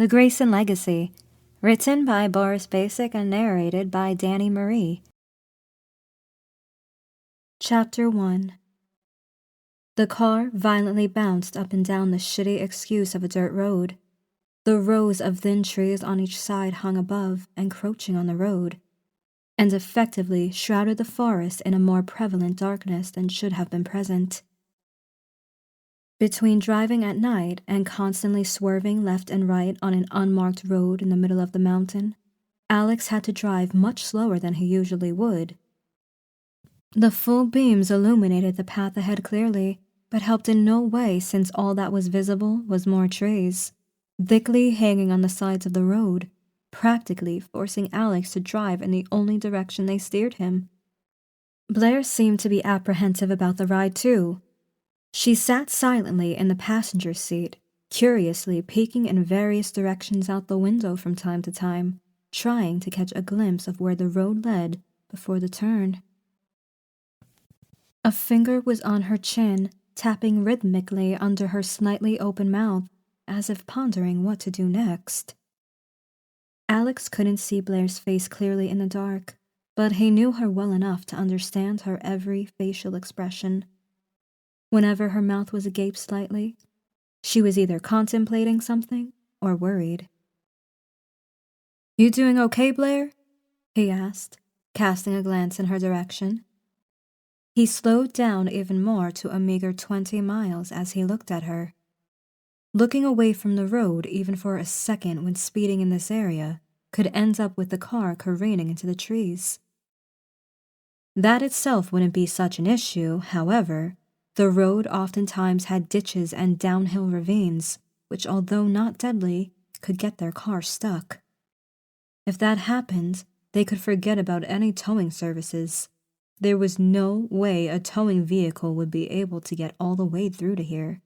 The Grayson Legacy, written by Boris Bacic and narrated by Danny Marie. Chapter 1. The car violently bounced up and down the shitty excuse of a dirt road. The rows of thin trees on each side hung above, encroaching on the road, and effectively shrouded the forest in a more prevalent darkness than should have been present. Between driving at night and constantly swerving left and right on an unmarked road in the middle of the mountain, Alex had to drive much slower than he usually would. The full beams illuminated the path ahead clearly, but helped in no way since all that was visible was more trees, thickly hanging on the sides of the road, practically forcing Alex to drive in the only direction they steered him. Blaire seemed to be apprehensive about the ride too. She sat silently in the passenger seat, curiously peeking in various directions out the window from time to time, trying to catch a glimpse of where the road led before the turn. A finger was on her chin, tapping rhythmically under her slightly open mouth, as if pondering what to do next. Alex couldn't see Blaire's face clearly in the dark, but he knew her well enough to understand her every facial expression. Whenever her mouth was agape slightly, she was either contemplating something or worried. "You doing okay, Blaire?" he asked, casting a glance in her direction. He slowed down even more to a meager 20 miles as he looked at her. Looking away from the road even for a second when speeding in this area could end up with the car careening into the trees. That itself wouldn't be such an issue, however. The road oftentimes had ditches and downhill ravines, which, although not deadly, could get their car stuck. If that happened, they could forget about any towing services. There was no way a towing vehicle would be able to get all the way through to here.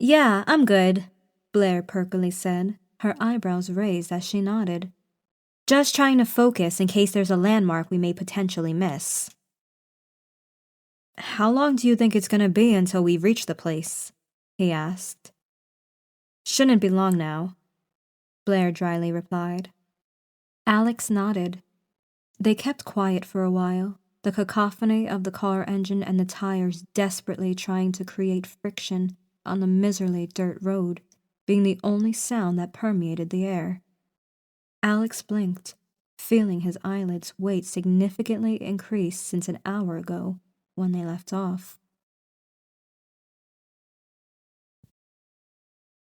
"Yeah, I'm good," Blaire perkily said, her eyebrows raised as she nodded. "Just trying to focus in case there's a landmark we may potentially miss." "How long do you think it's going to be until we reach the place?" he asked. "Shouldn't be long now," Blaire dryly replied. Alex nodded. They kept quiet for a while, the cacophony of the car engine and the tires desperately trying to create friction on the miserly dirt road being the only sound that permeated the air. Alex blinked, feeling his eyelids' weight significantly increase since an hour ago when they left off.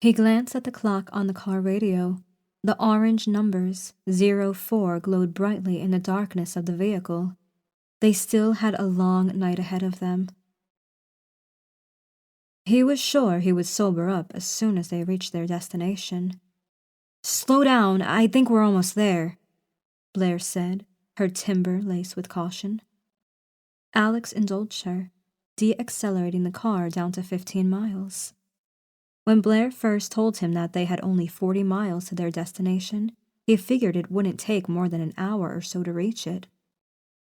He glanced at the clock on the car radio. The orange numbers, 04, glowed brightly in the darkness of the vehicle. They still had a long night ahead of them. He was sure he would sober up as soon as they reached their destination. "Slow down, I think we're almost there," Blaire said, her timbre laced with caution. Alex indulged her, de-accelerating the car down to 15 miles. When Blaire first told him that they had only 40 miles to their destination, he figured it wouldn't take more than an hour or so to reach it.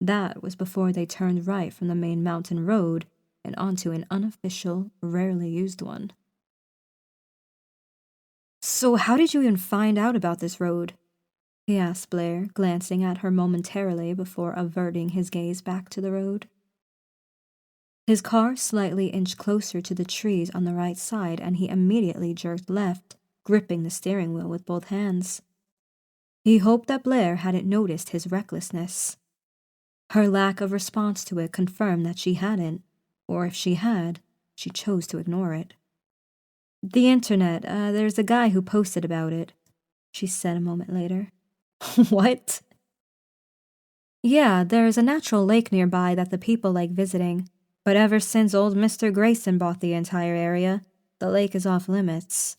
That was before they turned right from the main mountain road and onto an unofficial, rarely used one. "So how did you even find out about this road?" he asked Blaire, glancing at her momentarily before averting his gaze back to the road. His car slightly inched closer to the trees on the right side, and he immediately jerked left, gripping the steering wheel with both hands. He hoped that Blaire hadn't noticed his recklessness. Her lack of response to it confirmed that she hadn't, or if she had, she chose to ignore it. "The internet, there's a guy who posted about it," she said a moment later. "What?" "Yeah, there's a natural lake nearby that the people like visiting. But ever since old Mr. Grayson bought the entire area, the lake is off limits.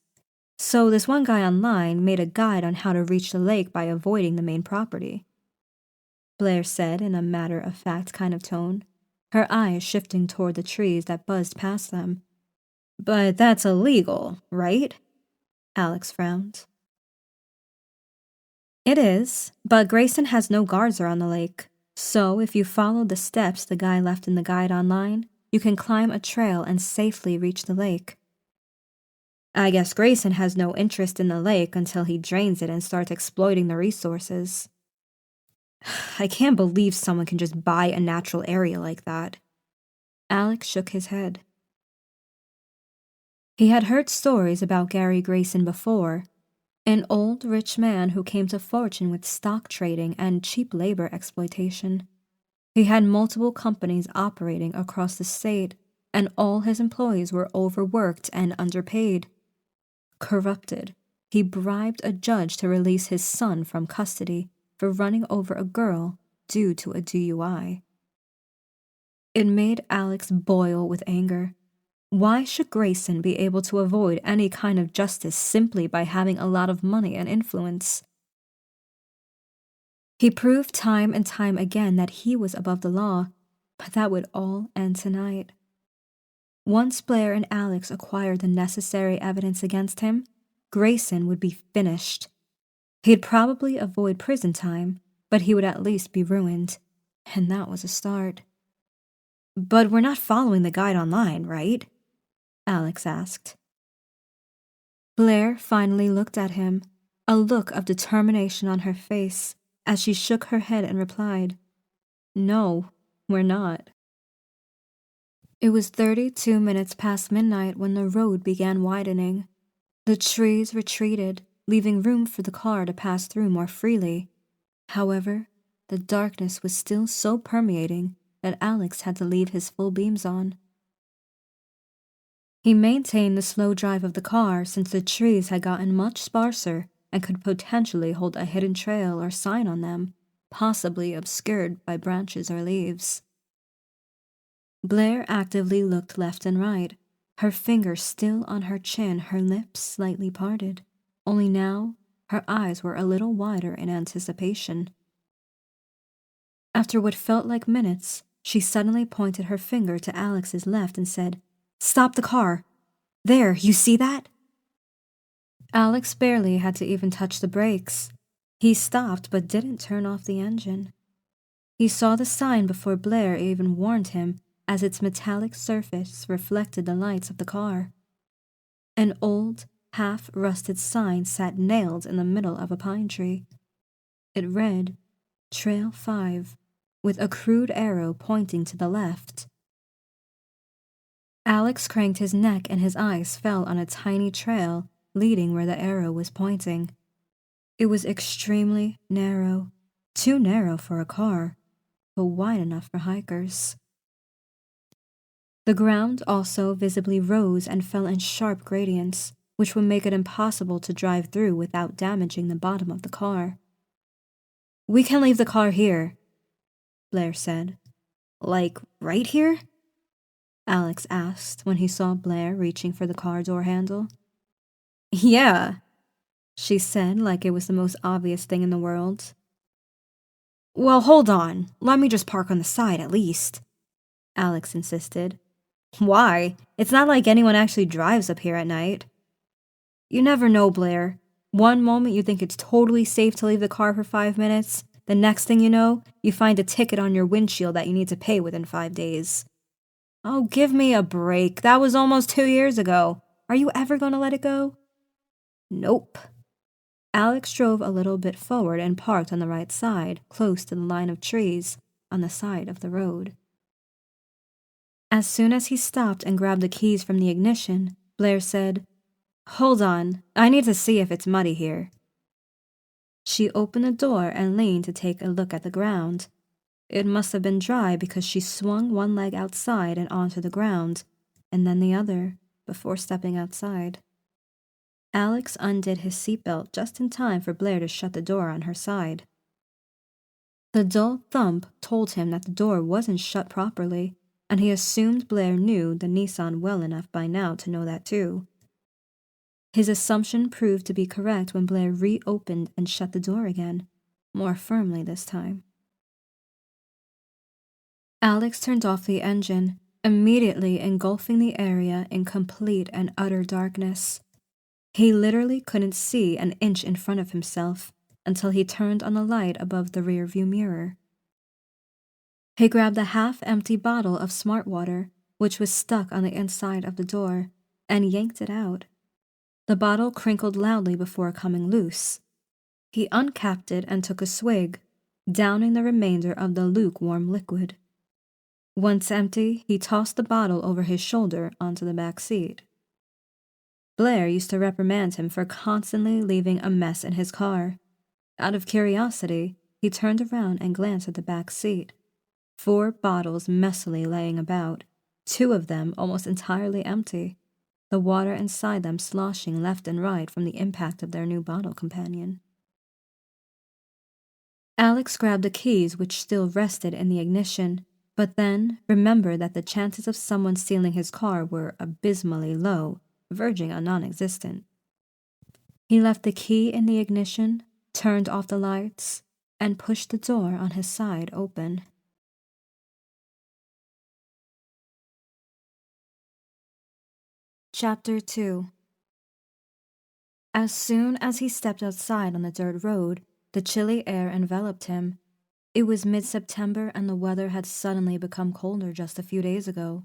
So this one guy online made a guide on how to reach the lake by avoiding the main property," Blaire said in a matter-of-fact kind of tone, her eyes shifting toward the trees that buzzed past them. "But that's illegal, right?" Alex frowned. "It is, but Grayson has no guards around the lake. So, if you follow the steps the guy left in the guide online, you can climb a trail and safely reach the lake." I guess Grayson has no interest in the lake until he drains it and starts exploiting the resources. I can't believe someone can just buy a natural area like that. Alex shook his head. He had heard stories about Gary Grayson before, an old rich man who came to fortune with stock trading and cheap labor exploitation. He had multiple companies operating across the state, and all his employees were overworked and underpaid. Corrupted, he bribed a judge to release his son from custody for running over a girl due to a DUI. It made Alex boil with anger. Why should Grayson be able to avoid any kind of justice simply by having a lot of money and influence? He proved time and time again that he was above the law, but that would all end tonight. Once Blaire and Alex acquired the necessary evidence against him, Grayson would be finished. He'd probably avoid prison time, but he would at least be ruined, and that was a start. But we're not following the guide online, right? Alex asked. Blaire finally looked at him, a look of determination on her face, as she shook her head and replied, "No, we're not." It was 32 minutes past midnight when the road began widening. The trees retreated, leaving room for the car to pass through more freely. However, the darkness was still so permeating that Alex had to leave his full beams on. He maintained the slow drive of the car since the trees had gotten much sparser and could potentially hold a hidden trail or sign on them, possibly obscured by branches or leaves. Blaire actively looked left and right, her finger still on her chin, her lips slightly parted, only now her eyes were a little wider in anticipation. After what felt like minutes, she suddenly pointed her finger to Alex's left and said, "Stop the car! There, you see that?" Alex barely had to even touch the brakes. He stopped but didn't turn off the engine. He saw the sign before Blaire even warned him, as its metallic surface reflected the lights of the car. An old, half-rusted sign sat nailed in the middle of a pine tree. It read, Trail 5, with a crude arrow pointing to the left. Alex craned his neck and his eyes fell on a tiny trail leading where the arrow was pointing. It was extremely narrow, too narrow for a car, but wide enough for hikers. The ground also visibly rose and fell in sharp gradients, which would make it impossible to drive through without damaging the bottom of the car. "We can leave the car here," Blaire said. "Like, right here?" Alex asked when he saw Blaire reaching for the car door handle. "Yeah," she said like it was the most obvious thing in the world. "Well, hold on. Let me just park on the side at least," Alex insisted. "Why? It's not like anyone actually drives up here at night." "You never know, Blaire. One moment you think it's totally safe to leave the car for 5 minutes, the next thing you know, you find a ticket on your windshield that you need to pay within 5 days. Oh, give me a break. That was almost 2 years ago. Are you ever going to let it go?" "Nope." Alex drove a little bit forward and parked on the right side, close to the line of trees, on the side of the road. As soon as he stopped and grabbed the keys from the ignition, Blaire said, "Hold on, I need to see if it's muddy here." She opened the door and leaned to take a look at the ground. It must have been dry because she swung one leg outside and onto the ground, and then the other, before stepping outside. Alex undid his seatbelt just in time for Blaire to shut the door on her side. The dull thump told him that the door wasn't shut properly, and he assumed Blaire knew the Nissan well enough by now to know that too. His assumption proved to be correct when Blaire reopened and shut the door again, more firmly this time. Alex turned off the engine, immediately engulfing the area in complete and utter darkness. He literally couldn't see an inch in front of himself until he turned on the light above the rearview mirror. He grabbed the half-empty bottle of smart water, which was stuck on the inside of the door, and yanked it out. The bottle crinkled loudly before coming loose. He uncapped it and took a swig, downing the remainder of the lukewarm liquid. Once empty, he tossed the bottle over his shoulder onto the back seat. Blaire used to reprimand him for constantly leaving a mess in his car. Out of curiosity, he turned around and glanced at the back seat. 4 bottles messily laying about, 2 of them almost entirely empty, the water inside them sloshing left and right from the impact of their new bottle companion. Alex grabbed the keys which still rested in the ignition, but then remembered that the chances of someone stealing his car were abysmally low, verging on non-existent. He left the key in the ignition, turned off the lights, and pushed the door on his side open. Chapter 2. As soon as he stepped outside on the dirt road, the chilly air enveloped him. It was mid-September and the weather had suddenly become colder just a few days ago.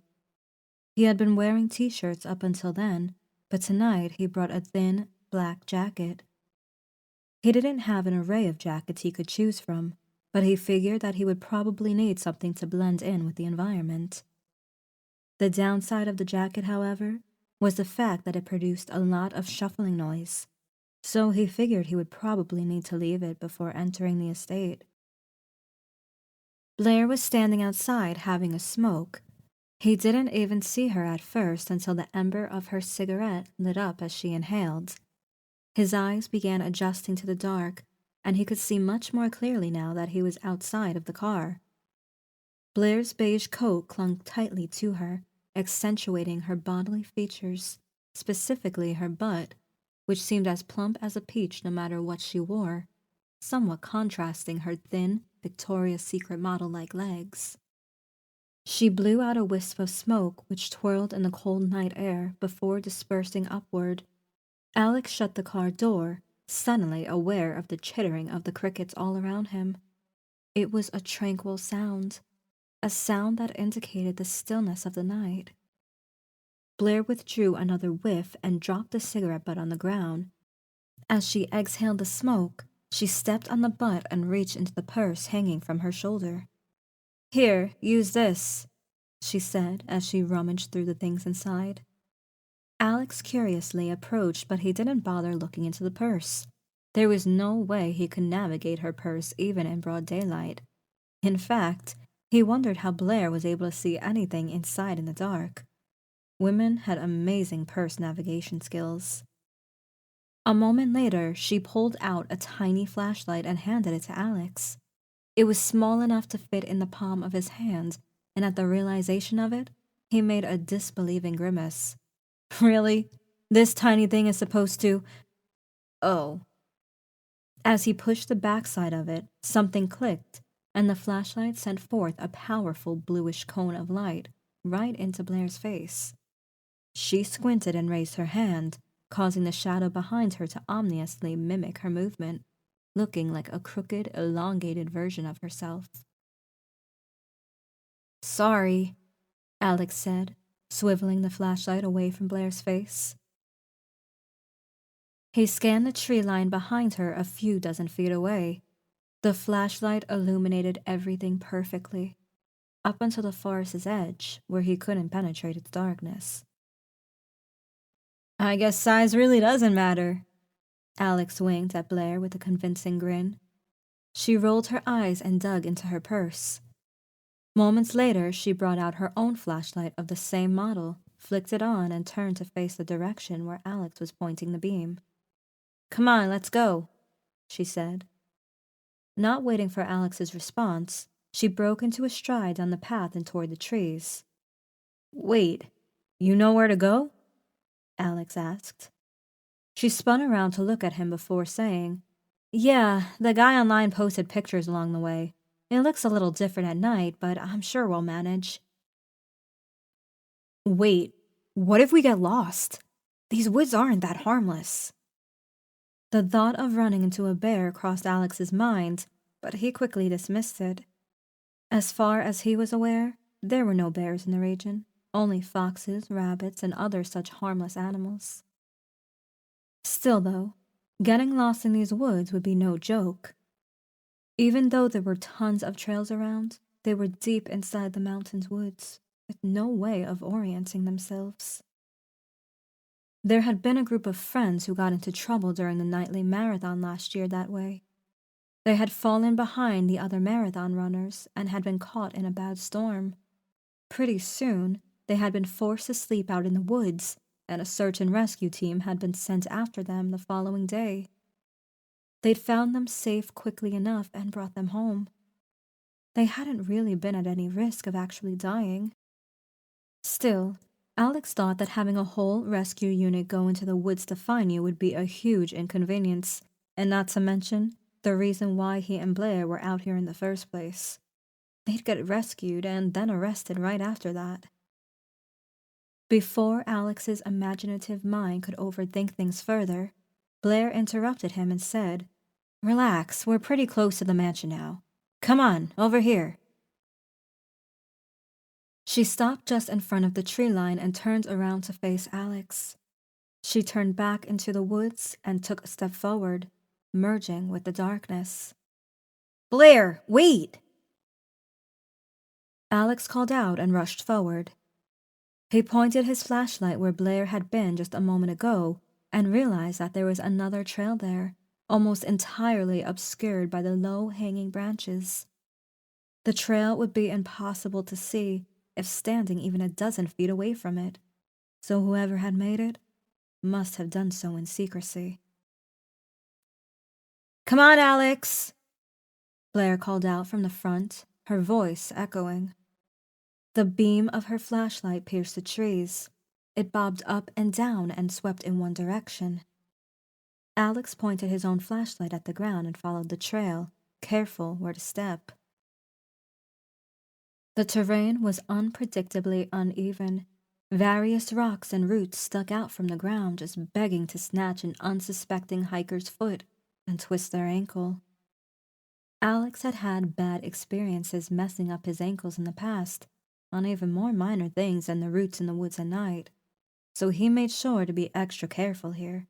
He had been wearing t-shirts up until then, but tonight he brought a thin, black jacket. He didn't have an array of jackets he could choose from, but he figured that he would probably need something to blend in with the environment. The downside of the jacket, however, was the fact that it produced a lot of shuffling noise, so he figured he would probably need to leave it before entering the estate. Blaire was standing outside having a smoke. He didn't even see her at first until the ember of her cigarette lit up as she inhaled. His eyes began adjusting to the dark, and he could see much more clearly now that he was outside of the car. Blaire's beige coat clung tightly to her, accentuating her bodily features, specifically her butt, which seemed as plump as a peach no matter what she wore, somewhat contrasting her thin, Victoria's Secret model-like legs. She blew out a wisp of smoke which twirled in the cold night air before dispersing upward. Alex shut the car door, suddenly aware of the chittering of the crickets all around him. It was a tranquil sound, a sound that indicated the stillness of the night. Blaire withdrew another whiff and dropped the cigarette butt on the ground. As she exhaled the smoke, she stepped on the butt and reached into the purse hanging from her shoulder. "Here, use this," she said as she rummaged through the things inside. Alex curiously approached, but he didn't bother looking into the purse. There was no way he could navigate her purse even in broad daylight. In fact, he wondered how Blaire was able to see anything inside in the dark. Women had amazing purse navigation skills. A moment later, she pulled out a tiny flashlight and handed it to Alex. It was small enough to fit in the palm of his hand, and at the realization of it, he made a disbelieving grimace. "Really? This tiny thing is supposed to... Oh." As he pushed the backside of it, something clicked, and the flashlight sent forth a powerful bluish cone of light right into Blaire's face. She squinted and raised her hand, causing the shadow behind her to ominously mimic her movement, looking like a crooked, elongated version of herself. "Sorry," Alex said, swiveling the flashlight away from Blaire's face. He scanned the tree line behind her a few dozen feet away. The flashlight illuminated everything perfectly, up until the forest's edge, where he couldn't penetrate its darkness. "I guess size really doesn't matter," Alex winked at Blaire with a convincing grin. She rolled her eyes and dug into her purse. Moments later, she brought out her own flashlight of the same model, flicked it on, and turned to face the direction where Alex was pointing the beam. "Come on, let's go," she said. Not waiting for Alex's response, she broke into a stride down the path and toward the trees. "Wait, you know where to go?" Alex asked. She spun around to look at him before saying, "Yeah, the guy online posted pictures along the way. It looks a little different at night, but I'm sure we'll manage." "Wait, what if we get lost? These woods aren't that harmless." The thought of running into a bear crossed Alex's mind, but he quickly dismissed it. As far as he was aware, there were no bears in the region, only foxes, rabbits, and other such harmless animals. Still, though, getting lost in these woods would be no joke. Even though there were tons of trails around, they were deep inside the mountain's woods, with no way of orienting themselves. There had been a group of friends who got into trouble during the nightly marathon last year that way. They had fallen behind the other marathon runners and had been caught in a bad storm. Pretty soon, they had been forced to sleep out in the woods, and a search and rescue team had been sent after them the following day. They'd found them safe quickly enough and brought them home. They hadn't really been at any risk of actually dying. Still, Alex thought that having a whole rescue unit go into the woods to find you would be a huge inconvenience, and not to mention the reason why he and Blaire were out here in the first place. They'd get rescued and then arrested right after that. Before Alex's imaginative mind could overthink things further, Blaire interrupted him and said, "Relax, we're pretty close to the mansion now. Come on, over here." She stopped just in front of the tree line and turned around to face Alex. She turned back into the woods and took a step forward, merging with the darkness. "Blaire, wait!" Alex called out and rushed forward. He pointed his flashlight where Blaire had been just a moment ago and realized that there was another trail there, almost entirely obscured by the low-hanging branches. The trail would be impossible to see if standing even a dozen feet away from it, so whoever had made it must have done so in secrecy. "Come on, Alex!" Blaire called out from the front, her voice echoing. The beam of her flashlight pierced the trees. It bobbed up and down and swept in one direction. Alex pointed his own flashlight at the ground and followed the trail, careful where to step. The terrain was unpredictably uneven. Various rocks and roots stuck out from the ground, just begging to snatch an unsuspecting hiker's foot and twist their ankle. Alex had had bad experiences messing up his ankles in the past, on even more minor things than the roots in the woods at night, so he made sure to be extra careful here.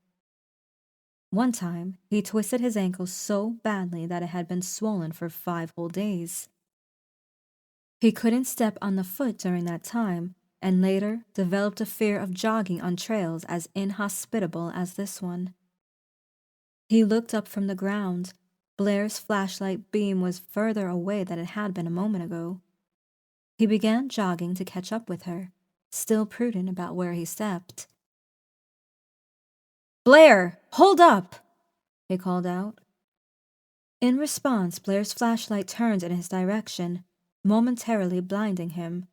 One time, he twisted his ankle so badly that it had been swollen for 5 whole days. He couldn't step on the foot during that time, and later developed a fear of jogging on trails as inhospitable as this one. He looked up from the ground. Blaire's flashlight beam was further away than it had been a moment ago. He began jogging to catch up with her, still prudent about where he stepped. "Blaire, hold up!" he called out. In response, Blaire's flashlight turned in his direction, momentarily blinding him.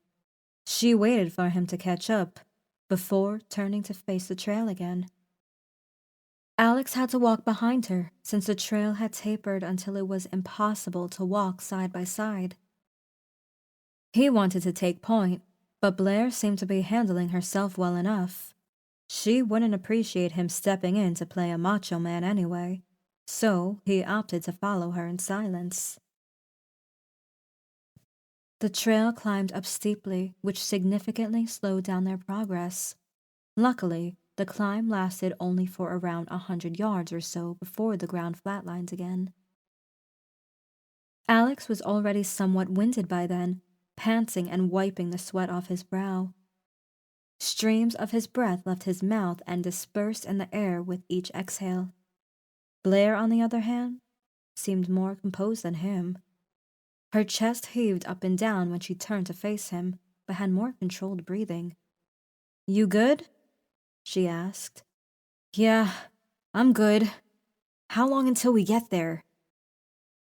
She waited for him to catch up, before turning to face the trail again. Alex had to walk behind her, since the trail had tapered until it was impossible to walk side by side. He wanted to take point, but Blaire seemed to be handling herself well enough. She wouldn't appreciate him stepping in to play a macho man anyway, so he opted to follow her in silence. The trail climbed up steeply, which significantly slowed down their progress. Luckily, the climb lasted only for around 100 yards or so before the ground flatlined again. Alex was already somewhat winded by then, panting and wiping the sweat off his brow. Streams of his breath left his mouth and dispersed in the air with each exhale. Blaire, on the other hand, seemed more composed than him. Her chest heaved up and down when she turned to face him, but had more controlled breathing. "You good?" she asked. "Yeah, I'm good. How long until we get there?"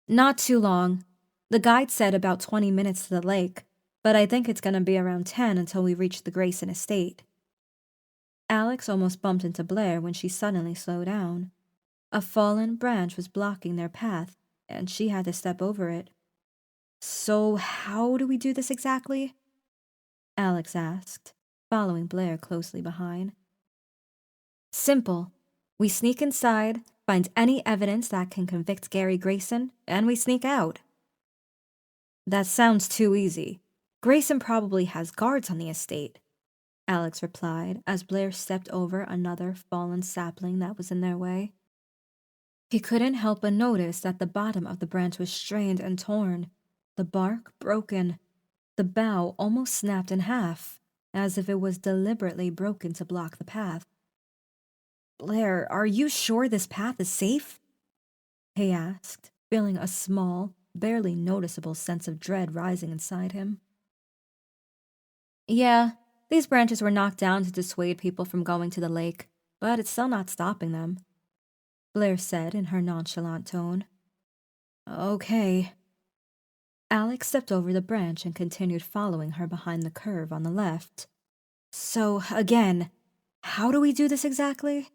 "Not too long. The guide said about 20 minutes to the lake, but I think it's going to be around 10 until we reach the Grayson estate." Alex almost bumped into Blaire when she suddenly slowed down. A fallen branch was blocking their path, and she had to step over it. "So how do we do this exactly?" Alex asked, following Blaire closely behind. "Simple. We sneak inside, find any evidence that can convict Gary Grayson, and we sneak out." "That sounds too easy. Grayson probably has guards on the estate." Alex replied as Blaire stepped over another fallen sapling that was in their way. He couldn't help but notice that the bottom of the branch was strained and torn, the bark broken, the bough almost snapped in half, as if it was deliberately broken to block the path. "Blaire, are you sure this path is safe?" he asked, feeling a small, barely noticeable sense of dread rising inside him. "Yeah, these branches were knocked down to dissuade people from going to the lake, but it's still not stopping them," Blaire said in her nonchalant tone. "Okay." Alex stepped over the branch and continued following her behind the curve on the left. "So, again, how do we do this exactly?"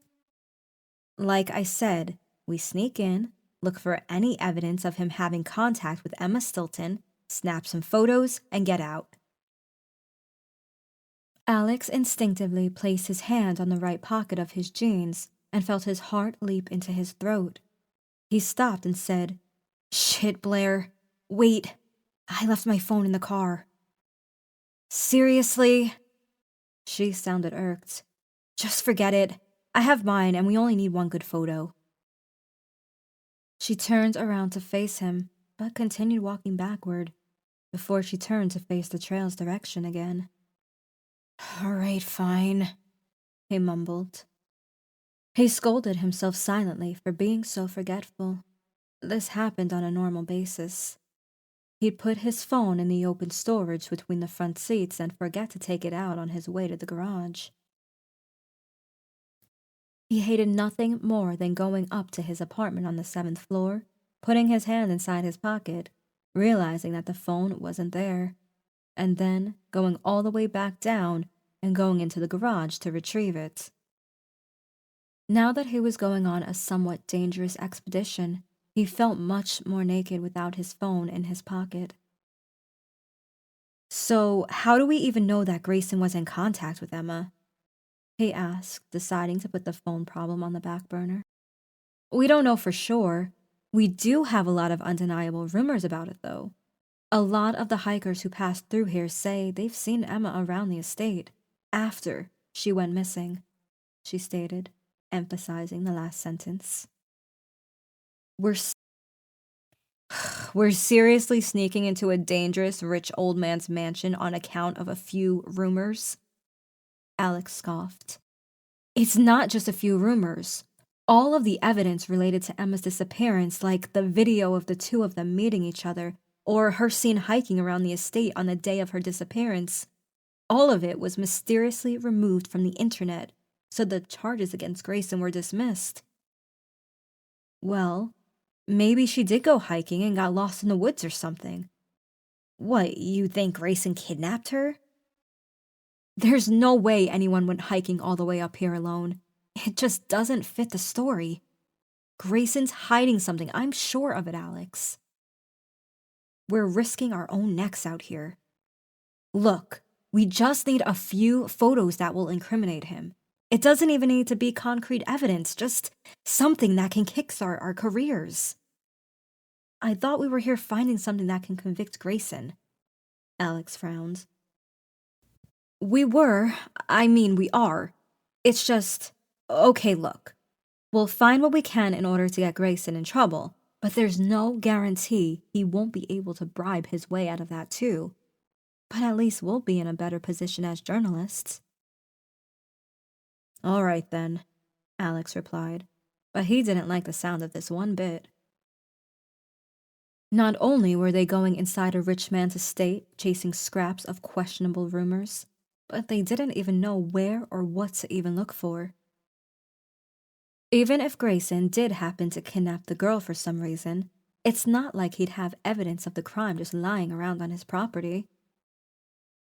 "Like I said, we sneak in, look for any evidence of him having contact with Emma Stilton, snap some photos, and get out." Alex instinctively placed his hand on the right pocket of his jeans and felt his heart leap into his throat. He stopped and said, "Shit, Blaire. Wait, I left my phone in the car." "Seriously?" She sounded irked. "Just forget it. I have mine and we only need one good photo." She turned around to face him, but continued walking backward before she turned to face the trail's direction again. "All right, fine," he mumbled. He scolded himself silently for being so forgetful. This happened on a normal basis. He'd put his phone in the open storage between the front seats and forget to take it out on his way to the garage. He hated nothing more than going up to his apartment on the 7th floor, putting his hand inside his pocket, realizing that the phone wasn't there, and then going all the way back down and going into the garage to retrieve it. Now that he was going on a somewhat dangerous expedition, he felt much more naked without his phone in his pocket. "So, how do we even know that Grayson was in contact with Emma?" he asked, deciding to put the phone problem on the back burner. "We don't know for sure. We do have a lot of undeniable rumors about it, though. A lot of the hikers who passed through here say they've seen Emma around the estate after she went missing," she stated, emphasizing the last sentence. We're seriously sneaking into a dangerous, rich old man's mansion on account of a few rumors?" Alex scoffed. "It's not just a few rumors. All of the evidence related to Emma's disappearance, like the video of the two of them meeting each other, or her seen hiking around the estate on the day of her disappearance, all of it was mysteriously removed from the internet, so the charges against Grayson were dismissed." "Well, maybe she did go hiking and got lost in the woods or something." "What, you think Grayson kidnapped her?" "There's no way anyone went hiking all the way up here alone. It just doesn't fit the story. Grayson's hiding something, I'm sure of it, Alex. We're risking our own necks out here. Look, we just need a few photos that will incriminate him. It doesn't even need to be concrete evidence, just something that can kickstart our careers." "I thought we were here finding something that can convict Grayson." Alex frowned. We are. It's just, okay, look. We'll find what we can in order to get Grayson in trouble, but there's no guarantee he won't be able to bribe his way out of that too. But at least we'll be in a better position as journalists." "All right then," Alex replied, but he didn't like the sound of this one bit. Not only were they going inside a rich man's estate, chasing scraps of questionable rumors, but they didn't even know where or what to even look for. Even if Grayson did happen to kidnap the girl for some reason, it's not like he'd have evidence of the crime just lying around on his property.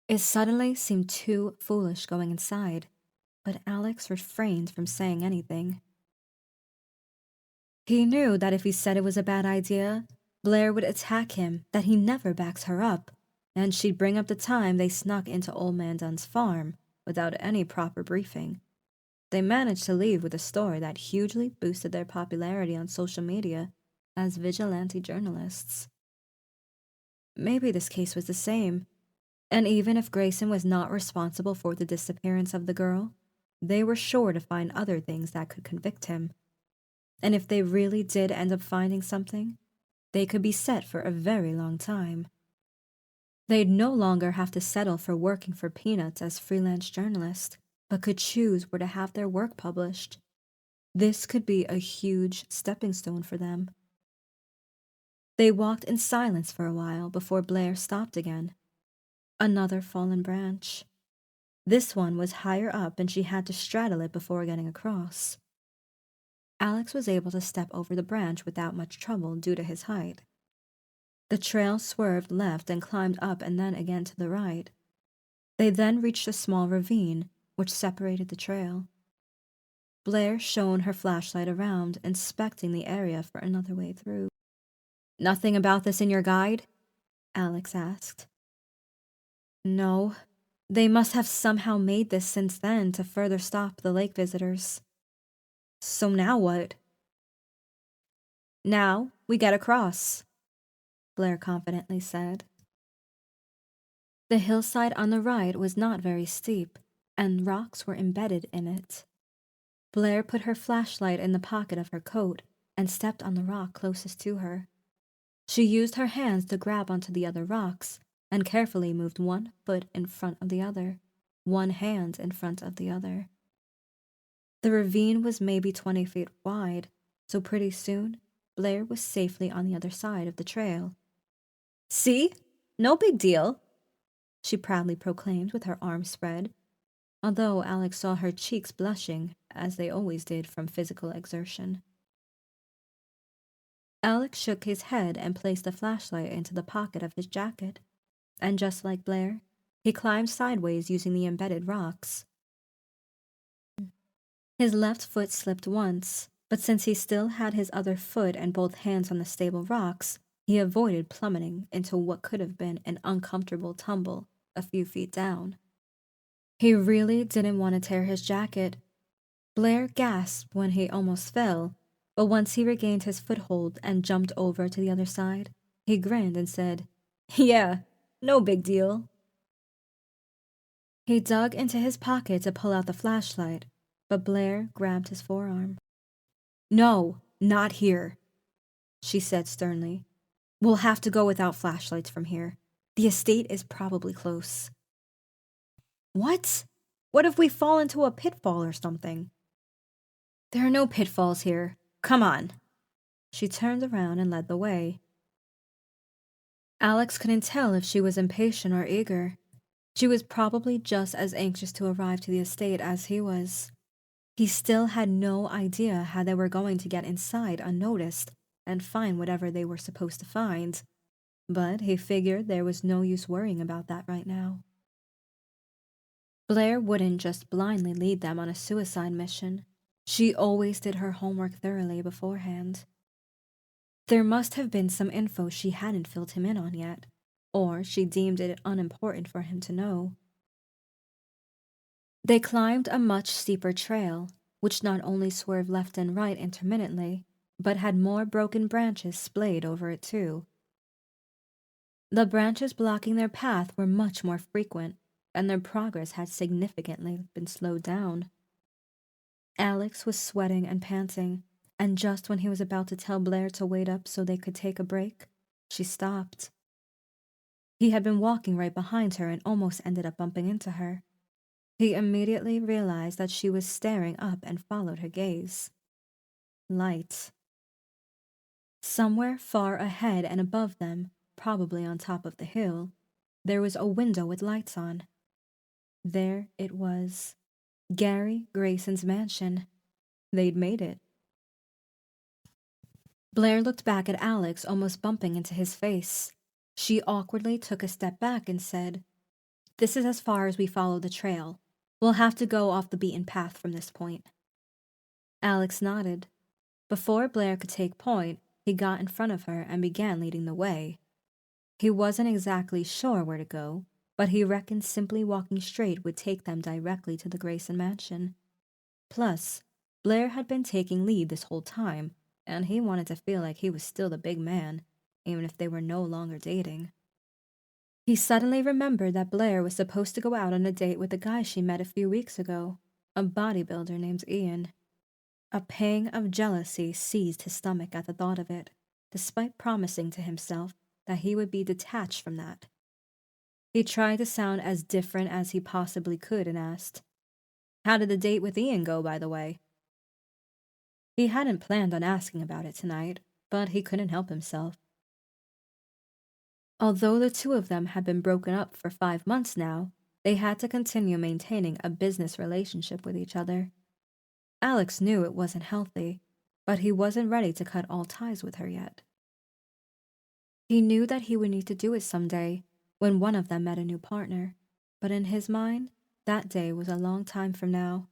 It suddenly seemed too foolish going inside, but Alex refrained from saying anything. He knew that if he said it was a bad idea, Blaire would attack him, that he never backs her up, and she'd bring up the time they snuck into Old Man Dunn's farm without any proper briefing. They managed to leave with a story that hugely boosted their popularity on social media as vigilante journalists. Maybe this case was the same. And even if Grayson was not responsible for the disappearance of the girl, they were sure to find other things that could convict him. And if they really did end up finding something, they could be set for a very long time. They'd no longer have to settle for working for peanuts as freelance journalists, but could choose where to have their work published. This could be a huge stepping stone for them. They walked in silence for a while before Blaire stopped again. Another fallen branch. This one was higher up and she had to straddle it before getting across. Alex was able to step over the branch without much trouble due to his height. The trail swerved left and climbed up and then again to the right. They then reached a small ravine, which separated the trail. Blaire shone her flashlight around, inspecting the area for another way through. "Nothing about this in your guide?" Alex asked. "No. They must have somehow made this since then to further stop the lake visitors." "So now what?" "Now we get across," Blaire confidently said. The hillside on the right was not very steep, and rocks were embedded in it. Blaire put her flashlight in the pocket of her coat and stepped on the rock closest to her. She used her hands to grab onto the other rocks and carefully moved one foot in front of the other, one hand in front of the other. The ravine was maybe 20 feet wide, so pretty soon Blaire was safely on the other side of the trail. "See? No big deal," she proudly proclaimed with her arms spread, although Alex saw her cheeks blushing, as they always did from physical exertion. Alex shook his head and placed the flashlight into the pocket of his jacket, and just like Blaire, he climbed sideways using the embedded rocks. His left foot slipped once, but since he still had his other foot and both hands on the stable rocks, he avoided plummeting into what could have been an uncomfortable tumble a few feet down. He really didn't want to tear his jacket. Blaire gasped when he almost fell, but once he regained his foothold and jumped over to the other side, he grinned and said, "Yeah, no big deal." He dug into his pocket to pull out the flashlight, but Blaire grabbed his forearm. "No, not here," she said sternly. "We'll have to go without flashlights from here. The estate is probably close." "What? What if we fall into a pitfall or something?" "There are no pitfalls here. Come on." She turned around and led the way. Alex couldn't tell if she was impatient or eager. She was probably just as anxious to arrive to the estate as he was. He still had no idea how they were going to get inside unnoticed and find whatever they were supposed to find, but he figured there was no use worrying about that right now. Blaire wouldn't just blindly lead them on a suicide mission. She always did her homework thoroughly beforehand. There must have been some info she hadn't filled him in on yet, or she deemed it unimportant for him to know. They climbed a much steeper trail, which not only swerved left and right intermittently, but had more broken branches splayed over it too. The branches blocking their path were much more frequent, and their progress had significantly been slowed down. Alex was sweating and panting, and just when he was about to tell Blaire to wait up so they could take a break, she stopped. He had been walking right behind her and almost ended up bumping into her. He immediately realized that she was staring up and followed her gaze. Light. Somewhere far ahead and above them, probably on top of the hill, there was a window with lights on. There it was. Gary Grayson's mansion. They'd made it. Blaire looked back at Alex, almost bumping into his face. She awkwardly took a step back and said, "This is as far as we follow the trail. We'll have to go off the beaten path from this point." Alex nodded. Before Blaire could take point, he got in front of her and began leading the way. He wasn't exactly sure where to go, but he reckoned simply walking straight would take them directly to the Grayson mansion. Plus, Blaire had been taking lead this whole time, and he wanted to feel like he was still the big man, even if they were no longer dating. He suddenly remembered that Blaire was supposed to go out on a date with a guy she met a few weeks ago, a bodybuilder named Ian. A pang of jealousy seized his stomach at the thought of it, despite promising to himself that he would be detached from that. He tried to sound as different as he possibly could and asked, "How did the date with Ian go, by the way?" He hadn't planned on asking about it tonight, but he couldn't help himself. Although the two of them had been broken up for 5 months now, they had to continue maintaining a business relationship with each other. Alex knew it wasn't healthy, but he wasn't ready to cut all ties with her yet. He knew that he would need to do it someday when one of them met a new partner, but in his mind, that day was a long time from now.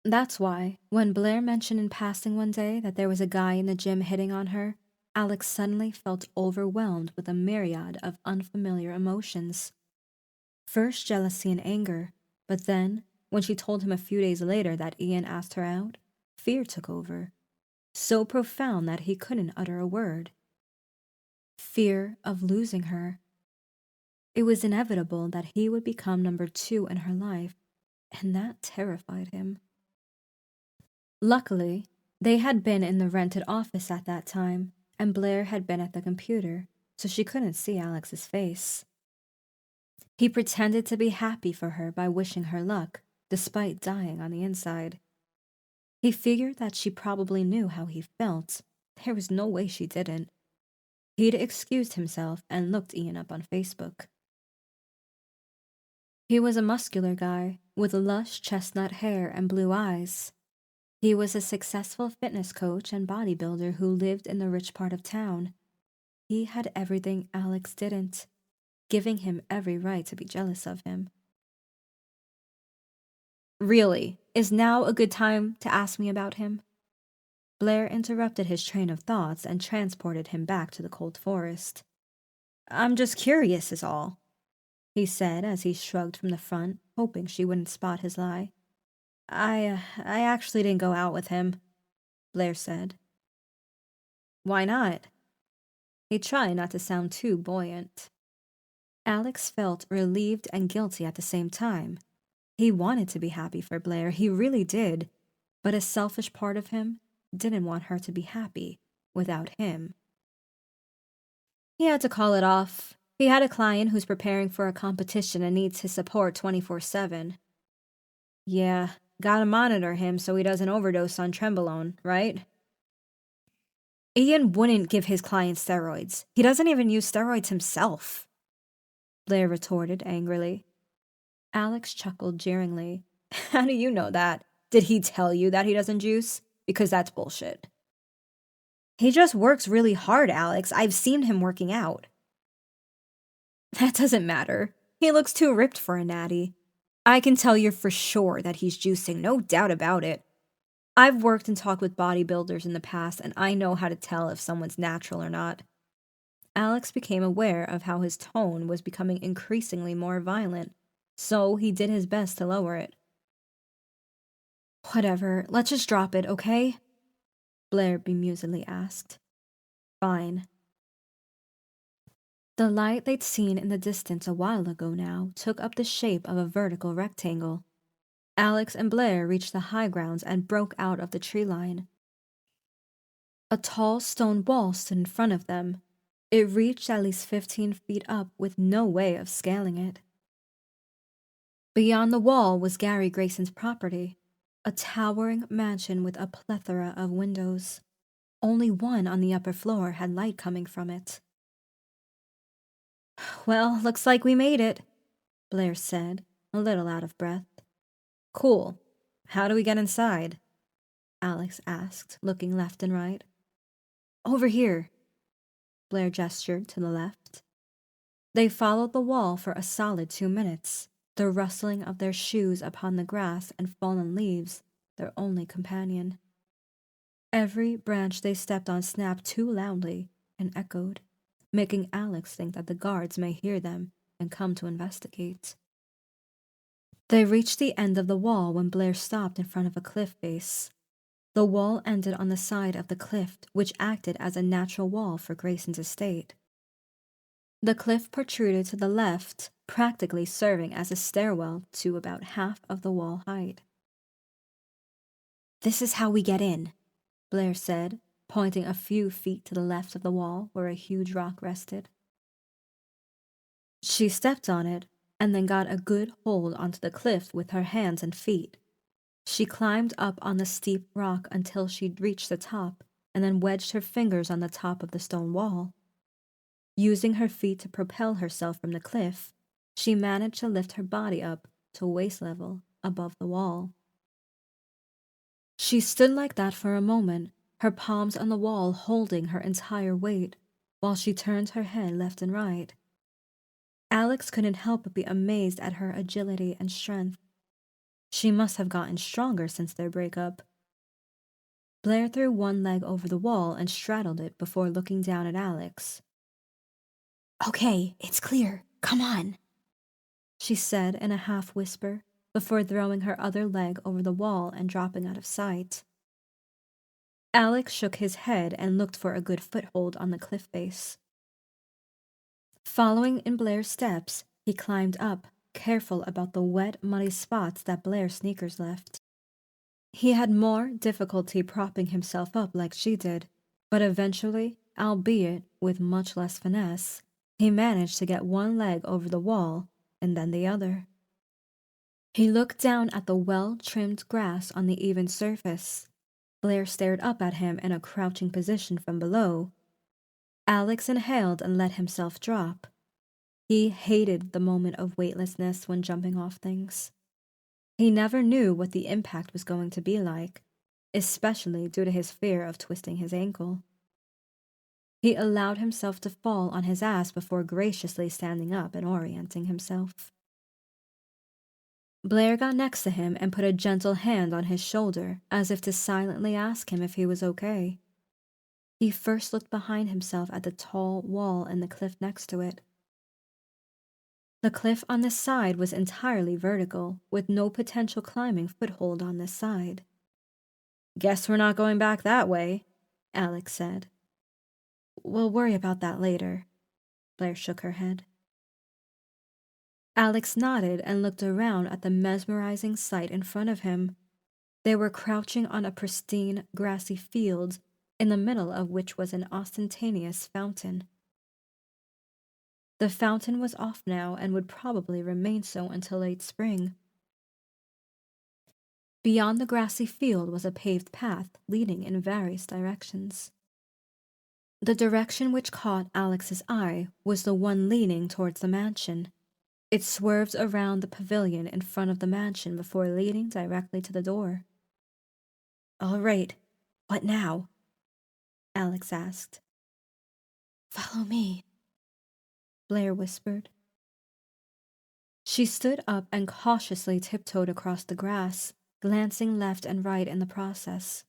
That's why, when Blaire mentioned in passing one day that there was a guy in the gym hitting on her, Alex suddenly felt overwhelmed with a myriad of unfamiliar emotions. First jealousy and anger, but then, when she told him a few days later that Ian asked her out, fear took over, so profound that he couldn't utter a word. Fear of losing her. It was inevitable that he would become number 2 in her life, and that terrified him. Luckily, they had been in the rented office at that time, and Blaire had been at the computer, so she couldn't see Alex's face. He pretended to be happy for her by wishing her luck, despite dying on the inside. He figured that she probably knew how he felt. There was no way she didn't. He'd excused himself and looked Ian up on Facebook. He was a muscular guy with lush chestnut hair and blue eyes. He was a successful fitness coach and bodybuilder who lived in the rich part of town. He had everything Alex didn't, giving him every right to be jealous of him. "Really, is now a good time to ask me about him?" Blaire interrupted his train of thoughts and transported him back to the cold forest. "I'm just curious is all," he said as he shrugged from the front, hoping she wouldn't spot his lie. I actually didn't go out with him," Blaire said. "Why not?" He tried not to sound too buoyant. Alex felt relieved and guilty at the same time. He wanted to be happy for Blaire, he really did, but a selfish part of him didn't want her to be happy without him. He had to call it off. He had a client who's preparing for a competition and needs his support 24/7. "Yeah, gotta monitor him so he doesn't overdose on Trenbolone, right?" "Ian wouldn't give his client steroids. He doesn't even use steroids himself," Blaire retorted angrily. Alex chuckled jeeringly. "How do you know that? Did he tell you that he doesn't juice? Because that's bullshit." "He just works really hard, Alex. I've seen him working out." "That doesn't matter. He looks too ripped for a natty. I can tell you for sure that he's juicing, no doubt about it. I've worked and talked with bodybuilders in the past, and I know how to tell if someone's natural or not." Alex became aware of how his tone was becoming increasingly more violent, so he did his best to lower it. "Whatever, let's just drop it, okay?" Blaire bemusedly asked. "Fine." The light they'd seen in the distance a while ago now took up the shape of a vertical rectangle. Alex and Blaire reached the high grounds and broke out of the tree line. A tall stone wall stood in front of them. It reached at least 15 feet up with no way of scaling it. Beyond the wall was Gary Grayson's property, a towering mansion with a plethora of windows. Only one on the upper floor had light coming from it. "Well, looks like we made it," Blaire said, a little out of breath. "Cool. How do we get inside?" Alex asked, looking left and right. "Over here." Blaire gestured to the left. They followed the wall for a solid 2 minutes, the rustling of their shoes upon the grass and fallen leaves their only companion. Every branch they stepped on snapped too loudly and echoed, making Alex think that the guards may hear them and come to investigate. They reached the end of the wall when Blaire stopped in front of a cliff face. The wall ended on the side of the cliff, which acted as a natural wall for Grayson's estate. The cliff protruded to the left, practically serving as a stairwell to about half of the wall height. "This is how we get in," Blaire said, pointing a few feet to the left of the wall where a huge rock rested. She stepped on it and then got a good hold onto the cliff with her hands and feet. She climbed up on the steep rock until she'd reached the top and then wedged her fingers on the top of the stone wall. Using her feet to propel herself from the cliff, she managed to lift her body up to waist level above the wall. She stood like that for a moment, her palms on the wall holding her entire weight, while she turned her head left and right. Alex couldn't help but be amazed at her agility and strength. She must have gotten stronger since their breakup. Blaire threw one leg over the wall and straddled it before looking down at Alex. "Okay, it's clear. Come on," she said in a half whisper before throwing her other leg over the wall and dropping out of sight. Alex shook his head and looked for a good foothold on the cliff face. Following in Blaire's steps, he climbed up, careful about the wet, muddy spots that Blaire's sneakers left. He had more difficulty propping himself up like she did, but eventually, albeit with much less finesse, he managed to get one leg over the wall and then the other. He looked down at the well-trimmed grass on the even surface. Blaire stared up at him in a crouching position from below. Alex inhaled and let himself drop. He hated the moment of weightlessness when jumping off things. He never knew what the impact was going to be like, especially due to his fear of twisting his ankle. He allowed himself to fall on his ass before graciously standing up and orienting himself. Blaire got next to him and put a gentle hand on his shoulder, as if to silently ask him if he was okay. He first looked behind himself at the tall wall and the cliff next to it. The cliff on this side was entirely vertical, with no potential climbing foothold on this side. "Guess we're not going back that way," Alex said. "We'll worry about that later." Blaire shook her head. Alex nodded and looked around at the mesmerizing sight in front of him. They were crouching on a pristine, grassy field, in the middle of which was an ostentatious fountain. The fountain was off now and would probably remain so until late spring. Beyond the grassy field was a paved path leading in various directions. The direction which caught Alex's eye was the one leading towards the mansion. It swerved around the pavilion in front of the mansion before leading directly to the door. "All right, what now?" Alex asked. "Follow me," Blaire whispered. She stood up and cautiously tiptoed across the grass, glancing left and right in the process.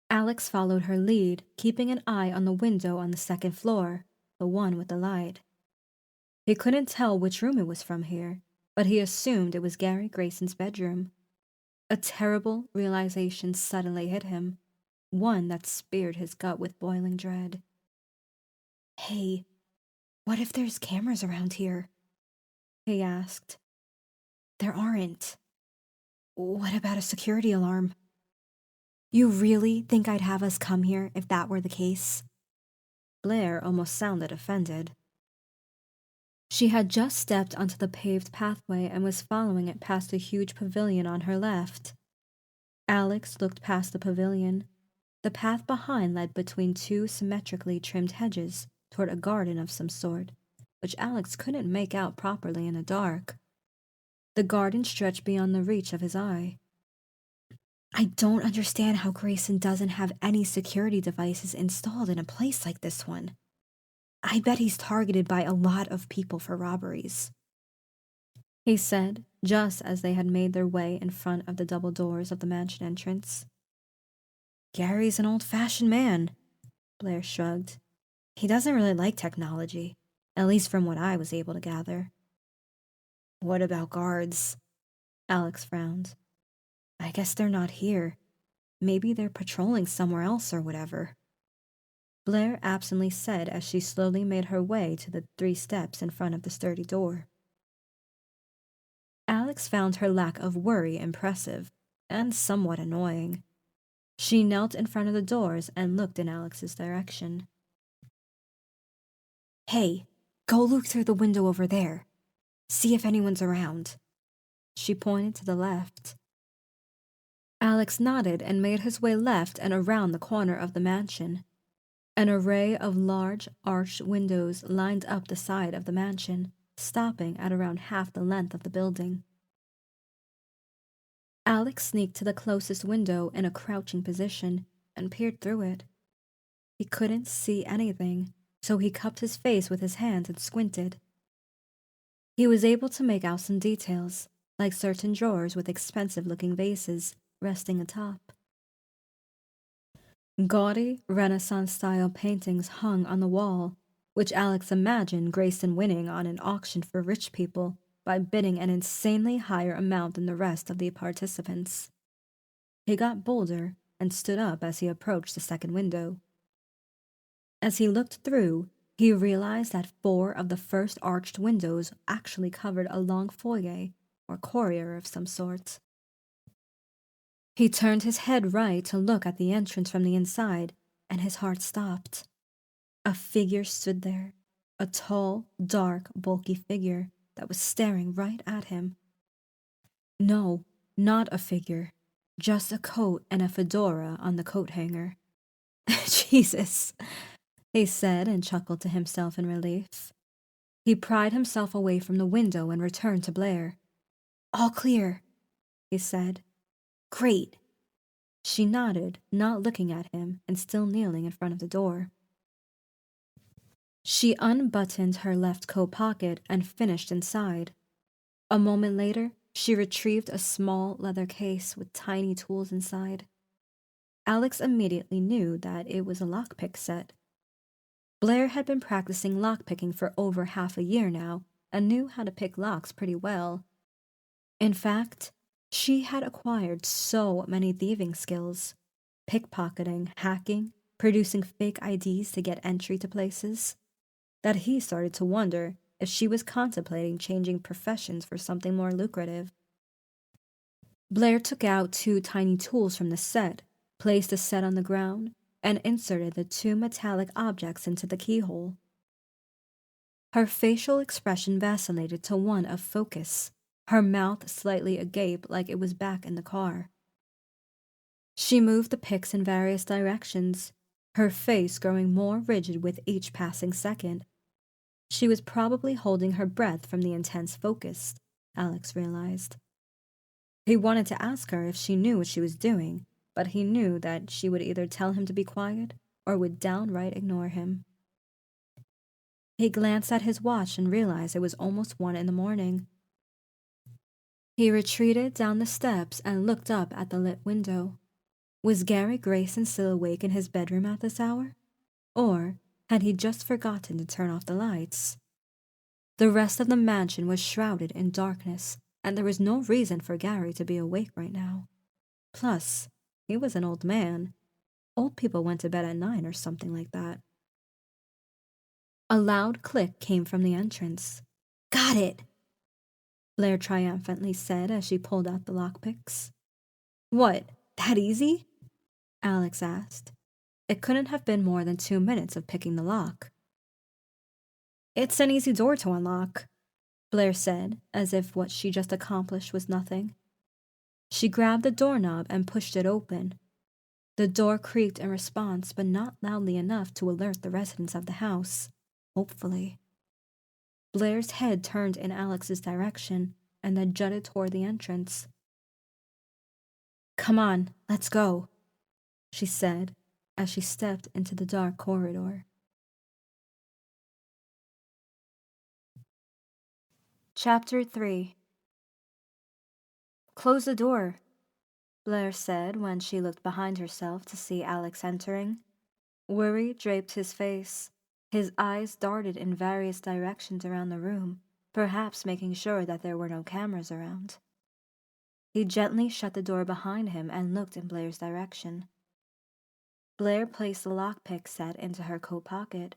Alex followed her lead, keeping an eye on the window on the second floor, the one with the light. He couldn't tell which room it was from here, but he assumed it was Gary Grayson's bedroom. A terrible realization suddenly hit him, one that speared his gut with boiling dread. "Hey, what if there's cameras around here?" he asked. "There aren't. What about a security alarm?" "You really think I'd have us come here if that were the case?" Blaire almost sounded offended. She had just stepped onto the paved pathway and was following it past a huge pavilion on her left. Alex looked past the pavilion. The path behind led between two symmetrically trimmed hedges toward a garden of some sort, which Alex couldn't make out properly in the dark. The garden stretched beyond the reach of his eye. "I don't understand how Grayson doesn't have any security devices installed in a place like this one. I bet he's targeted by a lot of people for robberies," he said, just as they had made their way in front of the double doors of the mansion entrance. "Gary's an old-fashioned man," Blaire shrugged. "He doesn't really like technology, at least from what I was able to gather." "What about guards?" Alex frowned. "I guess they're not here. Maybe they're patrolling somewhere else or whatever." Blaire absently said as she slowly made her way to the 3 steps in front of the sturdy door. Alex found her lack of worry impressive and somewhat annoying. She knelt in front of the doors and looked in Alex's direction. "Hey, go look through the window over there. See if anyone's around." She pointed to the left. Alex nodded and made his way left and around the corner of the mansion. An array of large, arched windows lined up the side of the mansion, stopping at around half the length of the building. Alex sneaked to the closest window in a crouching position and peered through it. He couldn't see anything, so he cupped his face with his hands and squinted. He was able to make out some details, like certain drawers with expensive-looking vases resting atop. Gaudy, Renaissance-style paintings hung on the wall, which Alex imagined Grayson winning on an auction for rich people by bidding an insanely higher amount than the rest of the participants. He got bolder and stood up as he approached the second window. As he looked through, he realized that 4 of the first arched windows actually covered a long foyer or corridor of some sort. He turned his head right to look at the entrance from the inside, and his heart stopped. A figure stood there, a tall, dark, bulky figure that was staring right at him. No, not a figure, just a coat and a fedora on the coat hanger. "Jesus," he said and chuckled to himself in relief. He pried himself away from the window and returned to Blaire. "All clear," he said. "Great." She nodded, not looking at him and still kneeling in front of the door. She unbuttoned her left coat pocket and finished inside. A moment later, she retrieved a small leather case with tiny tools inside. Alex immediately knew that it was a lockpick set. Blaire had been practicing lockpicking for over half a year now and knew how to pick locks pretty well. In fact, she had acquired so many thieving skills: pickpocketing, hacking, producing fake IDs to get entry to places, that he started to wonder if she was contemplating changing professions for something more lucrative. Blaire took out 2 tiny tools from the set, placed the set on the ground, and inserted the 2 metallic objects into the keyhole. Her facial expression vacillated to one of focus, her mouth slightly agape like it was back in the car. She moved the picks in various directions, her face growing more rigid with each passing second. She was probably holding her breath from the intense focus, Alex realized. He wanted to ask her if she knew what she was doing, but he knew that she would either tell him to be quiet or would downright ignore him. He glanced at his watch and realized it was almost 1 in the morning. He retreated down the steps and looked up at the lit window. Was Gary Grayson still awake in his bedroom at this hour? Or had he just forgotten to turn off the lights? The rest of the mansion was shrouded in darkness, and there was no reason for Gary to be awake right now. Plus, he was an old man. Old people went to bed at 9 or something like that. A loud click came from the entrance. "Got it!" Blaire triumphantly said as she pulled out the lockpicks. "What, that easy?" Alex asked. It couldn't have been more than 2 minutes of picking the lock. "It's an easy door to unlock," Blaire said, as if what she just accomplished was nothing. She grabbed the doorknob and pushed it open. The door creaked in response, but not loudly enough to alert the residents of the house. Hopefully. Blaire's head turned in Alex's direction and then jutted toward the entrance. "Come on, let's go," she said as she stepped into the dark corridor. Chapter 3. "Close the door," Blaire said when she looked behind herself to see Alex entering. Worry draped his face. His eyes darted in various directions around the room, perhaps making sure that there were no cameras around. He gently shut the door behind him and looked in Blaire's direction. Blaire placed the lockpick set into her coat pocket.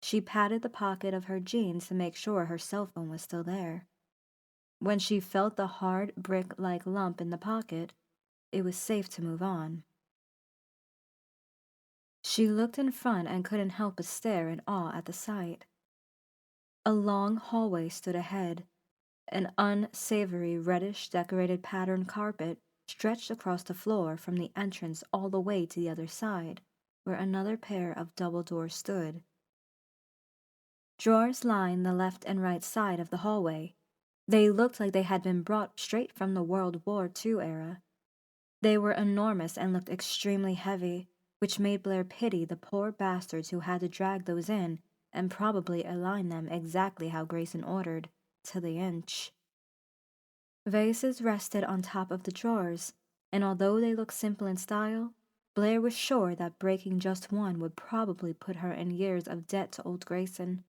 She patted the pocket of her jeans to make sure her cell phone was still there. When she felt the hard, brick-like lump in the pocket, it was safe to move on. She looked in front and couldn't help but stare in awe at the sight. A long hallway stood ahead. An unsavory reddish-decorated patterned carpet stretched across the floor from the entrance all the way to the other side, where another pair of double doors stood. Drawers lined the left and right side of the hallway. They looked like they had been brought straight from the World War II era. They were enormous and looked extremely heavy, which made Blaire pity the poor bastards who had to drag those in and probably align them exactly how Grayson ordered, to the inch. Vases rested on top of the drawers, and although they looked simple in style, Blaire was sure that breaking just one would probably put her in years of debt to old Grayson.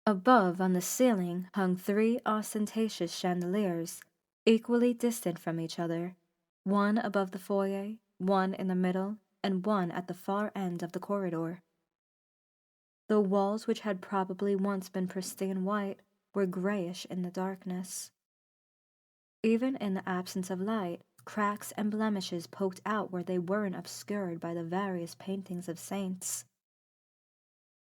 Above, on the ceiling, hung 3 ostentatious chandeliers, equally distant from each other, one above the foyer, one in the middle, and one at the far end of the corridor. The walls, which had probably once been pristine white, were grayish in the darkness. Even in the absence of light, cracks and blemishes poked out where they weren't obscured by the various paintings of saints.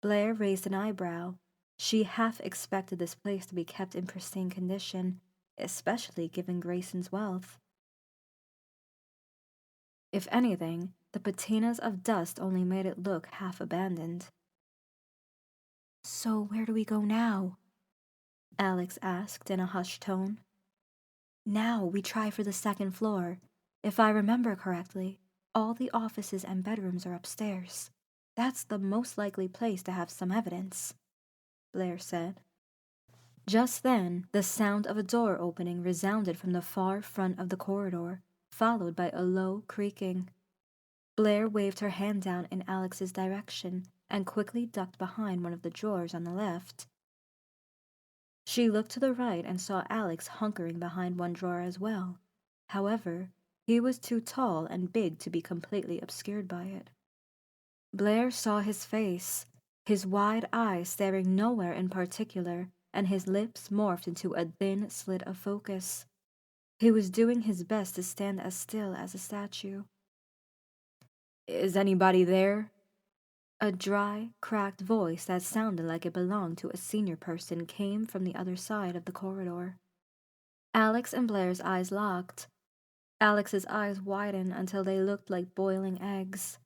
Blaire raised an eyebrow. She half expected this place to be kept in pristine condition, especially given Grayson's wealth. If anything, the patinas of dust only made it look half abandoned. "So where do we go now?" Alex asked in a hushed tone. "Now we try for the second floor. If I remember correctly, all the offices and bedrooms are upstairs. That's the most likely place to have some evidence," Blaire said. Just then, the sound of a door opening resounded from the far front of the corridor, followed by a low creaking. Blaire waved her hand down in Alex's direction and quickly ducked behind one of the drawers on the left. She looked to the right and saw Alex hunkering behind one drawer as well. However, he was too tall and big to be completely obscured by it. Blaire saw his face, his wide eyes staring nowhere in particular, and his lips morphed into a thin slit of focus. He was doing his best to stand as still as a statue. "Is anybody there?" A dry, cracked voice that sounded like it belonged to a senior person came from the other side of the corridor. Alex and Blaire's eyes locked. Alex's eyes widened until they looked like boiling eggs.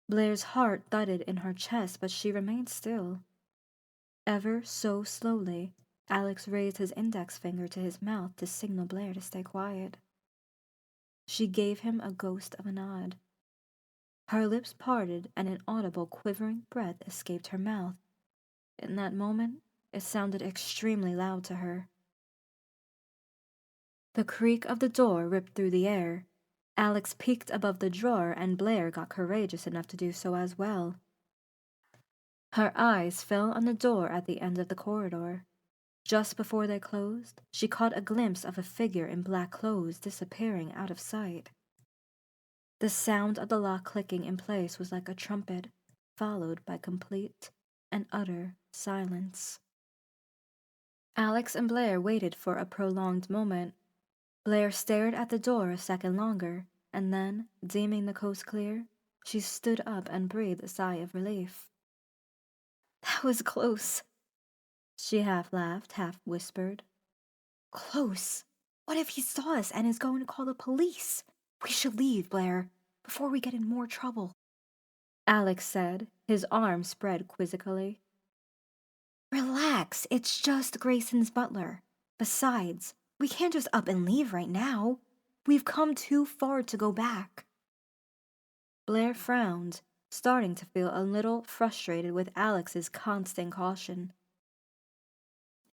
Blaire's heart thudded in her chest, but she remained still. Ever so slowly, Alex raised his index finger to his mouth to signal Blaire to stay quiet. She gave him a ghost of a nod. Her lips parted and an audible quivering breath escaped her mouth. In that moment, it sounded extremely loud to her. The creak of the door ripped through the air. Alex peeked above the drawer and Blaire got courageous enough to do so as well. Her eyes fell on the door at the end of the corridor. Just before they closed, she caught a glimpse of a figure in black clothes disappearing out of sight. The sound of the lock clicking in place was like a trumpet, followed by complete and utter silence. Alex and Blaire waited for a prolonged moment. Blaire stared at the door a second longer, and then, deeming the coast clear, she stood up and breathed a sigh of relief. "That was close," she half laughed, half whispered. "Close? What if he saw us and is going to call the police? We should leave, Blaire, before we get in more trouble," Alex said, his arms spread quizzically. "Relax, it's just Grayson's butler. Besides, we can't just up and leave right now. We've come too far to go back." Blaire frowned, starting to feel a little frustrated with Alex's constant caution.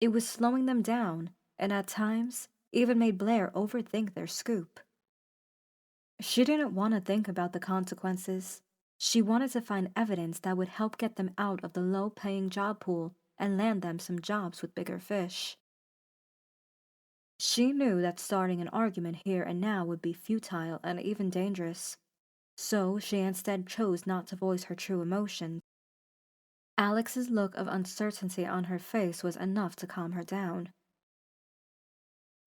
It was slowing them down, and at times even made Blaire overthink their scoop. She didn't want to think about the consequences. She wanted to find evidence that would help get them out of the low-paying job pool and land them some jobs with bigger fish. She knew that starting an argument here and now would be futile and even dangerous. so she instead chose not to voice her true emotions. Alex's look of uncertainty on her face was enough to calm her down.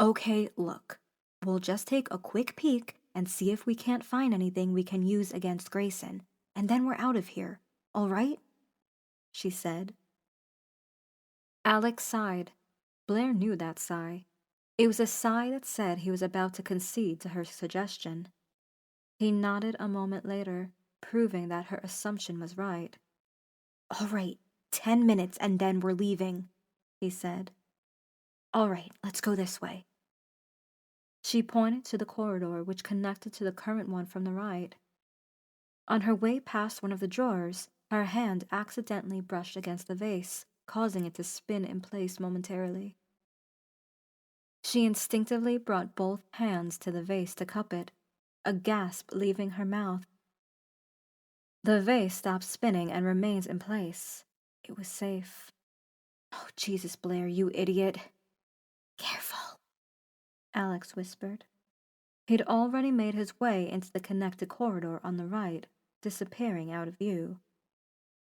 Okay, look. We'll just take a quick peek and see if we can't find anything we can use against Grayson, and then we're out of here, all right? She said. Alex sighed. Blaire knew that sigh. It was a sigh that said he was about to concede to her suggestion. He nodded a moment later, proving that her assumption was right. All right, 10 minutes and then we're leaving, he said. All right, let's go this way. She pointed to the corridor which connected to the current one from the right. On her way past one of the drawers, her hand accidentally brushed against the vase, causing it to spin in place momentarily. She instinctively brought both hands to the vase to cup it, a gasp leaving her mouth. The vase stopped spinning and remains in place. It was safe. Oh, Jesus, Blaire, you idiot. Careful, Alex whispered. He'd already made his way into the connected corridor on the right, disappearing out of view.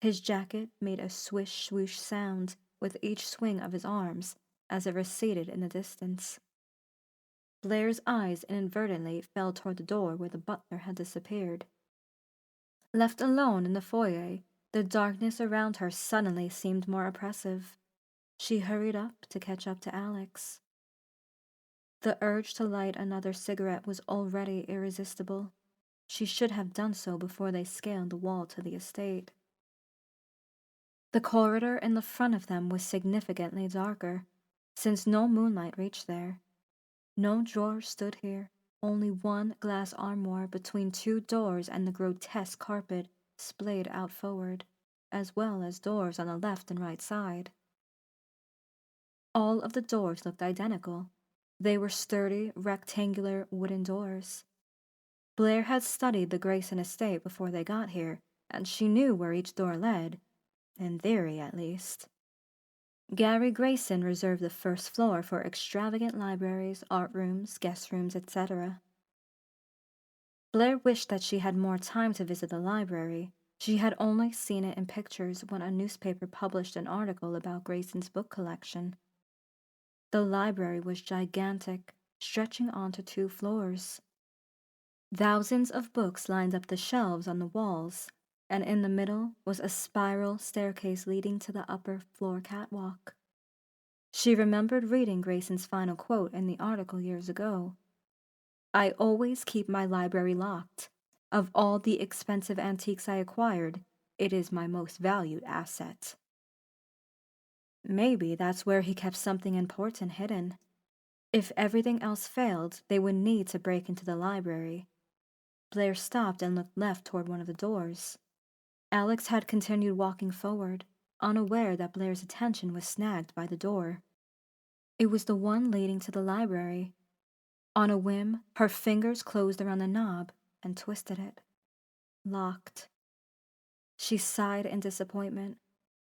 His jacket made a swish-swoosh sound with each swing of his arms as it receded in the distance. Blaire's eyes inadvertently fell toward the door where the butler had disappeared. Left alone in the foyer, the darkness around her suddenly seemed more oppressive. She hurried up to catch up to Alex. The urge to light another cigarette was already irresistible. She should have done so before they scaled the wall to the estate. The corridor in the front of them was significantly darker, since no moonlight reached there. No drawers stood here, only one glass armoire between two doors and the grotesque carpet splayed out forward, as well as doors on the left and right side. All of the doors looked identical. They were sturdy, rectangular wooden doors. Blaire had studied the Grayson estate before they got here, and she knew where each door led, in theory at least. Gary Grayson reserved the first floor for extravagant libraries, art rooms, guest rooms, etc. Blaire wished that she had more time to visit the library. She had only seen it in pictures when a newspaper published an article about Grayson's book collection. The library was gigantic, stretching onto 2 floors. Thousands of books lined up the shelves on the walls, and in the middle was a spiral staircase leading to the upper floor catwalk. She remembered reading Grayson's final quote in the article years ago. I always keep my library locked. Of all the expensive antiques I acquired, it is my most valued asset. Maybe that's where he kept something important hidden. If everything else failed, they would need to break into the library. Blaire stopped and looked left toward one of the doors. Alex had continued walking forward, unaware that Blaire's attention was snagged by the door. It was the one leading to the library. On a whim, her fingers closed around the knob and twisted it. Locked. She sighed in disappointment.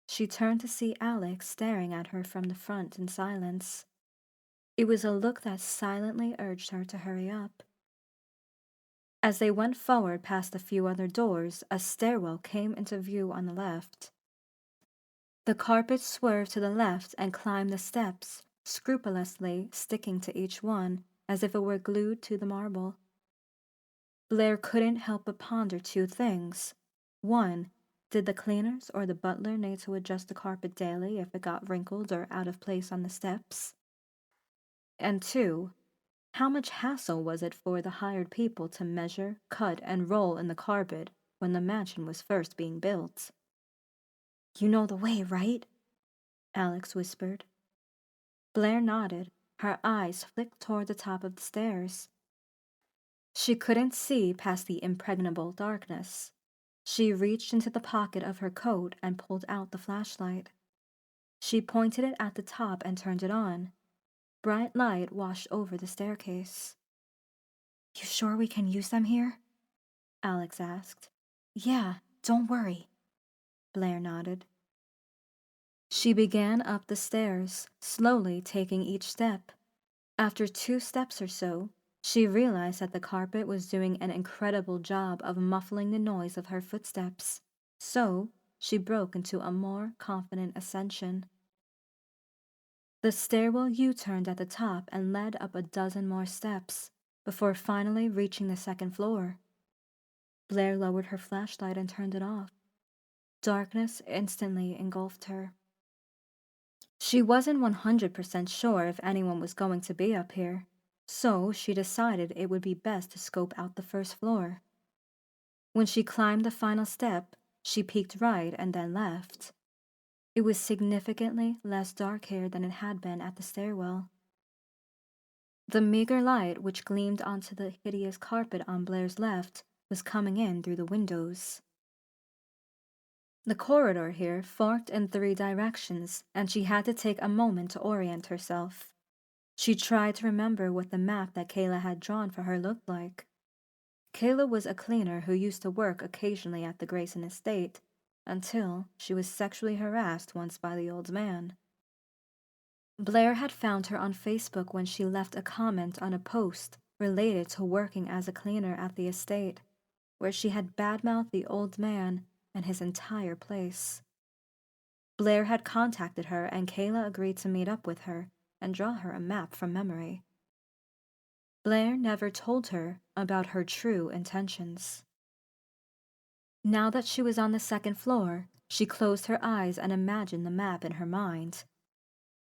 She turned to see Alex staring at her from the front in silence. It was a look that silently urged her to hurry up. As they went forward past a few other doors, a stairwell came into view on the left. The carpet swerved to the left and climbed the steps, scrupulously sticking to each one as if it were glued to the marble. Blaire couldn't help but ponder 2 things. 1, did the cleaners or the butler need to adjust the carpet daily if it got wrinkled or out of place on the steps? And 2, how much hassle was it for the hired people to measure, cut, and roll in the carpet when the mansion was first being built? You know the way, right? Alex whispered. Blaire nodded. Her eyes flicked toward the top of the stairs. She couldn't see past the impregnable darkness. She reached into the pocket of her coat and pulled out the flashlight. She pointed it at the top and turned it on. Bright light washed over the staircase. You sure we can use them here? Alex asked. Yeah, don't worry. Blaire nodded. She began up the stairs, slowly taking each step. After 2 steps or so, She realized that the carpet was doing an incredible job of muffling the noise of her footsteps, so she broke into a more confident ascension. The stairwell U-turned at the top and led up a dozen more steps before finally reaching the second floor. Blaire lowered her flashlight and turned it off. Darkness instantly engulfed her. She wasn't 100% sure if anyone was going to be up here, so she decided it would be best to scope out the first floor. When she climbed the final step, she peeked right and then left. It was significantly less dark here than it had been at the stairwell. The meager light which gleamed onto the hideous carpet on Blaire's left was coming in through the windows. The corridor here forked in 3 directions, and she had to take a moment to orient herself. She tried to remember what the map that Kayla had drawn for her looked like. Kayla was a cleaner who used to work occasionally at the Grayson estate, until she was sexually harassed once by the old man. Blaire had found her on Facebook when she left a comment on a post related to working as a cleaner at the estate, where she had badmouthed the old man and his entire place. Blaire had contacted her, and Kayla agreed to meet up with her and draw her a map from memory. Blaire never told her about her true intentions. Now that she was on the second floor, she closed her eyes and imagined the map in her mind.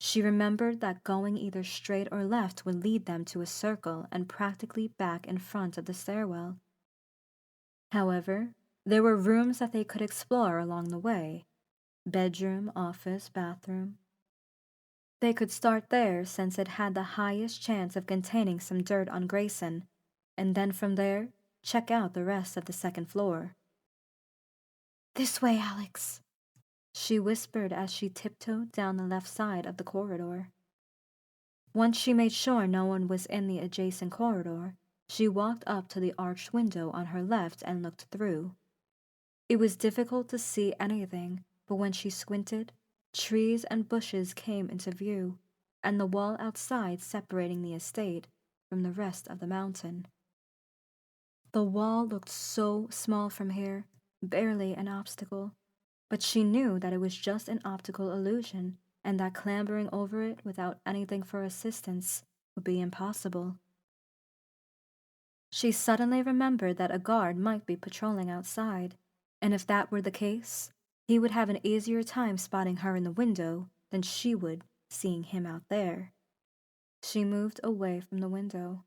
She remembered that going either straight or left would lead them to a circle and practically back in front of the stairwell. However, there were rooms that they could explore along the way: bedroom, office, bathroom. They could start there since it had the highest chance of containing some dirt on Grayson, and then from there, check out the rest of the second floor. "This way, Alex," she whispered as she tiptoed down the left side of the corridor. Once she made sure no one was in the adjacent corridor, she walked up to the arched window on her left and looked through. It was difficult to see anything, but when she squinted, trees and bushes came into view, and the wall outside separating the estate from the rest of the mountain. The wall looked so small from here, barely an obstacle, but she knew that it was just an optical illusion, and that clambering over it without anything for assistance would be impossible. She suddenly remembered that a guard might be patrolling outside, and if that were the case, he would have an easier time spotting her in the window than she would seeing him out there. She moved away from the window.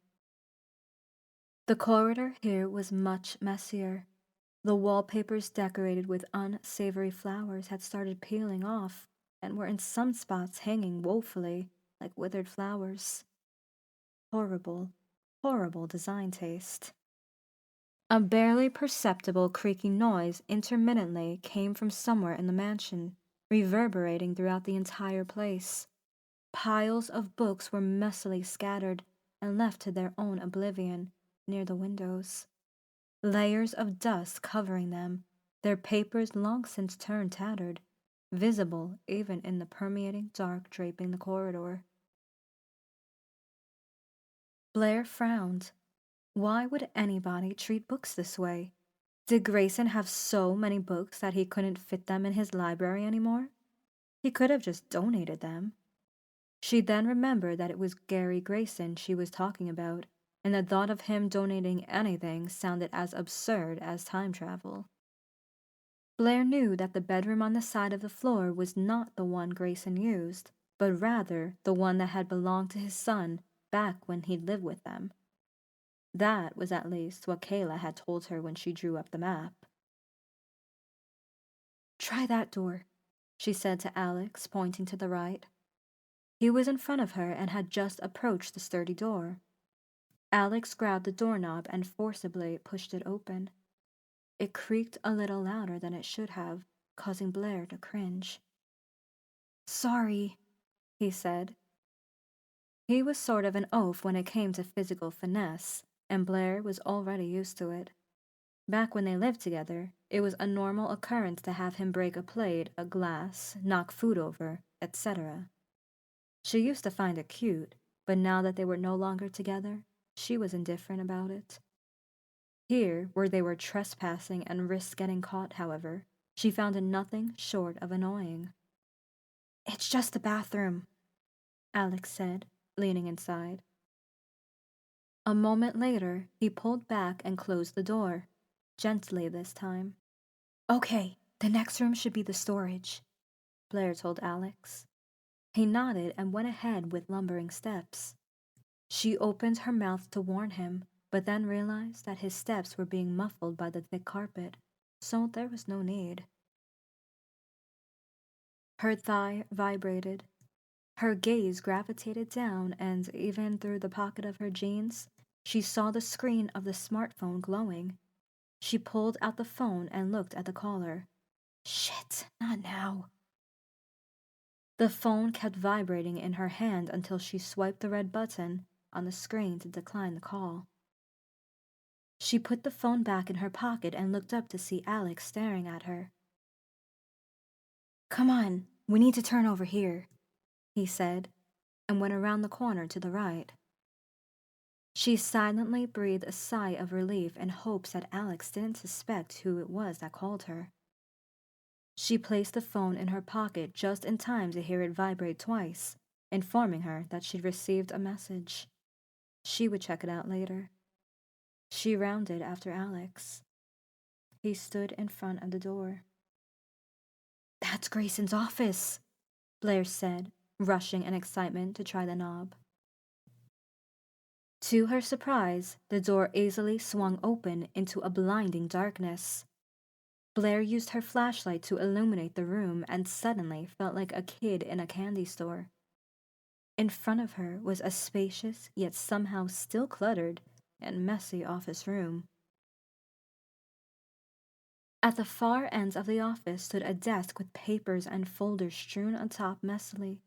The corridor here was much messier. The wallpapers decorated with unsavory flowers had started peeling off and were in some spots hanging woefully like withered flowers. Horrible, horrible design taste. A barely perceptible creaking noise intermittently came from somewhere in the mansion, reverberating throughout the entire place. Piles of books were messily scattered and left to their own oblivion near the windows. Layers of dust covering them, their papers long since turned tattered, visible even in the permeating dark draping the corridor. Blaire frowned. Why would anybody treat books this way? Did Grayson have so many books that he couldn't fit them in his library anymore? He could have just donated them. She then remembered that it was Gary Grayson she was talking about, and the thought of him donating anything sounded as absurd as time travel. Blaire knew that the bedroom on the side of the floor was not the one Grayson used, but rather the one that had belonged to his son back when he'd lived with them. That was at least what Kayla had told her when she drew up the map. "Try that door," she said to Alex, pointing to the right. He was in front of her and had just approached the sturdy door. Alex grabbed the doorknob and forcibly pushed it open. It creaked a little louder than it should have, causing Blaire to cringe. "Sorry," he said. He was sort of an oaf when it came to physical finesse, and Blaire was already used to it. Back when they lived together, it was a normal occurrence to have him break a plate, a glass, knock food over, etc. She used to find it cute, but now that they were no longer together, She was indifferent about it. Here, where they were trespassing and risked getting caught, however, she found it nothing short of annoying. "It's just the bathroom," Alex said, leaning inside. A moment later, he pulled back and closed the door, gently this time. "Okay, the next room should be the storage," Blaire told Alex. He nodded and went ahead with lumbering steps. She opened her mouth to warn him, but then realized that his steps were being muffled by the thick carpet, so there was no need. Her thigh vibrated. Her gaze gravitated down, and even through the pocket of her jeans, she saw the screen of the smartphone glowing. She pulled out the phone and looked at the caller. Shit, not now. The phone kept vibrating in her hand until she swiped the red button on the screen to decline the call. She put the phone back in her pocket and looked up to see Alex staring at her. "Come on, we need to turn over here," he said, and went around the corner to the right. She silently breathed a sigh of relief in hopes that Alex didn't suspect who it was that called her. She placed the phone in her pocket just in time to hear it vibrate twice, informing her that she'd received a message. She would check it out later. She rounded after Alex. He stood in front of the door. "That's Grayson's office," Blaire said, rushing in excitement to try the knob. To her surprise, the door easily swung open into a blinding darkness. Blaire used her flashlight to illuminate the room and suddenly felt like a kid in a candy store. In front of her was a spacious, yet somehow still cluttered and messy office room. At the far end of the office stood a desk with papers and folders strewn atop messily.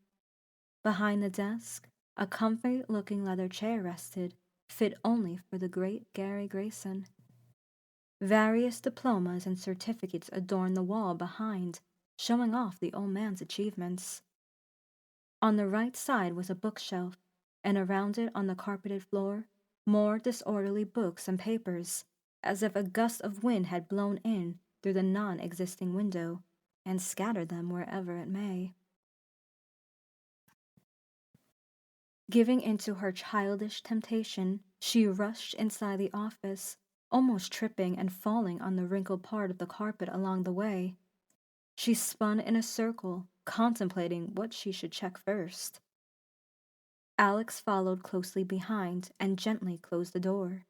Behind the desk, a comfy-looking leather chair rested, fit only for the great Gary Grayson. Various diplomas and certificates adorned the wall behind, showing off the old man's achievements. On the right side was a bookshelf, and around it on the carpeted floor, more disorderly books and papers, as if a gust of wind had blown in through the non-existing window and scattered them wherever it may. Giving into her childish temptation, she rushed inside the office, almost tripping and falling on the wrinkled part of the carpet along the way. She spun in a circle, contemplating what she should check first. Alex followed closely behind and gently closed the door.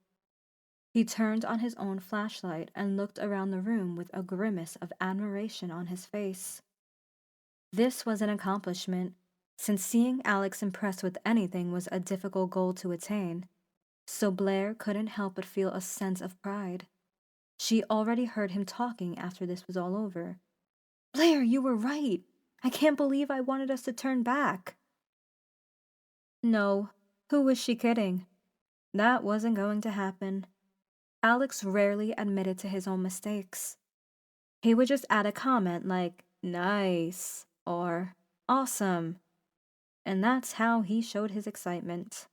He turned on his own flashlight and looked around the room with a grimace of admiration on his face. This was an accomplishment, since seeing Alex impressed with anything was a difficult goal to attain, so Blaire couldn't help but feel a sense of pride. She already heard him talking after this was all over. "Blaire, you were right! I can't believe I wanted us to turn back!" No, who was she kidding? That wasn't going to happen. Alex rarely admitted to his own mistakes. He would just add a comment like, "nice," or "awesome," and that's how he showed his excitement.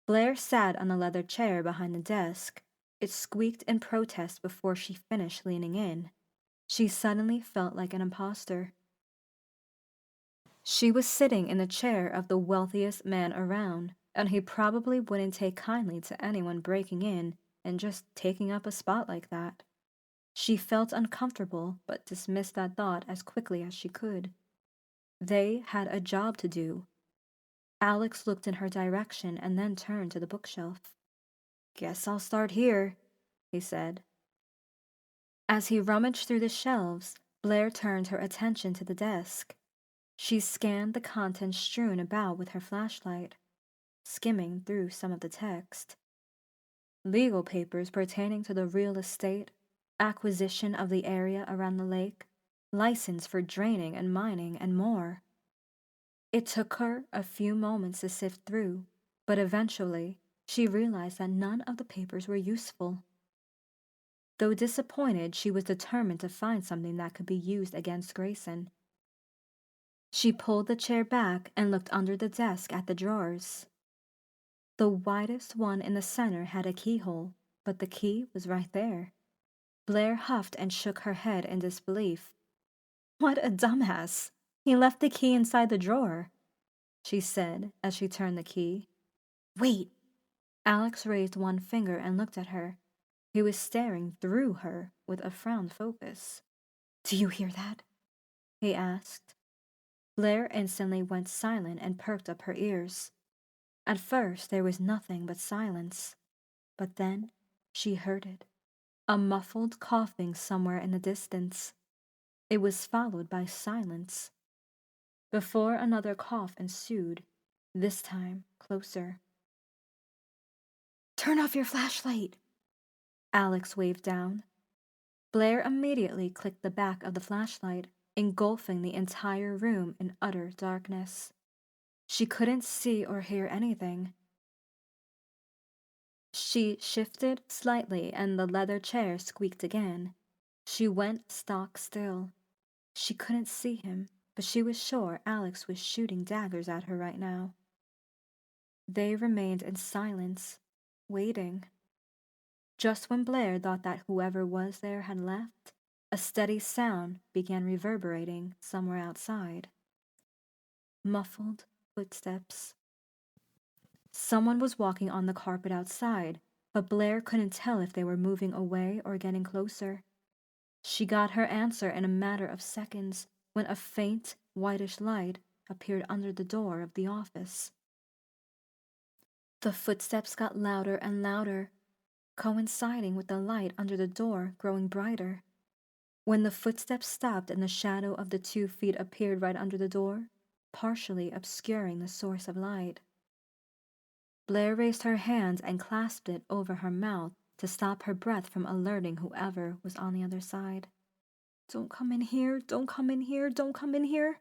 Blaire sat on a leather chair behind the desk. It squeaked in protest before she finished leaning in. She suddenly felt like an imposter. She was sitting in the chair of the wealthiest man around, and he probably wouldn't take kindly to anyone breaking in and just taking up a spot like that. She felt uncomfortable, but dismissed that thought as quickly as she could. They had a job to do. Alex looked in her direction and then turned to the bookshelf. "Guess I'll start here," he said. As he rummaged through the shelves, Blaire turned her attention to the desk. She scanned the contents strewn about with her flashlight, skimming through some of the text. Legal papers pertaining to the real estate, acquisition of the area around the lake, license for draining and mining, and more. It took her a few moments to sift through, but eventually she realized that none of the papers were useful. Though disappointed, she was determined to find something that could be used against Grayson. She pulled the chair back and looked under the desk at the drawers. The widest one in the center had a keyhole, but the key was right there. Blaire huffed and shook her head in disbelief. What a dumbass! He left the key inside the drawer, she said as she turned the key. Wait! Alex raised one finger and looked at her. He was staring through her with a frowned focus. Do you hear that? He asked. Blaire instantly went silent and perked up her ears. At first there was nothing but silence, but then she heard it. A muffled coughing somewhere in the distance. It was followed by silence. Before another cough ensued, this time closer. Turn off your flashlight, Alex waved down. Blaire immediately clicked the back of the flashlight, engulfing the entire room in utter darkness. She couldn't see or hear anything. She shifted slightly and the leather chair squeaked again. She went stock still. She couldn't see him, but she was sure Alex was shooting daggers at her right now. They remained in silence, waiting. Just when Blaire thought that whoever was there had left, a steady sound began reverberating somewhere outside. Muffled footsteps. Someone was walking on the carpet outside, but Blaire couldn't tell if they were moving away or getting closer. She got her answer in a matter of seconds when a faint, whitish light appeared under the door of the office. The footsteps got louder and louder, coinciding with the light under the door growing brighter. When the footsteps stopped and the shadow of the 2 feet appeared right under the door, partially obscuring the source of light. Blaire raised her hands and clasped it over her mouth to stop her breath from alerting whoever was on the other side. Don't come in here, don't come in here, don't come in here.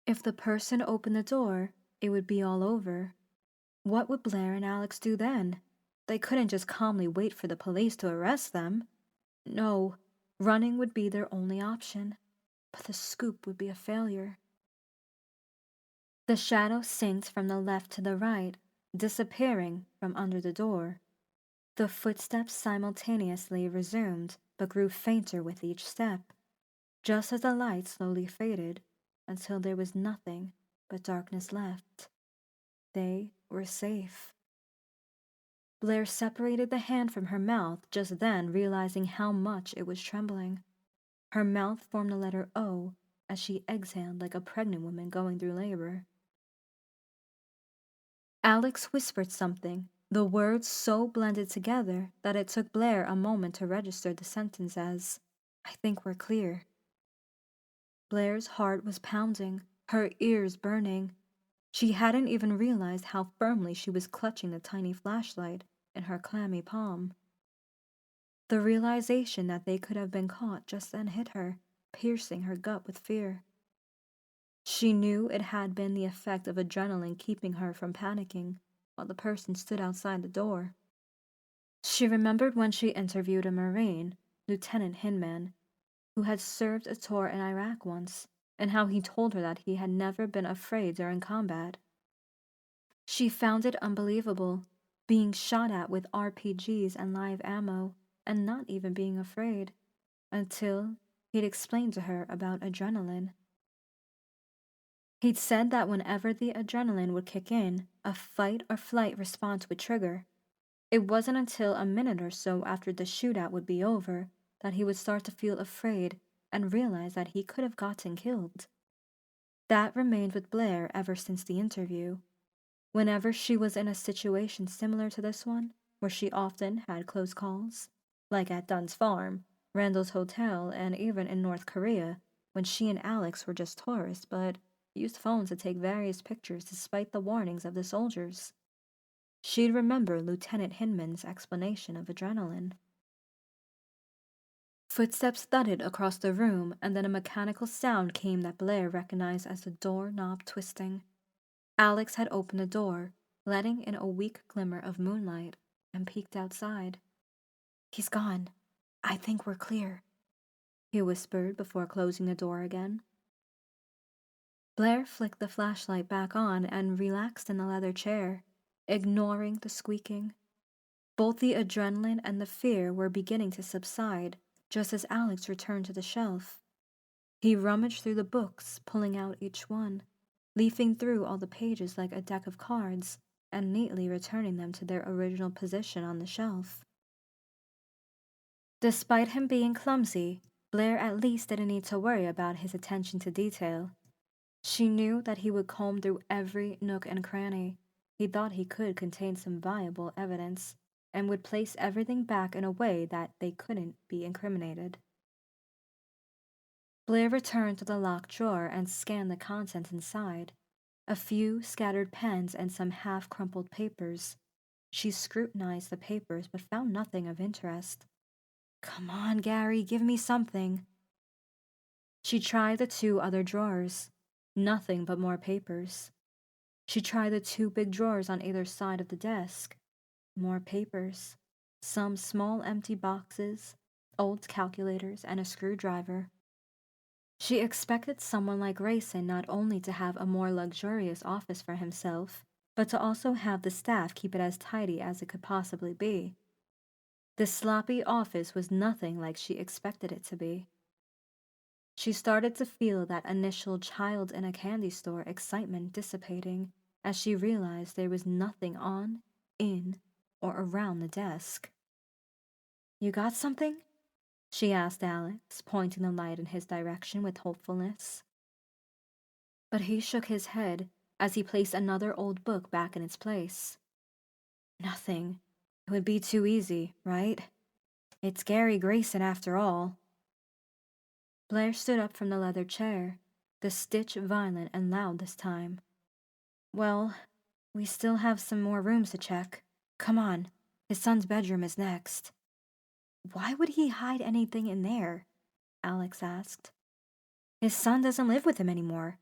If the person opened the door, it would be all over. What would Blaire and Alex do then? They couldn't just calmly wait for the police to arrest them. No, running would be their only option, but the scoop would be a failure. The shadow sinked from the left to the right, disappearing from under the door. The footsteps simultaneously resumed, but grew fainter with each step, just as the light slowly faded, until there was nothing but darkness left. They were safe. Blaire separated the hand from her mouth, just then realizing how much it was trembling. Her mouth formed the letter O as she exhaled like a pregnant woman going through labor. Alex whispered something, the words so blended together that it took Blaire a moment to register the sentence as, I think we're clear. Blaire's heart was pounding, her ears burning. She hadn't even realized how firmly she was clutching the tiny flashlight in her clammy palm. The realization that they could have been caught just then hit her, piercing her gut with fear. She knew it had been the effect of adrenaline keeping her from panicking while the person stood outside the door. She remembered when she interviewed a Marine, Lieutenant Hinman, who had served a tour in Iraq once, and how he told her that he had never been afraid during combat. She found it unbelievable, being shot at with RPGs and live ammo, and not even being afraid, until he'd explained to her about adrenaline. He'd said that whenever the adrenaline would kick in, a fight or flight response would trigger. It wasn't until a minute or so after the shootout would be over that he would start to feel afraid and realize that he could have gotten killed. That remained with Blaire ever since the interview. Whenever she was in a situation similar to this one, where she often had close calls, like at Dunn's farm, Randall's hotel, and even in North Korea, when she and Alex were just tourists but used phones to take various pictures despite the warnings of the soldiers. She'd remember Lieutenant Hinman's explanation of adrenaline. Footsteps thudded across the room, and then a mechanical sound came that Blaire recognized as the door knob twisting. Alex had opened the door, letting in a weak glimmer of moonlight, and peeked outside. He's gone. I think we're clear, he whispered before closing the door again. Blaire flicked the flashlight back on and relaxed in the leather chair. ignoring the squeaking. Both the adrenaline and the fear were beginning to subside just as Alex returned to the shelf. He rummaged through the books, pulling out each one, leafing through all the pages like a deck of cards, and neatly returning them to their original position on the shelf. Despite him being clumsy, Blaire at least didn't need to worry about his attention to detail. She knew that he would comb through every nook and cranny. He thought he could contain some viable evidence, and would place everything back in a way that they couldn't be incriminated. Blaire returned to the locked drawer and scanned the contents inside. A few scattered pens and some half-crumpled papers. She scrutinized the papers but found nothing of interest. Come on, Gary, give me something. She tried the 2 other drawers. Nothing but more papers. She tried the 2 big drawers on either side of the desk. More papers. Some small empty boxes, old calculators, and a screwdriver. She expected someone like Grayson not only to have a more luxurious office for himself, but to also have the staff keep it as tidy as it could possibly be. The sloppy office was nothing like she expected it to be. She started to feel that initial child in a candy store excitement dissipating as she realized there was nothing on, in, or around the desk. You got something? She asked Alex, pointing the light in his direction with hopefulness. But he shook his head as he placed another old book back in its place. Nothing. It would be too easy, right? It's Gary Grayson after all. Blaire stood up from the leather chair, the stitch violent and loud this time. Well, we still have some more rooms to check. Come on, his son's bedroom is next. Why would he hide anything in there? Alex asked. His son doesn't live with him anymore.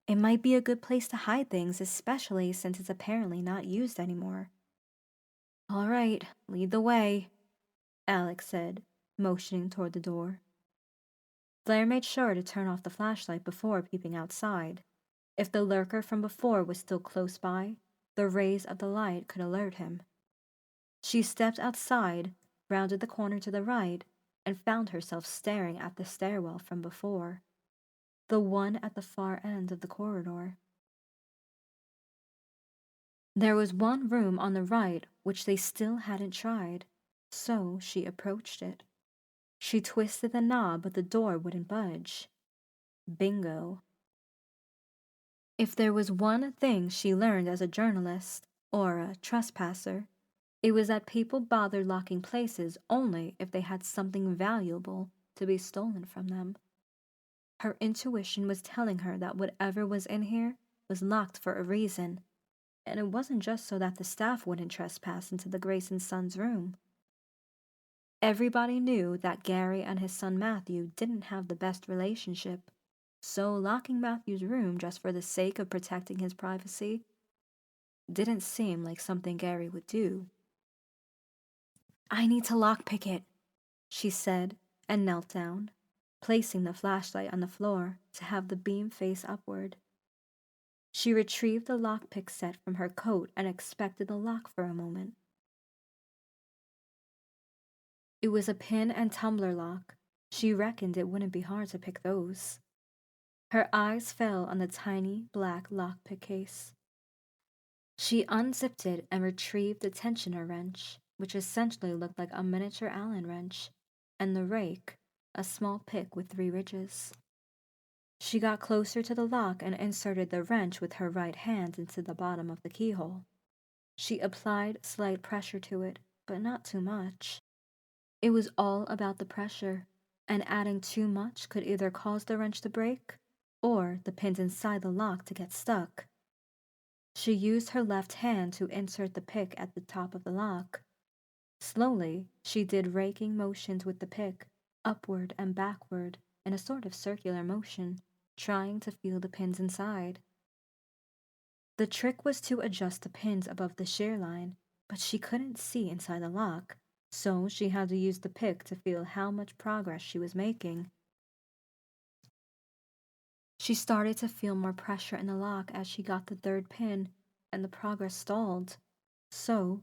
It might be a good place to hide things, especially since it's apparently not used anymore. All right, lead the way, Alex said, motioning toward the door. Blaire made sure to turn off the flashlight before peeping outside. If the lurker from before was still close by, the rays of the light could alert him. She stepped outside, rounded the corner to the right, and found herself staring at the stairwell from before, the one at the far end of the corridor. There was one room on the right which they still hadn't tried, so she approached it. She twisted the knob, but the door wouldn't budge. Bingo. If there was one thing she learned as a journalist, or a trespasser, it was that people bothered locking places only if they had something valuable to be stolen from them. Her intuition was telling her that whatever was in here was locked for a reason, and it wasn't just so that the staff wouldn't trespass into the Grayson son's room. Everybody knew that Gary and his son Matthew didn't have the best relationship, so locking Matthew's room just for the sake of protecting his privacy didn't seem like something Gary would do. I need to lockpick it, she said, and knelt down, placing the flashlight on the floor to have the beam face upward. She retrieved the lockpick set from her coat and inspected the lock for a moment. It was a pin and tumbler lock. She reckoned it wouldn't be hard to pick those. Her eyes fell on the tiny black lockpick case. She unzipped it and retrieved the tensioner wrench, which essentially looked like a miniature Allen wrench, and the rake, a small pick with 3 ridges. She got closer to the lock and inserted the wrench with her right hand into the bottom of the keyhole. She applied slight pressure to it, but not too much. It was all about the pressure, and adding too much could either cause the wrench to break, or the pins inside the lock to get stuck. She used her left hand to insert the pick at the top of the lock. Slowly, she did raking motions with the pick, upward and backward, in a sort of circular motion, trying to feel the pins inside. The trick was to adjust the pins above the shear line, but she couldn't see inside the lock, so she had to use the pick to feel how much progress she was making. She started to feel more pressure in the lock as she got the 3rd pin, and the progress stalled. So,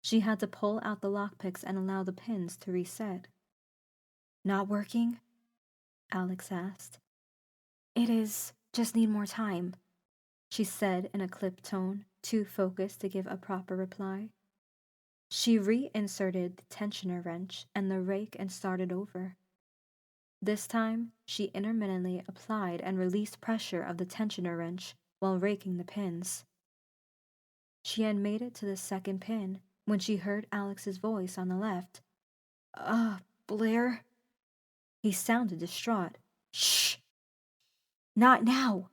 she had to pull out the lockpicks and allow the pins to reset. Not working? Alex asked. It is. Just need more time, she said in a clipped tone, too focused to give a proper reply. She reinserted the tensioner wrench and the rake and started over. This time, she intermittently applied and released pressure of the tensioner wrench while raking the pins. She had made it to the second pin when she heard Alex's voice on the left. Blaire? He sounded distraught. Shh! Not now,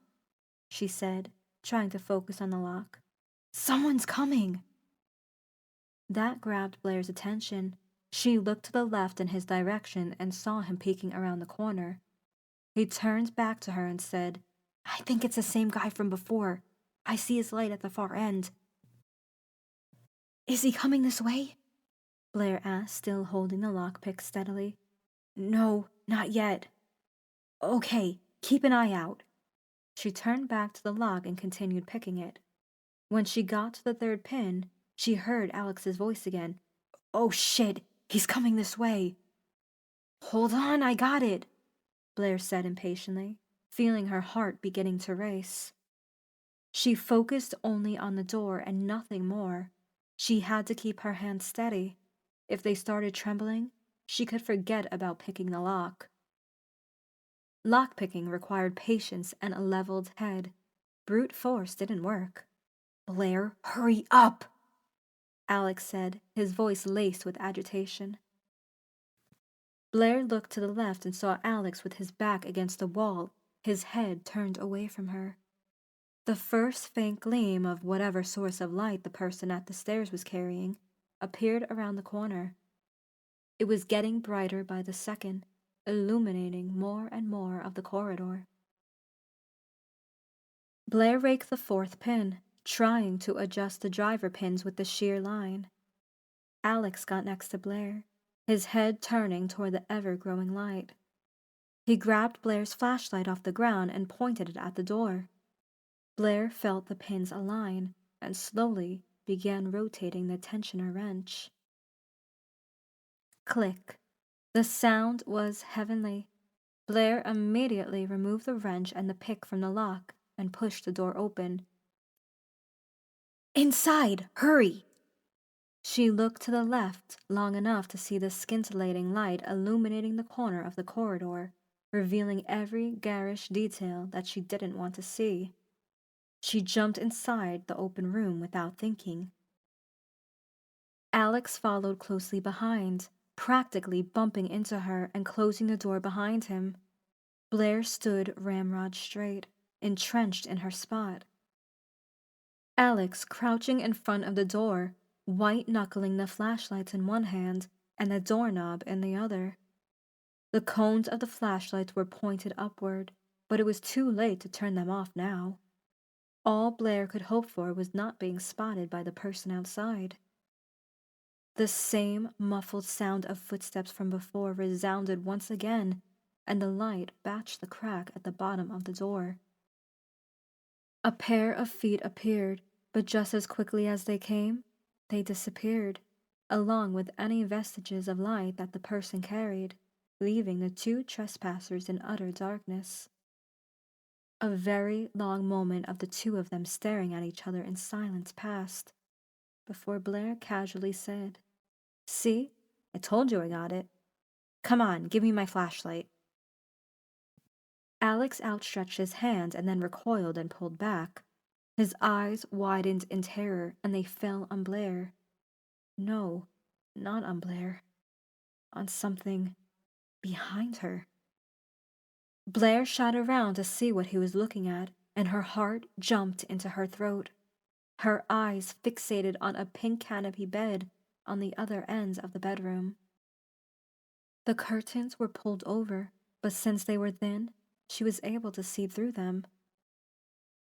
she said, trying to focus on the lock. Someone's coming! That grabbed Blaire's attention. She looked to the left in his direction and saw him peeking around the corner. He turned back to her and said, I think it's the same guy from before. I see his light at the far end. Is he coming this way? Blaire asked, still holding the lockpick steadily. No, not yet. Okay, keep an eye out. She turned back to the lock and continued picking it. When she got to the third pin, she heard Alex's voice again. Oh shit, he's coming this way. Hold on, I got it, Blaire said impatiently, feeling her heart beginning to race. She focused only on the door and nothing more. She had to keep her hands steady. If they started trembling, she could forget about picking the lock. Lockpicking required patience and a leveled head. Brute force didn't work. Blaire, hurry up! Alex said, his voice laced with agitation. Blaire looked to the left and saw Alex with his back against the wall, his head turned away from her. The first faint gleam of whatever source of light the person at the stairs was carrying appeared around the corner. It was getting brighter by the second, illuminating more and more of the corridor. Blaire raked the fourth pin, trying to adjust the driver pins with the shear line. Alex got next to Blaire, his head turning toward the ever-growing light. He grabbed Blaire's flashlight off the ground and pointed it at the door. Blaire felt the pins align and slowly began rotating the tensioner wrench. Click. The sound was heavenly. Blaire immediately removed the wrench and the pick from the lock and pushed the door open. Inside! Hurry! She looked to the left long enough to see the scintillating light illuminating the corner of the corridor, revealing every garish detail that she didn't want to see. She jumped inside the open room without thinking. Alex followed closely behind, practically bumping into her and closing the door behind him. Blaire stood ramrod straight, entrenched in her spot. Alex crouching in front of the door, white-knuckling the flashlights in one hand and the doorknob in the other. The cones of the flashlights were pointed upward, but it was too late to turn them off now. All Blaire could hope for was not being spotted by the person outside. The same muffled sound of footsteps from before resounded once again, and the light batched the crack at the bottom of the door. A pair of feet appeared, but just as quickly as they came, they disappeared, along with any vestiges of light that the person carried, leaving the two trespassers in utter darkness. A very long moment of the two of them staring at each other in silence passed, before Blaire casually said, See? I told you I got it. Come on, give me my flashlight. Alex outstretched his hand and then recoiled and pulled back. His eyes widened in terror and they fell on Blaire. No, not on Blaire. On something behind her. Blaire shot around to see what he was looking at, and her heart jumped into her throat. Her eyes fixated on a pink canopy bed on the other end of the bedroom. The curtains were pulled over, but since they were thin, she was able to see through them.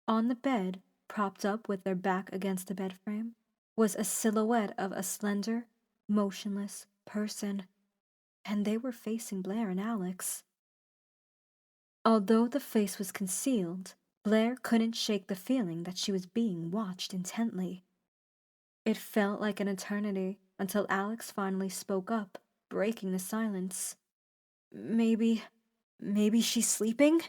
On the bed, propped up with their back against the bedframe, was a silhouette of a slender, motionless person, and they were facing Blaire and Alex. Although the face was concealed, Blaire couldn't shake the feeling that she was being watched intently. It felt like an eternity until Alex finally spoke up, breaking the silence. Maybe she's sleeping?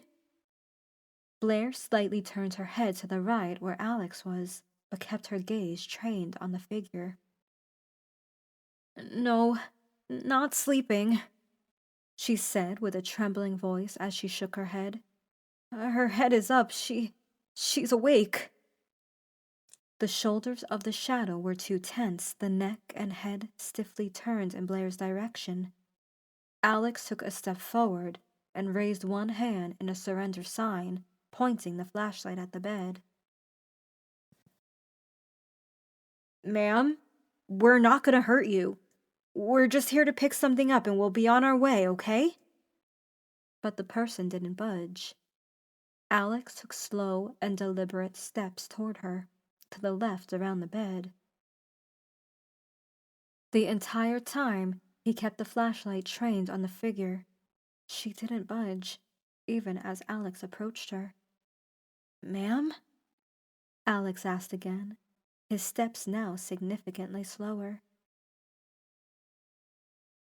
Blaire slightly turned her head to the right where Alex was, but kept her gaze trained on the figure. No, not sleeping, she said with a trembling voice as she shook her head. Her head is up. She's awake. The shoulders of the shadow were too tense, the neck and head stiffly turned in Blaire's direction. Alex took a step forward and raised one hand in a surrender sign, pointing the flashlight at the bed. Ma'am, we're not gonna hurt you. We're just here to pick something up and we'll be on our way, okay? But the person didn't budge. Alex took slow and deliberate steps toward her, to the left around the bed. The entire time, he kept the flashlight trained on the figure. She didn't budge, even as Alex approached her. Ma'am? Alex asked again, his steps now significantly slower.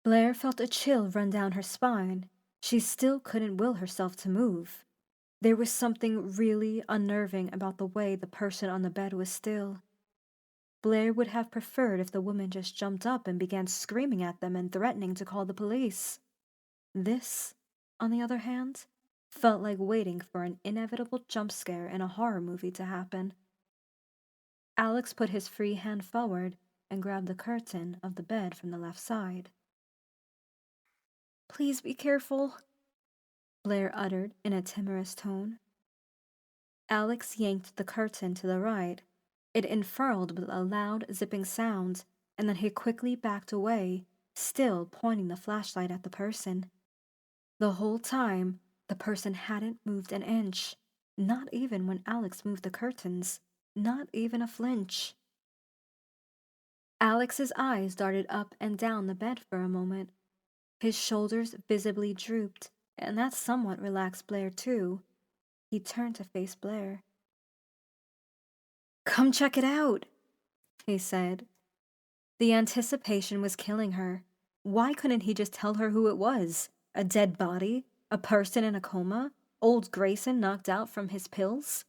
Blaire felt a chill run down her spine. She still couldn't will herself to move. There was something really unnerving about the way the person on the bed was still. Blaire would have preferred if the woman just jumped up and began screaming at them and threatening to call the police. This, on the other hand, felt like waiting for an inevitable jump scare in a horror movie to happen. Alex put his free hand forward and grabbed the curtain of the bed from the left side. Please be careful, Blaire uttered in a timorous tone. Alex yanked the curtain to the right. It unfurled with a loud zipping sound, and then he quickly backed away, still pointing the flashlight at the person. The whole time, the person hadn't moved an inch, not even when Alex moved the curtains, not even a flinch. Alex's eyes darted up and down the bed for a moment. His shoulders visibly drooped, and that somewhat relaxed Blaire too. He turned to face Blaire. Come check it out, he said. The anticipation was killing her. Why couldn't he just tell her who it was? A dead body? A person in a coma? Old Grayson knocked out from his pills?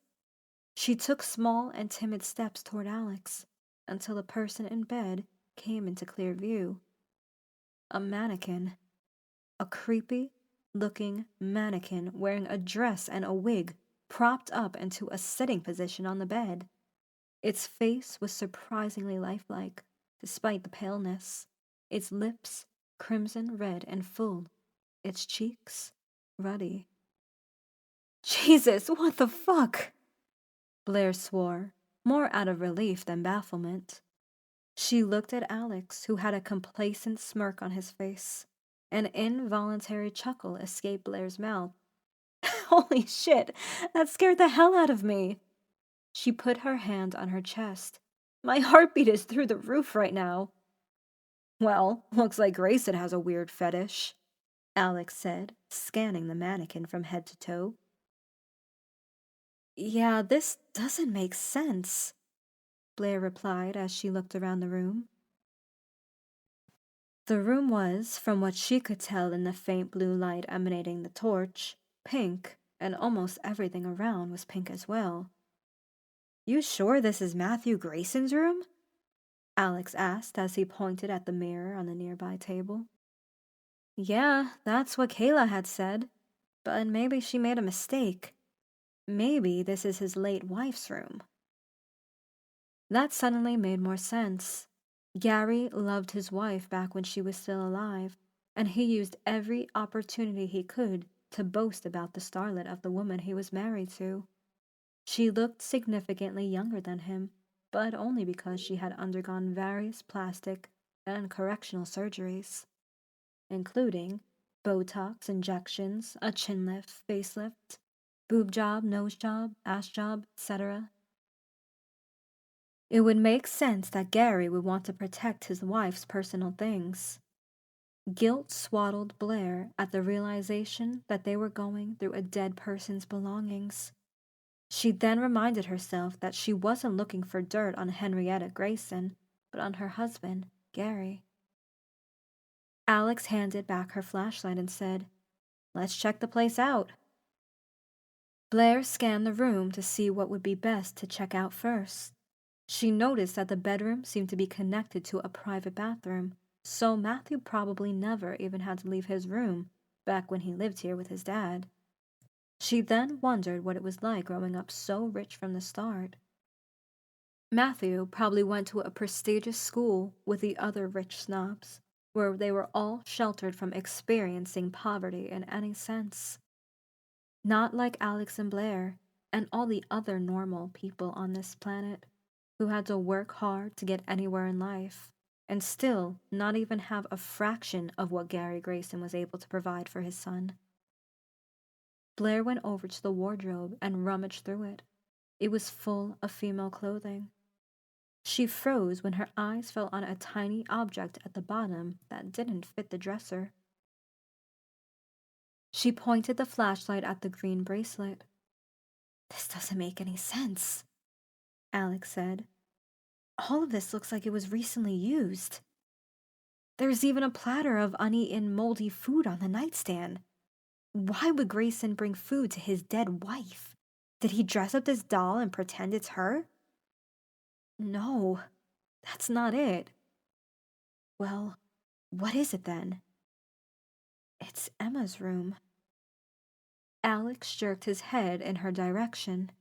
She took small and timid steps toward Alex, until the person in bed came into clear view. A mannequin. A creepy-looking mannequin wearing a dress and a wig, propped up into a sitting position on the bed. Its face was surprisingly lifelike, despite the paleness. Its lips crimson red and full. Its cheeks ruddy. Jesus, what the fuck? Blaire swore, more out of relief than bafflement. She looked at Alex, who had a complacent smirk on his face. An involuntary chuckle escaped Blaire's mouth. Holy shit, that scared the hell out of me. She put her hand on her chest. My heartbeat is through the roof right now. Well, looks like Grayson has a weird fetish, Alex said, scanning the mannequin from head to toe. Yeah, this doesn't make sense, Blaire replied as she looked around the room. The room was, from what she could tell in the faint blue light emanating the torch, pink, and almost everything around was pink as well. You sure this is Matthew Grayson's room? Alex asked as he pointed at the mirror on the nearby table. Yeah, that's what Kayla had said, but maybe she made a mistake. Maybe this is his late wife's room. That suddenly made more sense. Gary loved his wife back when she was still alive, and he used every opportunity he could to boast about the starlet of the woman he was married to. She looked significantly younger than him, but only because she had undergone various plastic and correctional surgeries, including Botox injections, a chin lift, facelift, boob job, nose job, ass job, etc. It would make sense that Gary would want to protect his wife's personal things. Guilt swaddled Blaire at the realization that they were going through a dead person's belongings. She then reminded herself that she wasn't looking for dirt on Henrietta Grayson, but on her husband, Gary. Alex handed back her flashlight and said, "Let's check the place out." Blaire scanned the room to see what would be best to check out first. She noticed that the bedroom seemed to be connected to a private bathroom, so Matthew probably never even had to leave his room back when he lived here with his dad. She then wondered what it was like growing up so rich from the start. Matthew probably went to a prestigious school with the other rich snobs, where they were all sheltered from experiencing poverty in any sense. Not like Alex and Blaire and all the other normal people on this planet who had to work hard to get anywhere in life and still not even have a fraction of what Gary Grayson was able to provide for his son. Blaire went over to the wardrobe and rummaged through it. It was full of female clothing. She froze when her eyes fell on a tiny object at the bottom that didn't fit the dresser. She pointed the flashlight at the green bracelet. "This doesn't make any sense," Alex said. "All of this looks like it was recently used. There's even a platter of uneaten, moldy food on the nightstand. Why would Grayson bring food to his dead wife? Did he dress up this doll and pretend it's her?" "No, that's not it." "Well, what is it then?" "It's Emma's room." Alex jerked his head in her direction.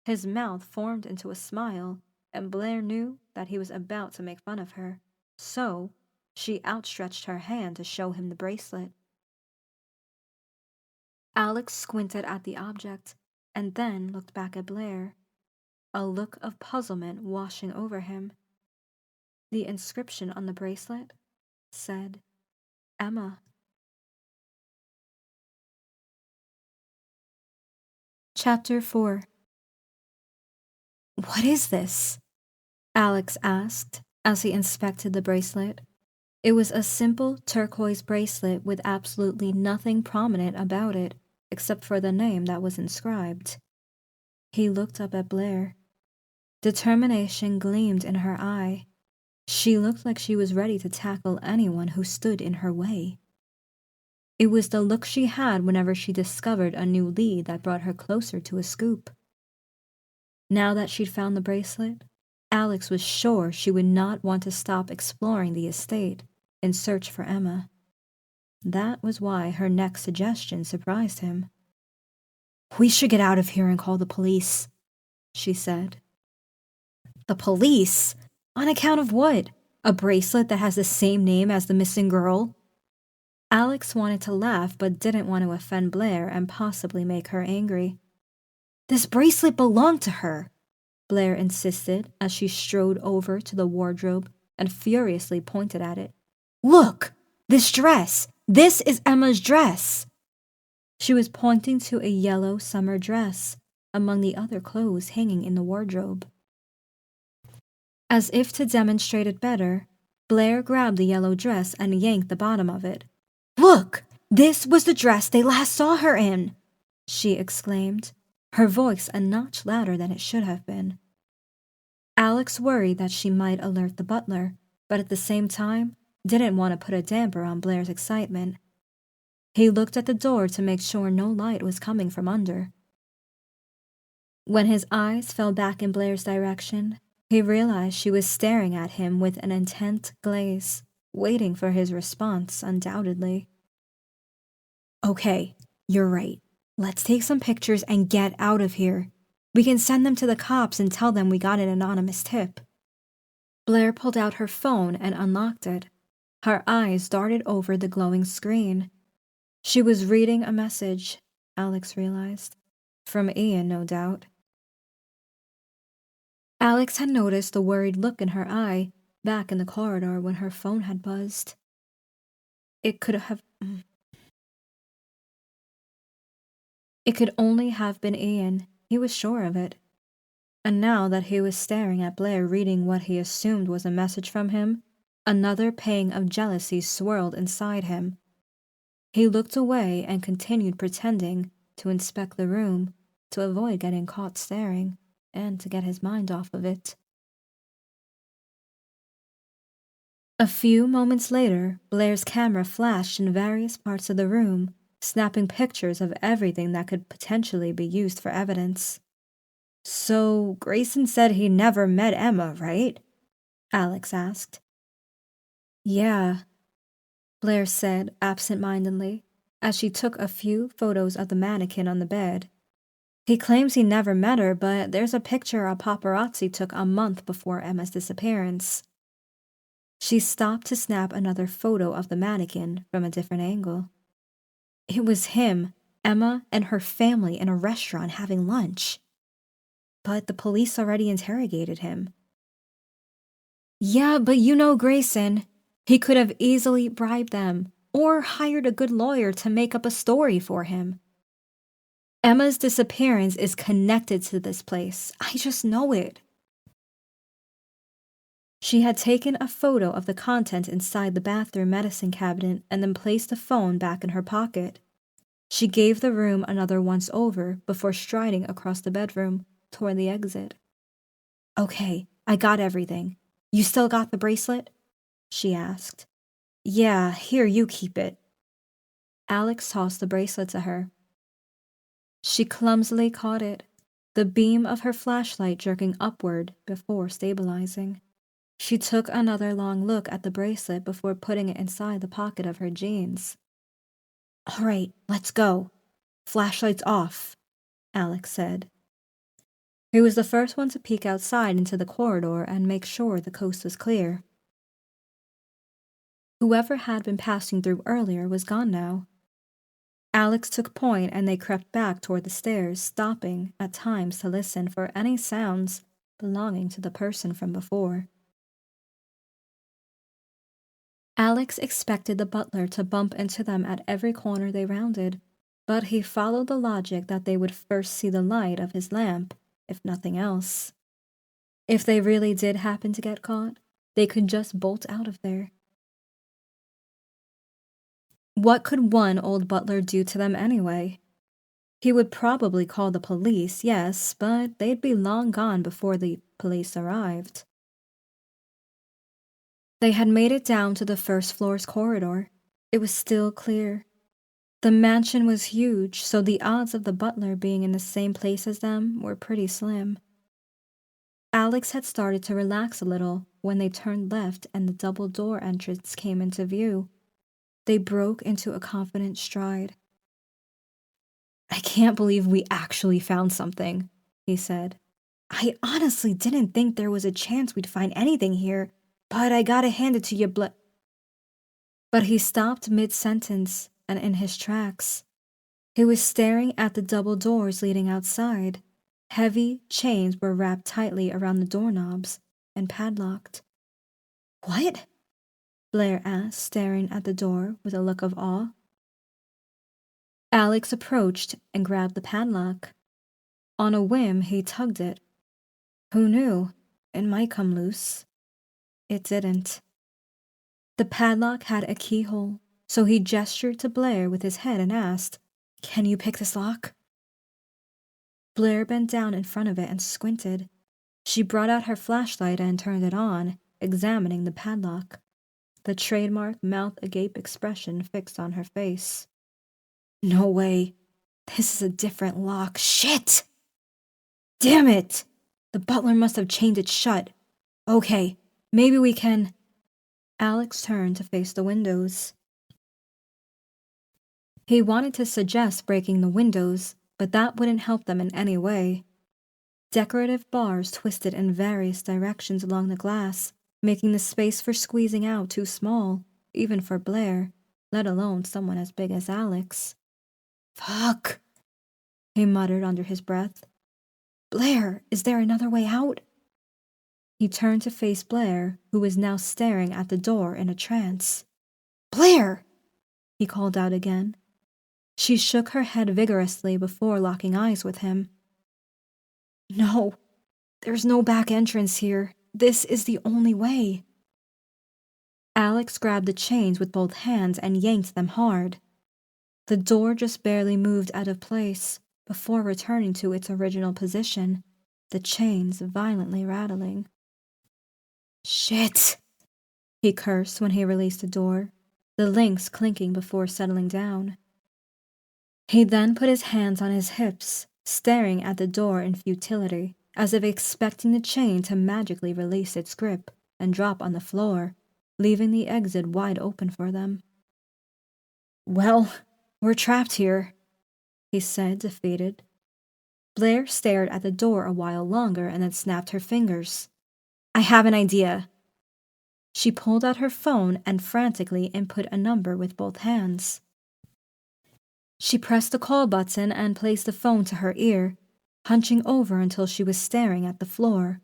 His mouth formed into a smile, and Blaire knew that he was about to make fun of her, so she outstretched her hand to show him the bracelet. Alex squinted at the object, and then looked back at Blaire, a look of puzzlement washing over him. The inscription on the bracelet said, "Emma." Chapter 4. "What is this?" Alex asked as he inspected the bracelet. It was a simple turquoise bracelet with absolutely nothing prominent about it except for the name that was inscribed. He looked up at Blaire. Determination gleamed in her eye. She looked like she was ready to tackle anyone who stood in her way. It was the look she had whenever she discovered a new lead that brought her closer to a scoop. Now that she'd found the bracelet, Alex was sure she would not want to stop exploring the estate in search for Emma. That was why her next suggestion surprised him. "We should get out of here and call the police," she said. "The police? On account of what? A bracelet that has the same name as the missing girl?" Alex wanted to laugh but didn't want to offend Blaire and possibly make her angry. "This bracelet belonged to her," Blaire insisted as she strode over to the wardrobe and furiously pointed at it. "Look! This dress! This is Emma's dress!" She was pointing to a yellow summer dress among the other clothes hanging in the wardrobe. As if to demonstrate it better, Blaire grabbed the yellow dress and yanked the bottom of it. "Look! This was the dress they last saw her in!" she exclaimed, her voice a notch louder than it should have been. Alex worried that she might alert the butler, but at the same time didn't want to put a damper on Blaire's excitement. He looked at the door to make sure no light was coming from under. When his eyes fell back in Blaire's direction, he realized she was staring at him with an intent glaze, waiting for his response, undoubtedly. "Okay, you're right. Let's take some pictures and get out of here. We can send them to the cops and tell them we got an anonymous tip." Blaire pulled out her phone and unlocked it. Her eyes darted over the glowing screen. She was reading a message, Alex realized. From Ian, no doubt. Alex had noticed the worried look in her eye back in the corridor when her phone had buzzed. It could only have been Ian. He was sure of it. And now that he was staring at Blaire reading what he assumed was a message from him, another pang of jealousy swirled inside him. He looked away and continued pretending to inspect the room, to avoid getting caught staring and to get his mind off of it. A few moments later, Blaire's camera flashed in various parts of the room, snapping pictures of everything that could potentially be used for evidence. "So, Grayson said he never met Emma, right?" Alex asked. "Yeah," Blaire said absent-mindedly, as she took a few photos of the mannequin on the bed. "He claims he never met her, but there's a picture a paparazzi took a month before Emma's disappearance." She stopped to snap another photo of the mannequin from a different angle. It was him, Emma, and her family in a restaurant having lunch. But the police already interrogated him. "Yeah, but you know Grayson. He could have easily bribed them, or hired a good lawyer to make up a story for him. Emma's disappearance is connected to this place. I just know it." She had taken a photo of the content inside the bathroom medicine cabinet and then placed the phone back in her pocket. She gave the room another once-over before striding across the bedroom toward the exit. "Okay, I got everything. You still got the bracelet?" she asked. "Yeah, here, you keep it." Alex tossed the bracelet to her. She clumsily caught it, the beam of her flashlight jerking upward before stabilizing. She took another long look at the bracelet before putting it inside the pocket of her jeans. "All right, let's go. Flashlights off," Alex said. He was the first one to peek outside into the corridor and make sure the coast was clear. Whoever had been passing through earlier was gone now. Alex took point and they crept back toward the stairs, stopping at times to listen for any sounds belonging to the person from before. Alex expected the butler to bump into them at every corner they rounded, but he followed the logic that they would first see the light of his lamp, if nothing else. If they really did happen to get caught, they could just bolt out of there. What could one old butler do to them anyway? He would probably call the police, yes, but they'd be long gone before the police arrived. They had made it down to the first floor's corridor. It was still clear. The mansion was huge, so the odds of the butler being in the same place as them were pretty slim. Alex had started to relax a little when they turned left and the double door entrance came into view. They broke into a confident stride. "I can't believe we actually found something," he said. "I honestly didn't think there was a chance we'd find anything here, but I gotta hand it to you, But he stopped mid-sentence and in his tracks. He was staring at the double doors leading outside. Heavy chains were wrapped tightly around the doorknobs and padlocked. "What?" Blaire asked, staring at the door with a look of awe. Alex approached and grabbed the padlock. On a whim, he tugged it. Who knew? It might come loose. It didn't. The padlock had a keyhole, so he gestured to Blaire with his head and asked, "Can you pick this lock?" Blaire bent down in front of it and squinted. She brought out her flashlight and turned it on, examining the padlock, the trademark mouth agape expression fixed on her face. "No way. This is a different lock. Shit! Damn it! The butler must have chained it shut. Okay, maybe we can..." Alex turned to face the windows. He wanted to suggest breaking the windows, but that wouldn't help them in any way. Decorative bars twisted in various directions along the glass, making the space for squeezing out too small, even for Blaire, let alone someone as big as Alex. "Fuck," he muttered under his breath. "Blaire, is there another way out?" He turned to face Blaire, who was now staring at the door in a trance. "Blaire!" he called out again. She shook her head vigorously before locking eyes with him. "No, there's no back entrance here. This is the only way." Alex grabbed the chains with both hands and yanked them hard. The door just barely moved out of place, before returning to its original position, the chains violently rattling. "Shit!" he cursed when he released the door, the links clinking before settling down. He then put his hands on his hips, staring at the door in futility, as if expecting the chain to magically release its grip and drop on the floor, leaving the exit wide open for them. "Well, we're trapped here," he said, defeated. Blaire stared at the door a while longer and then snapped her fingers. "I have an idea." She pulled out her phone and frantically input a number with both hands. She pressed the call button and placed the phone to her ear, hunching over until she was staring at the floor,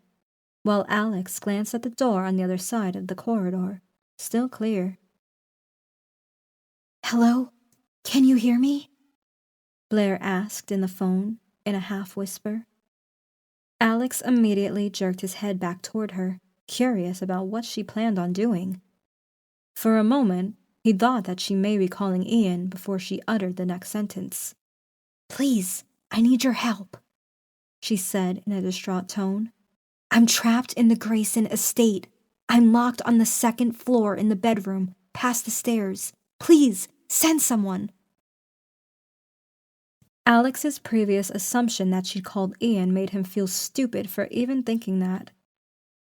while Alex glanced at the door on the other side of the corridor, still clear. "Hello? Can you hear me?" Blaire asked in the phone, in a half-whisper. Alex immediately jerked his head back toward her, curious about what she planned on doing. For a moment, he thought that she may be calling Ian before she uttered the next sentence. "Please, I need your help," she said in a distraught tone. "I'm trapped in the Grayson estate. I'm locked on the second floor in the bedroom, past the stairs. Please, send someone." Alex's previous assumption that she'd called Ian made him feel stupid for even thinking that.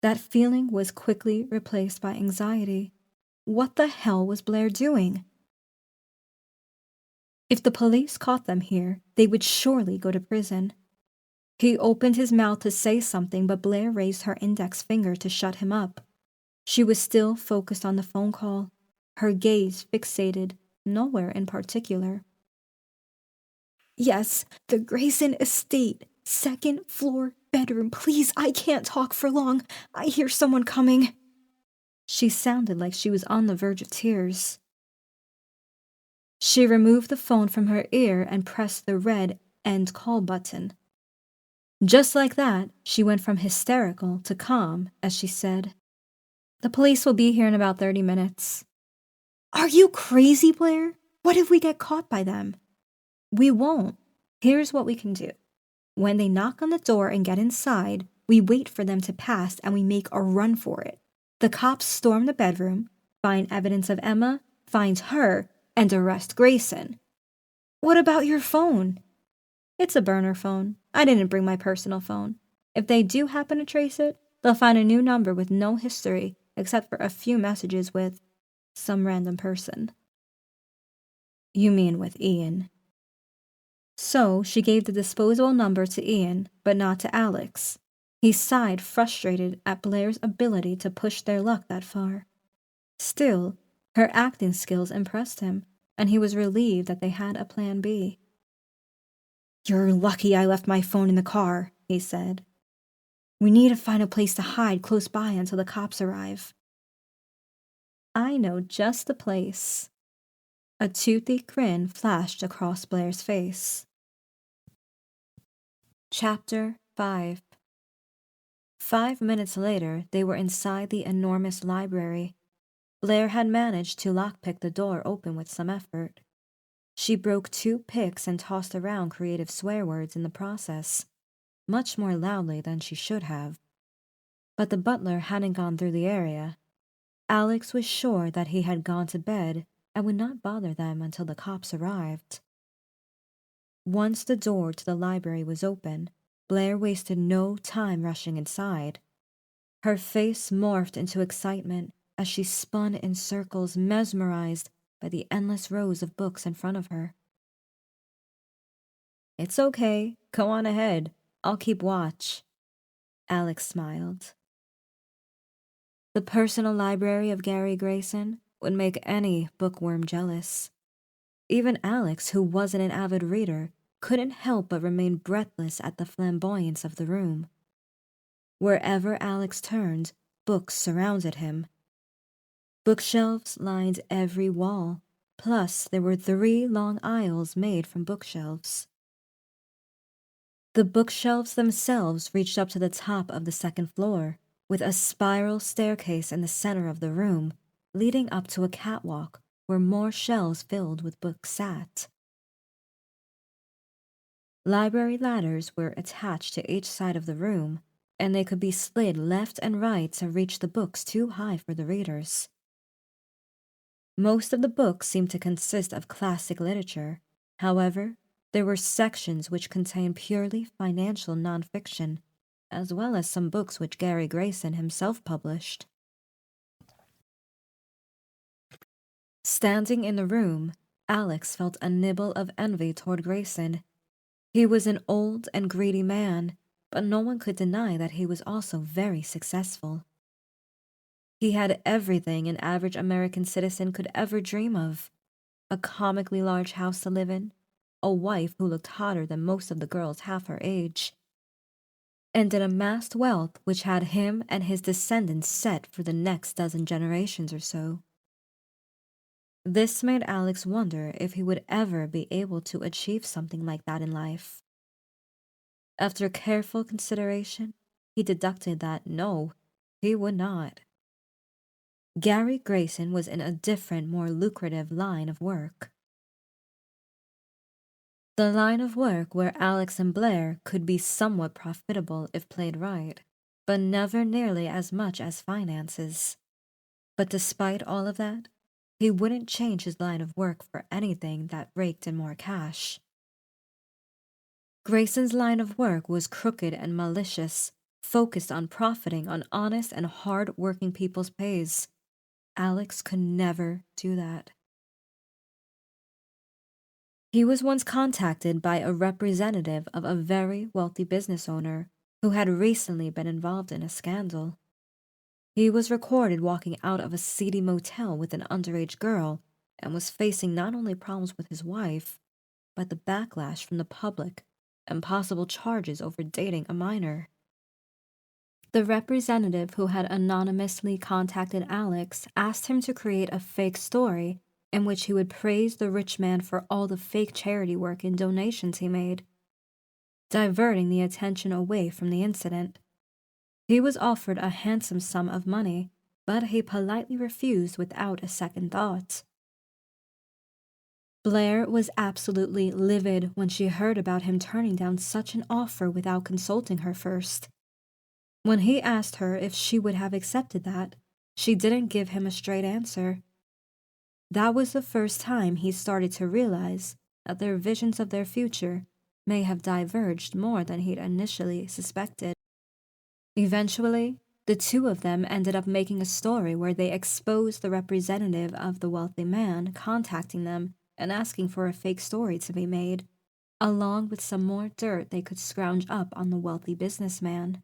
That feeling was quickly replaced by anxiety. What the hell was Blaire doing? If the police caught them here, they would surely go to prison. He opened his mouth to say something, but Blaire raised her index finger to shut him up. She was still focused on the phone call, her gaze fixated nowhere in particular. "Yes, the Grayson estate, second floor bedroom. Please, I can't talk for long. I hear someone coming." She sounded like she was on the verge of tears. She removed the phone from her ear and pressed the red end call button. Just like that, she went from hysterical to calm as she said, "The police will be here in about 30 minutes. "Are you crazy, Blaire? What if we get caught by them?" "We won't. Here's what we can do. When they knock on the door and get inside, we wait for them to pass and we make a run for it. The cops storm the bedroom, find evidence of Emma, find her, and arrest Grayson." "What about your phone?" "It's a burner phone. I didn't bring my personal phone. If they do happen to trace it, they'll find a new number with no history except for a few messages with some random person." "You mean with Ian?" So she gave the disposable number to Ian, but not to Alex. He sighed, frustrated at Blaire's ability to push their luck that far. Still, her acting skills impressed him, and he was relieved that they had a plan B. "You're lucky I left my phone in the car," he said. "We need to find a place to hide close by until the cops arrive." "I know just the place." A toothy grin flashed across Blaire's face. Chapter 5. 5 minutes later, they were inside the enormous library. Blaire had managed to lockpick the door open with some effort. She broke 2 picks and tossed around creative swear words in the process, much more loudly than she should have. But the butler hadn't gone through the area. Alex was sure that he had gone to bed and would not bother them until the cops arrived. Once the door to the library was open, Blaire wasted no time rushing inside. Her face morphed into excitement as she spun in circles, mesmerized by the endless rows of books in front of her. "It's okay. Go on ahead. I'll keep watch." Alex smiled. The personal library of Gary Grayson would make any bookworm jealous. Even Alex, who wasn't an avid reader, couldn't help but remain breathless at the flamboyance of the room. Wherever Alex turned, books surrounded him. Bookshelves lined every wall, plus there were 3 long aisles made from bookshelves. The bookshelves themselves reached up to the top of the second floor, with a spiral staircase in the center of the room, leading up to a catwalk where more shelves filled with books sat. Library ladders were attached to each side of the room, and they could be slid left and right to reach the books too high for the readers. Most of the books seemed to consist of classic literature. However, there were sections which contained purely financial nonfiction, as well as some books which Gary Grayson himself published. Standing in the room, Alex felt a nibble of envy toward Grayson. He was an old and greedy man, but no one could deny that he was also very successful. He had everything an average American citizen could ever dream of: a comically large house to live in, a wife who looked hotter than most of the girls half her age, and an amassed wealth which had him and his descendants set for the next dozen generations or so. This made Alex wonder if he would ever be able to achieve something like that in life. After careful consideration, he deducted that no, he would not. Gary Grayson was in a different, more lucrative line of work. The line of work where Alex and Blaire could be somewhat profitable if played right, but never nearly as much as finances. But despite all of that, he wouldn't change his line of work for anything that raked in more cash. Grayson's line of work was crooked and malicious, focused on profiting on honest and hard-working people's pays. Alex could never do that. He was once contacted by a representative of a very wealthy business owner who had recently been involved in a scandal. He was recorded walking out of a seedy motel with an underage girl and was facing not only problems with his wife, but the backlash from the public and possible charges over dating a minor. The representative who had anonymously contacted Alex asked him to create a fake story in which he would praise the rich man for all the fake charity work and donations he made, diverting the attention away from the incident. He was offered a handsome sum of money, but he politely refused without a second thought. Blaire was absolutely livid when she heard about him turning down such an offer without consulting her first. When he asked her if she would have accepted that, she didn't give him a straight answer. That was the first time he started to realize that their visions of their future may have diverged more than he'd initially suspected. Eventually, the two of them ended up making a story where they exposed the representative of the wealthy man contacting them and asking for a fake story to be made, along with some more dirt they could scrounge up on the wealthy businessman.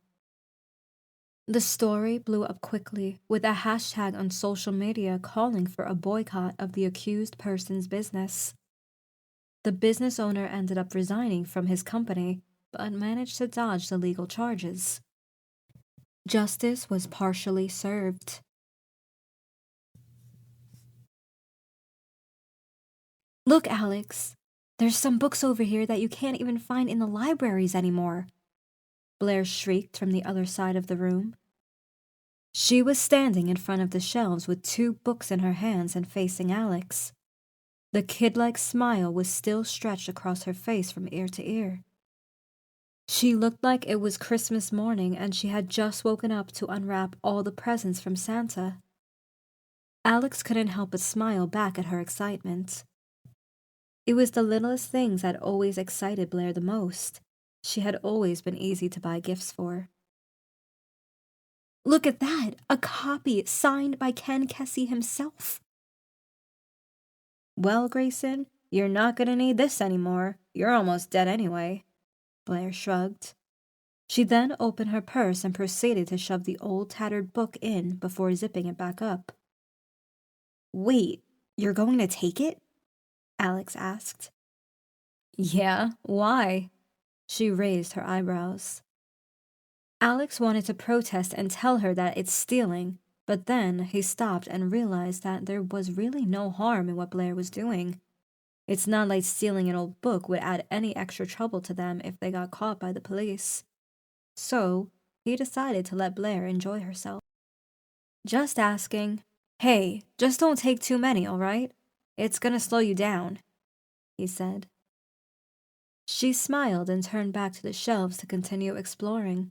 The story blew up quickly, with a hashtag on social media calling for a boycott of the accused person's business. The business owner ended up resigning from his company, but managed to dodge the legal charges. Justice was partially served. "Look, Alex, there's some books over here that you can't even find in the libraries anymore," Blaire shrieked from the other side of the room. She was standing in front of the shelves with 2 books in her hands and facing Alex. The kid-like smile was still stretched across her face from ear to ear. She looked like it was Christmas morning and she had just woken up to unwrap all the presents from Santa. Alex couldn't help but smile back at her excitement. It was the littlest things that always excited Blaire the most. She had always been easy to buy gifts for. "Look at that! A copy signed by Ken Kesey himself." "Well, Grayson, you're not gonna need this anymore. You're almost dead anyway," Blaire shrugged. She then opened her purse and proceeded to shove the old tattered book in before zipping it back up. "Wait, you're going to take it?" Alex asked. "Yeah, why?" She raised her eyebrows. Alex wanted to protest and tell her that it's stealing, but then he stopped and realized that there was really no harm in what Blaire was doing. It's not like stealing an old book would add any extra trouble to them if they got caught by the police. So, he decided to let Blaire enjoy herself. "Just asking. Hey, just don't take too many, all right? It's gonna slow you down," he said. She smiled and turned back to the shelves to continue exploring.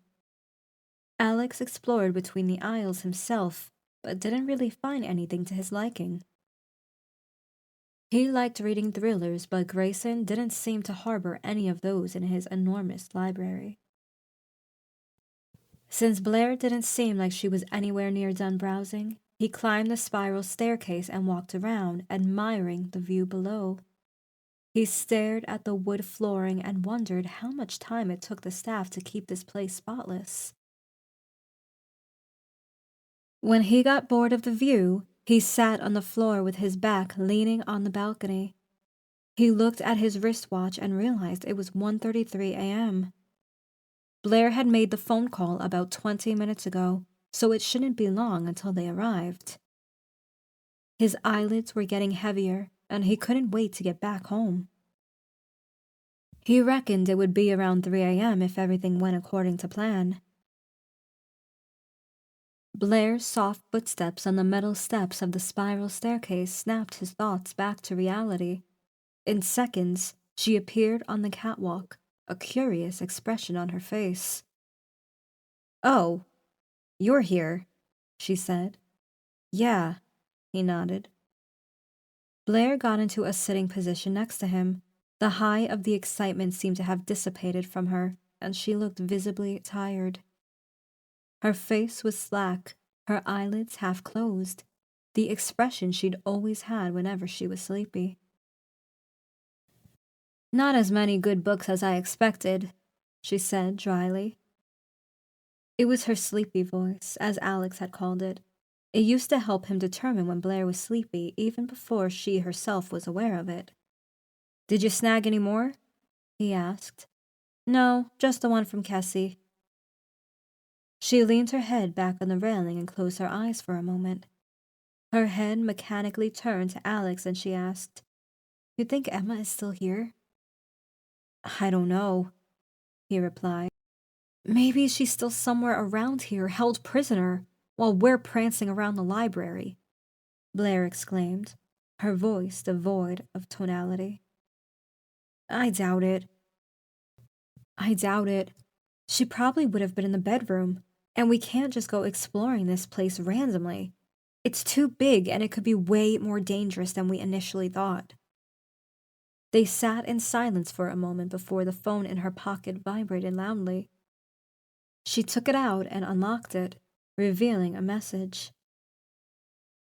Alex explored between the aisles himself, but didn't really find anything to his liking. He liked reading thrillers, but Grayson didn't seem to harbor any of those in his enormous library. Since Blaire didn't seem like she was anywhere near done browsing, he climbed the spiral staircase and walked around, admiring the view below. He stared at the wood flooring and wondered how much time it took the staff to keep this place spotless. When he got bored of the view, he sat on the floor with his back leaning on the balcony. He looked at his wristwatch and realized it was 1:33 a.m. Blaire had made the phone call about 20 minutes ago, so it shouldn't be long until they arrived. His eyelids were getting heavier, and he couldn't wait to get back home. He reckoned it would be around 3 a.m. if everything went according to plan. Blaire's soft footsteps on the metal steps of the spiral staircase snapped his thoughts back to reality. In seconds, she appeared on the catwalk, a curious expression on her face. "Oh, you're here," she said. "Yeah," he nodded. Blaire got into a sitting position next to him. The high of the excitement seemed to have dissipated from her, and she looked visibly tired. Her face was slack, her eyelids half closed, the expression she'd always had whenever she was sleepy. "Not as many good books as I expected," she said dryly. It was her sleepy voice, as Alex had called it. It used to help him determine when Blaire was sleepy, even before she herself was aware of it. "Did you snag any more?" he asked. "No, just the one from Kessie." She leaned her head back on the railing and closed her eyes for a moment. Her head mechanically turned to Alex and she asked, "You think Emma is still here?" "I don't know," he replied. "Maybe she's still somewhere around here, held prisoner, while we're prancing around the library," Blaire exclaimed, her voice devoid of tonality. I doubt it. She probably would have been in the bedroom, and we can't just go exploring this place randomly. It's too big, and it could be way more dangerous than we initially thought." They sat in silence for a moment before the phone in her pocket vibrated loudly. She took it out and unlocked it, revealing a message.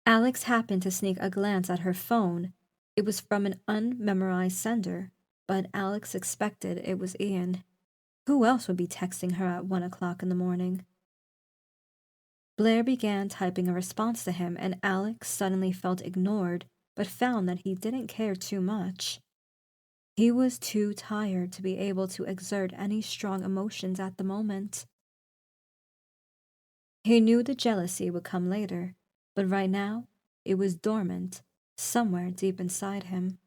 Alex happened to sneak a glance at her phone. It was from an unmemorized sender, but Alex expected it was Ian. Who else would be texting her at 1 o'clock in the morning? Blaire began typing a response to him, and Alex suddenly felt ignored, but found that he didn't care too much. He was too tired to be able to exert any strong emotions at the moment. He knew the jealousy would come later, but right now, it was dormant, somewhere deep inside him.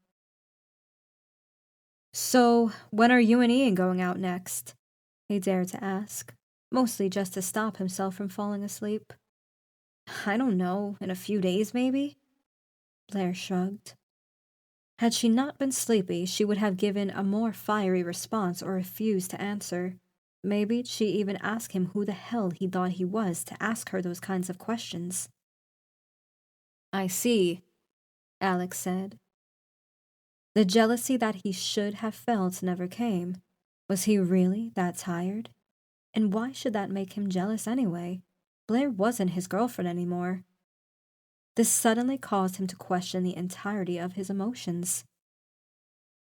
"So, when are you and Ian going out next?" he dared to ask, mostly just to stop himself from falling asleep. "I don't know, in a few days maybe?" Blaire shrugged. Had she not been sleepy, she would have given a more fiery response or refused to answer. Maybe she even asked him who the hell he thought he was to ask her those kinds of questions. "I see," Alex said. The jealousy that he should have felt never came. Was he really that tired? And why should that make him jealous anyway? Blaire wasn't his girlfriend anymore. This suddenly caused him to question the entirety of his emotions.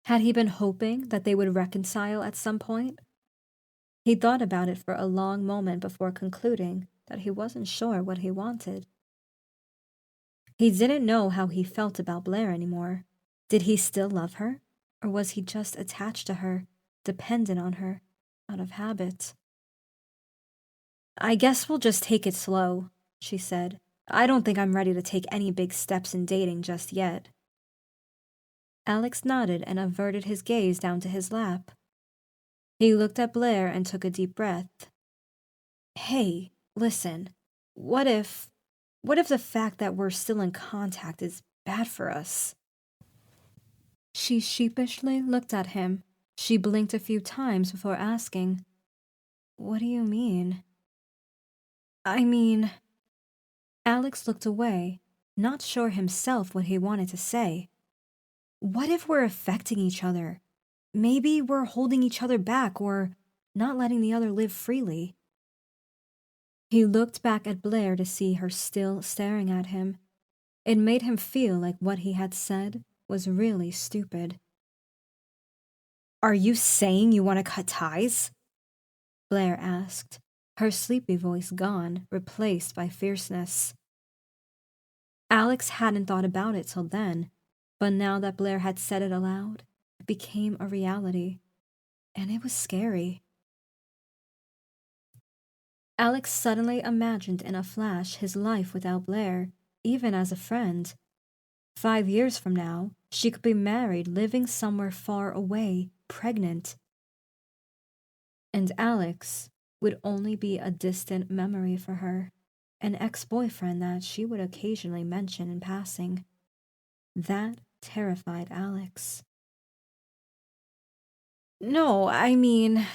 Had he been hoping that they would reconcile at some point? He thought about it for a long moment before concluding that he wasn't sure what he wanted. He didn't know how he felt about Blaire anymore. Did he still love her? Or was he just attached to her, dependent on her, out of habit? "I guess we'll just take it slow," she said. "I don't think I'm ready to take any big steps in dating just yet." Alex nodded and averted his gaze down to his lap. He looked at Blaire and took a deep breath. "Hey, listen, what if the fact that we're still in contact is bad for us?" She sheepishly looked at him. She blinked a few times before asking, "What do you mean?" "I mean..." Alex looked away, not sure himself what he wanted to say. What if we're affecting each other? Maybe we're holding each other back or not letting the other live freely. He looked back at Blaire to see her still staring at him. It made him feel like what he had said was really stupid. "Are you saying you want to cut ties?" Blaire asked, her sleepy voice gone, replaced by fierceness. Alex hadn't thought about it till then, but now that Blaire had said it aloud, it became a reality, and it was scary. Alex suddenly imagined in a flash his life without Blaire, even as a friend. 5 years from now, she could be married, living somewhere far away, pregnant. And Alex would only be a distant memory for her, an ex-boyfriend that she would occasionally mention in passing. That terrified Alex. "No, I mean..."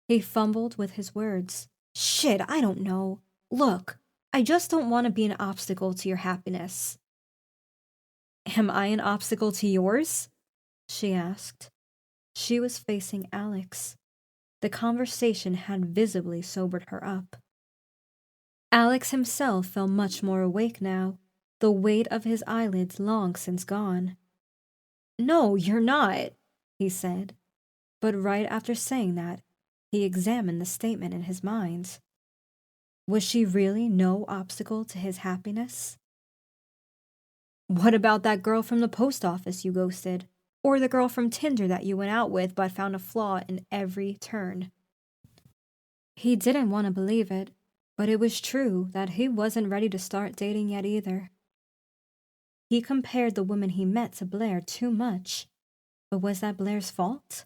He fumbled with his words. "Shit, I don't know. Look, I just don't want to be an obstacle to your happiness." "Am I an obstacle to yours?" she asked. She was facing Alex. The conversation had visibly sobered her up. Alex himself felt much more awake now, the weight of his eyelids long since gone. "No, you're not," he said. But right after saying that, he examined the statement in his mind. Was she really no obstacle to his happiness? "What about that girl from the post office you ghosted? Or the girl from Tinder that you went out with but found a flaw in every turn?" He didn't want to believe it, but it was true that he wasn't ready to start dating yet either. He compared the woman he met to Blaire too much, but was that Blaire's fault?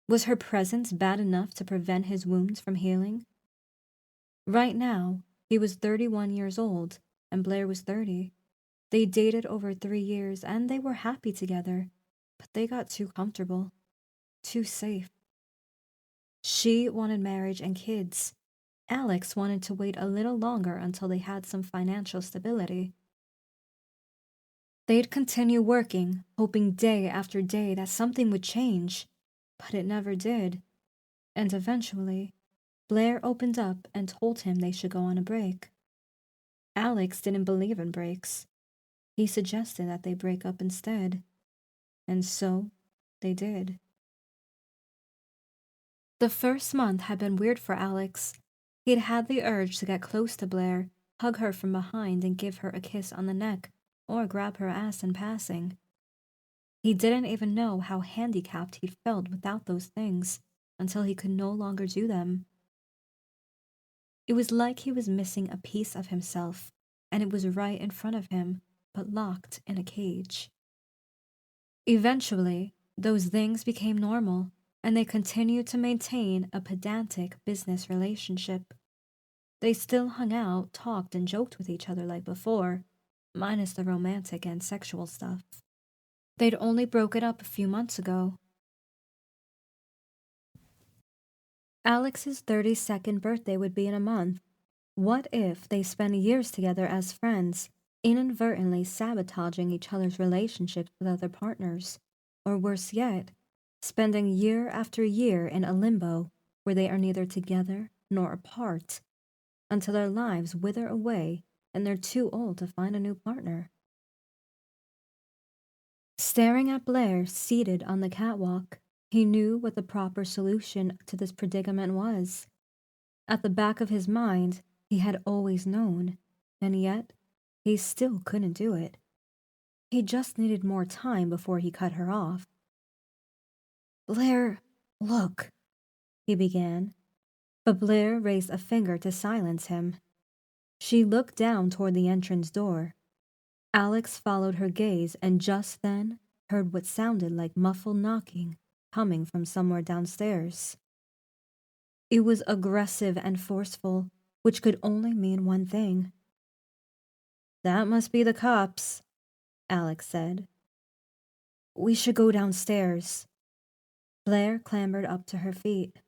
Was her presence bad enough to prevent his wounds from healing? Right now, he was 31 years old, and Blaire was 30. They dated over 3 years, and they were happy together, but they got too comfortable, too safe. She wanted marriage and kids. Alex wanted to wait a little longer until they had some financial stability. They'd continue working, hoping day after day that something would change, but it never did. And eventually, Blaire opened up and told him they should go on a break. Alex didn't believe in breaks. He suggested that they break up instead. And so, they did. The first month had been weird for Alex. He'd had the urge to get close to Blaire, hug her from behind and give her a kiss on the neck, or grab her ass in passing. He didn't even know how handicapped he'd felt without those things, until he could no longer do them. It was like he was missing a piece of himself, and it was right in front of him, but locked in a cage. Eventually, those things became normal, and they continued to maintain a pedantic business relationship. They still hung out, talked, and joked with each other like before, minus the romantic and sexual stuff. They'd only broken up a few months ago. Alex's 32nd birthday would be in a month. What if they spent years together as friends, inadvertently sabotaging each other's relationships with other partners? Or worse yet, spending year after year in a limbo where they are neither together nor apart, until their lives wither away and they're too old to find a new partner. Staring at Blaire seated on the catwalk, he knew what the proper solution to this predicament was. At the back of his mind, he had always known, and yet he still couldn't do it. He just needed more time before he cut her off. "Blaire, look," he began, but Blaire raised a finger to silence him. She looked down toward the entrance door. Alex followed her gaze and just then heard what sounded like muffled knocking coming from somewhere downstairs. It was aggressive and forceful, which could only mean one thing. "That must be the cops," Alex said. "We should go downstairs." Blaire clambered up to her feet.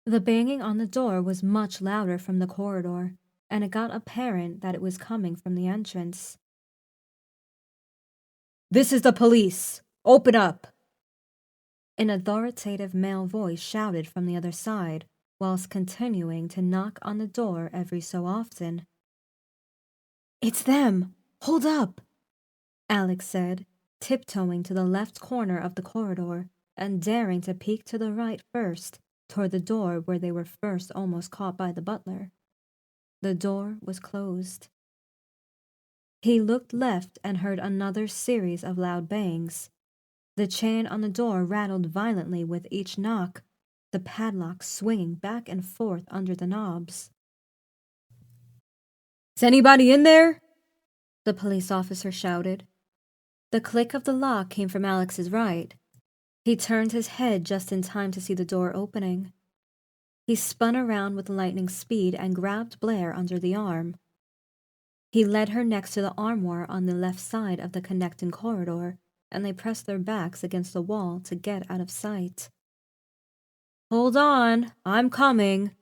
The banging on the door was much louder from the corridor, and it got apparent that it was coming from the entrance. "This is the police! Open up!" An authoritative male voice shouted from the other side, whilst continuing to knock on the door every so often. "It's them! Hold up!" Alex said, tiptoeing to the left corner of the corridor and daring to peek to the right first, toward the door where they were first almost caught by the butler. The door was closed. He looked left and heard another series of loud bangs. The chain on the door rattled violently with each knock, the padlock swinging back and forth under the knobs. "Is anybody in there?" the police officer shouted. The click of the lock came from Alex's right. He turned his head just in time to see the door opening. He spun around with lightning speed and grabbed Blaire under the arm. He led her next to the armoire on the left side of the connecting corridor, and they pressed their backs against the wall to get out of sight. "Hold on, I'm coming."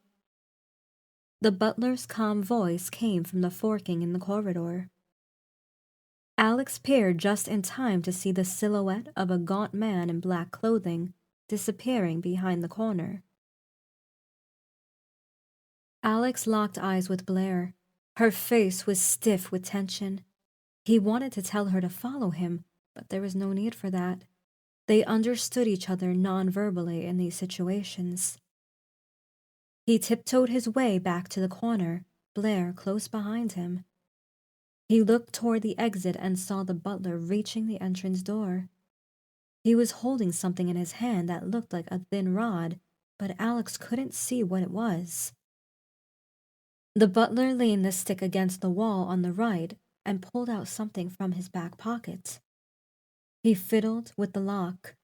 The butler's calm voice came from the forking in the corridor. Alex peered just in time to see the silhouette of a gaunt man in black clothing disappearing behind the corner. Alex locked eyes with Blaire. Her face was stiff with tension. He wanted to tell her to follow him, but there was no need for that. They understood each other non-verbally in these situations. He tiptoed his way back to the corner, Blaire close behind him. He looked toward the exit and saw the butler reaching the entrance door. He was holding something in his hand that looked like a thin rod, but Alex couldn't see what it was. The butler leaned the stick against the wall on the right and pulled out something from his back pocket. He fiddled with the lock.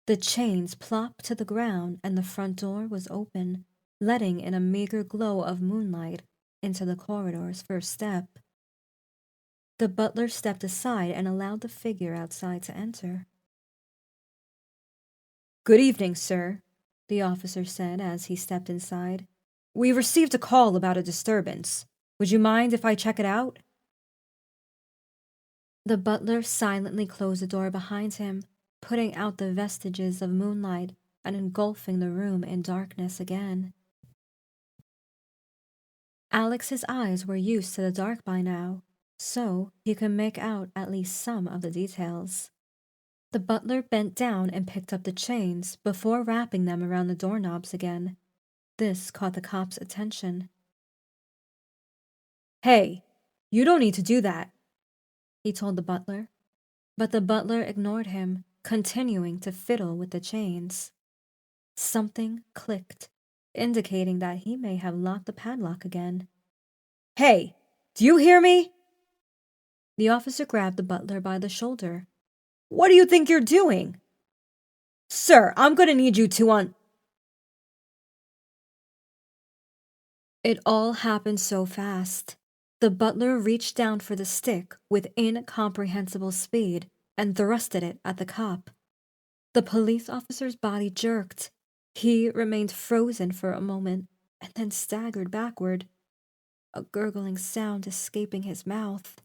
The chains plopped to the ground and the front door was open, letting in a meager glow of moonlight into the corridor's first step. The butler stepped aside and allowed the figure outside to enter. "Good evening, sir," the officer said as he stepped inside. "We received a call about a disturbance. Would you mind if I check it out?" The butler silently closed the door behind him, putting out the vestiges of moonlight and engulfing the room in darkness again. Alex's eyes were used to the dark by now, so he could make out at least some of the details. The butler bent down and picked up the chains before wrapping them around the doorknobs again. This caught the cop's attention. "Hey, you don't need to do that," he told the butler. But the butler ignored him, continuing to fiddle with the chains. Something clicked, indicating that he may have locked the padlock again. "Hey, do you hear me?" The officer grabbed the butler by the shoulder. "What do you think you're doing?" "Sir, I'm going to need you to It all happened so fast. The butler reached down for the stick with incomprehensible speed and thrusted it at the cop. The police officer's body jerked. He remained frozen for a moment and then staggered backward, a gurgling sound escaping his mouth.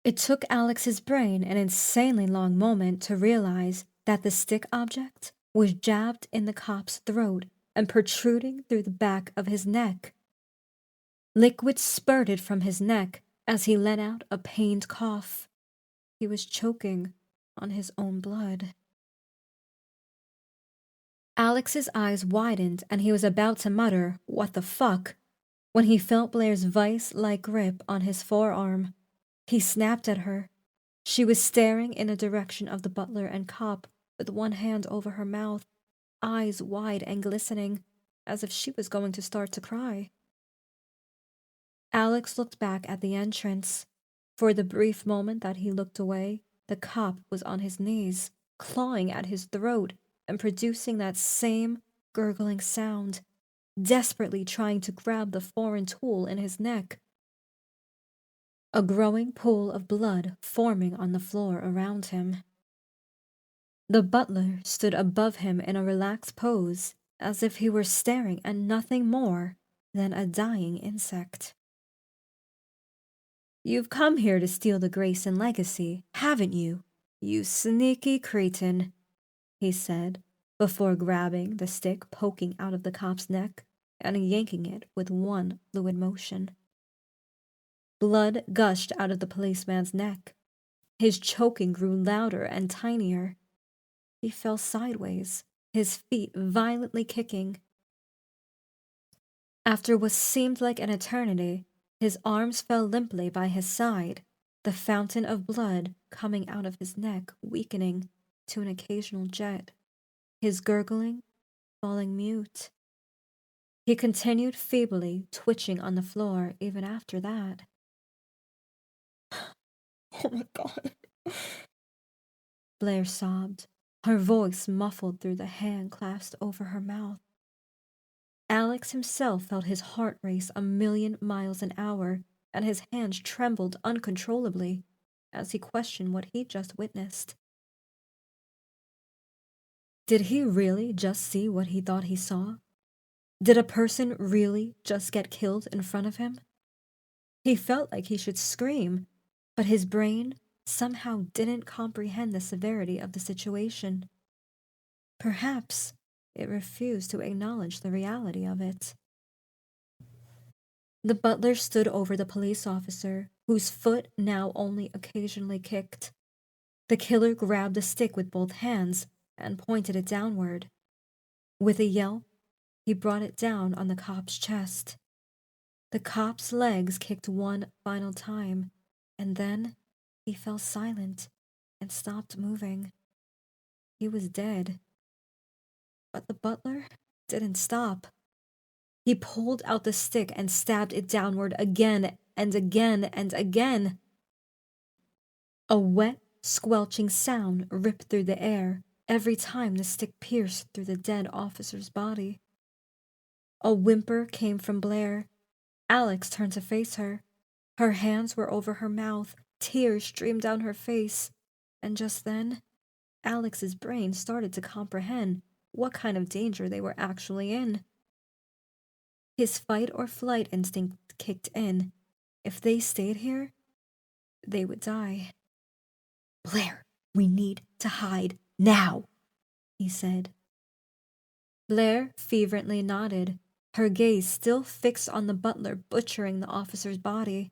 It took Alex's brain an insanely long moment to realize that the stick object was jabbed in the cop's throat and protruding through the back of his neck. Liquid spurted from his neck as he let out a pained cough. He was choking on his own blood. Alex's eyes widened and he was about to mutter, "What the fuck?" when he felt Blaire's vice-like grip on his forearm. He snapped at her. She was staring in the direction of the butler and cop with one hand over her mouth, eyes wide and glistening, as if she was going to start to cry. Alex looked back at the entrance. For the brief moment that he looked away, the cop was on his knees, clawing at his throat and producing that same gurgling sound, desperately trying to grab the foreign tool in his neck. A growing pool of blood forming on the floor around him. The butler stood above him in a relaxed pose, as if he were staring at nothing more than a dying insect. "You've come here to steal the Grayson legacy, haven't you, you sneaky cretin?" he said, before grabbing the stick poking out of the cop's neck and yanking it with one fluid motion. Blood gushed out of the policeman's neck. His choking grew louder and tinier. He fell sideways, his feet violently kicking. After what seemed like an eternity, his arms fell limply by his side, the fountain of blood coming out of his neck weakening to an occasional jet, his gurgling falling mute. He continued feebly twitching on the floor even after that. "Oh my God," Blaire sobbed, her voice muffled through the hand clasped over her mouth. Alex himself felt his heart race 1,000,000 miles an hour, and his hands trembled uncontrollably as he questioned what he just witnessed. Did he really just see what he thought he saw? Did a person really just get killed in front of him? He felt like he should scream, but his brain somehow didn't comprehend the severity of the situation. Perhaps it refused to acknowledge the reality of it. The butler stood over the police officer, whose foot now only occasionally kicked. The killer grabbed the stick with both hands and pointed it downward. With a yelp, he brought it down on the cop's chest. The cop's legs kicked one final time, and then he fell silent and stopped moving. He was dead. But the butler didn't stop. He pulled out the stick and stabbed it downward again and again and again. A wet, squelching sound ripped through the air every time the stick pierced through the dead officer's body. A whimper came from Blaire. Alex turned to face her. Her hands were over her mouth, tears streamed down her face, and just then, Alex's brain started to comprehend what kind of danger they were actually in. His fight or flight instinct kicked in. If they stayed here, they would die. "Blaire, we need to hide now," he said. Blaire fervently nodded, her gaze still fixed on the butler butchering the officer's body.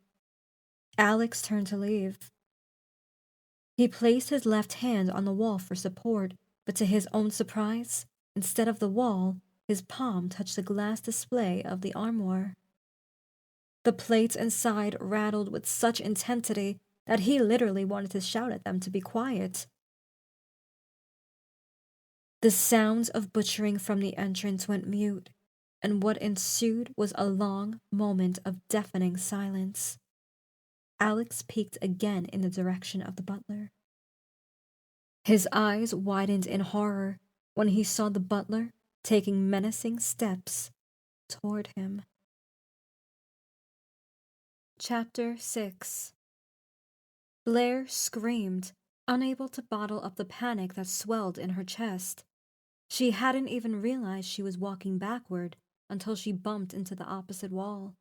Alex turned to leave. He placed his left hand on the wall for support, but to his own surprise, instead of the wall, his palm touched the glass display of the armoire. The plates inside rattled with such intensity that he literally wanted to shout at them to be quiet. The sounds of butchering from the entrance went mute, and what ensued was a long moment of deafening silence. Alex peeked again in the direction of the butler. His eyes widened in horror when he saw the butler taking menacing steps toward him. Chapter 6. Blaire screamed, unable to bottle up the panic that swelled in her chest. She hadn't even realized she was walking backward until she bumped into the opposite wall.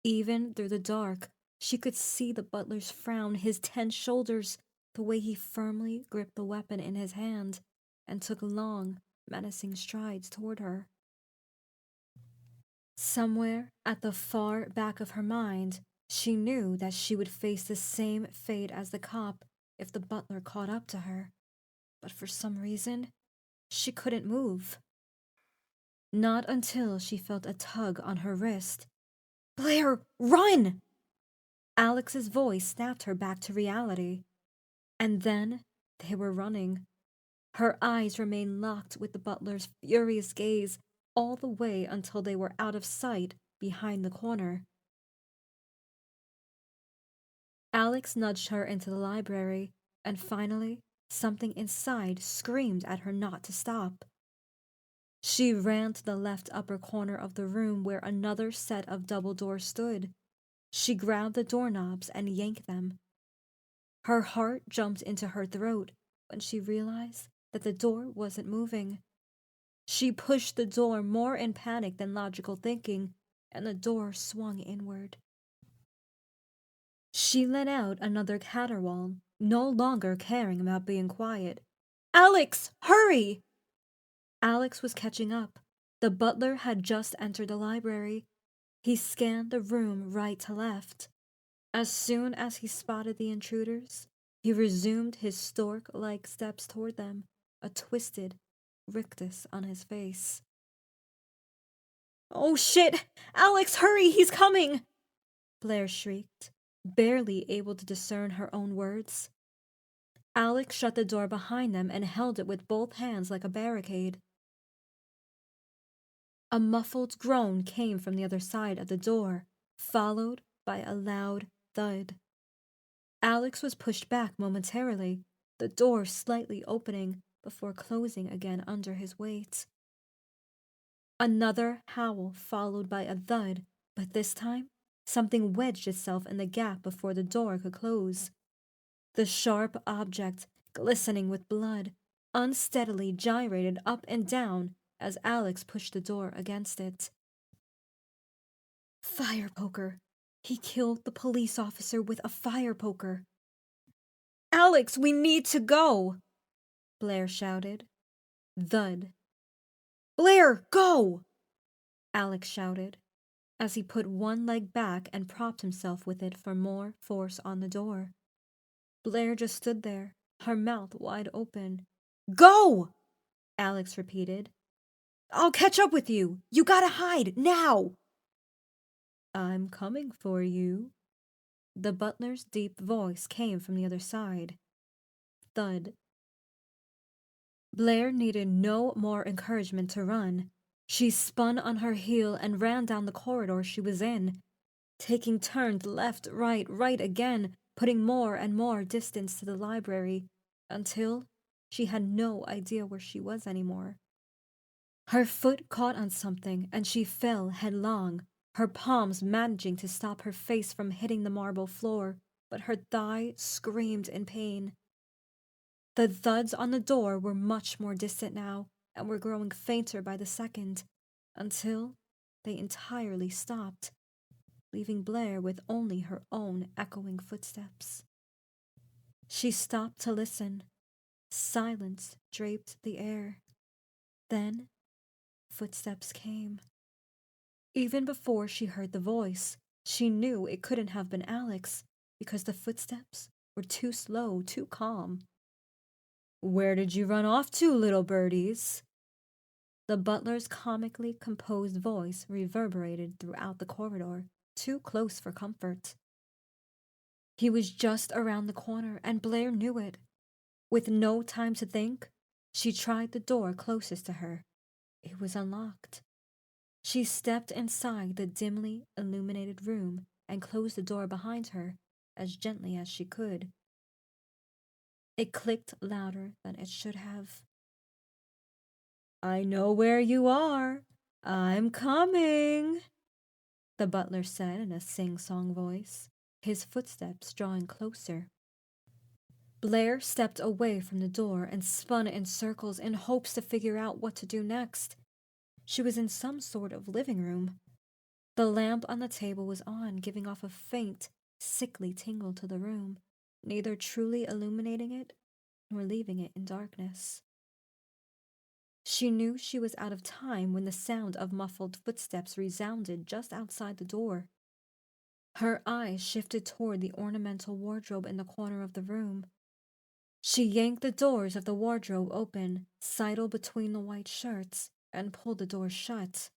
Even through the dark, she could see the butler's frown, his tense shoulders, the way he firmly gripped the weapon in his hand and took long, menacing strides toward her. Somewhere at the far back of her mind, she knew that she would face the same fate as the cop if the butler caught up to her. But for some reason, she couldn't move. Not until she felt a tug on her wrist. "Blaire, run!" Alex's voice snapped her back to reality. And then they were running. Her eyes remained locked with the butler's furious gaze all the way until they were out of sight behind the corner. Alex nudged her into the library, and finally, something inside screamed at her not to stop. She ran to the left upper corner of the room where another set of double doors stood. She grabbed the doorknobs and yanked them. Her heart jumped into her throat, when she realized that the door wasn't moving. She pushed the door more in panic than logical thinking, and the door swung inward. She let out another caterwaul, no longer caring about being quiet. "Alex, hurry!" Alex was catching up. The butler had just entered the library. He scanned the room right to left. As soon as he spotted the intruders, he resumed his stork-like steps toward them, a twisted rictus on his face. "Oh shit! Alex, hurry! He's coming!" Blaire shrieked, barely able to discern her own words. Alex shut the door behind them and held it with both hands like a barricade. A muffled groan came from the other side of the door, followed by a loud thud. Alex was pushed back momentarily, the door slightly opening before closing again under his weight. Another howl followed by a thud, but this time, something wedged itself in the gap before the door could close. The sharp object, glistening with blood, unsteadily gyrated up and down as Alex pushed the door against it. Fire poker. He killed the police officer with a fire poker. "Alex, we need to go!" Blaire shouted. Thud. "Blaire, go!" Alex shouted, as he put one leg back and propped himself with it for more force on the door. Blaire just stood there, her mouth wide open. "Go!" Alex repeated. "I'll catch up with you. You gotta hide, now!" "I'm coming for you." The butler's deep voice came from the other side. Thud. Blaire needed no more encouragement to run. She spun on her heel and ran down the corridor she was in, taking turns left, right again, putting more and more distance to the library, until she had no idea where she was anymore. Her foot caught on something, and she fell headlong, her palms managing to stop her face from hitting the marble floor, but her thigh screamed in pain. The thuds on the door were much more distant now, and were growing fainter by the second, until they entirely stopped, leaving Blaire with only her own echoing footsteps. She stopped to listen. Silence draped the air. Then footsteps came. Even before she heard the voice, she knew it couldn't have been Alex, because the footsteps were too slow, too calm. "Where did you run off to, little birdies?" The butler's comically composed voice reverberated throughout the corridor, too close for comfort. He was just around the corner, and Blaire knew it. With no time to think, she tried the door closest to her. It was unlocked. She stepped inside the dimly illuminated room and closed the door behind her as gently as she could. It clicked louder than it should have. "I know where you are. I'm coming," the butler said in a sing-song voice, his footsteps drawing closer. Blaire stepped away from the door and spun in circles in hopes to figure out what to do next. She was in some sort of living room. The lamp on the table was on, giving off a faint, sickly tingle to the room, neither truly illuminating it nor leaving it in darkness. She knew she was out of time when the sound of muffled footsteps resounded just outside the door. Her eyes shifted toward the ornamental wardrobe in the corner of the room. She yanked the doors of the wardrobe open, sidled between the white shirts, and pulled the door shut.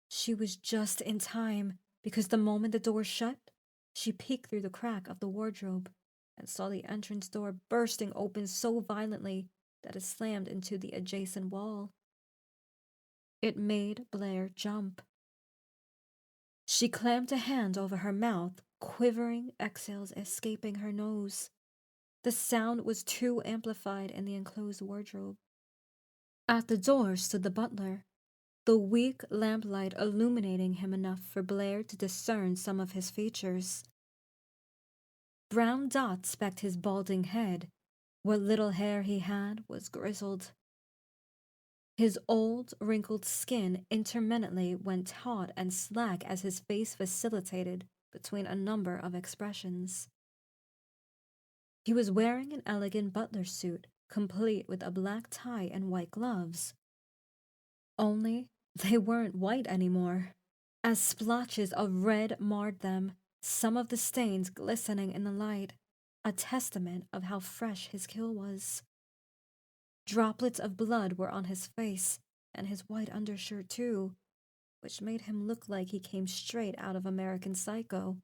She was just in time, because the moment the door shut, she peeked through the crack of the wardrobe and saw the entrance door bursting open so violently that it slammed into the adjacent wall. It made Blaire jump. She clamped a hand over her mouth, quivering exhales escaping her nose. The sound was too amplified in the enclosed wardrobe. At the door stood the butler, the weak lamplight illuminating him enough for Blaire to discern some of his features. Brown dots specked his balding head, What little hair he had was grizzled. His old, wrinkled skin intermittently went taut and slack as his face vacillated between a number of expressions. He was wearing an elegant butler suit, complete with a black tie and white gloves. Only they weren't white anymore, as splotches of red marred them, some of the stains glistening in the light, a testament of how fresh his kill was. Droplets of blood were on his face, and his white undershirt too, which made him look like he came straight out of American Psycho.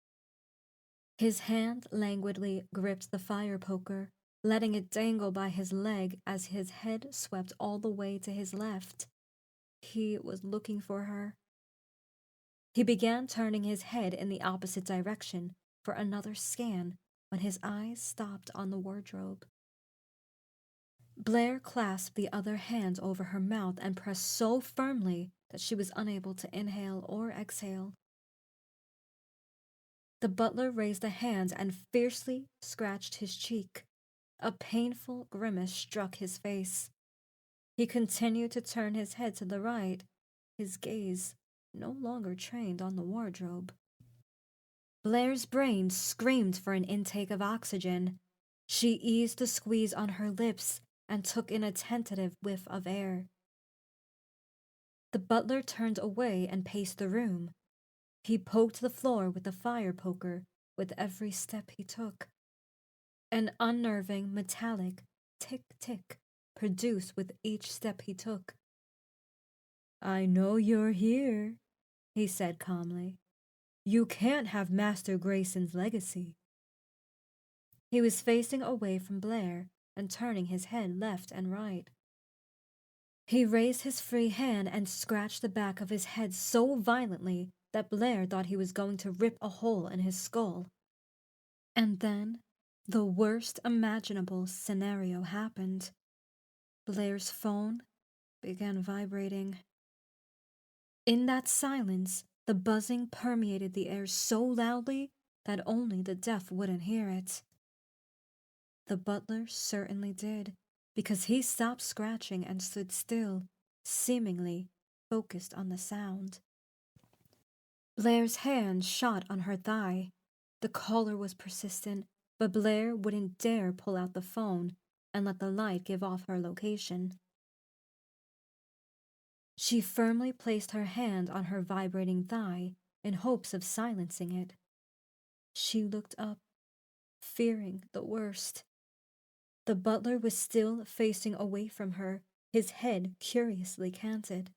His hand languidly gripped the fire poker, letting it dangle by his leg as his head swept all the way to his left. He was looking for her. He began turning his head in the opposite direction for another scan when his eyes stopped on the wardrobe. Blaire clasped the other hand over her mouth and pressed so firmly that she was unable to inhale or exhale. The butler raised a hand and fiercely scratched his cheek. A painful grimace struck his face. He continued to turn his head to the right, his gaze no longer trained on the wardrobe. Blaire's brain screamed for an intake of oxygen. She eased the squeeze on her lips and took in a tentative whiff of air. The butler turned away and paced the room. He poked the floor with the fire poker with every step he took. An unnerving, metallic tick-tick produced with each step he took. "I know you're here," he said calmly. "You can't have Master Grayson's legacy." He was facing away from Blaire and turning his head left and right. He raised his free hand and scratched the back of his head so violently that Blaire thought he was going to rip a hole in his skull. And then, the worst imaginable scenario happened. Blaire's phone began vibrating. In that silence, the buzzing permeated the air so loudly that only the deaf wouldn't hear it. The butler certainly did, because he stopped scratching and stood still, seemingly focused on the sound. Blaire's hand shot on her thigh. The caller was persistent, but Blaire wouldn't dare pull out the phone and let the light give off her location. She firmly placed her hand on her vibrating thigh in hopes of silencing it. She looked up, fearing the worst. The butler was still facing away from her, his head curiously canted.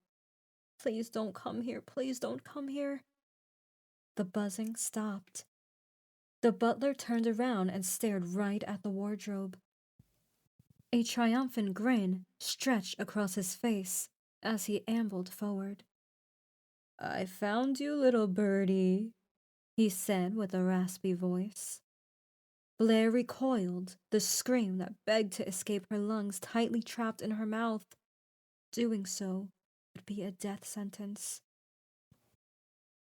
"Please don't come here, please don't come here." The buzzing stopped. The butler turned around and stared right at the wardrobe. A triumphant grin stretched across his face as he ambled forward. "I found you, little birdie," he said with a raspy voice. Blaire recoiled, the scream that begged to escape her lungs tightly trapped in her mouth. Doing so would be a death sentence.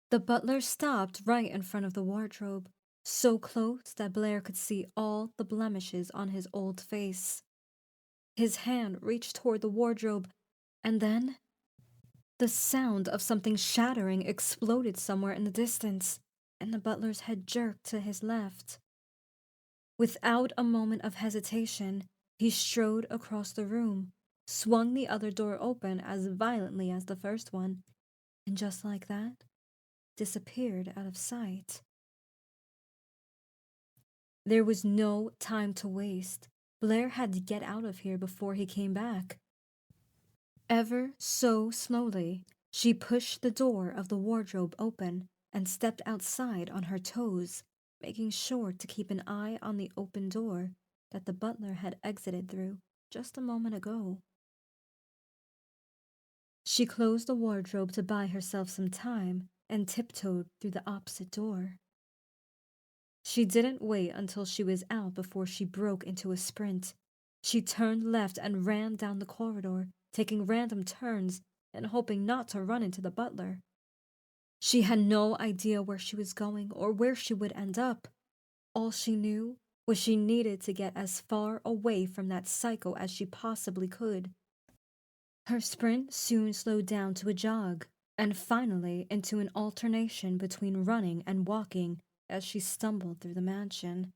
The butler stopped right in front of the wardrobe, so close that Blaire could see all the blemishes on his old face. His hand reached toward the wardrobe, and then the sound of something shattering exploded somewhere in the distance, and the butler's head jerked to his left. Without a moment of hesitation, he strode across the room, swung the other door open as violently as the first one, and just like that, disappeared out of sight. There was no time to waste. Blaire had to get out of here before he came back. Ever so slowly, she pushed the door of the wardrobe open and stepped outside on her toes, making sure to keep an eye on the open door that the butler had exited through just a moment ago. She closed the wardrobe to buy herself some time and tiptoed through the opposite door. She didn't wait until she was out before she broke into a sprint. She turned left and ran down the corridor, taking random turns and hoping not to run into the butler. She had no idea where she was going or where she would end up. All she knew was she needed to get as far away from that psycho as she possibly could. Her sprint soon slowed down to a jog, and finally into an alternation between running and walking as she stumbled through the mansion.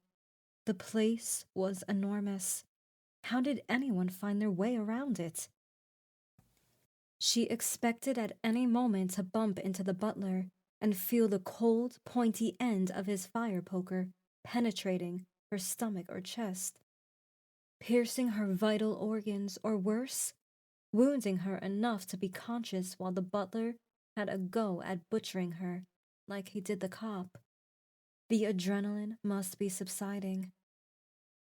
The place was enormous. How did anyone find their way around it? She expected at any moment to bump into the butler and feel the cold, pointy end of his fire poker penetrating her stomach or chest, piercing her vital organs, or worse, wounding her enough to be conscious while the butler had a go at butchering her, like he did the cop. The adrenaline must be subsiding.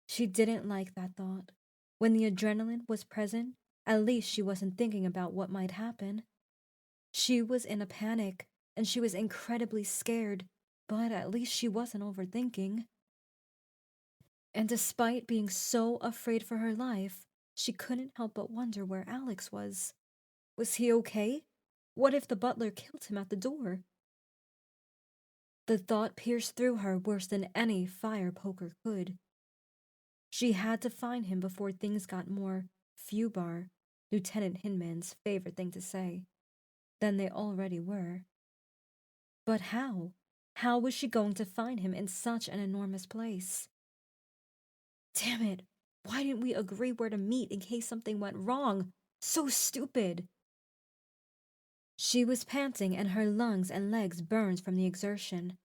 She didn't like that thought. When the adrenaline was present, at least she wasn't thinking about what might happen. She was in a panic, and she was incredibly scared, but at least she wasn't overthinking. And despite being so afraid for her life, she couldn't help but wonder where Alex was. Was he okay? What if the butler killed him at the door? The thought pierced through her worse than any fire poker could. She had to find him before things got more feubar, Lieutenant Hinman's favorite thing to say, than they already were. But how? How was she going to find him in such an enormous place? Damn it! Why didn't we agree where to meet in case something went wrong? So stupid! She was panting and her lungs and legs burned from the exertion.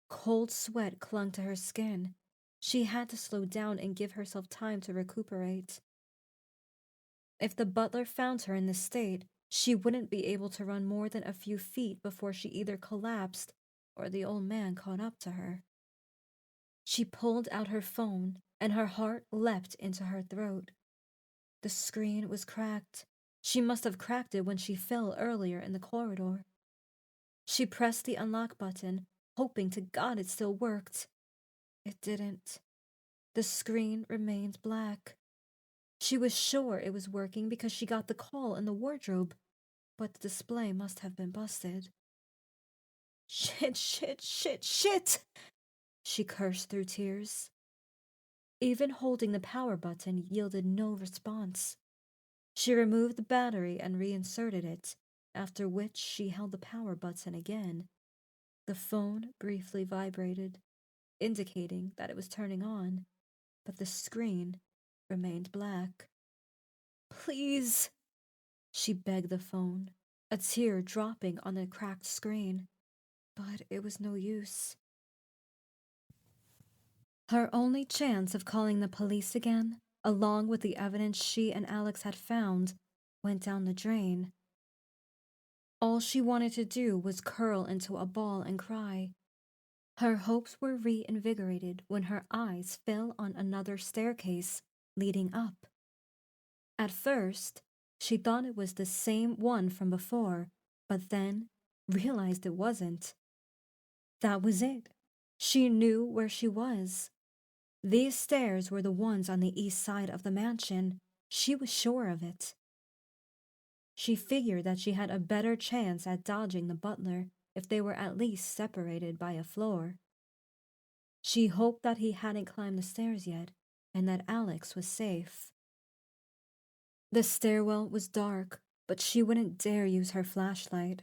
Cold sweat clung to her skin. She had to slow down and give herself time to recuperate. If the butler found her in this state, she wouldn't be able to run more than a few feet before she either collapsed or the old man caught up to her. She pulled out her phone, and her heart leapt into her throat. The screen was cracked. She must have cracked it when she fell earlier in the corridor. She pressed the unlock button, hoping to God it still worked. It didn't. The screen remained black. She was sure it was working because she got the call in the wardrobe, but the display must have been busted. Shit, shit, shit, shit! She cursed through tears. Even holding the power button yielded no response. She removed the battery and reinserted it, after which she held the power button again. The phone briefly vibrated, indicating that it was turning on, but the screen remained black. Please, she begged the phone, a tear dropping on the cracked screen, but it was no use. Her only chance of calling the police again, along with the evidence she and Alex had found, went down the drain. All she wanted to do was curl into a ball and cry. Her hopes were reinvigorated when her eyes fell on another staircase leading up. At first, she thought it was the same one from before, but then realized it wasn't. That was it. She knew where she was. These stairs were the ones on the east side of the mansion. She was sure of it. She figured that she had a better chance at dodging the butler if they were at least separated by a floor. She hoped that he hadn't climbed the stairs yet and that Alex was safe. The stairwell was dark, but she wouldn't dare use her flashlight.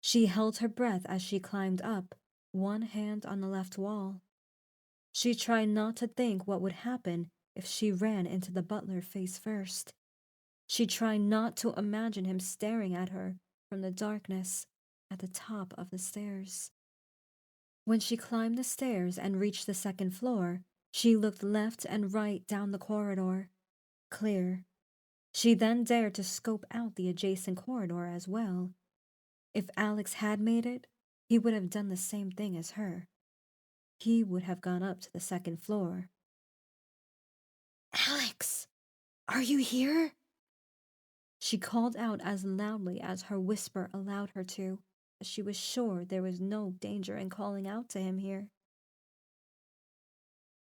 She held her breath as she climbed up, one hand on the left wall. She tried not to think what would happen if she ran into the butler face first. She tried not to imagine him staring at her from the darkness at the top of the stairs. When she climbed the stairs and reached the second floor, she looked left and right down the corridor. Clear. She then dared to scope out the adjacent corridor as well. If Alex had made it, he would have done the same thing as her. He would have gone up to the second floor. Alex, are you here? She called out as loudly as her whisper allowed her to, as she was sure there was no danger in calling out to him here.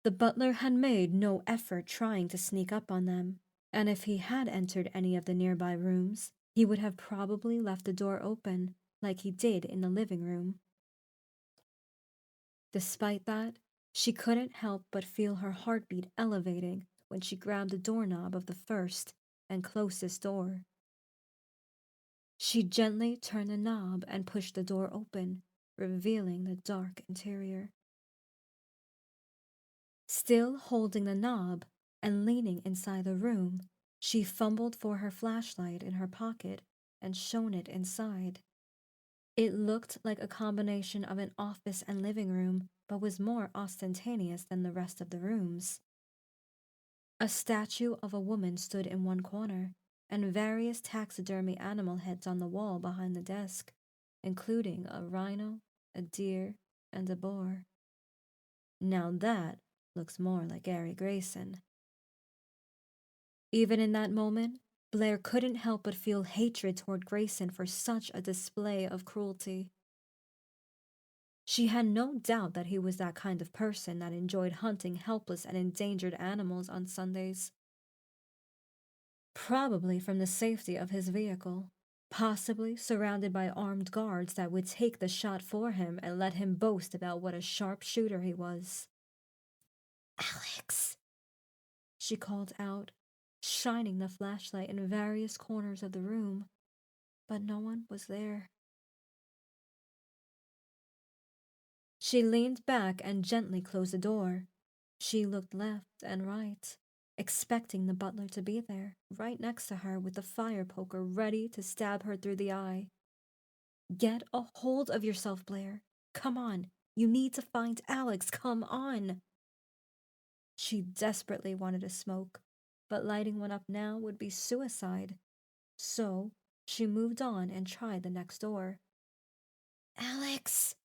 The butler had made no effort trying to sneak up on them, and if he had entered any of the nearby rooms, he would have probably left the door open, like he did in the living room. Despite that, She couldn't help but feel her heartbeat elevating when she grabbed the doorknob of the first and closest door. She gently turned the knob and pushed the door open, revealing the dark interior. Still holding the knob and leaning inside the room, she fumbled for her flashlight in her pocket and shone it inside. It looked like a combination of an office and living room, but was more ostentatious than the rest of the rooms. A statue of a woman stood in one corner, and various taxidermy animal heads on the wall behind the desk, including a rhino, a deer, and a boar. Now that looks more like Gary Grayson. Even in that moment, Blaire couldn't help but feel hatred toward Grayson for such a display of cruelty. She had no doubt that he was that kind of person that enjoyed hunting helpless and endangered animals on Sundays. Probably from the safety of his vehicle, possibly surrounded by armed guards that would take the shot for him and let him boast about what a sharp shooter he was. "Alex!" she called out, shining the flashlight in various corners of the room, but no one was there. She leaned back and gently closed the door. She looked left and right, expecting the butler to be there, right next to her with the fire poker ready to stab her through the eye. "Get a hold of yourself, Blaire. Come on. You need to find Alex. Come on." She desperately wanted to smoke, but lighting one up now would be suicide. So she moved on and tried the next door. "Alex!"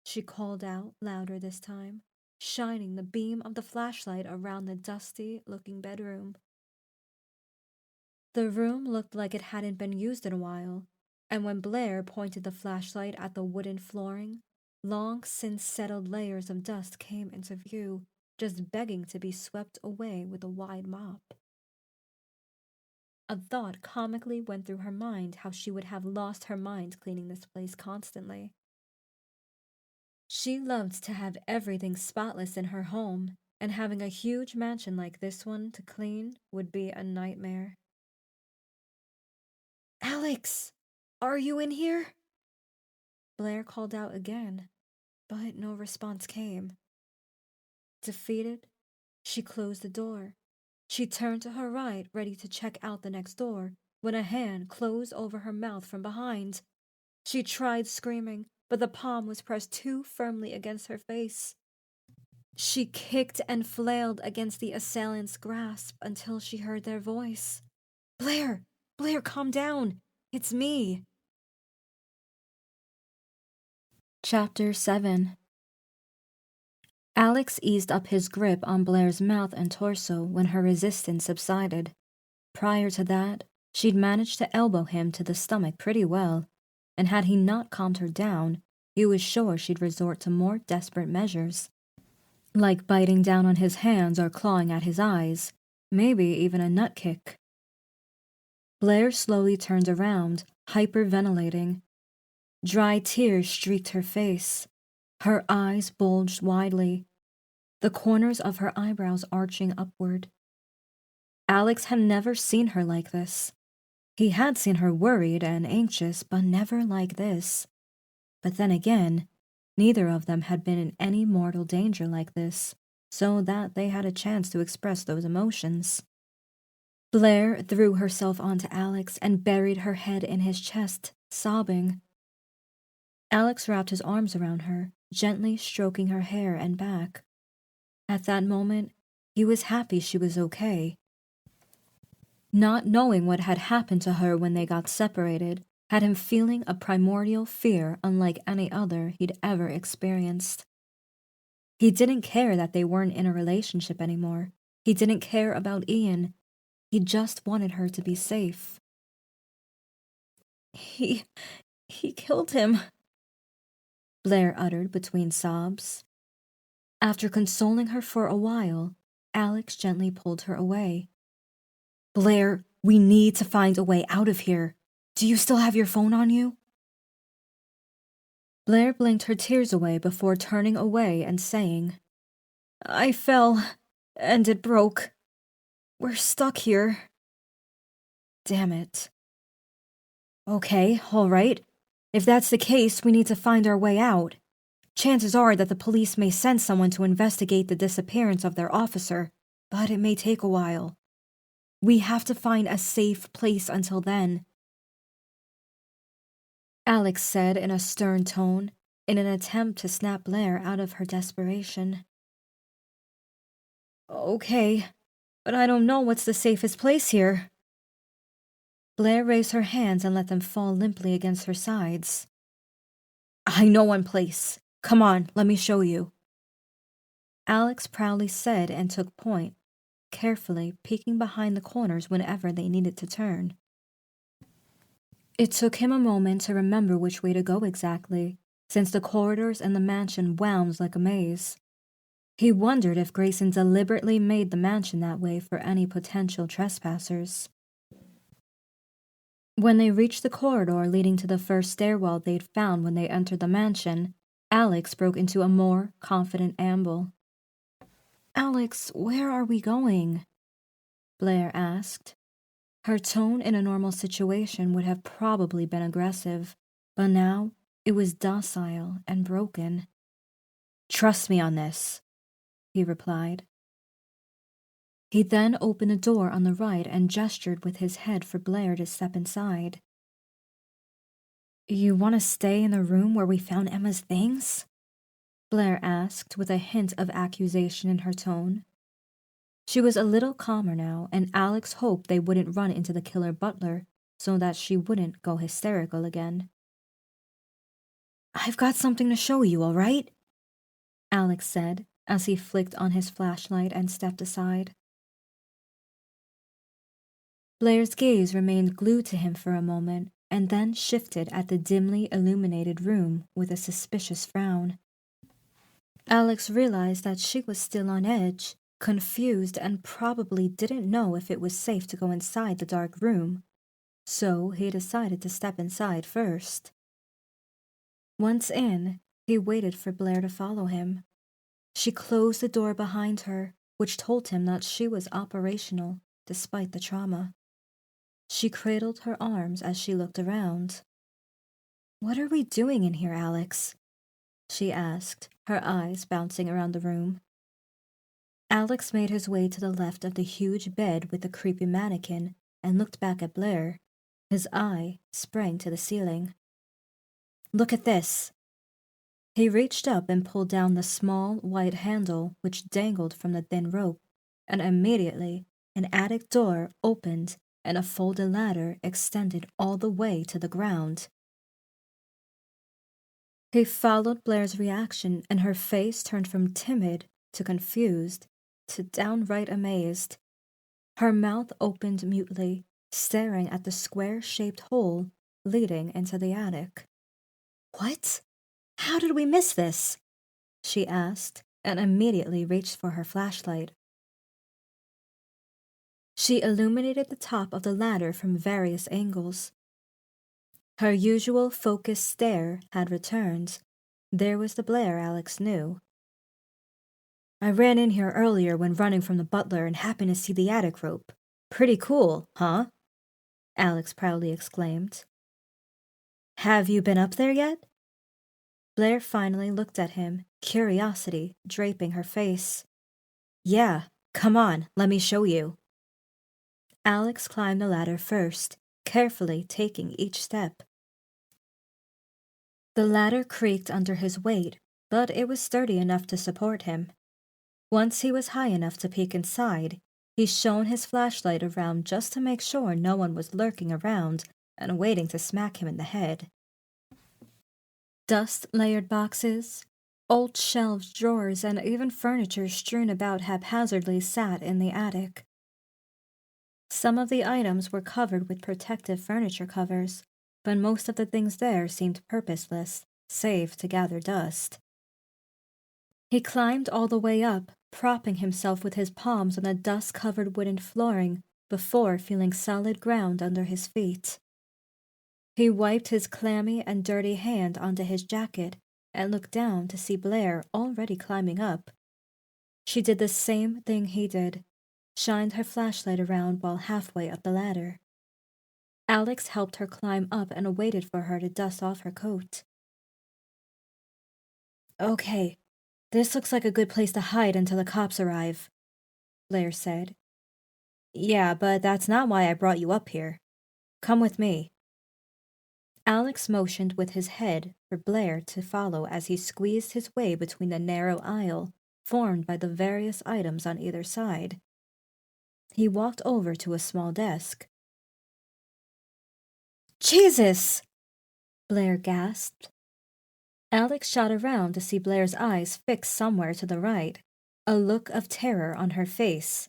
she called out, louder this time, shining the beam of the flashlight around the dusty-looking bedroom. The room looked like it hadn't been used in a while, and when Blaire pointed the flashlight at the wooden flooring, long since settled layers of dust came into view, just begging to be swept away with a wide mop. A thought comically went through her mind how she would have lost her mind cleaning this place constantly. She loved to have everything spotless in her home, and having a huge mansion like this one to clean would be a nightmare. "Alex, are you in here?" Blaire called out again, but no response came. Defeated, she closed the door. She turned to her right, ready to check out the next door, when a hand closed over her mouth from behind. She tried screaming, but the palm was pressed too firmly against her face. She kicked and flailed against the assailant's grasp until she heard their voice. "Blaire! Blaire, calm down! It's me!" Chapter 7. Alex eased up his grip on Blaire's mouth and torso when her resistance subsided. Prior to that, she'd managed to elbow him to the stomach pretty well, and had he not calmed her down, he was sure she'd resort to more desperate measures, like biting down on his hands or clawing at his eyes, maybe even a nut kick. Blaire slowly turned around, hyperventilating. Dry tears streaked her face. Her eyes bulged widely, the corners of her eyebrows arching upward. Alex had never seen her like this. He had seen her worried and anxious, but never like this. But then again, neither of them had been in any mortal danger like this, so that they had a chance to express those emotions. Blaire threw herself onto Alex and buried her head in his chest, sobbing. Alex wrapped his arms around her, gently stroking her hair and back. At that moment, he was happy she was okay. Not knowing what had happened to her when they got separated had him feeling a primordial fear unlike any other he'd ever experienced. He didn't care that they weren't in a relationship anymore. He didn't care about Ian. He just wanted her to be safe. He killed him," Blaire uttered between sobs. After consoling her for a while, Alex gently pulled her away. "Blaire, we need to find a way out of here. Do you still have your phone on you?" Blaire blinked her tears away before turning away and saying, I fell, and it broke. We're stuck here. Damn it. Okay, all right. If that's the case, we need to find our way out. Chances are that the police may send someone to investigate the disappearance of their officer, but it may take a while. We have to find a safe place until then. Alex said in a stern tone, in an attempt to snap Blaire out of her desperation. Okay, but I don't know what's the safest place here. Blaire raised her hands and let them fall limply against her sides. I know one place. Come on, let me show you. Alex proudly said and took point, carefully peeking behind the corners whenever they needed to turn. It took him a moment to remember which way to go exactly, since the corridors and the mansion wound like a maze. He wondered if Grayson deliberately made the mansion that way for any potential trespassers. When they reached the corridor leading to the first stairwell they'd found when they entered the mansion, Alex broke into a more confident amble. Alex, where are we going? Blaire asked. Her tone in a normal situation would have probably been aggressive, but now it was docile and broken. Trust me on this, he replied. He then opened a door on the right and gestured with his head for Blaire to step inside. You want to stay in the room where we found Emma's things? Blaire asked with a hint of accusation in her tone. She was a little calmer now, and Alex hoped they wouldn't run into the killer butler so that she wouldn't go hysterical again. I've got something to show you, all right? Alex said as he flicked on his flashlight and stepped aside. Blaire's gaze remained glued to him for a moment and then shifted at the dimly illuminated room with a suspicious frown. Alex realized that she was still on edge, confused, and probably didn't know if it was safe to go inside the dark room, so he decided to step inside first. Once in, he waited for Blaire to follow him. She closed the door behind her, which told him that she was operational despite the trauma. She cradled her arms as she looked around. What are we doing in here, Alex? She asked, her eyes bouncing around the room. Alex made his way to the left of the huge bed with the creepy mannequin and looked back at Blaire. His eye sprang to the ceiling. Look at this. He reached up and pulled down the small white handle which dangled from the thin rope, and immediately an attic door opened and a folded ladder extended all the way to the ground. He followed Blaire's reaction, and her face turned from timid to confused to downright amazed. Her mouth opened mutely, staring at the square-shaped hole leading into the attic. What? How did we miss this? She asked, and immediately reached for her flashlight. She illuminated the top of the ladder from various angles. Her usual focused stare had returned. There was the Blaire Alex knew. I ran in here earlier when running from the butler and happened to see the attic rope. Pretty cool, huh? Alex proudly exclaimed. Have you been up there yet? Blaire finally looked at him, curiosity draping her face. Yeah, come on, let me show you. Alex climbed the ladder first, carefully taking each step. The ladder creaked under his weight, but it was sturdy enough to support him. Once he was high enough to peek inside, he shone his flashlight around just to make sure no one was lurking around and waiting to smack him in the head. Dust-layered boxes, old shelves, drawers, and even furniture strewn about haphazardly sat in the attic. Some of the items were covered with protective furniture covers, but most of the things there seemed purposeless, save to gather dust. He climbed all the way up, propping himself with his palms on the dust-covered wooden flooring before feeling solid ground under his feet. He wiped his clammy and dirty hand onto his jacket and looked down to see Blaire already climbing up. She did the same thing he did, shined her flashlight around while halfway up the ladder. Alex helped her climb up and waited for her to dust off her coat. Okay, this looks like a good place to hide until the cops arrive, Blaire said. Yeah, but that's not why I brought you up here. Come with me. Alex motioned with his head for Blaire to follow as he squeezed his way between the narrow aisle formed by the various items on either side. He walked over to a small desk. Jesus! Blaire gasped. Alex shot around to see Blaire's eyes fixed somewhere to the right, a look of terror on her face.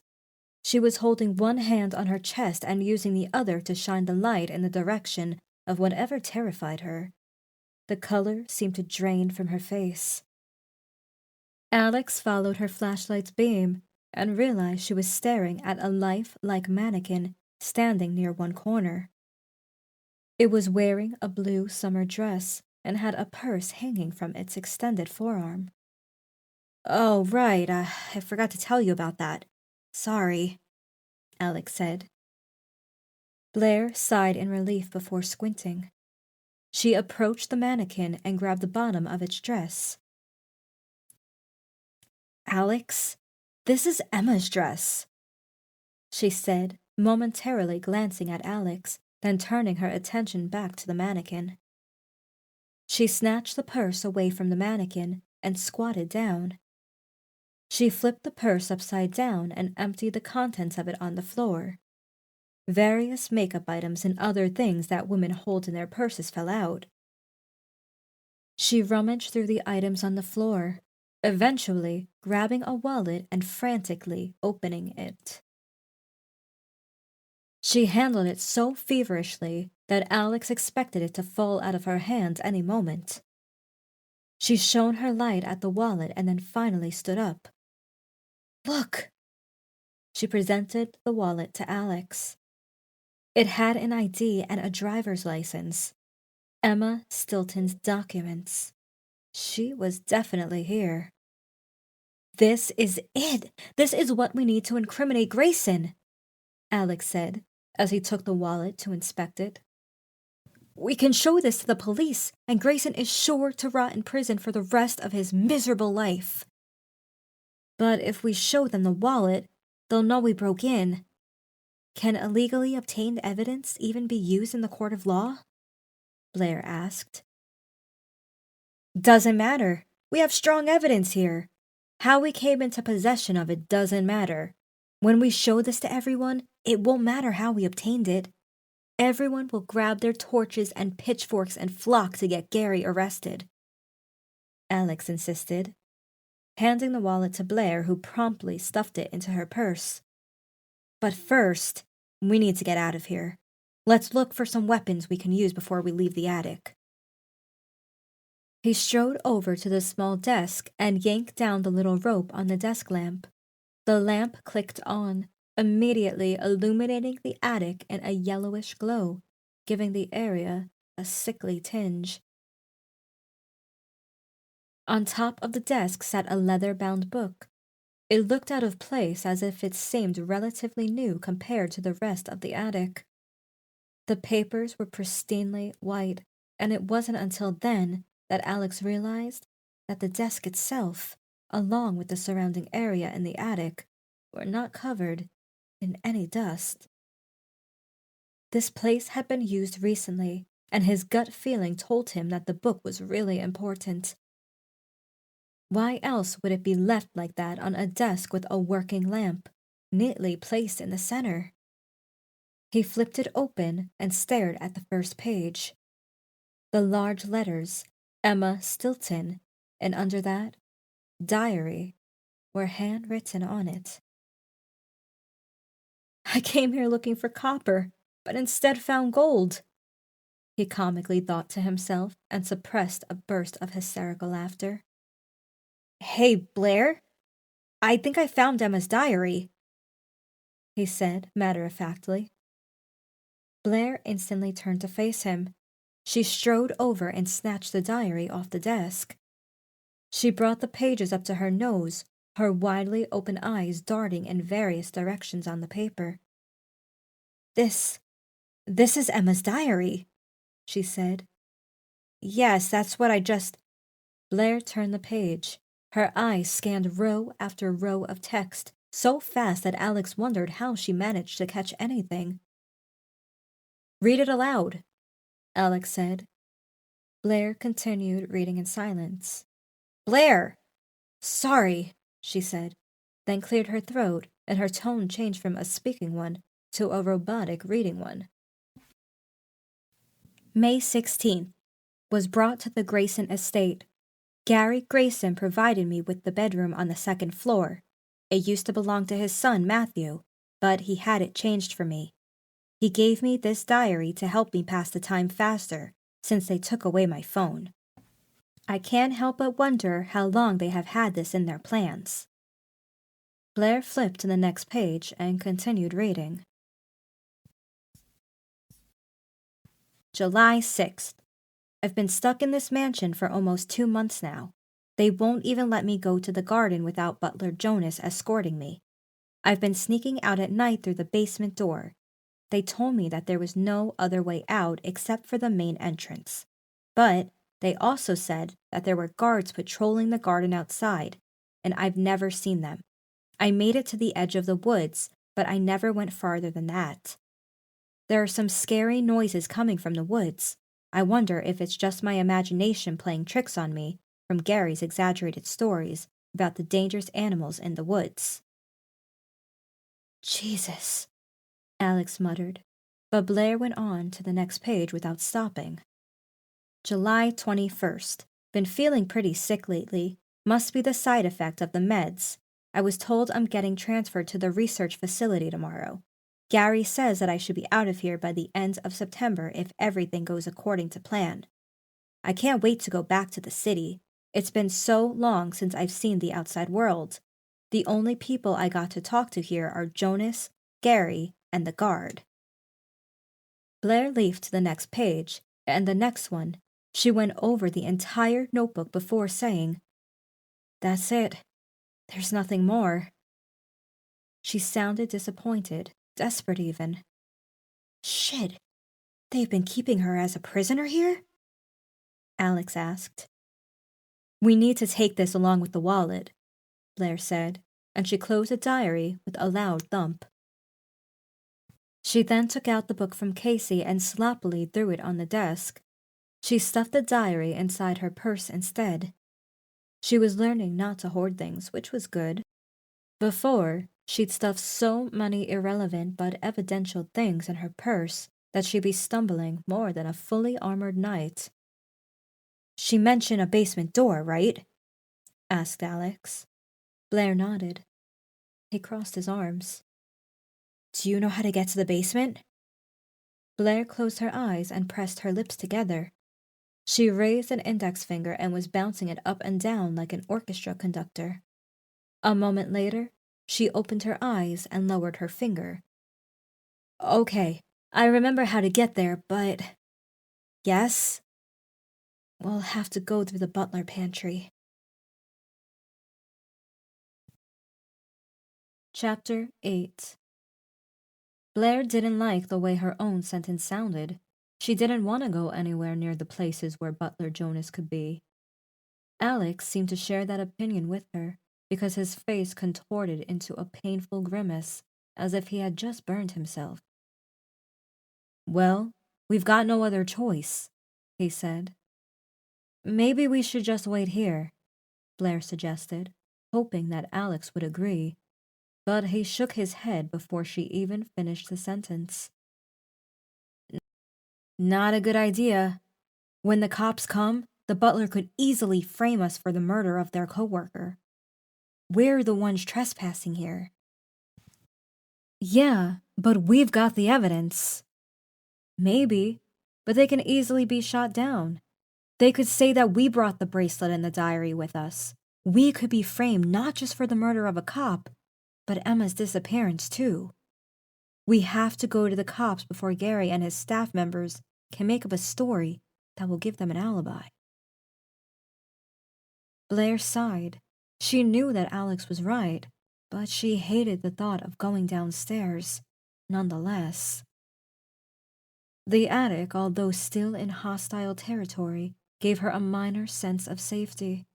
She was holding one hand on her chest and using the other to shine the light in the direction of whatever terrified her. The color seemed to drain from her face. Alex followed her flashlight's beam and realized she was staring at a lifelike mannequin standing near one corner. It was wearing a blue summer dress and had a purse hanging from its extended forearm. Oh, right, I forgot to tell you about that. Sorry, Alex said. Blaire sighed in relief before squinting. She approached the mannequin and grabbed the bottom of its dress. Alex, this is Emma's dress, she said, momentarily glancing at Alex, then turning her attention back to the mannequin. She snatched the purse away from the mannequin and squatted down. She flipped the purse upside down and emptied the contents of it on the floor. Various makeup items and other things that women hold in their purses fell out. She rummaged through the items on the floor, eventually grabbing a wallet and frantically opening it. She handled it so feverishly that Alex expected it to fall out of her hands any moment. She shone her light at the wallet and then finally stood up. Look! She presented the wallet to Alex. It had an ID and a driver's license. Emma Stilton's documents. She was definitely here. This is it! This is what we need to incriminate Grayson, Alex said as he took the wallet to inspect it. We can show this to the police, and Grayson is sure to rot in prison for the rest of his miserable life. But if we show them the wallet, they'll know we broke in. Can illegally obtained evidence even be used in the court of law? Blaire asked. Doesn't matter. We have strong evidence here. How we came into possession of it doesn't matter. When we show this to everyone, it won't matter how we obtained it. Everyone will grab their torches and pitchforks and flock to get Gary arrested, Alex insisted, handing the wallet to Blaire, who promptly stuffed it into her purse. But first, we need to get out of here. Let's look for some weapons we can use before we leave the attic. He strode over to the small desk and yanked down the little rope on the desk lamp. The lamp clicked on, immediately illuminating the attic in a yellowish glow, giving the area a sickly tinge. On top of the desk sat a leather-bound book. It looked out of place, as if it seemed relatively new compared to the rest of the attic. The papers were pristinely white, and it wasn't until then that Alex realized that the desk itself, along with the surrounding area in the attic, were not covered in any dust. This place had been used recently, and his gut feeling told him that the book was really important. Why else would it be left like that on a desk with a working lamp, neatly placed in the center? He flipped it open and stared at the first page. The large letters, Emma Stilton, and under that, Diary, were handwritten on it. I came here looking for copper, but instead found gold, he comically thought to himself and suppressed a burst of hysterical laughter. Hey, Blaire, I think I found Emma's diary, he said matter-of-factly. Blaire instantly turned to face him. She strode over and snatched the diary off the desk. She brought the pages up to her nose, her widely open eyes darting in various directions on the paper. This is Emma's diary," she said. "Yes, that's what I just—" Blaire turned the page. Her eyes scanned row after row of text, so fast that Alex wondered how she managed to catch anything. "Read it aloud," Alex said. Blaire continued reading in silence. "Blaire!" "Sorry," she said, then cleared her throat, and her tone changed from a speaking one to a robotic reading one. May 16th. Was brought to the Grayson estate. Gary Grayson provided me with the bedroom on the second floor. It used to belong to his son, Matthew, but he had it changed for me. He gave me this diary to help me pass the time faster, since they took away my phone. I can't help but wonder how long they have had this in their plans." Blaire flipped to the next page and continued reading. July 6th. I've been stuck in this mansion for almost 2 months now. They won't even let me go to the garden without Butler Jonas escorting me. I've been sneaking out at night through the basement door. They told me that there was no other way out except for the main entrance. But they also said that there were guards patrolling the garden outside, and I've never seen them. I made it to the edge of the woods, but I never went farther than that. There are some scary noises coming from the woods. I wonder if it's just my imagination playing tricks on me from Gary's exaggerated stories about the dangerous animals in the woods. "Jesus," Alex muttered, but Blaire went on to the next page without stopping. July 21st. Been feeling pretty sick lately. Must be the side effect of the meds. I was told I'm getting transferred to the research facility tomorrow. Gary says that I should be out of here by the end of September if everything goes according to plan. I can't wait to go back to the city. It's been so long since I've seen the outside world. The only people I got to talk to here are Jonas, Gary, and the guard. Blaire leafed to the next page, and the next one. She went over the entire notebook before saying, "That's it. There's nothing more." She sounded disappointed, desperate even. "Shit, they've been keeping her as a prisoner here?" Alex asked. "We need to take this along with the wallet," Blaire said, and she closed the diary with a loud thump. She then took out the book from Casey and sloppily threw it on the desk. She stuffed the diary inside her purse instead. She was learning not to hoard things, which was good. Before, she'd stuffed so many irrelevant but evidential things in her purse that she'd be stumbling more than a fully armored knight. "She mentioned a basement door, right?" asked Alex. Blaire nodded. He crossed his arms. "Do you know how to get to the basement?" Blaire closed her eyes and pressed her lips together. She raised an index finger and was bouncing it up and down like an orchestra conductor. A moment later, she opened her eyes and lowered her finger. "Okay, I remember how to get there, but—" "Yes?" "We'll have to go through the butler pantry." Chapter 8. Blaire didn't like the way her own sentence sounded. She didn't want to go anywhere near the places where Butler Jonas could be. Alex seemed to share that opinion with her, because his face contorted into a painful grimace, as if he had just burned himself. "Well, we've got no other choice," he said. "Maybe we should just wait here," Blaire suggested, hoping that Alex would agree, but he shook his head before she even finished the sentence. "Not a good idea. When the cops come, the butler could easily frame us for the murder of their coworker. We're the ones trespassing here." "Yeah, but we've got the evidence." "Maybe, but they can easily be shot down. They could say that we brought the bracelet and the diary with us. We could be framed not just for the murder of a cop, but Emma's disappearance too. We have to go to the cops before Gary and his staff members can make up a story that will give them an alibi." Blaire sighed. She knew that Alex was right, but she hated the thought of going downstairs, nonetheless. The attic, although still in hostile territory, gave her a minor sense of safety.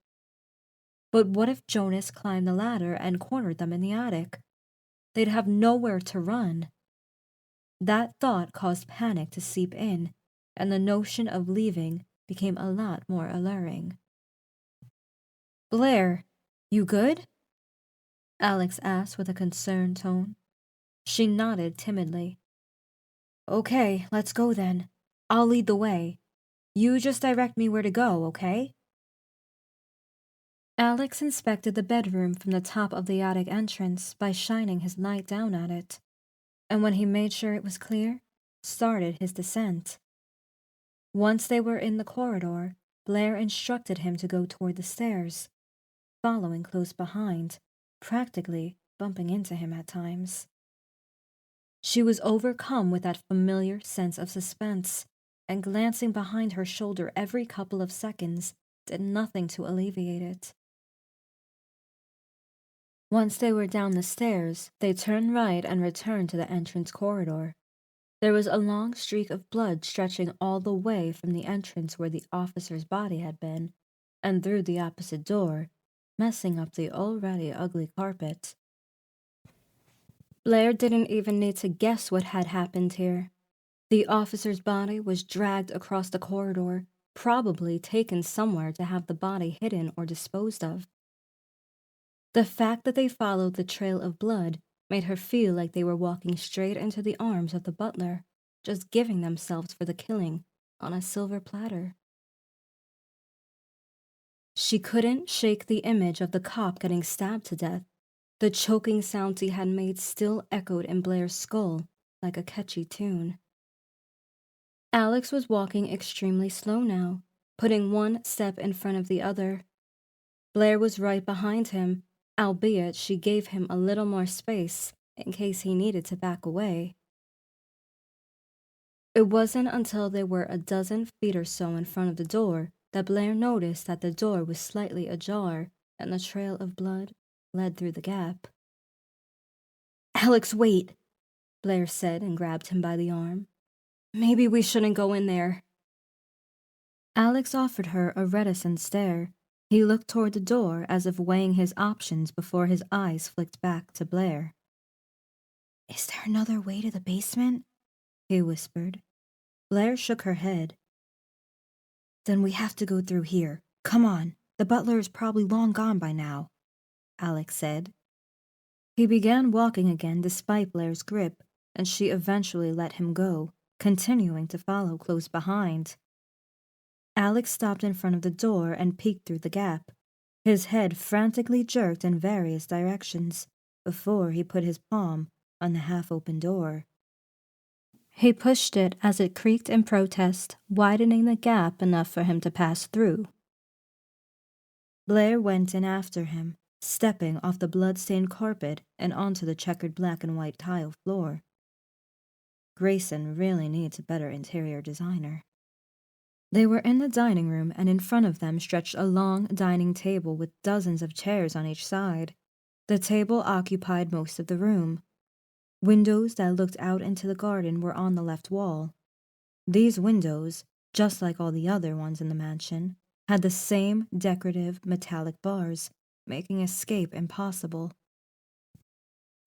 But what if Jonas climbed the ladder and cornered them in the attic? They'd have nowhere to run. That thought caused panic to seep in, and the notion of leaving became a lot more alluring. "Blaire, you good?" Alex asked with a concerned tone. She nodded timidly. "Okay, let's go then. I'll lead the way. You just direct me where to go, okay?" Alex inspected the bedroom from the top of the attic entrance by shining his light down at it, and when he made sure it was clear, started his descent. Once they were in the corridor, Blaire instructed him to go toward the stairs, following close behind, practically bumping into him at times. She was overcome with that familiar sense of suspense, and glancing behind her shoulder every couple of seconds did nothing to alleviate it. Once they were down the stairs, they turned right and returned to the entrance corridor. There was a long streak of blood stretching all the way from the entrance where the officer's body had been, and through the opposite door, messing up the already ugly carpet. Blaire didn't even need to guess what had happened here. The officer's body was dragged across the corridor, probably taken somewhere to have the body hidden or disposed of. The fact that they followed the trail of blood made her feel like they were walking straight into the arms of the butler, just giving themselves for the killing on a silver platter. She couldn't shake the image of the cop getting stabbed to death. The choking sounds he had made still echoed in Blaire's skull like a catchy tune. Alex was walking extremely slow now, putting one step in front of the other. Blaire was right behind him, albeit she gave him a little more space in case he needed to back away. It wasn't until they were a dozen feet or so in front of the door that Blaire noticed that the door was slightly ajar and the trail of blood led through the gap. "Alex, wait," Blaire said and grabbed him by the arm. "Maybe we shouldn't go in there." Alex offered her a reticent stare. He looked toward the door as if weighing his options before his eyes flicked back to Blaire. "Is there another way to the basement?" he whispered. Blaire shook her head. "Then we have to go through here. Come on, the butler is probably long gone by now," Alex said. He began walking again despite Blaire's grip, and she eventually let him go, continuing to follow close behind. Alex stopped in front of the door and peeked through the gap. His head frantically jerked in various directions before he put his palm on the half-open door. He pushed it as it creaked in protest, widening the gap enough for him to pass through. Blaire went in after him, stepping off the blood-stained carpet and onto the checkered black and white tile floor. Grayson really needs a better interior designer. They were in the dining room, and in front of them stretched a long dining table with dozens of chairs on each side. The table occupied most of the room. Windows that looked out into the garden were on the left wall. These windows, just like all the other ones in the mansion, had the same decorative metallic bars, making escape impossible.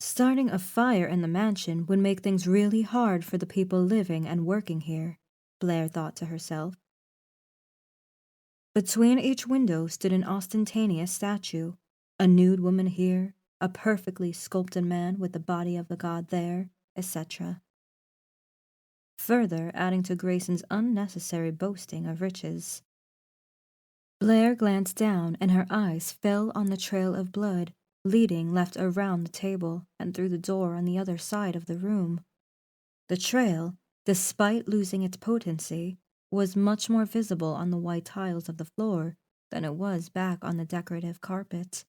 Starting a fire in the mansion would make things really hard for the people living and working here, Blaire thought to herself. Between each window stood an ostentatious statue, a nude woman here, a perfectly sculpted man with the body of the god there, etc. Further adding to Grayson's unnecessary boasting of riches. Blaire glanced down, and her eyes fell on the trail of blood leading left around the table and through the door on the other side of the room. The trail, despite losing its potency, was much more visible on the white tiles of the floor than it was back on the decorative carpet.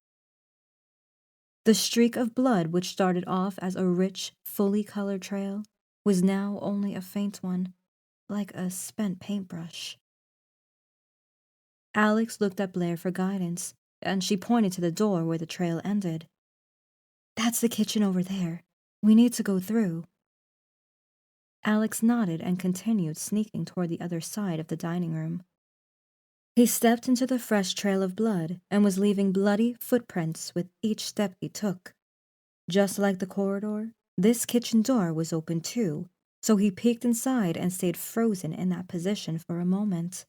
The streak of blood, which started off as a rich, fully colored trail, was now only a faint one, like a spent paintbrush. Alex looked at Blaire for guidance, and she pointed to the door where the trail ended. "That's the kitchen over there. We need to go through." Alex nodded and continued sneaking toward the other side of the dining room. He stepped into the fresh trail of blood and was leaving bloody footprints with each step he took. Just like the corridor, this kitchen door was open too, so he peeked inside and stayed frozen in that position for a moment.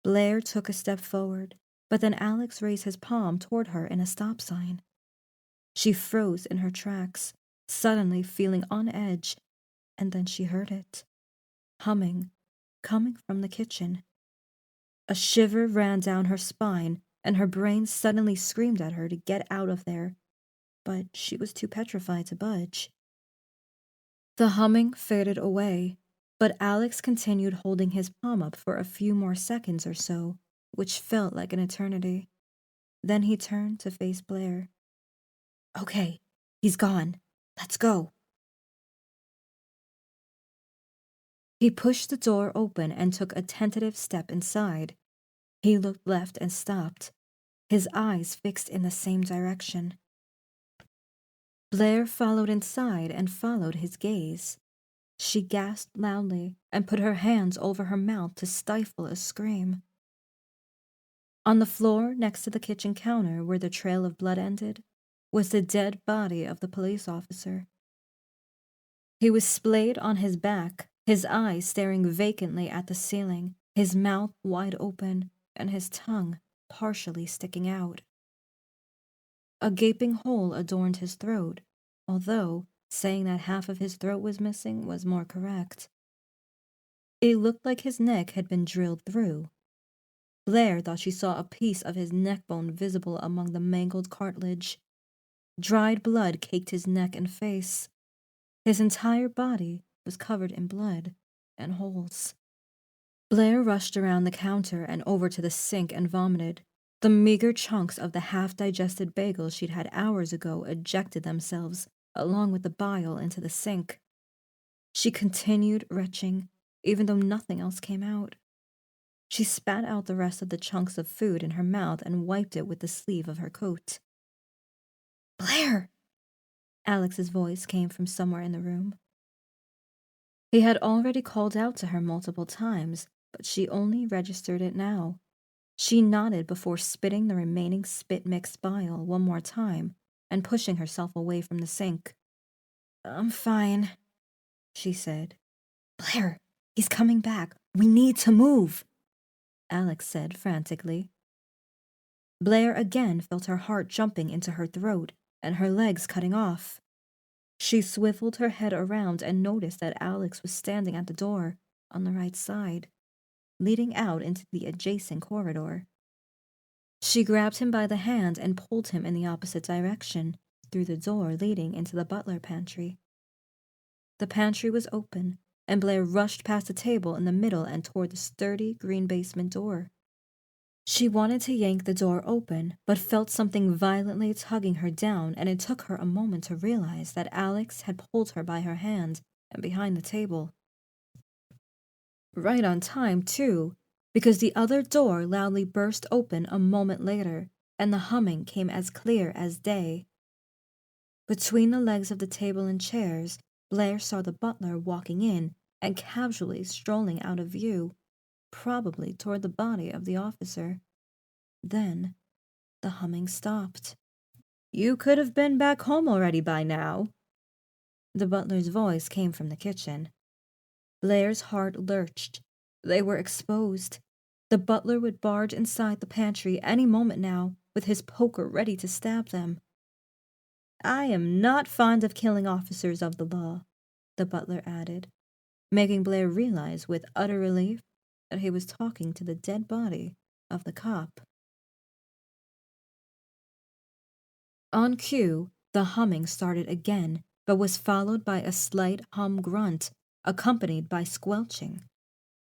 Blaire took a step forward, but then Alex raised his palm toward her in a stop sign. She froze in her tracks, suddenly feeling on edge, and then she heard it. Humming, coming from the kitchen. A shiver ran down her spine, and her brain suddenly screamed at her to get out of there, but she was too petrified to budge. The humming faded away, but Alex continued holding his palm up for a few more seconds or so, which felt like an eternity. Then he turned to face Blaire. "Okay, he's gone. Let's go." He pushed the door open and took a tentative step inside. He looked left and stopped, his eyes fixed in the same direction. Blaire followed inside and followed his gaze. She gasped loudly and put her hands over her mouth to stifle a scream. On the floor next to the kitchen counter where the trail of blood ended was the dead body of the police officer. He was splayed on his back, his eyes staring vacantly at the ceiling, his mouth wide open, and his tongue partially sticking out. A gaping hole adorned his throat, although saying that half of his throat was missing was more correct. It looked like his neck had been drilled through. Blaire thought she saw a piece of his neck bone visible among the mangled cartilage. Dried blood caked his neck and face. His entire body was covered in blood and holes. Blaire rushed around the counter and over to the sink and vomited. The meager chunks of the half-digested bagel she'd had hours ago ejected themselves, along with the bile, into the sink. She continued retching, even though nothing else came out. She spat out the rest of the chunks of food in her mouth and wiped it with the sleeve of her coat. "Blaire!" Alex's voice came from somewhere in the room. He had already called out to her multiple times, but she only registered it now. She nodded before spitting the remaining spit-mixed bile one more time and pushing herself away from the sink. "I'm fine," she said. "Blaire, he's coming back. We need to move," Alex said frantically. Blaire again felt her heart jumping into her throat and her legs cutting off. She swiveled her head around and noticed that Alex was standing at the door on the right side, leading out into the adjacent corridor. She grabbed him by the hand and pulled him in the opposite direction, through the door leading into the butler pantry. The pantry was open, and Blaire rushed past the table in the middle and toward the sturdy green basement door. She wanted to yank the door open, but felt something violently tugging her down, and it took her a moment to realize that Alex had pulled her by her hand and behind the table. Right on time, too, because the other door loudly burst open a moment later, and the humming came as clear as day. Between the legs of the table and chairs, Blaire saw the butler walking in and casually strolling out of view, probably toward the body of the officer. Then the humming stopped. "You could have been back home already by now." The butler's voice came from the kitchen. Blaire's heart lurched. They were exposed. The butler would barge inside the pantry any moment now, with his poker ready to stab them. "I am not fond of killing officers of the law," the butler added, making Blaire realize with utter relief that he was talking to the dead body of the cop. On cue, the humming started again, but was followed by a slight hum grunt, accompanied by squelching.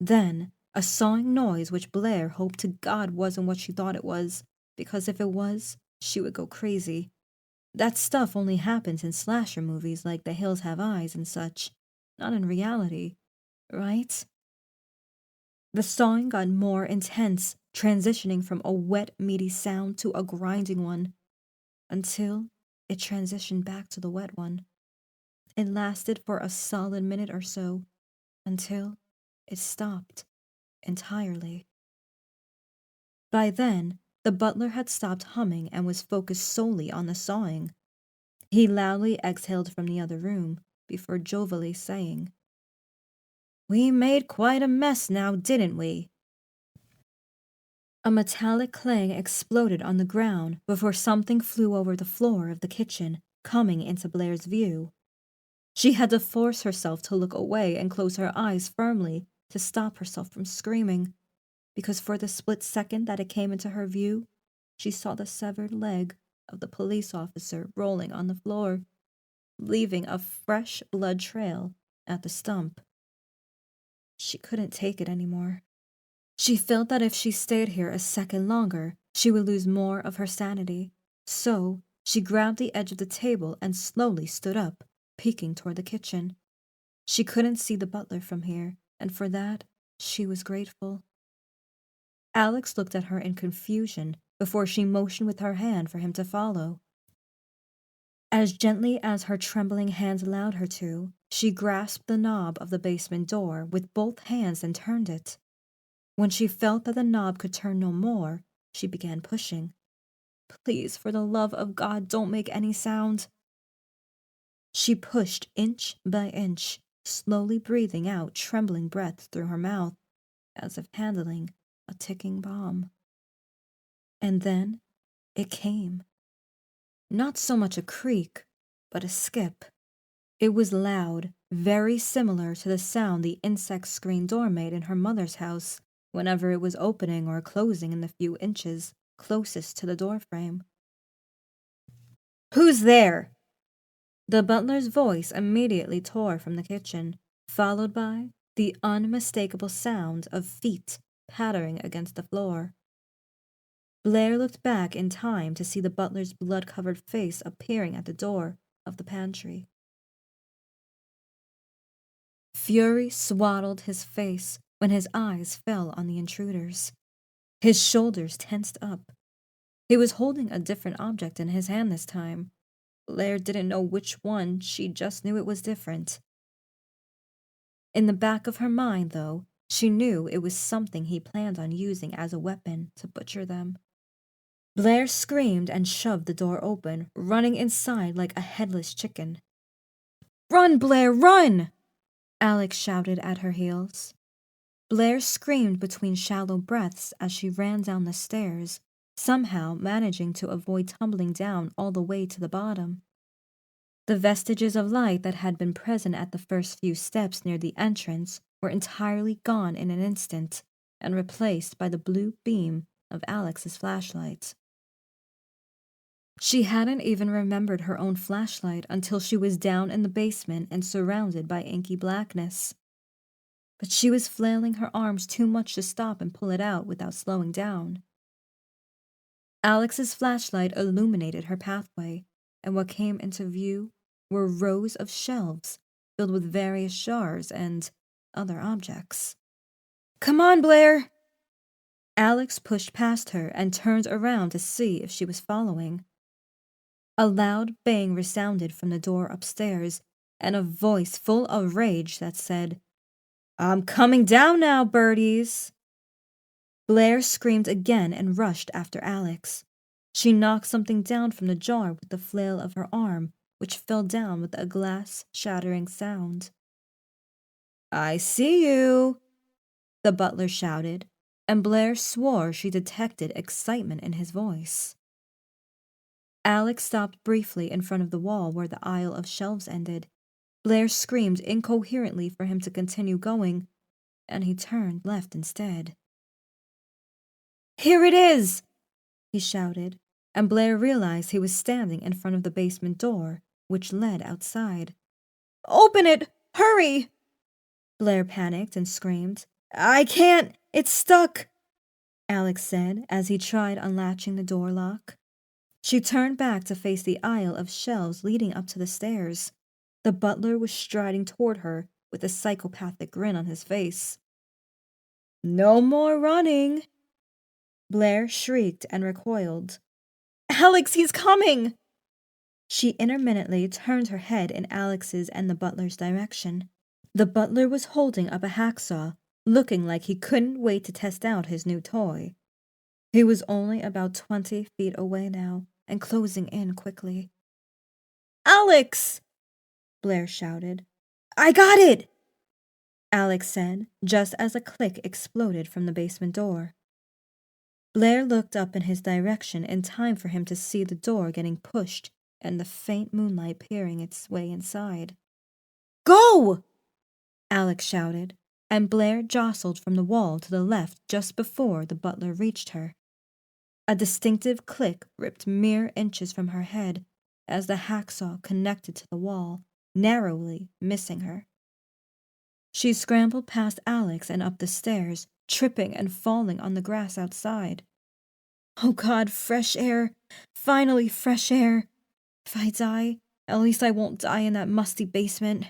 Then, a sawing noise which Blaire hoped to God wasn't what she thought it was, because if it was, she would go crazy. That stuff only happens in slasher movies like The Hills Have Eyes and such, not in reality, right? The sawing got more intense, transitioning from a wet, meaty sound to a grinding one, until it transitioned back to the wet one. It lasted for a solid minute or so, until it stopped entirely. By then, the butler had stopped humming and was focused solely on the sawing. He loudly exhaled from the other room before jovially saying, "We made quite a mess now, didn't we?" A metallic clang exploded on the ground before something flew over the floor of the kitchen, coming into Blaire's view. She had to force herself to look away and close her eyes firmly to stop herself from screaming, because for the split second that it came into her view, she saw the severed leg of the police officer rolling on the floor, leaving a fresh blood trail at the stump. She couldn't take it anymore. She felt that if she stayed here a second longer, she would lose more of her sanity. So she grabbed the edge of the table and slowly stood up, peeking toward the kitchen. She couldn't see the butler from here, and for that, she was grateful. Alex looked at her in confusion before she motioned with her hand for him to follow. As gently as her trembling hands allowed her to, she grasped the knob of the basement door with both hands and turned it. When she felt that the knob could turn no more, she began pushing. "Please, for the love of God, don't make any sound." She pushed inch by inch, slowly breathing out trembling breaths through her mouth, as if handling a ticking bomb. And then it came. Not so much a creak, but a skip. It was loud, very similar to the sound the insect screen door made in her mother's house whenever it was opening or closing in the few inches closest to the doorframe. "Who's there?" The butler's voice immediately tore from the kitchen, followed by the unmistakable sound of feet pattering against the floor. Blaire looked back in time to see the butler's blood-covered face appearing at the door of the pantry. Fury swaddled his face when his eyes fell on the intruders. His shoulders tensed up. He was holding a different object in his hand this time. Blaire didn't know which one, she just knew it was different. In the back of her mind, though, she knew it was something he planned on using as a weapon to butcher them. Blaire screamed and shoved the door open, running inside like a headless chicken. "Run, Blaire, run!" Alex shouted at her heels. Blaire screamed between shallow breaths as she ran down the stairs, somehow managing to avoid tumbling down all the way to the bottom. The vestiges of light that had been present at the first few steps near the entrance were entirely gone in an instant and replaced by the blue beam of Alex's flashlight. She hadn't even remembered her own flashlight until she was down in the basement and surrounded by inky blackness. But she was flailing her arms too much to stop and pull it out without slowing down. Alex's flashlight illuminated her pathway, and what came into view were rows of shelves filled with various jars and other objects. "Come on, Blaire!" Alex pushed past her and turned around to see if she was following. A loud bang resounded from the door upstairs, and a voice full of rage that said, "I'm coming down now, birdies!" Blaire screamed again and rushed after Alex. She knocked something down from the jar with the flail of her arm, which fell down with a glass-shattering sound. "I see you," the butler shouted, and Blaire swore she detected excitement in his voice. Alex stopped briefly in front of the wall where the aisle of shelves ended. Blaire screamed incoherently for him to continue going, and he turned left instead. "Here it is!" he shouted, and Blaire realized he was standing in front of the basement door, which led outside. "Open it! Hurry!" Blaire panicked and screamed. "I can't! It's stuck!" Alex said as he tried unlatching the door lock. She turned back to face the aisle of shelves leading up to the stairs. The butler was striding toward her with a psychopathic grin on his face. "No more running," Blaire shrieked and recoiled. "Alex, he's coming!" She intermittently turned her head in Alex's and the butler's direction. The butler was holding up a hacksaw, looking like he couldn't wait to test out his new toy. He was only about 20 feet away now, and closing in quickly. "Alex!" Blaire shouted. "I got it!" Alex said, just as a click exploded from the basement door. Blaire looked up in his direction in time for him to see the door getting pushed and the faint moonlight peering its way inside. "Go!" Alex shouted, and Blaire jostled from the wall to the left just before the butler reached her. A distinctive click ripped mere inches from her head as the hacksaw connected to the wall, narrowly missing her. She scrambled past Alex and up the stairs, tripping and falling on the grass outside. "Oh God, fresh air! Finally fresh air! If I die, at least I won't die in that musty basement,"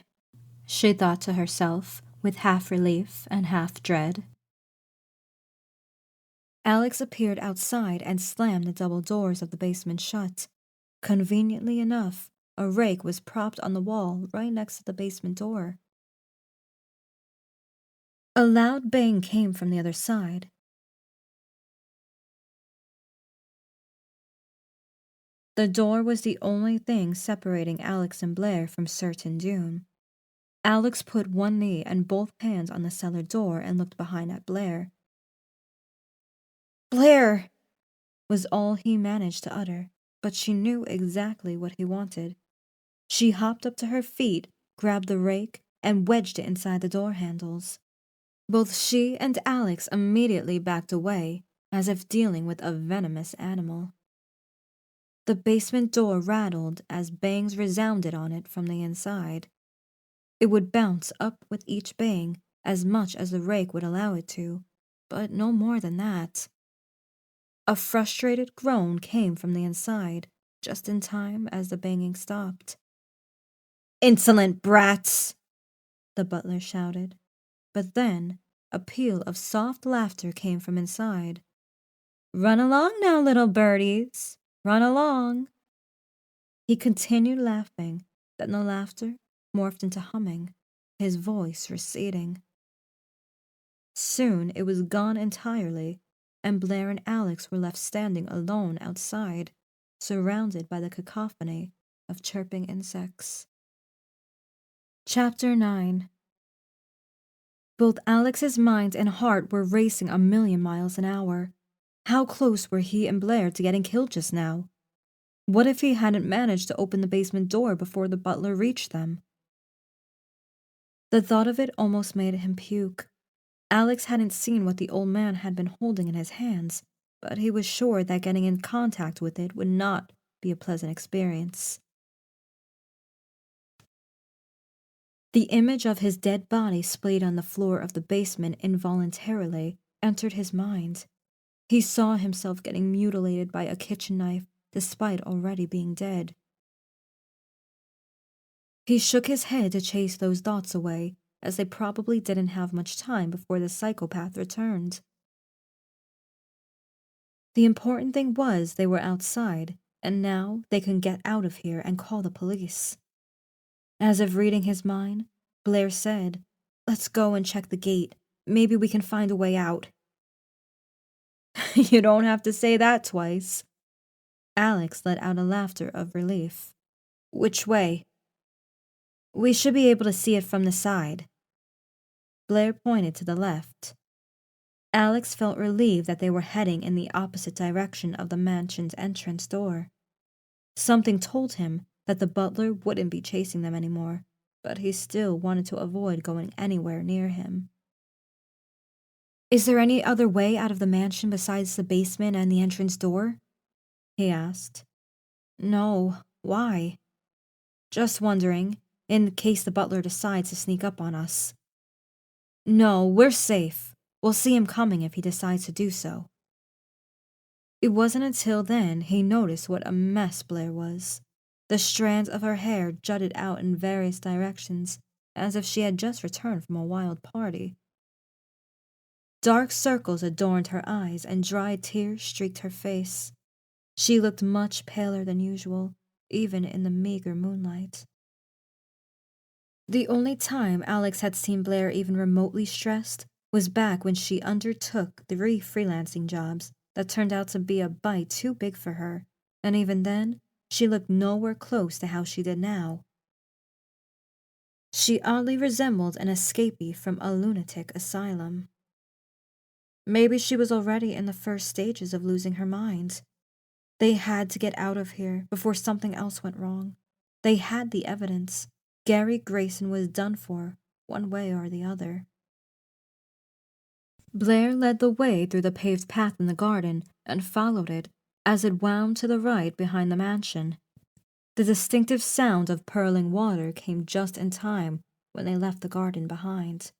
she thought to herself, with half relief and half dread. Alex appeared outside and slammed the double doors of the basement shut. Conveniently enough, a rake was propped on the wall right next to the basement door. A loud bang came from the other side. The door was the only thing separating Alex and Blaire from certain doom. Alex put one knee and both hands on the cellar door and looked behind at Blaire. "Blaire!" was all he managed to utter, but she knew exactly what he wanted. She hopped up to her feet, grabbed the rake, and wedged it inside the door handles. Both she and Alex immediately backed away, as if dealing with a venomous animal. The basement door rattled as bangs resounded on it from the inside. It would bounce up with each bang, as much as the rake would allow it to, but no more than that. A frustrated groan came from the inside, just in time as the banging stopped. "Insolent brats!" the butler shouted. But then a peal of soft laughter came from inside. "Run along now, little birdies, run along." He continued laughing, then the laughter morphed into humming, his voice receding. Soon it was gone entirely, and Blaire and Alex were left standing alone outside, surrounded by the cacophony of chirping insects. Chapter 9. Both Alex's mind and heart were racing 1,000,000 miles an hour. How close were he and Blaire to getting killed just now? What if he hadn't managed to open the basement door before the butler reached them? The thought of it almost made him puke. Alex hadn't seen what the old man had been holding in his hands, but he was sure that getting in contact with it would not be a pleasant experience. The image of his dead body splayed on the floor of the basement involuntarily entered his mind. He saw himself getting mutilated by a kitchen knife despite already being dead. He shook his head to chase those thoughts away, as they probably didn't have much time before the psychopath returned. The important thing was they were outside, and now they can get out of here and call the police. As if reading his mind, Blaire said, "Let's go and check the gate. Maybe we can find a way out." "You don't have to say that twice." Alex let out a laughter of relief. "Which way?" "We should be able to see it from the side." Blaire pointed to the left. Alex felt relieved that they were heading in the opposite direction of the mansion's entrance door. Something told him that the butler wouldn't be chasing them anymore, but he still wanted to avoid going anywhere near him. "Is there any other way out of the mansion besides the basement and the entrance door?" he asked. "No. Why?" "Just wondering, in case the butler decides to sneak up on us." "No, we're safe. We'll see him coming if he decides to do so." It wasn't until then he noticed what a mess Blaire was. The strands of her hair jutted out in various directions, as if she had just returned from a wild party. Dark circles adorned her eyes and dry tears streaked her face. She looked much paler than usual, even in the meager moonlight. The only time Alex had seen Blaire even remotely stressed was back when she undertook 3 freelancing jobs that turned out to be a bite too big for her, and even then, she looked nowhere close to how she did now. She oddly resembled an escapee from a lunatic asylum. Maybe she was already in the first stages of losing her mind. They had to get out of here before something else went wrong. They had the evidence. Gary Grayson was done for, one way or the other. Blaire led the way through the paved path in the garden and followed it as it wound to the right behind the mansion. The distinctive sound of purling water came just in time when they left the garden behind.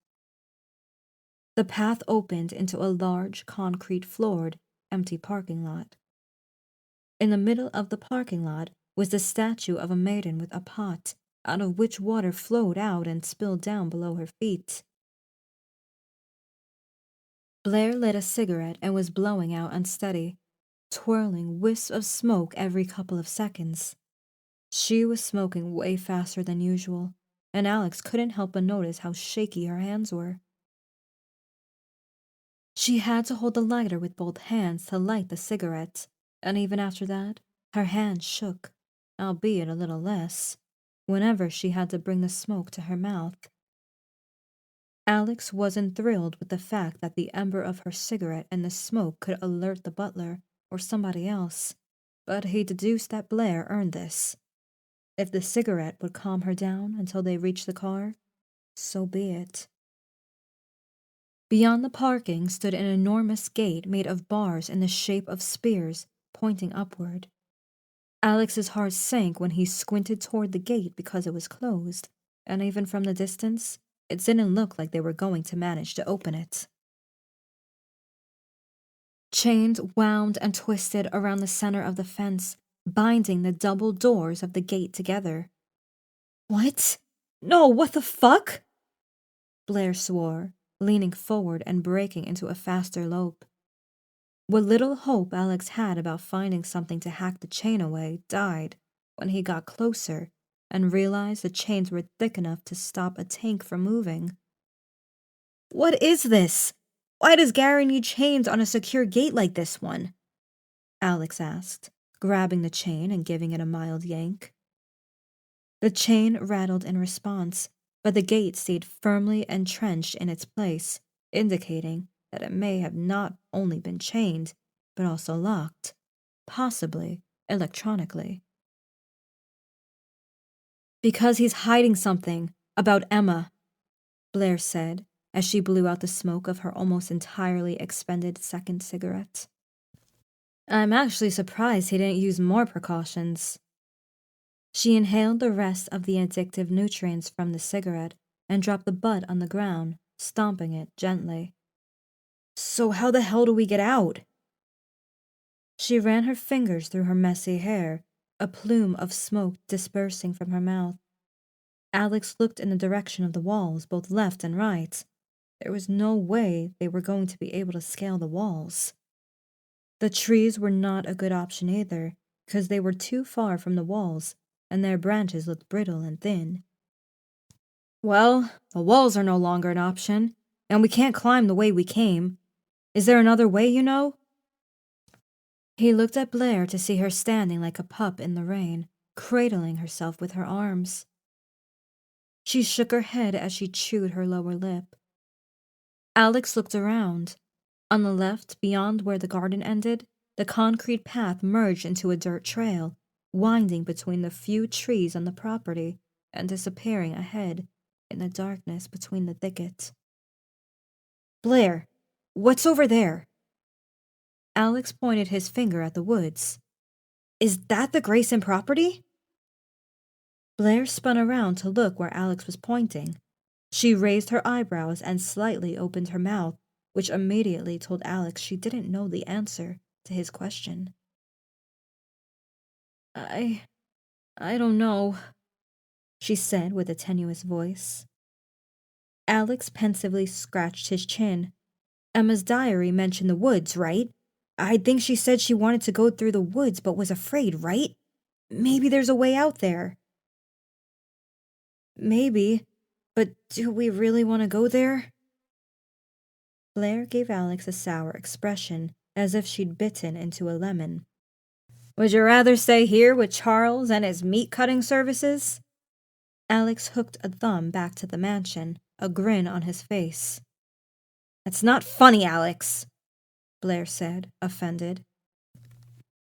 The path opened into a large, concrete-floored, empty parking lot. In the middle of the parking lot was the statue of a maiden with a pot, out of which water flowed out and spilled down below her feet. Blaire lit a cigarette and was blowing out unsteady, twirling wisps of smoke every couple of seconds. She was smoking way faster than usual, and Alex couldn't help but notice how shaky her hands were. She had to hold the lighter with both hands to light the cigarette, and even after that, her hands shook, albeit a little less, whenever she had to bring the smoke to her mouth. Alex wasn't thrilled with the fact that the ember of her cigarette and the smoke could alert the butler or somebody else, but he deduced that Blaire earned this. If the cigarette would calm her down until they reached the car, so be it. Beyond the parking stood an enormous gate made of bars in the shape of spears pointing upward. Alex's heart sank when he squinted toward the gate because it was closed, and even from the distance, it didn't look like they were going to manage to open it. Chains wound and twisted around the center of the fence, binding the double doors of the gate together. What? No, what the fuck? Blaire swore, leaning forward and breaking into a faster lope. What little hope Alex had about finding something to hack the chain away died when he got closer and realized the chains were thick enough to stop a tank from moving. What is this? Why does Gary need chains on a secure gate like this one? Alex asked, grabbing the chain and giving it a mild yank. The chain rattled in response, but the gate stayed firmly entrenched in its place, indicating that it may have not only been chained, but also locked, possibly electronically. Because he's hiding something about Emma, Blaire said, as she blew out the smoke of her almost entirely expended second cigarette. I'm actually surprised he didn't use more precautions. She inhaled the rest of the addictive nutrients from the cigarette and dropped the butt on the ground, stomping it gently. So how the hell do we get out? She ran her fingers through her messy hair, a plume of smoke dispersing from her mouth. Alex looked in the direction of the walls, both left and right. There was no way they were going to be able to scale the walls. The trees were not a good option either, because they were too far from the walls, and their branches looked brittle and thin. Well, the walls are no longer an option, and we can't climb the way we came. Is there another way, you know? He looked at Blaire to see her standing like a pup in the rain, cradling herself with her arms. She shook her head as she chewed her lower lip. Alex looked around. On the left, beyond where the garden ended, the concrete path merged into a dirt trail, winding between the few trees on the property and disappearing ahead in the darkness between the thickets. Blaire, what's over there? Alex pointed his finger at the woods. Is that the Grayson property? Blaire spun around to look where Alex was pointing. She raised her eyebrows and slightly opened her mouth, which immediately told Alex she didn't know the answer to his question. I don't know, she said with a tenuous voice. Alex pensively scratched his chin. Emma's diary mentioned the woods, right? I think she said she wanted to go through the woods but was afraid, right? Maybe there's a way out there. Maybe, but do we really want to go there? Blaire gave Alex a sour expression, as if she'd bitten into a lemon. Would you rather stay here with Charles and his meat-cutting services? Alex hooked a thumb back to the mansion, a grin on his face. That's not funny, Alex, Blaire said, offended.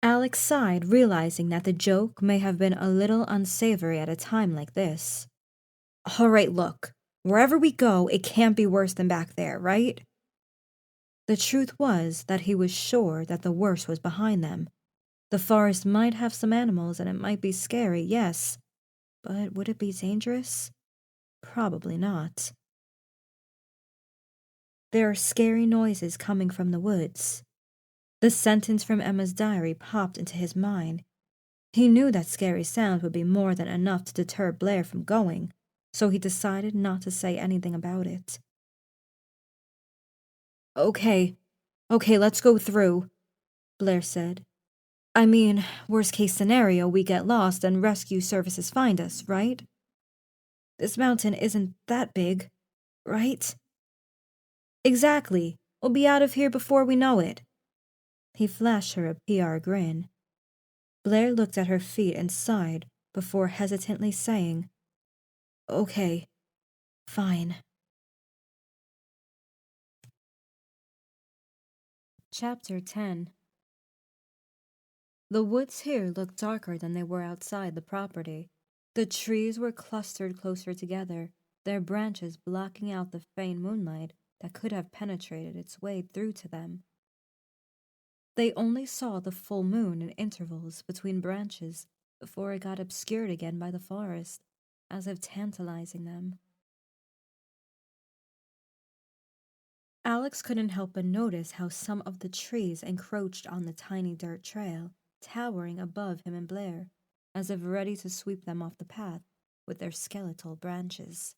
Alex sighed, realizing that the joke may have been a little unsavory at a time like this. All right, look. Wherever we go, it can't be worse than back there, right? The truth was that he was sure that the worst was behind them. The forest might have some animals and it might be scary, yes. But would it be dangerous? Probably not. There are scary noises coming from the woods. The sentence from Emma's diary popped into his mind. He knew that scary sounds would be more than enough to deter Blaire from going, so he decided not to say anything about it. Okay, let's go through, Blaire said. I mean, worst case scenario, we get lost and rescue services find us, right? This mountain isn't that big, right? Exactly. We'll be out of here before we know it. He flashed her a PR grin. Blaire looked at her feet and sighed before hesitantly saying, Okay, fine. Chapter 10. The woods here looked darker than they were outside the property. The trees were clustered closer together, their branches blocking out the faint moonlight that could have penetrated its way through to them. They only saw the full moon in intervals between branches before it got obscured again by the forest, as if tantalizing them. Alex couldn't help but notice how some of the trees encroached on the tiny dirt trail, towering above him and Blaire, as if ready to sweep them off the path with their skeletal branches.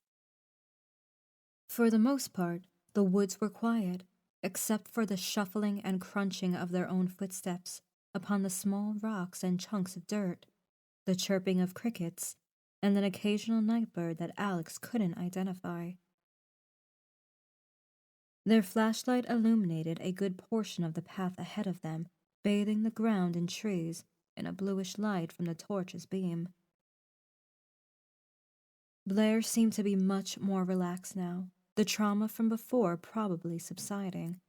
For the most part, the woods were quiet, except for the shuffling and crunching of their own footsteps upon the small rocks and chunks of dirt, the chirping of crickets, and an occasional night bird that Alex couldn't identify. Their flashlight illuminated a good portion of the path ahead of them, bathing the ground and trees in a bluish light from the torch's beam. Blaire seemed to be much more relaxed now, the trauma from before probably subsiding.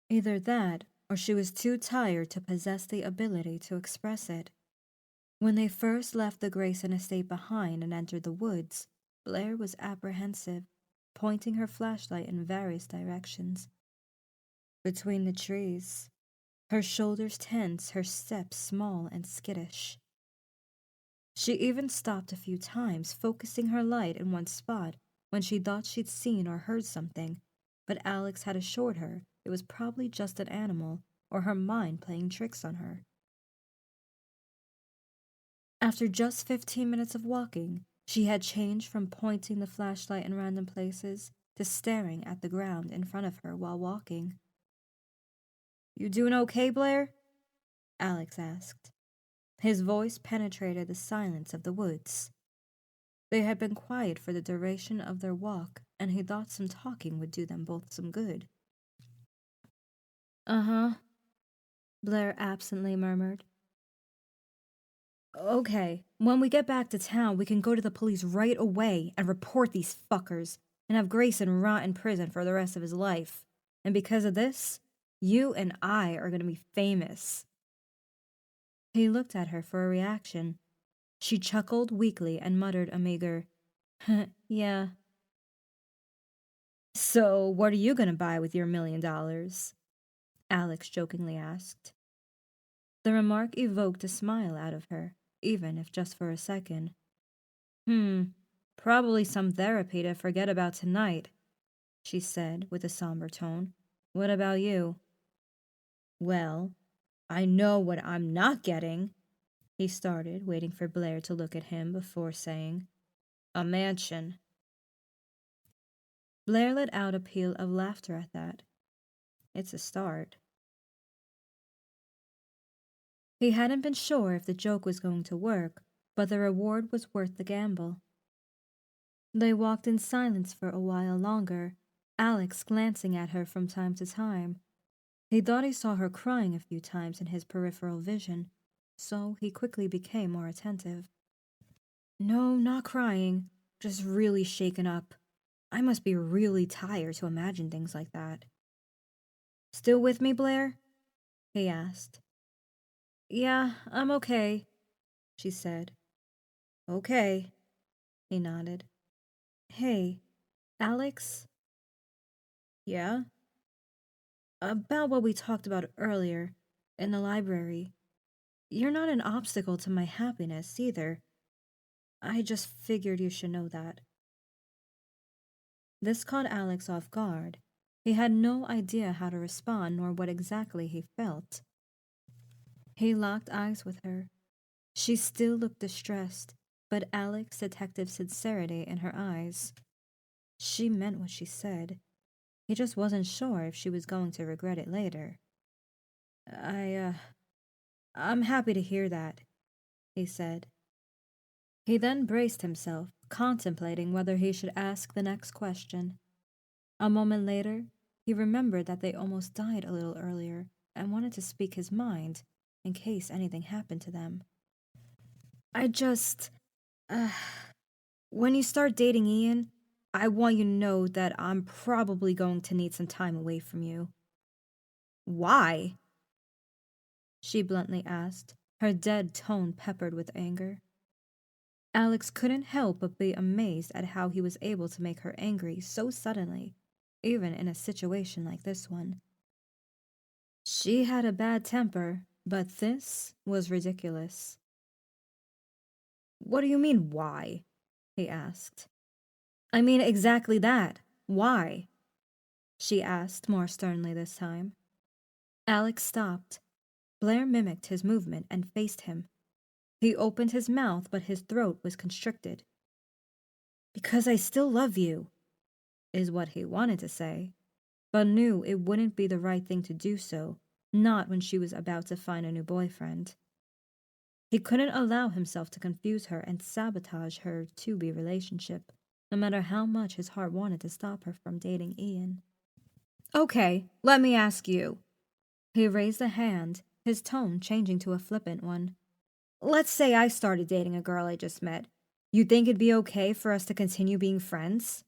Either that, or she was too tired to possess the ability to express it. When they first left the Grayson estate behind and entered the woods, Blaire was apprehensive, pointing her flashlight in various directions. Between the trees, her shoulders tense, her steps small and skittish. She even stopped a few times, focusing her light in one spot when she thought she'd seen or heard something, but Alex had assured her it was probably just an animal or her mind playing tricks on her. After just 15 minutes of walking, she had changed from pointing the flashlight in random places to staring at the ground in front of her while walking. You doing okay, Blaire? Alex asked. His voice penetrated the silence of the woods. They had been quiet for the duration of their walk, and he thought some talking would do them both some good. Uh-huh, Blaire absently murmured. Okay, when we get back to town, we can go to the police right away and report these fuckers and have Grayson rot in prison for the rest of his life. And because of this, you and I are going to be famous. He looked at her for a reaction. She chuckled weakly and muttered a meager, yeah. So, what are you going to buy with your $1 million? Alex jokingly asked. The remark evoked a smile out of her, even if just for a second. Probably some therapy to forget about tonight, she said with a somber tone. What about you? Well, I know what I'm not getting, he started, waiting for Blaire to look at him before saying, a mansion. Blaire let out a peal of laughter at that. It's a start. He hadn't been sure if the joke was going to work, but the reward was worth the gamble. They walked in silence for a while longer, Alex glancing at her from time to time. He thought he saw her crying a few times in his peripheral vision, so he quickly became more attentive. No, not crying, just really shaken up. I must be really tired to imagine things like that. Still with me, Blaire? He asked. Yeah, I'm okay, she said. Okay, he nodded. Hey, Alex? Yeah? About what we talked about earlier, in the library. You're not an obstacle to my happiness, either. I just figured you should know that. This caught Alex off guard. He had no idea how to respond nor what exactly he felt. He locked eyes with her. She still looked distressed, but Alex detected sincerity in her eyes. She meant what she said. He just wasn't sure if she was going to regret it later. I'm happy to hear that, he said. He then braced himself, contemplating whether he should ask the next question. A moment later, he remembered that they almost died a little earlier and wanted to speak his mind in case anything happened to them. When you start dating Ian, I want you to know that I'm probably going to need some time away from you. Why? She bluntly asked, her dead tone peppered with anger. Alex couldn't help but be amazed at how he was able to make her angry so suddenly, even in a situation like this one. She had a bad temper, but this was ridiculous. What do you mean, why? He asked. I mean exactly that. Why? She asked more sternly this time. Alex stopped. Blaire mimicked his movement and faced him. He opened his mouth, but his throat was constricted. Because I still love you, is what he wanted to say, but knew it wouldn't be the right thing to do so, not when she was about to find a new boyfriend. He couldn't allow himself to confuse her and sabotage her to-be relationship, no matter how much his heart wanted to stop her from dating Ian. Okay, let me ask you. He raised a hand, his tone changing to a flippant one. Let's say I started dating a girl I just met. You think it'd be okay for us to continue being friends?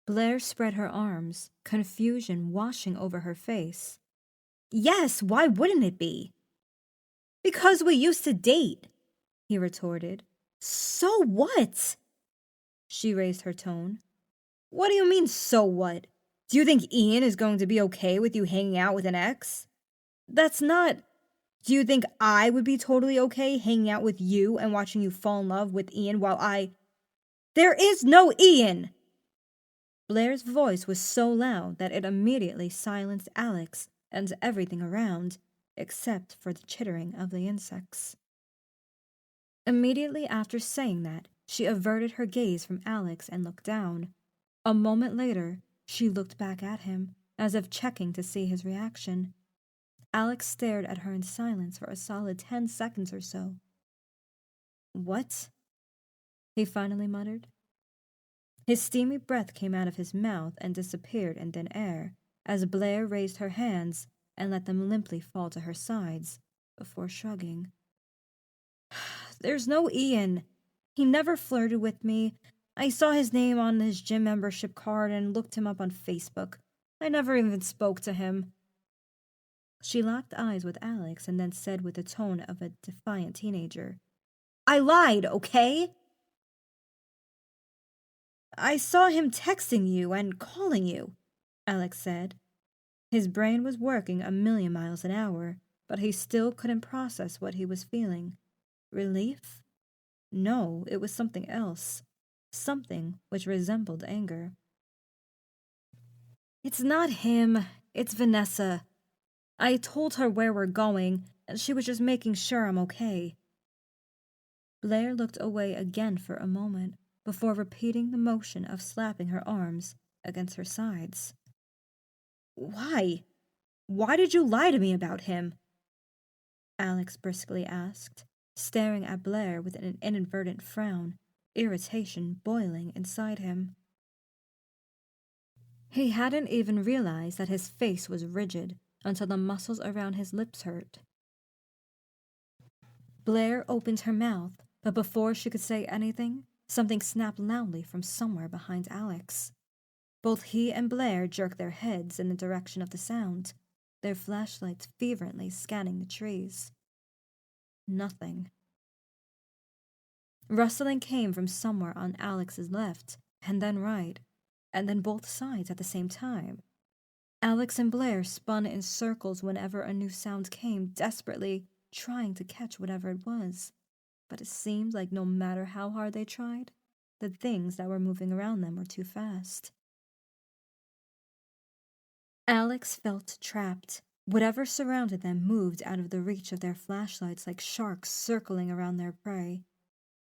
Blaire spread her arms, confusion washing over her face. Yes, why wouldn't it be? Because we used to date, he retorted. So what? She raised her tone. What do you mean, so what? Do you think Ian is going to be okay with you hanging out with an ex? That's not... Do you think I would be totally okay hanging out with you and watching you fall in love with Ian while I... There is no Ian! Blaire's voice was so loud that it immediately silenced Alex and everything around, except for the chittering of the insects. Immediately after saying that, she averted her gaze from Alex and looked down. A moment later, she looked back at him, as if checking to see his reaction. Alex stared at her in silence for a solid 10 seconds or so. What? He finally muttered. His steamy breath came out of his mouth and disappeared in thin air, as Blaire raised her hands and let them limply fall to her sides, before shrugging. There's no Ian. He never flirted with me. I saw his name on his gym membership card and looked him up on Facebook. I never even spoke to him. She locked eyes with Alex and then said with the tone of a defiant teenager, I lied, okay? I saw him texting you and calling you, Alex said. His brain was working a million miles an hour, but he still couldn't process what he was feeling. Relief? No, it was something else. Something which resembled anger. It's not him. It's Vanessa. I told her where we're going, and she was just making sure I'm okay. Blaire looked away again for a moment, before repeating the motion of slapping her arms against her sides. Why? Why did you lie to me about him? Alex briskly asked, staring at Blaire with an inadvertent frown, irritation boiling inside him. He hadn't even realized that his face was rigid until the muscles around his lips hurt. Blaire opened her mouth, but before she could say anything, something snapped loudly from somewhere behind Alex. Both he and Blaire jerked their heads in the direction of the sound, their flashlights fervently scanning the trees. Nothing. Rustling came from somewhere on Alex's left, and then right, and then both sides at the same time. Alex and Blaire spun in circles whenever a new sound came, desperately trying to catch whatever it was. But it seemed like no matter how hard they tried, the things that were moving around them were too fast. Alex felt trapped. Whatever surrounded them moved out of the reach of their flashlights like sharks circling around their prey.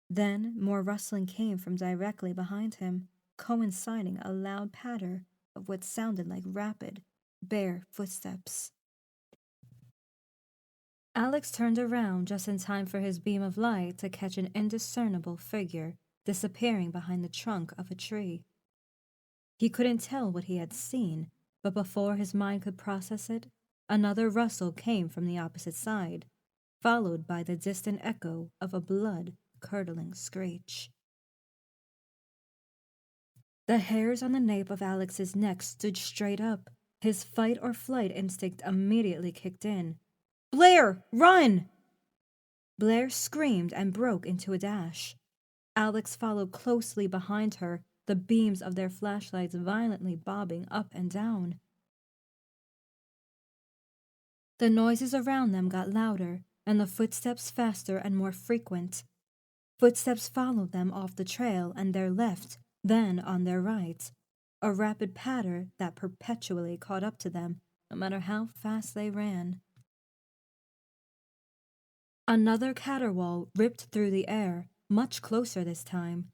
Then more rustling came from directly behind him, coinciding a loud patter of what sounded like rapid, bare footsteps. Alex turned around just in time for his beam of light to catch an indiscernible figure disappearing behind the trunk of a tree. He couldn't tell what he had seen, but before his mind could process it, another rustle came from the opposite side, followed by the distant echo of a blood-curdling screech. The hairs on the nape of Alex's neck stood straight up. His fight-or-flight instinct immediately kicked in. "Blaire, run!" Blaire screamed and broke into a dash. Alex followed closely behind her, the beams of their flashlights violently bobbing up and down. The noises around them got louder, and the footsteps faster and more frequent. Footsteps followed them off the trail and their left, then on their right, a rapid patter that perpetually caught up to them, no matter how fast they ran. Another caterwaul ripped through the air, much closer this time.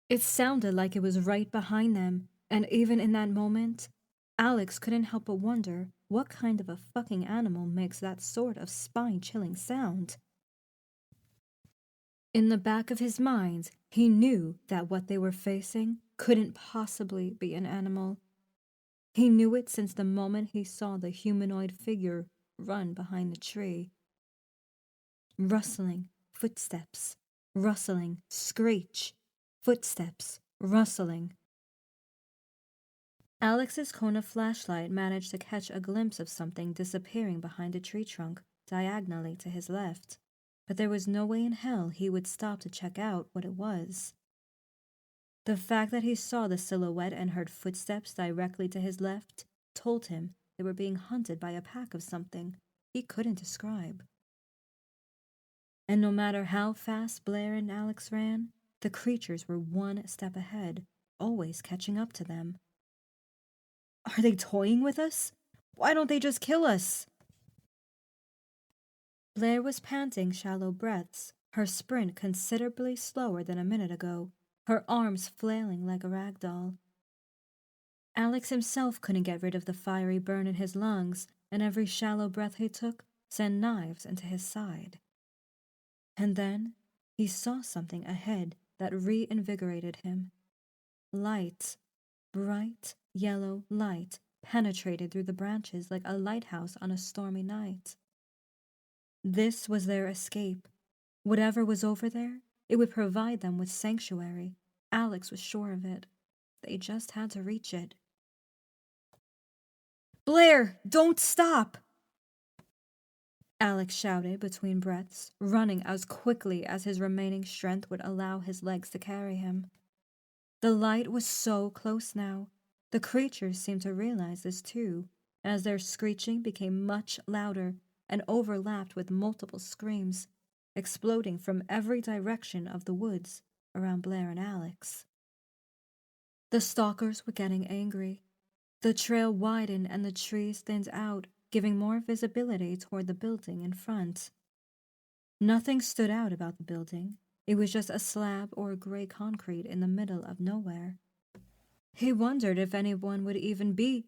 It sounded like it was right behind them, and even in that moment, Alex couldn't help but wonder what kind of a fucking animal makes that sort of spine-chilling sound. In the back of his mind, he knew that what they were facing couldn't possibly be an animal. He knew it since the moment he saw the humanoid figure run behind the tree. Rustling, footsteps, rustling, screech, footsteps, rustling. Alex's cone of flashlight managed to catch a glimpse of something disappearing behind a tree trunk, diagonally to his left, but there was no way in hell he would stop to check out what it was. The fact that he saw the silhouette and heard footsteps directly to his left told him they were being hunted by a pack of something he couldn't describe. And no matter how fast Blaire and Alex ran, the creatures were one step ahead, always catching up to them. Are they toying with us? Why don't they just kill us? Blaire was panting shallow breaths, her sprint considerably slower than a minute ago, her arms flailing like a rag doll. Alex himself couldn't get rid of the fiery burn in his lungs, and every shallow breath he took sent knives into his side. And then he saw something ahead that reinvigorated him. Light, bright yellow light, penetrated through the branches like a lighthouse on a stormy night. This was their escape. Whatever was over there, it would provide them with sanctuary. Alex was sure of it. They just had to reach it. "Blaire, don't stop!" Alex shouted between breaths, running as quickly as his remaining strength would allow his legs to carry him. The light was so close now. The creatures seemed to realize this too, as their screeching became much louder and overlapped with multiple screams, exploding from every direction of the woods around Blaire and Alex. The stalkers were getting angry. The trail widened and the trees thinned out, giving more visibility toward the building in front. Nothing stood out about the building. It was just a slab or gray concrete in the middle of nowhere. He wondered if anyone would even be.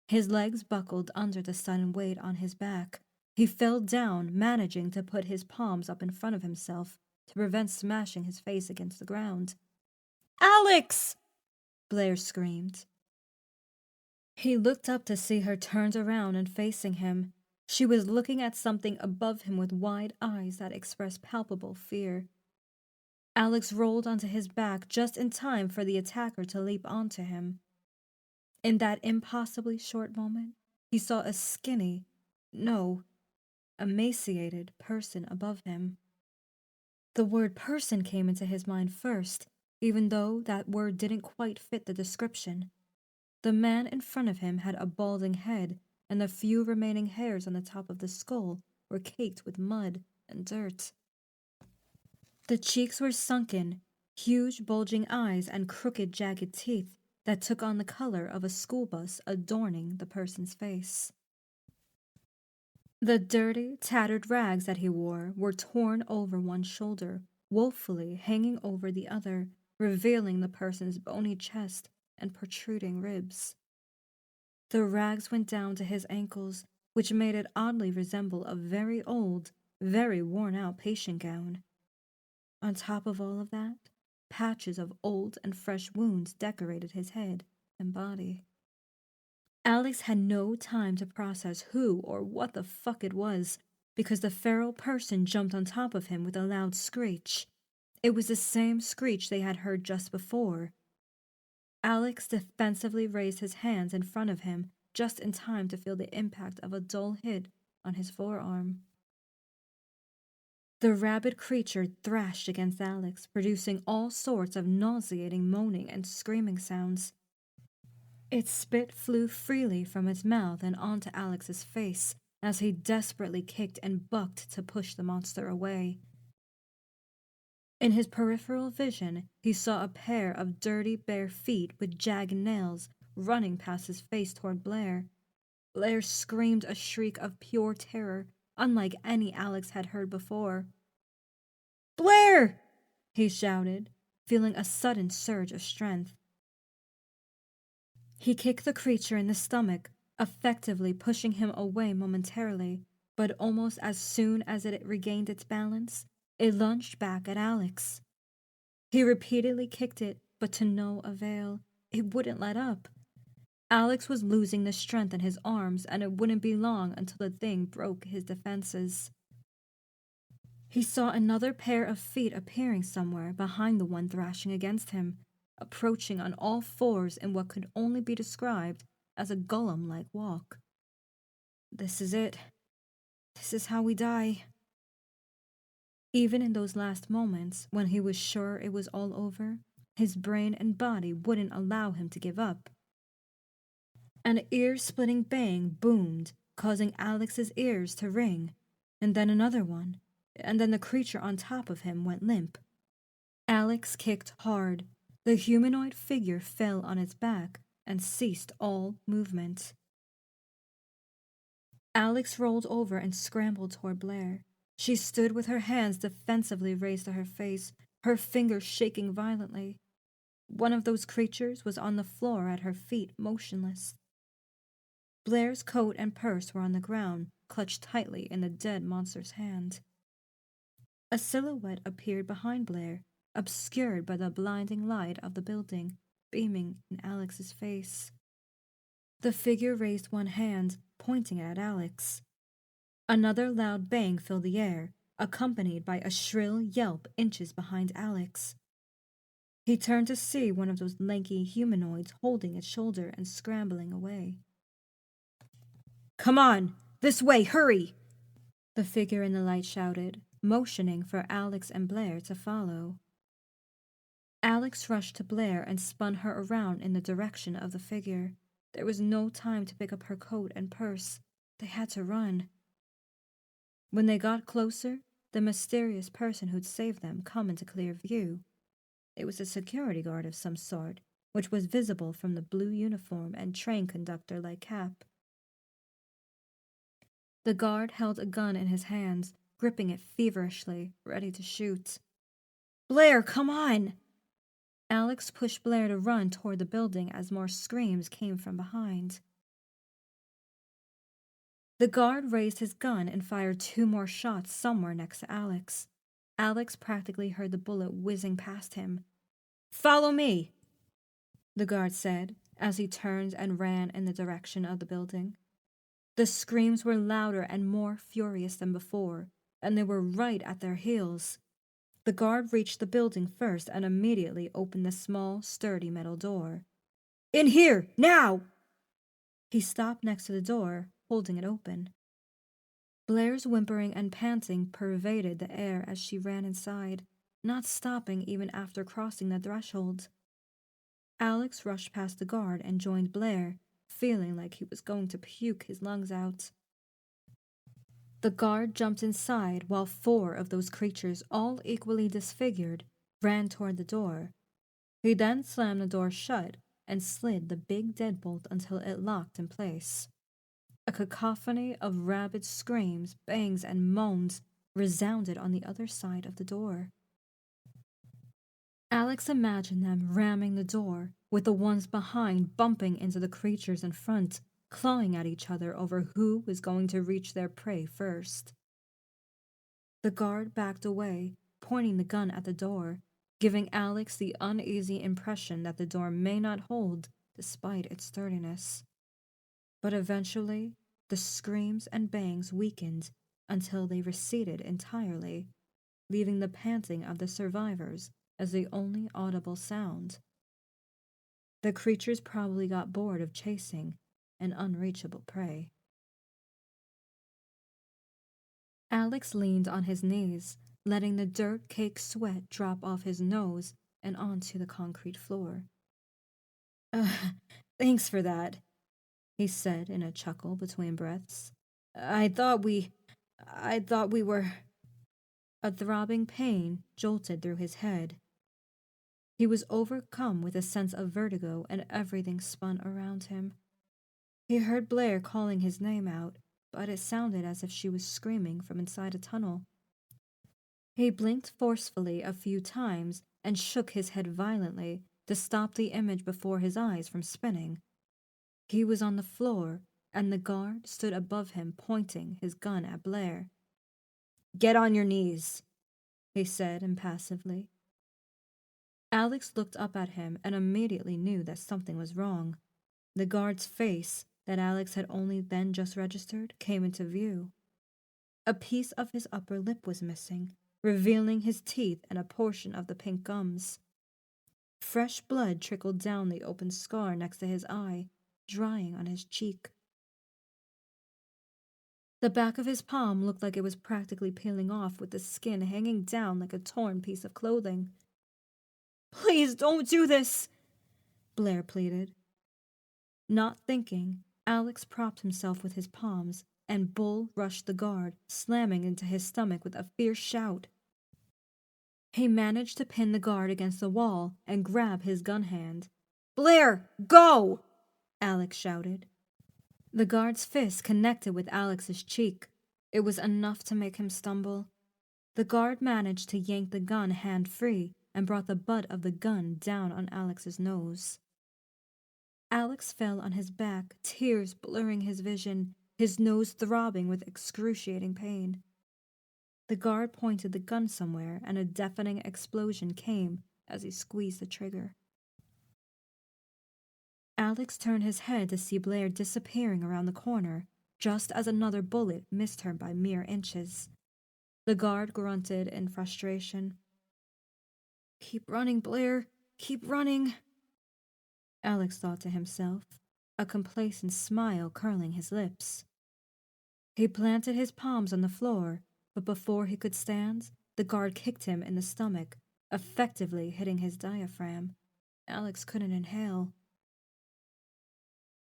His legs buckled under the sudden weight on his back. He fell down, managing to put his palms up in front of himself to prevent smashing his face against the ground. "Alex!" Blaire screamed. He looked up to see her turned around and facing him. She was looking at something above him with wide eyes that expressed palpable fear. Alex rolled onto his back just in time for the attacker to leap onto him. In that impossibly short moment, he saw a skinny, no, emaciated person above him. The word person came into his mind first, even though that word didn't quite fit the description. The man in front of him had a balding head, and the few remaining hairs on the top of the skull were caked with mud and dirt. The cheeks were sunken, huge bulging eyes and crooked jagged teeth that took on the color of a school bus adorning the person's face. The dirty, tattered rags that he wore were torn over one shoulder, woefully hanging over the other, revealing the person's bony chest and protruding ribs. The rags went down to his ankles, which made it oddly resemble a very old, very worn-out patient gown. On top of all of that, patches of old and fresh wounds decorated his head and body. Alex had no time to process who or what the fuck it was, because the feral person jumped on top of him with a loud screech. It was the same screech they had heard just before. Alex defensively raised his hands in front of him, just in time to feel the impact of a dull hit on his forearm. The rabid creature thrashed against Alex, producing all sorts of nauseating moaning and screaming sounds. Its spit flew freely from its mouth and onto Alex's face as he desperately kicked and bucked to push the monster away. In his peripheral vision, he saw a pair of dirty, bare feet with jagged nails running past his face toward Blaire. Blaire screamed a shriek of pure terror, unlike any Alex had heard before. "Blaire!" he shouted, feeling a sudden surge of strength. He kicked the creature in the stomach, effectively pushing him away momentarily, but almost as soon as it regained its balance, it lunged back at Alex. He repeatedly kicked it, but to no avail. It wouldn't let up. Alex was losing the strength in his arms, and it wouldn't be long until the thing broke his defenses. He saw another pair of feet appearing somewhere behind the one thrashing against him, approaching on all fours in what could only be described as a golem-like walk. This is it. This is how we die. Even in those last moments, when he was sure it was all over, his brain and body wouldn't allow him to give up. An ear-splitting bang boomed, causing Alex's ears to ring, and then another one, and then the creature on top of him went limp. Alex kicked hard. The humanoid figure fell on its back and ceased all movement. Alex rolled over and scrambled toward Blaire. She stood with her hands defensively raised to her face, her fingers shaking violently. One of those creatures was on the floor at her feet, motionless. Blaire's coat and purse were on the ground, clutched tightly in the dead monster's hand. A silhouette appeared behind Blaire, obscured by the blinding light of the building, beaming in Alex's face. The figure raised one hand, pointing at Alex. Another loud bang filled the air, accompanied by a shrill yelp inches behind Alex. He turned to see one of those lanky humanoids holding its shoulder and scrambling away. "Come on! This way! Hurry!" the figure in the light shouted, motioning for Alex and Blaire to follow. Alex rushed to Blaire and spun her around in the direction of the figure. There was no time to pick up her coat and purse. They had to run. When they got closer, the mysterious person who'd saved them come into clear view. It was a security guard of some sort, which was visible from the blue uniform and train conductor-like cap. The guard held a gun in his hands, gripping it feverishly, ready to shoot. "Blaire, come on!" Alex pushed Blaire to run toward the building as more screams came from behind. The guard raised his gun and fired 2 more shots somewhere next to Alex. Alex practically heard the bullet whizzing past him. "Follow me," the guard said as he turned and ran in the direction of the building. The screams were louder and more furious than before, and they were right at their heels. The guard reached the building first and immediately opened the small, sturdy metal door. "In here, now!" He stopped next to the door, holding it open. Blaire's whimpering and panting pervaded the air as she ran inside, not stopping even after crossing the threshold. Alex rushed past the guard and joined Blaire, feeling like he was going to puke his lungs out. The guard jumped inside while 4 of those creatures, all equally disfigured, ran toward the door. He then slammed the door shut and slid the big deadbolt until it locked in place. A cacophony of rabid screams, bangs, and moans resounded on the other side of the door. Alex imagined them ramming the door, with the ones behind bumping into the creatures in front, clawing at each other over who was going to reach their prey first. The guard backed away, pointing the gun at the door, giving Alex the uneasy impression that the door may not hold despite its sturdiness. But eventually, the screams and bangs weakened until they receded entirely, leaving the panting of the survivors as the only audible sound. The creatures probably got bored of chasing an unreachable prey. Alex leaned on his knees, letting the dirt-caked sweat drop off his nose and onto the concrete floor. Thanks for that," he said in a chuckle between breaths. I thought we were... A throbbing pain jolted through his head. He was overcome with a sense of vertigo and everything spun around him. He heard Blaire calling his name out, but it sounded as if she was screaming from inside a tunnel. He blinked forcefully a few times and shook his head violently to stop the image before his eyes from spinning. He was on the floor, and the guard stood above him pointing his gun at Blaire. "Get on your knees," he said impassively. Alex looked up at him and immediately knew that something was wrong. The guard's face, that Alex had only then just registered, came into view. A piece of his upper lip was missing, revealing his teeth and a portion of the pink gums. Fresh blood trickled down the open scar next to his eye, drying on his cheek. The back of his palm looked like it was practically peeling off, with the skin hanging down like a torn piece of clothing. "Please don't do this," Blaire pleaded. Not thinking, Alex propped himself with his palms and bull rushed the guard, slamming into his stomach with a fierce shout. He managed to pin the guard against the wall and grab his gun hand. "Blaire, go!" Alex shouted. The guard's fist connected with Alex's cheek. It was enough to make him stumble. The guard managed to yank the gun hand free and brought the butt of the gun down on Alex's nose. Alex fell on his back, tears blurring his vision, his nose throbbing with excruciating pain. The guard pointed the gun somewhere, and a deafening explosion came as he squeezed the trigger. Alex turned his head to see Blaire disappearing around the corner, just as another bullet missed her by mere inches. The guard grunted in frustration. "Keep running, Blaire. Keep running," Alex thought to himself, a complacent smile curling his lips. He planted his palms on the floor, but before he could stand, the guard kicked him in the stomach, effectively hitting his diaphragm. Alex couldn't inhale.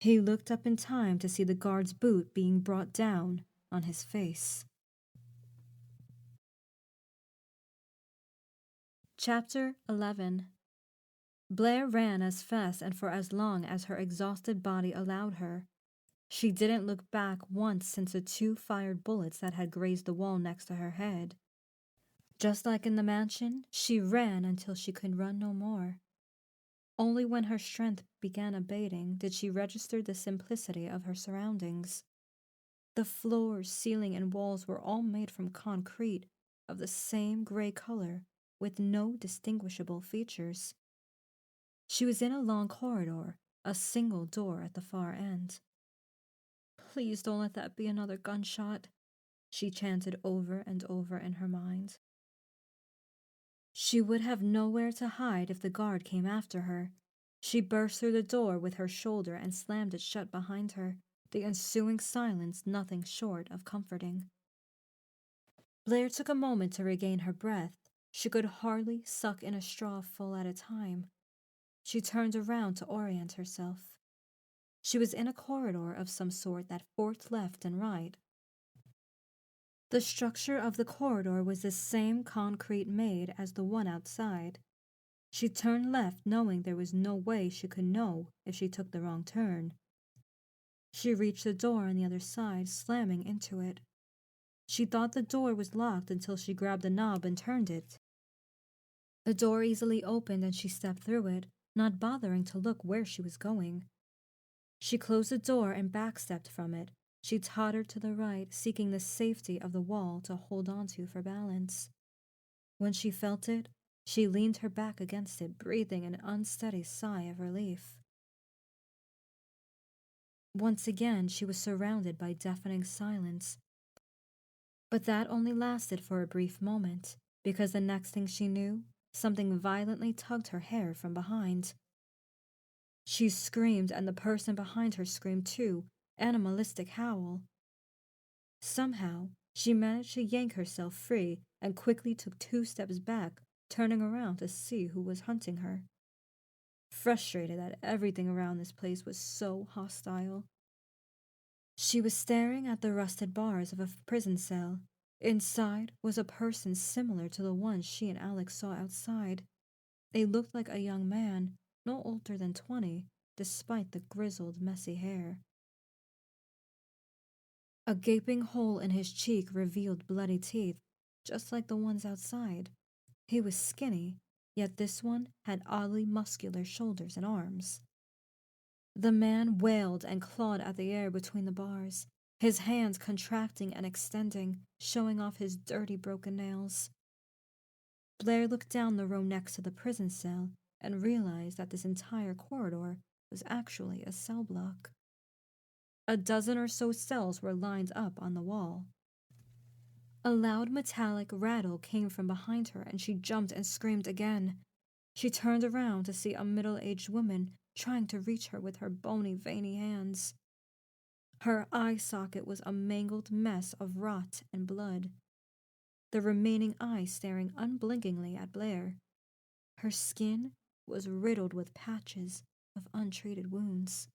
He looked up in time to see the guard's boot being brought down on his face. Chapter 11. Blaire ran as fast and for as long as her exhausted body allowed her. She didn't look back once since the 2 fired bullets that had grazed the wall next to her head. Just like in the mansion, she ran until she could run no more. Only when her strength began abating did she register the simplicity of her surroundings. The floor, ceiling, and walls were all made from concrete of the same gray color with no distinguishable features. She was in a long corridor, a single door at the far end. "Please don't let that be another gunshot," she chanted over and over in her mind. She would have nowhere to hide if the guard came after her. She burst through the door with her shoulder and slammed it shut behind her, the ensuing silence nothing short of comforting. Blaire took a moment to regain her breath. She could hardly suck in a straw full at a time. She turned around to orient herself. She was in a corridor of some sort that forked left and right. The structure of the corridor was the same concrete made as the one outside. She turned left, knowing there was no way she could know if she took the wrong turn. She reached the door on the other side, slamming into it. She thought the door was locked until she grabbed the knob and turned it. The door easily opened and she stepped through it, not bothering to look where she was going. She closed the door and backstepped from it. She tottered to the right, seeking the safety of the wall to hold onto for balance. When she felt it, she leaned her back against it, breathing an unsteady sigh of relief. Once again, she was surrounded by deafening silence. But that only lasted for a brief moment, because the next thing she knew, something violently tugged her hair from behind. She screamed, and the person behind her screamed too, animalistic howl. Somehow, she managed to yank herself free and quickly took 2 steps back, turning around to see who was hunting her. Frustrated that everything around this place was so hostile. She was staring at the rusted bars of a prison cell. Inside was a person similar to the one she and Alex saw outside. They looked like a young man, no older than 20, despite the grizzled, messy hair. A gaping hole in his cheek revealed bloody teeth, just like the ones outside. He was skinny, yet this one had oddly muscular shoulders and arms. The man wailed and clawed at the air between the bars, his hands contracting and extending, showing off his dirty, broken nails. Blaire looked down the row next to the prison cell and realized that this entire corridor was actually a cell block. A dozen or so cells were lined up on the wall. A loud metallic rattle came from behind her, and she jumped and screamed again. She turned around to see a middle-aged woman trying to reach her with her bony, veiny hands. Her eye socket was a mangled mess of rot and blood, the remaining eye staring unblinkingly at Blaire. Her skin was riddled with patches of untreated wounds.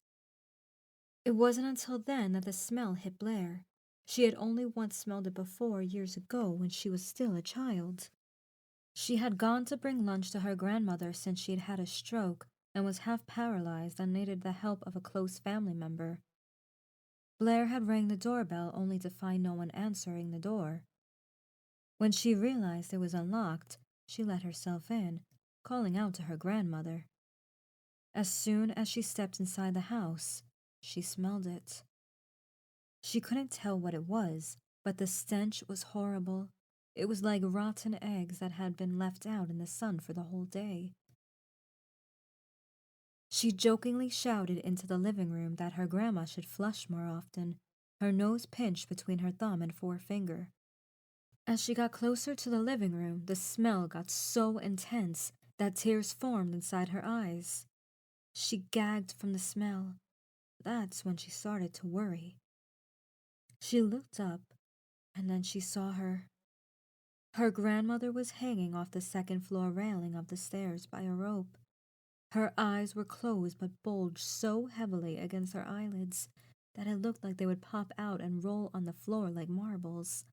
It wasn't until then that the smell hit Blaire. She had only once smelled it before, years ago, when she was still a child. She had gone to bring lunch to her grandmother since she had had a stroke and was half paralyzed and needed the help of a close family member. Blaire had rang the doorbell only to find no one answering the door. When she realized it was unlocked, she let herself in, calling out to her grandmother. As soon as she stepped inside the house, she smelled it. She couldn't tell what it was, but the stench was horrible. It was like rotten eggs that had been left out in the sun for the whole day. She jokingly shouted into the living room that her grandma should flush more often, her nose pinched between her thumb and forefinger. As she got closer to the living room, the smell got so intense that tears formed inside her eyes. She gagged from the smell. That's when she started to worry. She looked up, and then she saw her. Her grandmother was hanging off the second-floor railing of the stairs by a rope. Her eyes were closed but bulged so heavily against her eyelids that it looked like they would pop out and roll on the floor like marbles.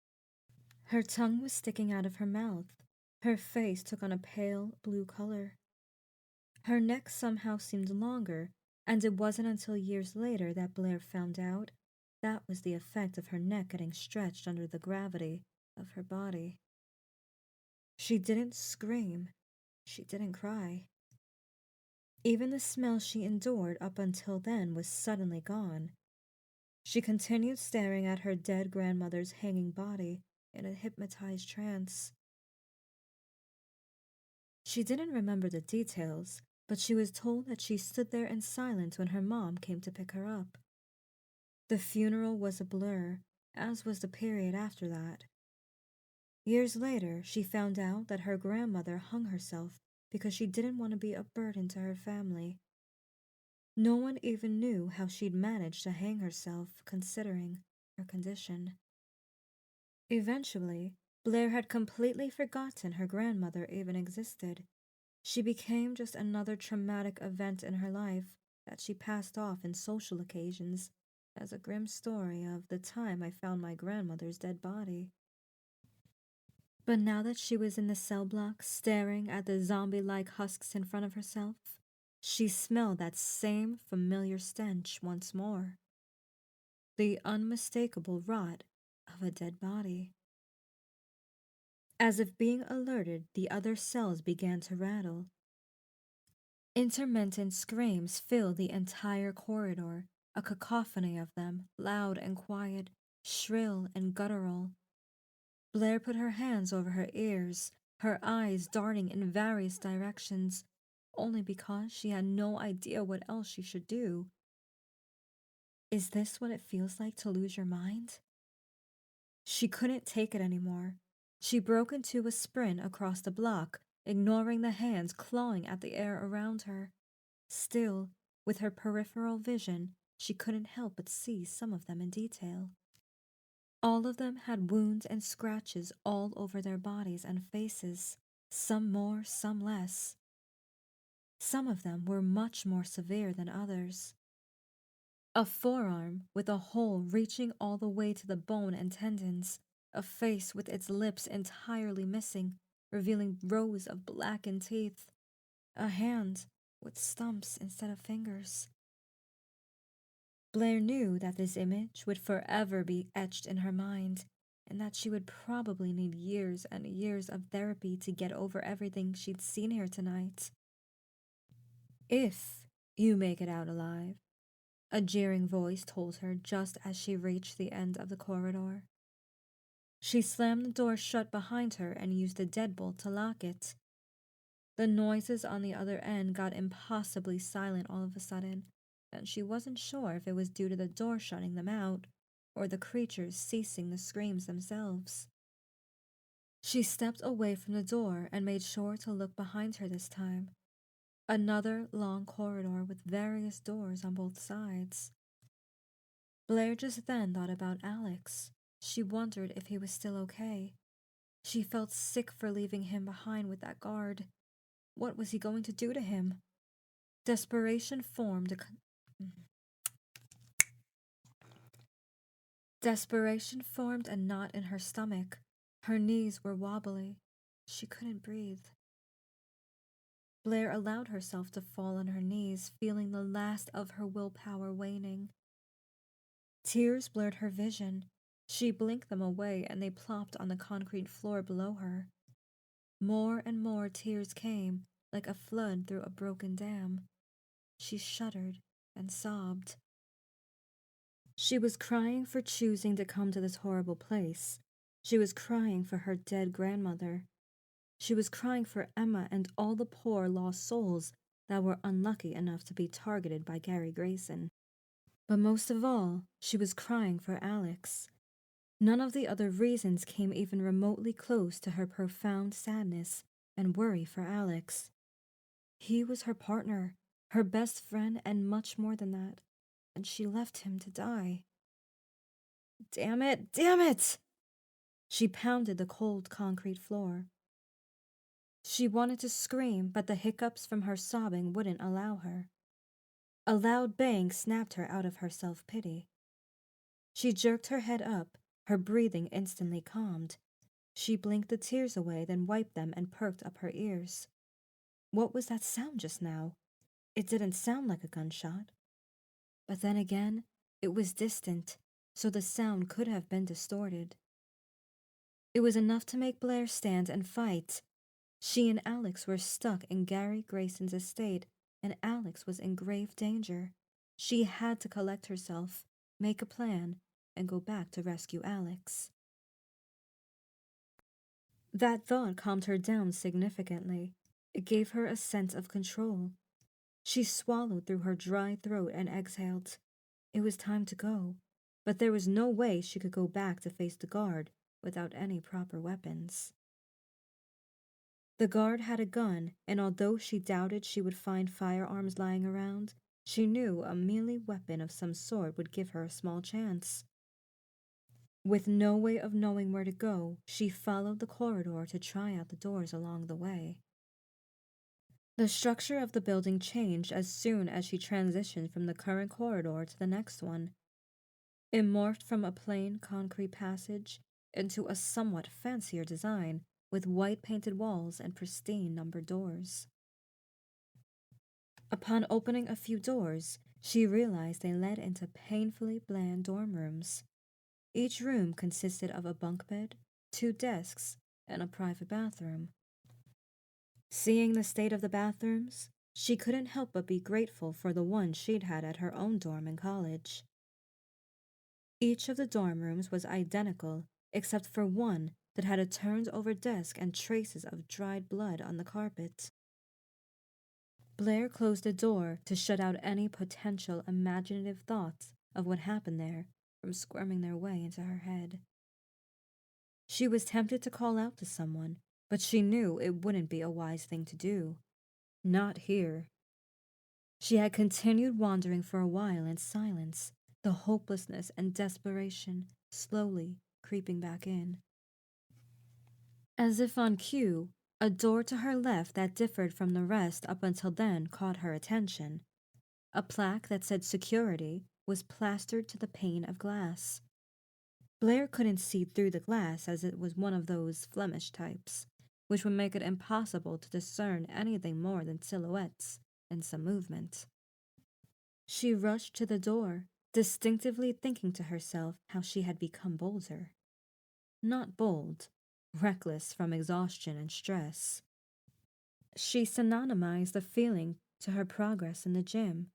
Her tongue was sticking out of her mouth. Her face took on a pale blue color. Her neck somehow seemed longer, and it wasn't until years later that Blaire found out that was the effect of her neck getting stretched under the gravity of her body. She didn't scream. She didn't cry. Even the smell she endured up until then was suddenly gone. She continued staring at her dead grandmother's hanging body in a hypnotized trance. She didn't remember the details, but she was told that she stood there in silence when her mom came to pick her up. The funeral was a blur, as was the period after that. Years later, she found out that her grandmother hung herself because she didn't want to be a burden to her family. No one even knew how she'd managed to hang herself, considering her condition. Eventually, Blaire had completely forgotten her grandmother even existed. She became just another traumatic event in her life that she passed off in social occasions as a grim story of the time I found my grandmother's dead body. But now that she was in the cell block staring at the zombie-like husks in front of herself, she smelled that same familiar stench once more. The unmistakable rot of a dead body. As if being alerted, the other cells began to rattle. Intermittent screams filled the entire corridor, a cacophony of them, loud and quiet, shrill and guttural. Blaire put her hands over her ears, her eyes darting in various directions, only because she had no idea what else she should do. Is this what it feels like to lose your mind? She couldn't take it anymore. She broke into a sprint across the block, ignoring the hands clawing at the air around her. Still, with her peripheral vision, she couldn't help but see some of them in detail. All of them had wounds and scratches all over their bodies and faces, some more, some less. Some of them were much more severe than others. A forearm with a hole reaching all the way to the bone and tendons, a face with its lips entirely missing, revealing rows of blackened teeth, a hand with stumps instead of fingers. Blaire knew that this image would forever be etched in her mind, and that she would probably need years and years of therapy to get over everything she'd seen here tonight. If you make it out alive, a jeering voice told her just as she reached the end of the corridor. She slammed the door shut behind her and used the deadbolt to lock it. The noises on the other end got impossibly silent all of a sudden, and she wasn't sure if it was due to the door shutting them out or the creatures ceasing the screams themselves. She stepped away from the door and made sure to look behind her this time. Another long corridor with various doors on both sides. Blaire just then thought about Alex. She wondered if he was still okay. She felt sick for leaving him behind with that guard. What was he going to do to him? Desperation formed a knot in her stomach. Her knees were wobbly. She couldn't breathe. Blaire allowed herself to fall on her knees, feeling the last of her willpower waning. Tears blurred her vision. She blinked them away and they plopped on the concrete floor below her. More and more tears came, like a flood through a broken dam. She shuddered and sobbed. She was crying for choosing to come to this horrible place. She was crying for her dead grandmother. She was crying for Emma and all the poor lost souls that were unlucky enough to be targeted by Gary Grayson. But most of all, she was crying for Alex. None of the other reasons came even remotely close to her profound sadness and worry for Alex. He was her partner, her best friend, and much more than that, and she left him to die. Damn it! Damn it! She pounded the cold concrete floor. She wanted to scream, but the hiccups from her sobbing wouldn't allow her. A loud bang snapped her out of her self-pity. She jerked her head up, her breathing instantly calmed. She blinked the tears away, then wiped them and perked up her ears. What was that sound just now? It didn't sound like a gunshot. But then again, it was distant, so the sound could have been distorted. It was enough to make Blaire stand and fight. She and Alex were stuck in Gary Grayson's estate, and Alex was in grave danger. She had to collect herself, make a plan, and go back to rescue Alex. That thought calmed her down significantly. It gave her a sense of control. She swallowed through her dry throat and exhaled. It was time to go, but there was no way she could go back to face the guard without any proper weapons. The guard had a gun, and although she doubted she would find firearms lying around, she knew a melee weapon of some sort would give her a small chance. With no way of knowing where to go, she followed the corridor to try out the doors along the way. The structure of the building changed as soon as she transitioned from the current corridor to the next one. It morphed from a plain concrete passage into a somewhat fancier design with white painted walls and pristine numbered doors. Upon opening a few doors, she realized they led into painfully bland dorm rooms. Each room consisted of a bunk bed, 2 desks, and a private bathroom. Seeing the state of the bathrooms, she couldn't help but be grateful for the one she'd had at her own dorm in college. Each of the dorm rooms was identical, except for one that had a turned-over desk and traces of dried blood on the carpet. Blaire closed the door to shut out any potential imaginative thoughts of what happened there from squirming their way into her head. She was tempted to call out to someone, but she knew it wouldn't be a wise thing to do. Not here. She had continued wandering for a while in silence, the hopelessness and desperation slowly creeping back in. As if on cue, a door to her left that differed from the rest up until then caught her attention. A plaque that said security was plastered to the pane of glass. Blaire couldn't see through the glass as it was one of those Flemish types, which would make it impossible to discern anything more than silhouettes and some movement. She rushed to the door, distinctively thinking to herself how she had become bolder. Not bold, reckless from exhaustion and stress. She synonymized the feeling to her progress in the gym.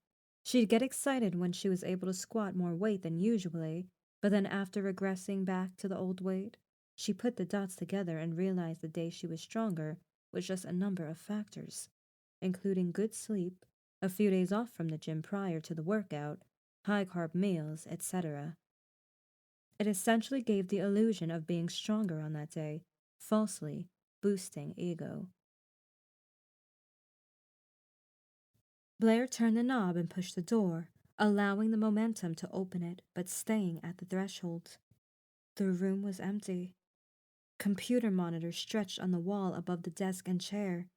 She'd get excited when she was able to squat more weight than usually, but then after regressing back to the old weight, she put the dots together and realized the day she was stronger was just a number of factors, including good sleep, a few days off from the gym prior to the workout, high-carb meals, etc. It essentially gave the illusion of being stronger on that day, falsely boosting ego. Blaire turned the knob and pushed the door, allowing the momentum to open it but staying at the threshold. The room was empty. Computer monitors stretched on the wall above the desk and chair.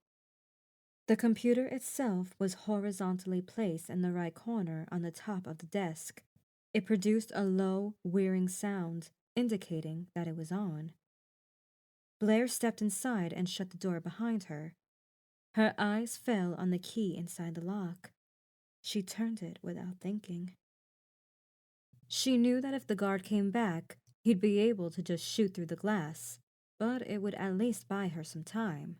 The computer itself was horizontally placed in the right corner on the top of the desk. It produced a low, whirring sound, indicating that it was on. Blaire stepped inside and shut the door behind her. Her eyes fell on the key inside the lock. She turned it without thinking. She knew that if the guard came back, he'd be able to just shoot through the glass, but it would at least buy her some time.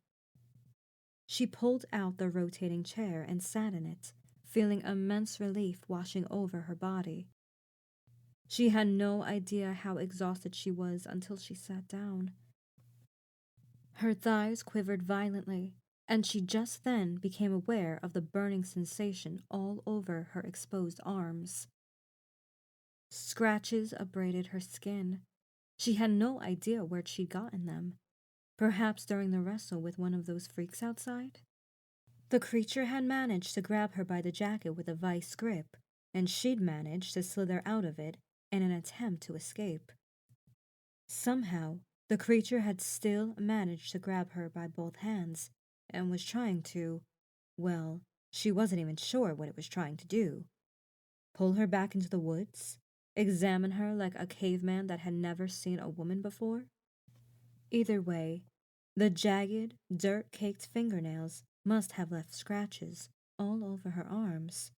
She pulled out the rotating chair and sat in it, feeling immense relief washing over her body. She had no idea how exhausted she was until she sat down. Her thighs quivered violently, and she just then became aware of the burning sensation all over her exposed arms. Scratches abraded her skin. She had no idea where she'd gotten them. Perhaps during the wrestle with one of those freaks outside? The creature had managed to grab her by the jacket with a vice grip, and she'd managed to slither out of it in an attempt to escape. Somehow, the creature had still managed to grab her by both hands and was trying to, well, she wasn't even sure what it was trying to do. Pull her back into the woods? Examine her like a caveman that had never seen a woman before? Either way, the jagged, dirt-caked fingernails must have left scratches all over her arms.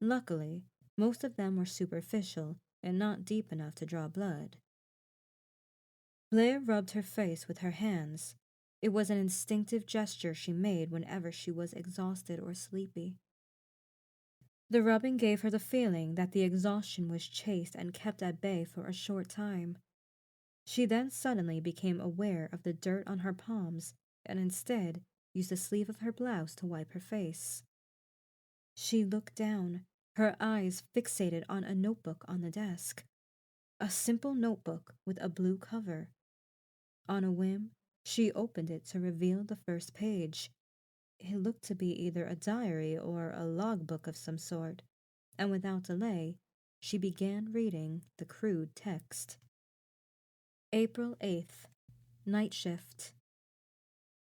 Luckily, most of them were superficial and not deep enough to draw blood. Blaire rubbed her face with her hands. It was an instinctive gesture she made whenever she was exhausted or sleepy. The rubbing gave her the feeling that the exhaustion was chased and kept at bay for a short time. She then suddenly became aware of the dirt on her palms and instead used the sleeve of her blouse to wipe her face. She looked down, her eyes fixated on a notebook on the desk. A simple notebook with a blue cover. On a whim, she opened it to reveal the first page. It looked to be either a diary or a logbook of some sort, and without delay, she began reading the crude text. April 8th, night shift.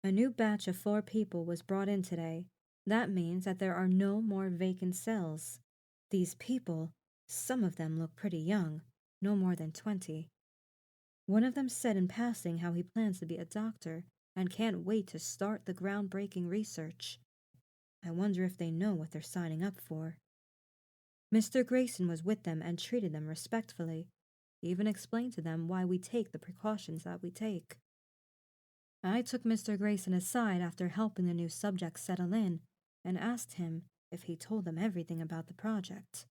A new batch of 4 people was brought in today. That means that there are no more vacant cells. These people, some of them look pretty young, no more than 20. One of them said in passing how he plans to be a doctor and can't wait to start the groundbreaking research. I wonder if they know what they're signing up for. Mr. Grayson was with them and treated them respectfully. He even explained to them why we take the precautions that we take. I took Mr. Grayson aside after helping the new subjects settle in and asked him if he told them everything about the project.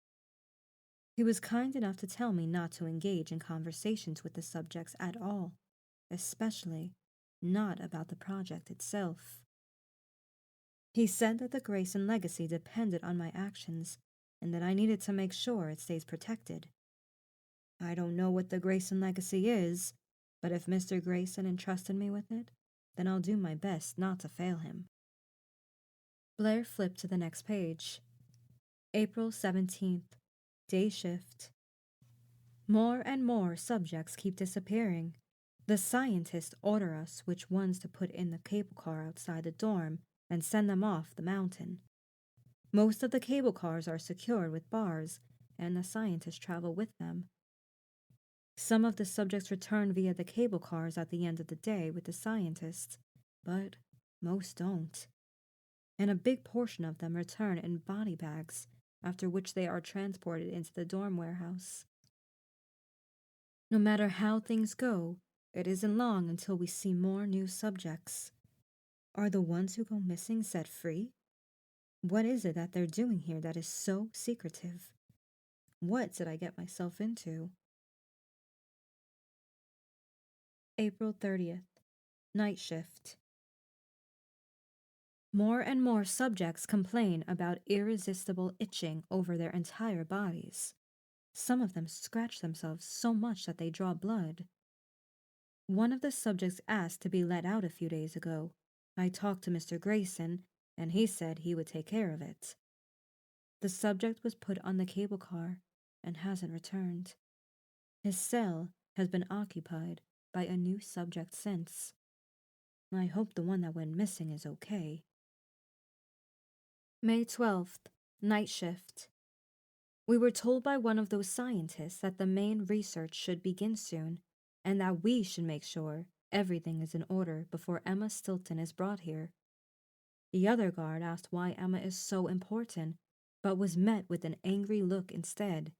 He was kind enough to tell me not to engage in conversations with the subjects at all, especially not about the project itself. He said that the Grayson legacy depended on my actions and that I needed to make sure it stays protected. I don't know what the Grayson legacy is, but if Mr. Grayson entrusted me with it, then I'll do my best not to fail him. Blaire flipped to the next page. April 17th, day shift. More and more subjects keep disappearing. The scientists order us which ones to put in the cable car outside the dorm and send them off the mountain. Most of the cable cars are secured with bars, and the scientists travel with them. Some of the subjects return via the cable cars at the end of the day with the scientists, but most don't. And a big portion of them return in body bags, after which they are transported into the dorm warehouse. No matter how things go, it isn't long until we see more new subjects. Are the ones who go missing set free? What is it that they're doing here that is so secretive? What did I get myself into? April 30th, night shift. More and more subjects complain about irresistible itching over their entire bodies. Some of them scratch themselves so much that they draw blood. One of the subjects asked to be let out a few days ago. I talked to Mr. Grayson, and he said he would take care of it. The subject was put on the cable car and hasn't returned. His cell has been occupied by a new subject since. I hope the one that went missing is okay. May 12th, night shift. We were told by one of those scientists that the main research should begin soon, and that we should make sure everything is in order before Emma Stilton is brought here. The other guard asked why Emma is so important, but was met with an angry look instead.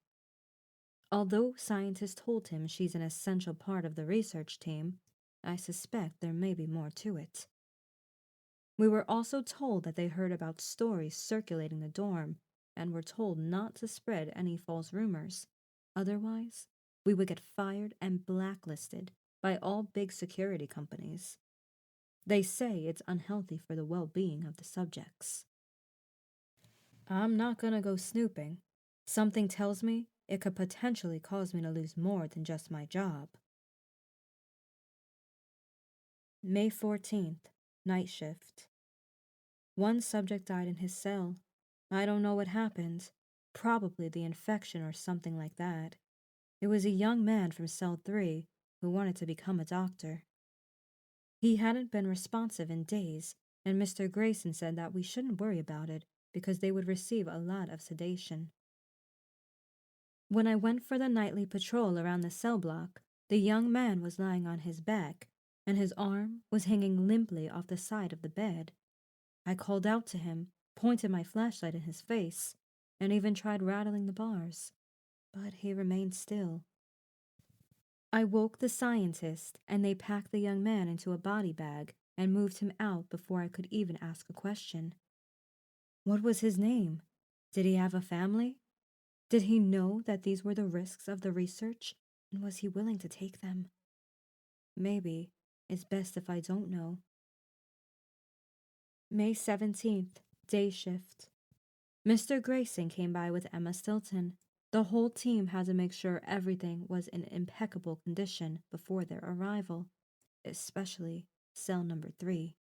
Although scientists told him she's an essential part of the research team, I suspect there may be more to it. We were also told that they heard about stories circulating the dorm and were told not to spread any false rumors. Otherwise, we would get fired and blacklisted by all big security companies. They say it's unhealthy for the well-being of the subjects. I'm not gonna go snooping. Something tells me it could potentially cause me to lose more than just my job. May 14th, night shift. One subject died in his cell. I don't know what happened. Probably the infection or something like that. It was a young man from cell 3 who wanted to become a doctor. He hadn't been responsive in days, and Mr. Grayson said that we shouldn't worry about it because they would receive a lot of sedation. When I went for the nightly patrol around the cell block, the young man was lying on his back, and his arm was hanging limply off the side of the bed. I called out to him, pointed my flashlight in his face, and even tried rattling the bars, but he remained still. I woke the scientist, and they packed the young man into a body bag and moved him out before I could even ask a question. What was his name? Did he have a family? Did he know that these were the risks of the research, and was he willing to take them? Maybe it's best if I don't know. May 17th, day shift. Mr. Grayson came by with Emma Stilton. The whole team had to make sure everything was in impeccable condition before their arrival, especially cell number 3.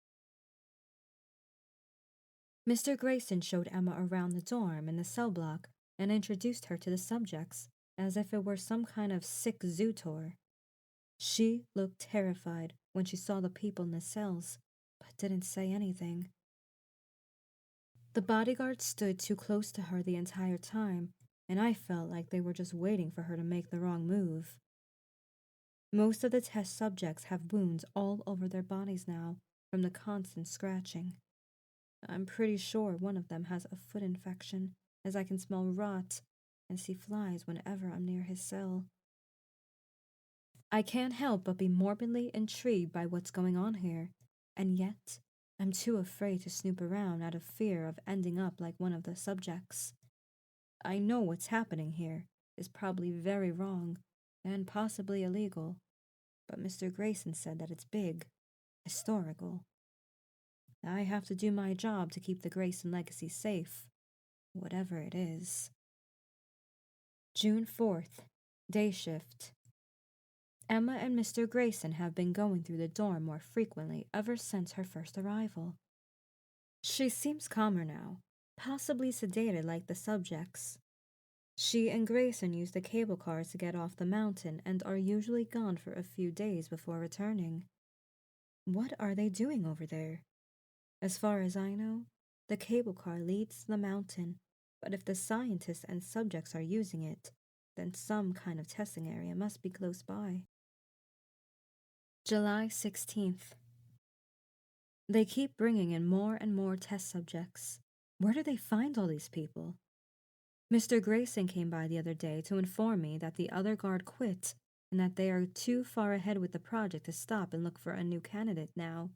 Mr. Grayson showed Emma around the dorm and the cell block and introduced her to the subjects as if it were some kind of sick zoo tour. She looked terrified when she saw the people in the cells, but didn't say anything. The bodyguards stood too close to her the entire time, and I felt like they were just waiting for her to make the wrong move. Most of the test subjects have wounds all over their bodies now from the constant scratching. I'm pretty sure one of them has a foot infection, as I can smell rot and see flies whenever I'm near his cell. I can't help but be morbidly intrigued by what's going on here, and yet I'm too afraid to snoop around out of fear of ending up like one of the subjects. I know what's happening here is probably very wrong and possibly illegal, but Mr. Grayson said that it's big, historical. I have to do my job to keep the Grayson legacy safe, whatever it is. June 4th, day shift. Emma and Mr. Grayson have been going through the dorm more frequently ever since her first arrival. She seems calmer now, possibly sedated like the subjects. She and Grayson use the cable cars to get off the mountain and are usually gone for a few days before returning. What are they doing over there? As far as I know, the cable car leads to the mountain, but if the scientists and subjects are using it, then some kind of testing area must be close by. July 16th. They keep bringing in more and more test subjects. Where do they find all these people? Mr. Grayson came by the other day to inform me that the other guard quit and that they are too far ahead with the project to stop and look for a new candidate now.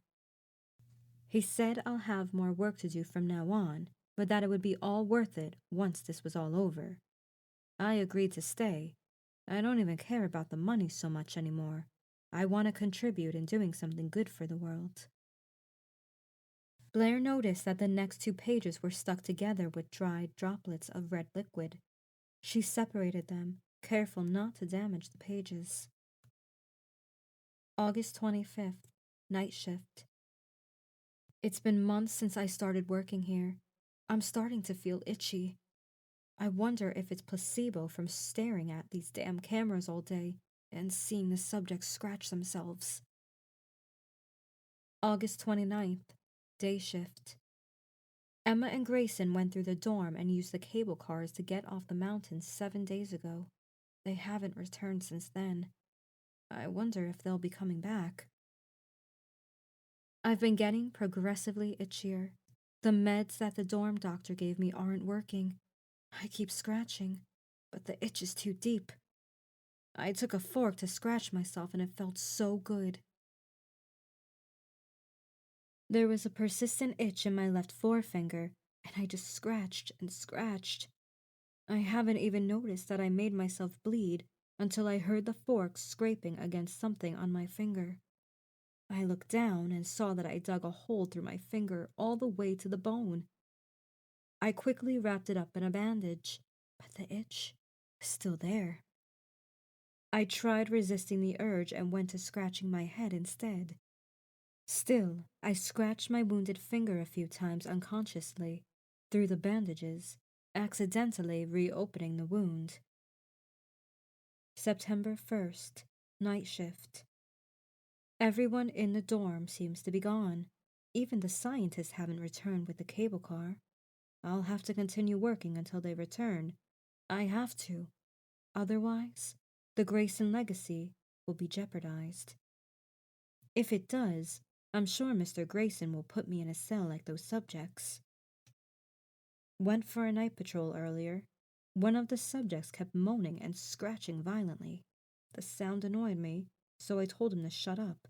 He said I'll have more work to do from now on, but that it would be all worth it once this was all over. I agreed to stay. I don't even care about the money so much anymore. I want to contribute in doing something good for the world. Blaire noticed that the next 2 pages were stuck together with dried droplets of red liquid. She separated them, careful not to damage the pages. August 25th, night shift. It's been months since I started working here. I'm starting to feel itchy. I wonder if it's placebo from staring at these damn cameras all day and seeing the subjects scratch themselves. August 29th, day shift. Emma and Grayson went through the dorm and used the cable cars to get off the mountain 7 days ago. They haven't returned since then. I wonder if they'll be coming back. I've been getting progressively itchier. The meds that the dorm doctor gave me aren't working. I keep scratching, but the itch is too deep. I took a fork to scratch myself and it felt so good. There was a persistent itch in my left forefinger, and I just scratched and scratched. I haven't even noticed that I made myself bleed until I heard the fork scraping against something on my finger. I looked down and saw that I dug a hole through my finger all the way to the bone. I quickly wrapped it up in a bandage, but the itch was still there. I tried resisting the urge and went to scratching my head instead. Still, I scratched my wounded finger a few times unconsciously, through the bandages, accidentally reopening the wound. September 1st, night shift. Everyone in the dorm seems to be gone. Even the scientists haven't returned with the cable car. I'll have to continue working until they return. I have to. Otherwise, the Grayson legacy will be jeopardized. If it does, I'm sure Mr. Grayson will put me in a cell like those subjects. Went for a night patrol earlier. One of the subjects kept moaning and scratching violently. The sound annoyed me, so I told him to shut up.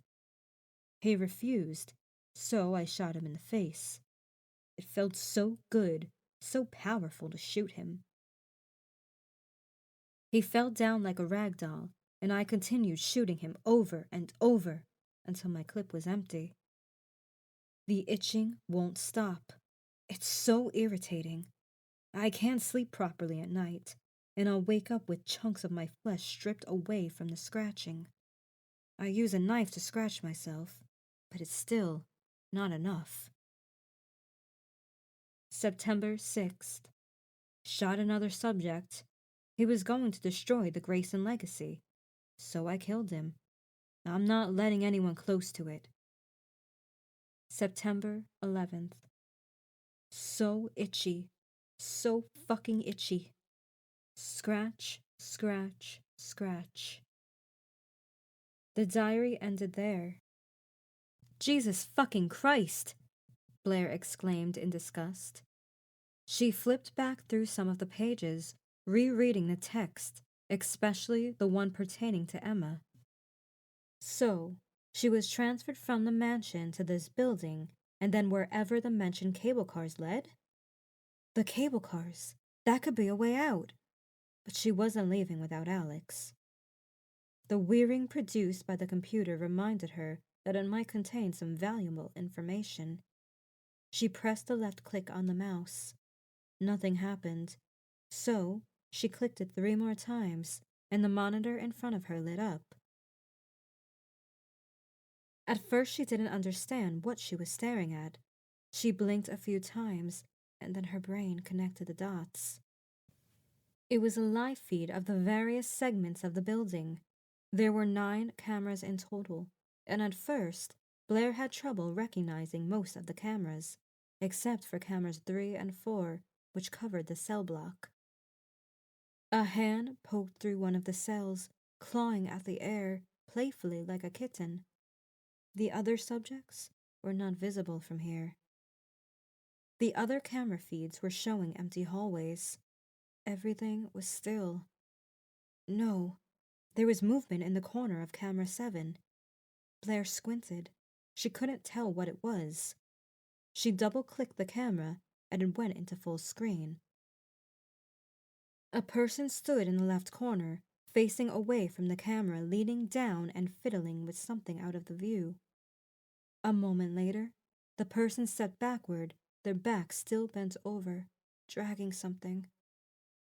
He refused, So I shot him in the face. It felt so good, so powerful to shoot him. He fell down like a rag doll, and I continued shooting him over and over until my clip was empty. The itching won't stop. It's so irritating. I can't sleep properly at night, and I'll wake up with chunks of my flesh stripped away from the scratching. I use a knife to scratch myself, but it's still not enough. September 6th. Shot another subject. He was going to destroy the Grayson legacy, so I killed him. I'm not letting anyone close to it. September 11th. So itchy. So fucking itchy. Scratch, scratch, scratch. The diary ended there. Jesus fucking Christ! Blaire exclaimed in disgust. She flipped back through some of the pages, rereading the text, especially the one pertaining to Emma. So, she was transferred from the mansion to this building, and then wherever the mentioned cable cars led? The cable cars. That could be a way out. But she wasn't leaving without Alex. The whirring produced by the computer reminded her that it might contain some valuable information. She pressed the left click on the mouse. Nothing happened. So, she clicked it 3 more times, and the monitor in front of her lit up. At first, she didn't understand what she was staring at. She blinked a few times, and then her brain connected the dots. It was a live feed of the various segments of the building. There were 9 cameras in total, and at first, Blaire had trouble recognizing most of the cameras, except for cameras 3 and 4, which covered the cell block. A hand poked through one of the cells, clawing at the air, playfully like a kitten. The other subjects were not visible from here. The other camera feeds were showing empty hallways. Everything was still. No, there was movement in the corner of camera 7. Blaire squinted. She couldn't tell what it was. She double-clicked the camera, and it went into full screen. A person stood in the left corner, facing away from the camera, leaning down and fiddling with something out of the view. A moment later, the person stepped backward, their backs still bent over, dragging something.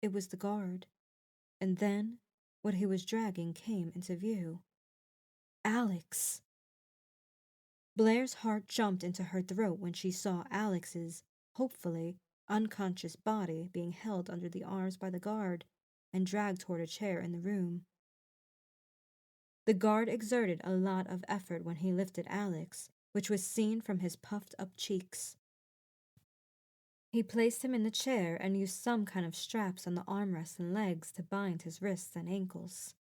It was the guard. And then, what he was dragging came into view. Alex! Blaire's heart jumped into her throat when she saw Alex's, hopefully, unconscious body being held under the arms by the guard and dragged toward a chair in the room. The guard exerted a lot of effort when he lifted Alex, which was seen from his puffed-up cheeks. He placed him in the chair and used some kind of straps on the armrests and legs to bind his wrists and ankles.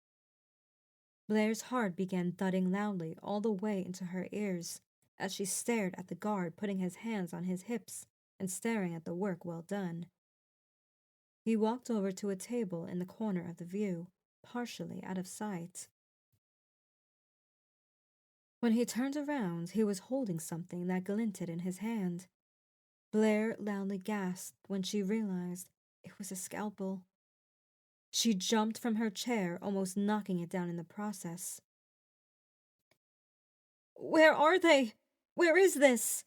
Blaire's heart began thudding loudly all the way into her ears as she stared at the guard putting his hands on his hips and staring at the work well done. He walked over to a table in the corner of the view, partially out of sight. When he turned around, he was holding something that glinted in his hand. Blaire loudly gasped when she realized it was a scalpel. She jumped from her chair, almost knocking it down in the process. "Where are they? Where is this?"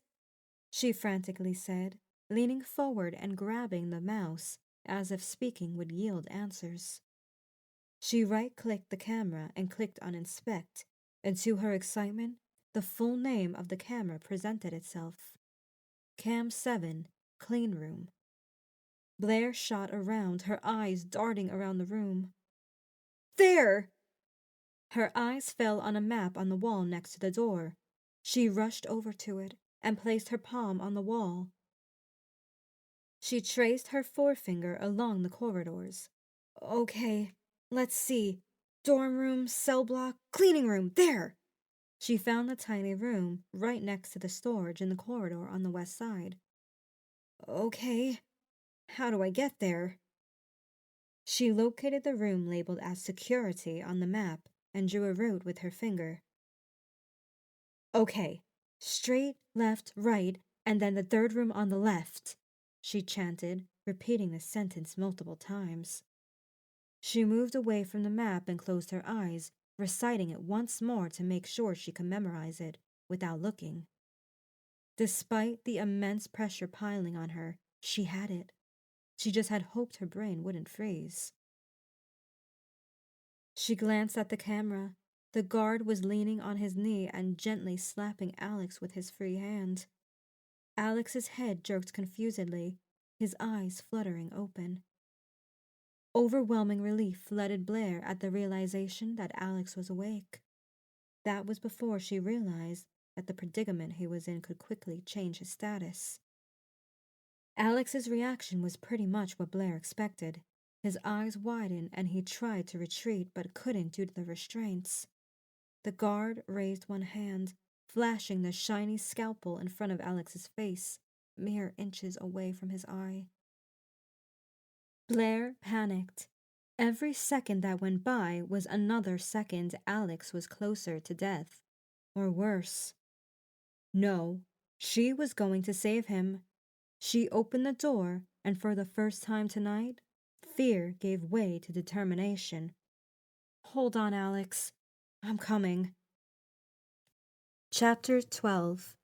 she frantically said, leaning forward and grabbing the mouse as if speaking would yield answers. She right-clicked the camera and clicked on Inspect, and to her excitement, the full name of the camera presented itself. Cam 7, Clean Room. Blaire shot around, her eyes darting around the room. "There!" Her eyes fell on a map on the wall next to the door. She rushed over to it and placed her palm on the wall. She traced her forefinger along the corridors. "Okay, let's see. Dorm room, cell block, cleaning room, there!" She found the tiny room right next to the storage in the corridor on the west side. "Okay, how do I get there?" She located the room labeled as security on the map and drew a route with her finger. "Okay, Straight, left, right, and then the third room on the left, she chanted, repeating the sentence multiple times. She moved away from the map and closed her eyes, reciting it once more to make sure she could memorize it without looking. Despite the immense pressure piling on her, she had it. She just had hoped her brain wouldn't freeze. She glanced at the camera. The guard was leaning on his knee and gently slapping Alex with his free hand. Alex's head jerked confusedly, his eyes fluttering open. Overwhelming relief flooded Blaire at the realization that Alex was awake. That was before she realized that the predicament he was in could quickly change his status. Alex's reaction was pretty much what Blaire expected. His eyes widened and he tried to retreat but couldn't due to the restraints. The guard raised one hand, flashing the shiny scalpel in front of Alex's face, mere inches away from his eye. Blaire panicked. Every second that went by was another second Alex was closer to death, or worse. No, she was going to save him. She opened the door, and for the first time tonight, fear gave way to determination. Hold on, Alex. I'm coming. Chapter 12.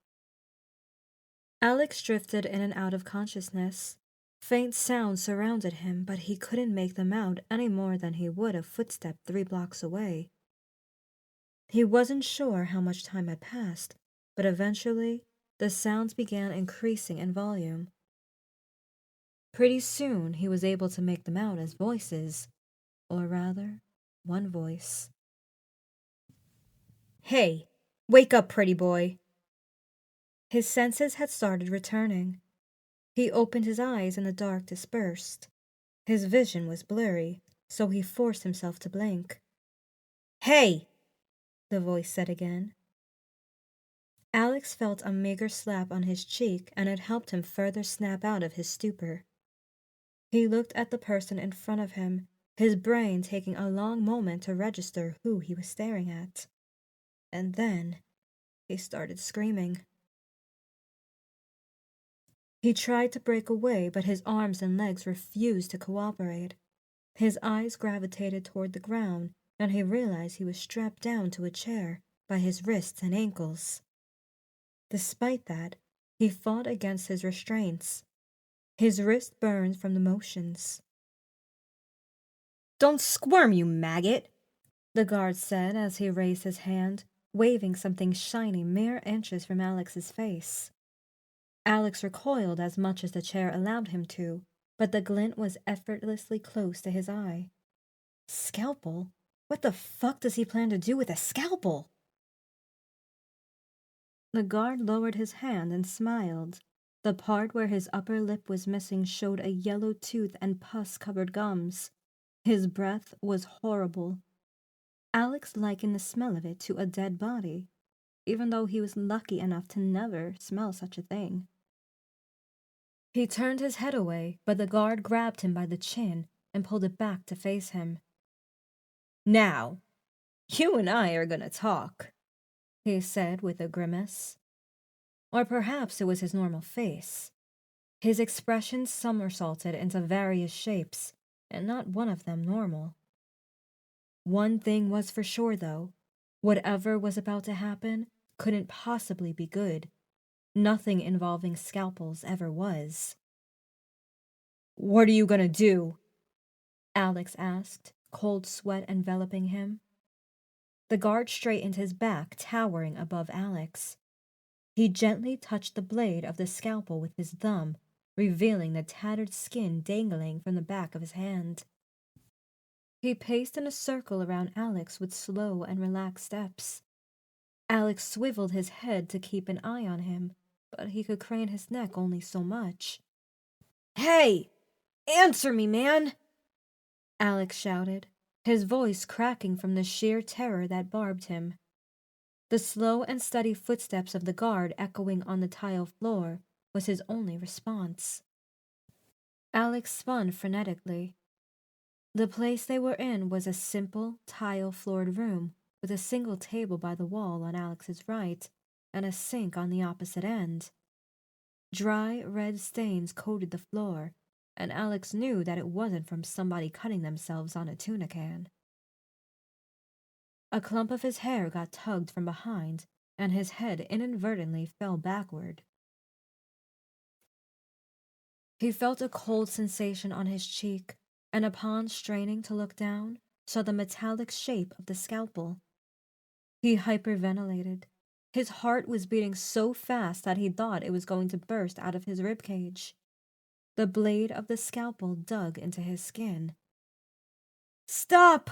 Alex drifted in and out of consciousness. Faint sounds surrounded him, but he couldn't make them out any more than he would a footstep 3 blocks away. He wasn't sure how much time had passed, but eventually the sounds began increasing in volume. Pretty soon he was able to make them out as voices, or rather, one voice. "Hey, wake up, pretty boy." His senses had started returning. He opened his eyes and the dark dispersed. His vision was blurry, so he forced himself to blink. "Hey!" the voice said again. Alex felt a meager slap on his cheek, and it helped him further snap out of his stupor. He looked at the person in front of him, his brain taking a long moment to register who he was staring at. And then he started screaming. He tried to break away, but his arms and legs refused to cooperate. His eyes gravitated toward the ground, and he realized he was strapped down to a chair by his wrists and ankles. Despite that, he fought against his restraints. His wrist burned from the motions. "Don't squirm, you maggot," the guard said as he raised his hand, waving something shiny mere inches from Alex's face. Alex recoiled as much as the chair allowed him to, but the glint was effortlessly close to his eye. Scalpel? What the fuck does he plan to do with a scalpel? The guard lowered his hand and smiled. The part where his upper lip was missing showed a yellow tooth and pus-covered gums. His breath was horrible. Alex likened the smell of it to a dead body, even though he was lucky enough to never smell such a thing. He turned his head away, but the guard grabbed him by the chin and pulled it back to face him. "Now, you and I are gonna talk," he said with a grimace. Or perhaps it was his normal face. His expressions somersaulted into various shapes, and not one of them normal. One thing was for sure, though. Whatever was about to happen couldn't possibly be good. Nothing involving scalpels ever was. "What are you gonna do?" Alex asked, cold sweat enveloping him. The guard straightened his back, towering above Alex. He gently touched the blade of the scalpel with his thumb, revealing the tattered skin dangling from the back of his hand. He paced in a circle around Alex with slow and relaxed steps. Alex swiveled his head to keep an eye on him, but he could crane his neck only so much. "Hey! Answer me, man!" Alex shouted, his voice cracking from the sheer terror that barbed him. The slow and steady footsteps of the guard echoing on the tile floor was his only response. Alex spun frenetically. The place they were in was a simple, tile-floored room with a single table by the wall on Alex's right, and a sink on the opposite end. Dry, red stains coated the floor, and Alex knew that it wasn't from somebody cutting themselves on a tuna can. A clump of his hair got tugged from behind, and his head inadvertently fell backward. He felt a cold sensation on his cheek, and upon straining to look down, saw the metallic shape of the scalpel. He hyperventilated. His heart was beating so fast that he thought it was going to burst out of his ribcage. The blade of the scalpel dug into his skin. "Stop!"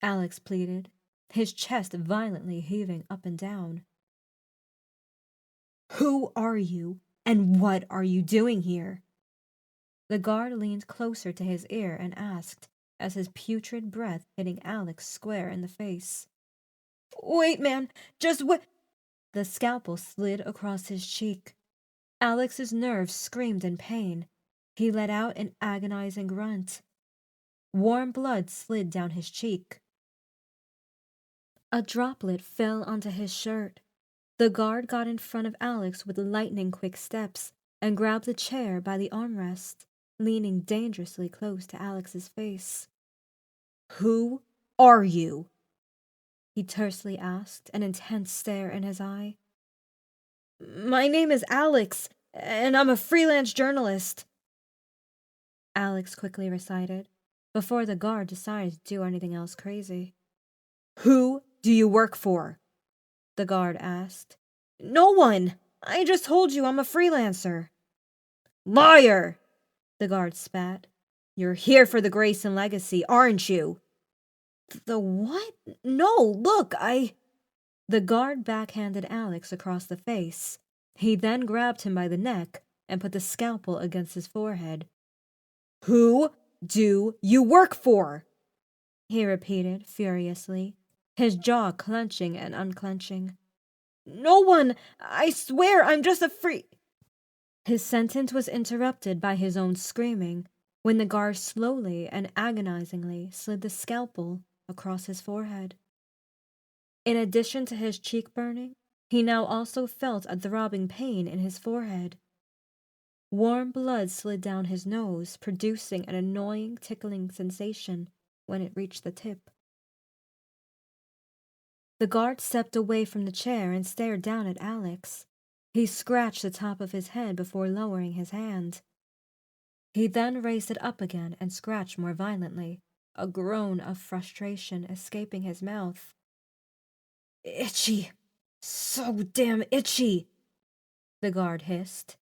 Alex pleaded, his chest violently heaving up and down. "Who are you, and what are you doing here?" The guard leaned closer to his ear and asked, as his putrid breath hitting Alex square in the face. "Wait, man, just wait." The scalpel slid across his cheek. Alex's nerves screamed in pain. He let out an agonizing grunt. Warm blood slid down his cheek. A droplet fell onto his shirt. The guard got in front of Alex with lightning-quick steps and grabbed the chair by the armrest, leaning dangerously close to Alex's face. "Who are you?" he tersely asked, an intense stare in his eye. "My name is Alex, and I'm a freelance journalist," Alex quickly recited, before the guard decided to do anything else crazy. "Who do you work for?" the guard asked. "No one! I just told you I'm a freelancer." "Liar!" the guard spat. "You're here for the Grayson legacy, aren't you?" "The what? No, look, The guard backhanded Alex across the face. He then grabbed him by the neck and put the scalpel against his forehead. "Who do you work for?" he repeated furiously, his jaw clenching and unclenching. "No one! I swear I'm just a free—" His sentence was interrupted by his own screaming when the guard slowly and agonizingly slid the scalpel across his forehead. In addition to his cheek burning, he now also felt a throbbing pain in his forehead. Warm blood slid down his nose, producing an annoying tickling sensation when it reached the tip. The guard stepped away from the chair and stared down at Alex. He scratched the top of his head before lowering his hand. He then raised it up again and scratched more violently, a groan of frustration escaping his mouth. "Itchy! So damn itchy!" the guard hissed.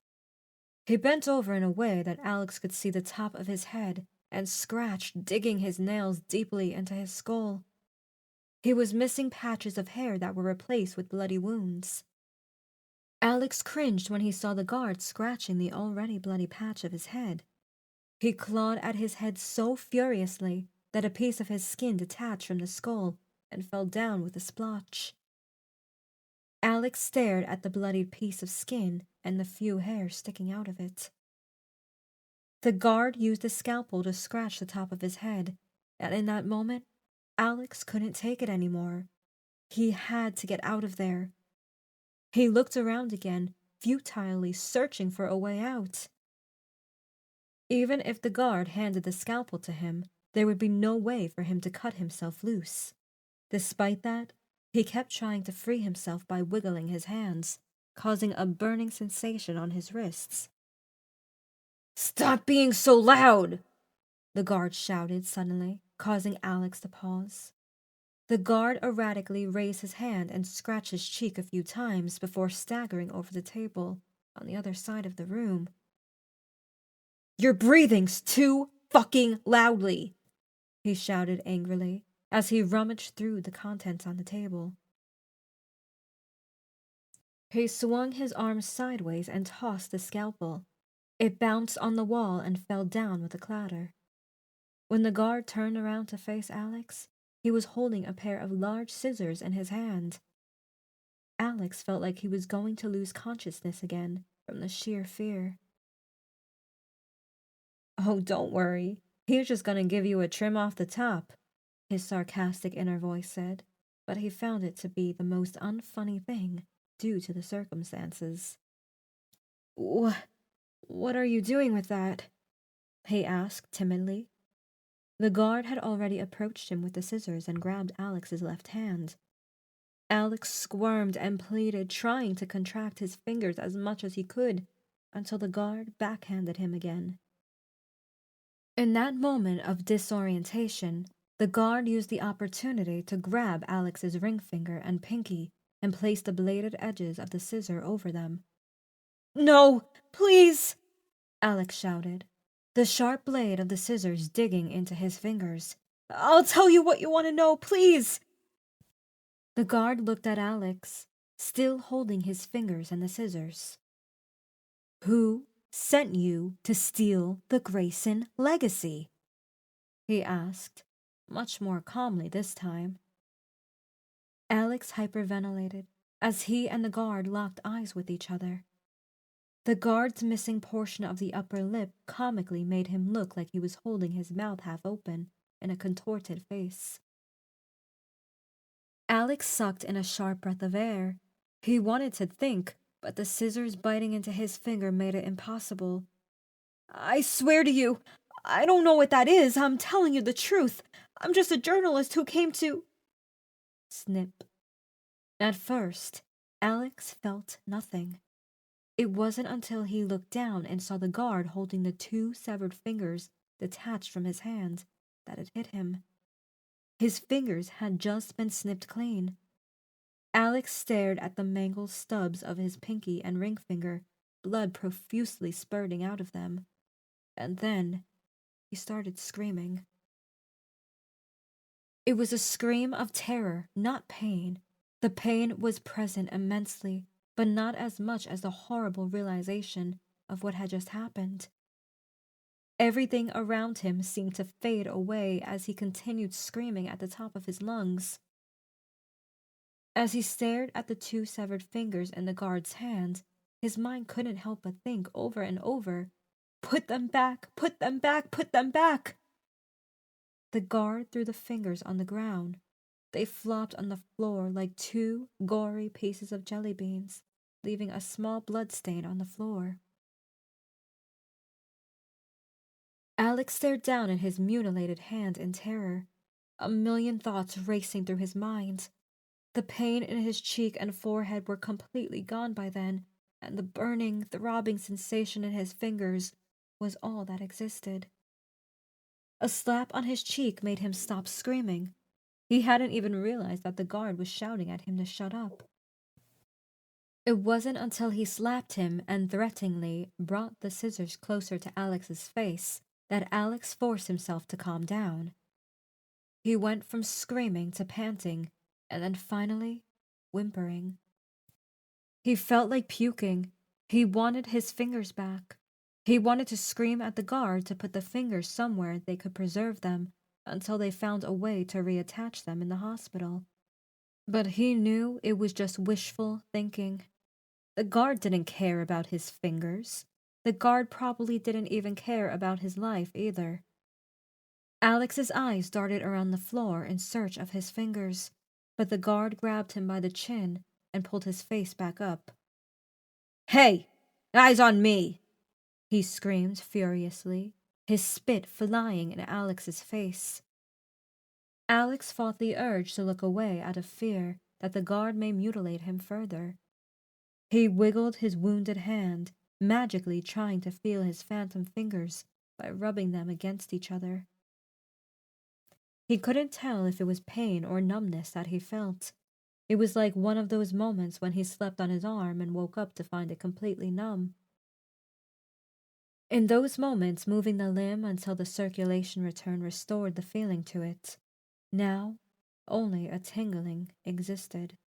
He bent over in a way that Alex could see the top of his head and scratched, digging his nails deeply into his skull. He was missing patches of hair that were replaced with bloody wounds. Alex cringed when he saw the guard scratching the already bloody patch of his head. He clawed at his head so furiously that a piece of his skin detached from the skull and fell down with a splotch. Alex stared at the bloodied piece of skin and the few hairs sticking out of it. The guard used the scalpel to scratch the top of his head, and in that moment, Alex couldn't take it anymore. He had to get out of there. He looked around again, futilely searching for a way out. Even if the guard handed the scalpel to him, there would be no way for him to cut himself loose. Despite that, he kept trying to free himself by wiggling his hands, causing a burning sensation on his wrists. "Stop being so loud!" the guard shouted suddenly, causing Alex to pause. The guard erratically raised his hand and scratched his cheek a few times before staggering over the table on the other side of the room. "You're breathing's too fucking loudly!" he shouted angrily as he rummaged through the contents on the table. He swung his arm sideways and tossed the scalpel. It bounced on the wall and fell down with a clatter. When the guard turned around to face Alex, he was holding a pair of large scissors in his hand. Alex felt like he was going to lose consciousness again from the sheer fear. "Oh, don't worry. He's just going to give you a trim off the top," his sarcastic inner voice said, but he found it to be the most unfunny thing due to the circumstances. What are you doing with that?" he asked timidly. The guard had already approached him with the scissors and grabbed Alex's left hand. Alex squirmed and pleaded, trying to contract his fingers as much as he could, until the guard backhanded him again. In that moment of disorientation, the guard used the opportunity to grab Alex's ring finger and pinky and place the bladed edges of the scissor over them. "No, please!" Alex shouted, the sharp blade of the scissors digging into his fingers. "I'll tell you what you want to know, please!" The guard looked at Alex, still holding his fingers and the scissors. "Who sent you to steal the Grayson legacy?" he asked, much more calmly this time. Alex hyperventilated as he and the guard locked eyes with each other. The guard's missing portion of the upper lip comically made him look like he was holding his mouth half open in a contorted face. Alex sucked in a sharp breath of air. He wanted to think, but the scissors biting into his finger made it impossible. "I swear to you, I don't know what that is. I'm telling you the truth. I'm just a journalist who came to—" Snip. At first, Alex felt nothing. It wasn't until he looked down and saw the guard holding the 2 severed fingers detached from his hand that it hit him. His fingers had just been snipped clean. Alex stared at the mangled stubs of his pinky and ring finger, blood profusely spurting out of them. And then he started screaming. It was a scream of terror, not pain. The pain was present immensely, but not as much as the horrible realization of what had just happened. Everything around him seemed to fade away as he continued screaming at the top of his lungs. As he stared at the 2 severed fingers in the guard's hand, his mind couldn't help but think over and over, "Put them back! Put them back! Put them back!" The guard threw the fingers on the ground. They flopped on the floor like 2 gory pieces of jelly beans, leaving a small blood stain on the floor. Alex stared down at his mutilated hand in terror, a million thoughts racing through his mind. The pain in his cheek and forehead were completely gone by then, and the burning, throbbing sensation in his fingers was all that existed. A slap on his cheek made him stop screaming. He hadn't even realized that the guard was shouting at him to shut up. It wasn't until he slapped him and threateningly brought the scissors closer to Alex's face that Alex forced himself to calm down. He went from screaming to panting, and then finally whimpering. He felt like puking. He wanted his fingers back. He wanted to scream at the guard to put the fingers somewhere they could preserve them until they found a way to reattach them in the hospital. But he knew it was just wishful thinking. The guard didn't care about his fingers. The guard probably didn't even care about his life either. Alex's eyes darted around the floor in search of his fingers, but the guard grabbed him by the chin and pulled his face back up. "Hey! Eyes on me!" he screamed furiously, his spit flying in Alex's face. Alex fought the urge to look away out of fear that the guard may mutilate him further. He wiggled his wounded hand, magically trying to feel his phantom fingers by rubbing them against each other. He couldn't tell if it was pain or numbness that he felt. It was like one of those moments when he slept on his arm and woke up to find it completely numb. In those moments, moving the limb until the circulation return restored the feeling to it. Now, only a tingling existed.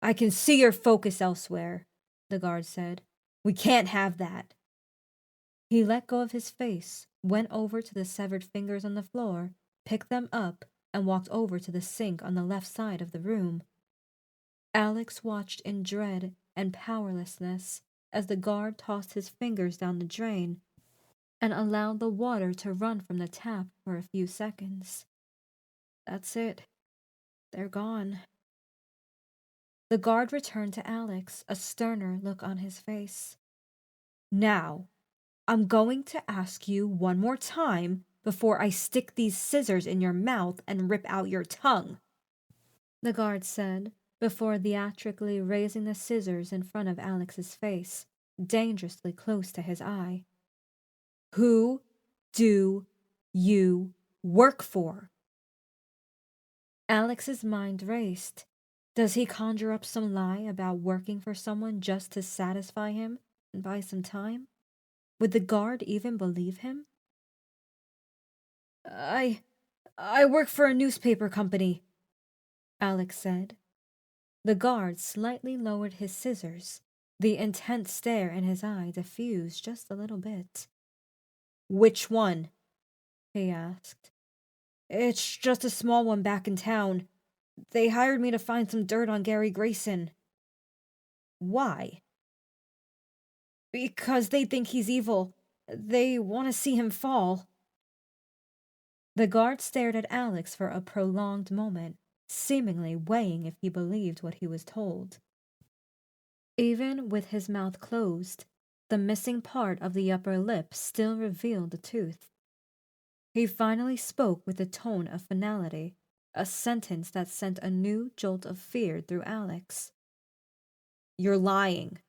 "I can see your focus elsewhere," the guard said. "We can't have that." He let go of his face, went over to the severed fingers on the floor, picked them up, and walked over to the sink on the left side of the room. Alex watched in dread and powerlessness as the guard tossed his fingers down the drain and allowed the water to run from the tap for a few seconds. That's it. They're gone. The guard returned to Alex, a sterner look on his face. "Now, I'm going to ask you one more time before I stick these scissors in your mouth and rip out your tongue," the guard said, before theatrically raising the scissors in front of Alex's face, dangerously close to his eye. "Who do you work for?" Alex's mind raced. Does he conjure up some lie about working for someone just to satisfy him and buy some time? Would the guard even believe him? I work for a newspaper company," Alex said. The guard slightly lowered his scissors. The intense stare in his eye diffused just a little bit. "Which one?" he asked. "It's just a small one back in town. They hired me to find some dirt on Gary Grayson." "Why?" "Because they think he's evil. They want to see him fall." The guard stared at Alex for a prolonged moment, seemingly weighing if he believed what he was told. Even with his mouth closed, the missing part of the upper lip still revealed a tooth. He finally spoke with a tone of finality, a sentence that sent a new jolt of fear through Alex. "You're lying."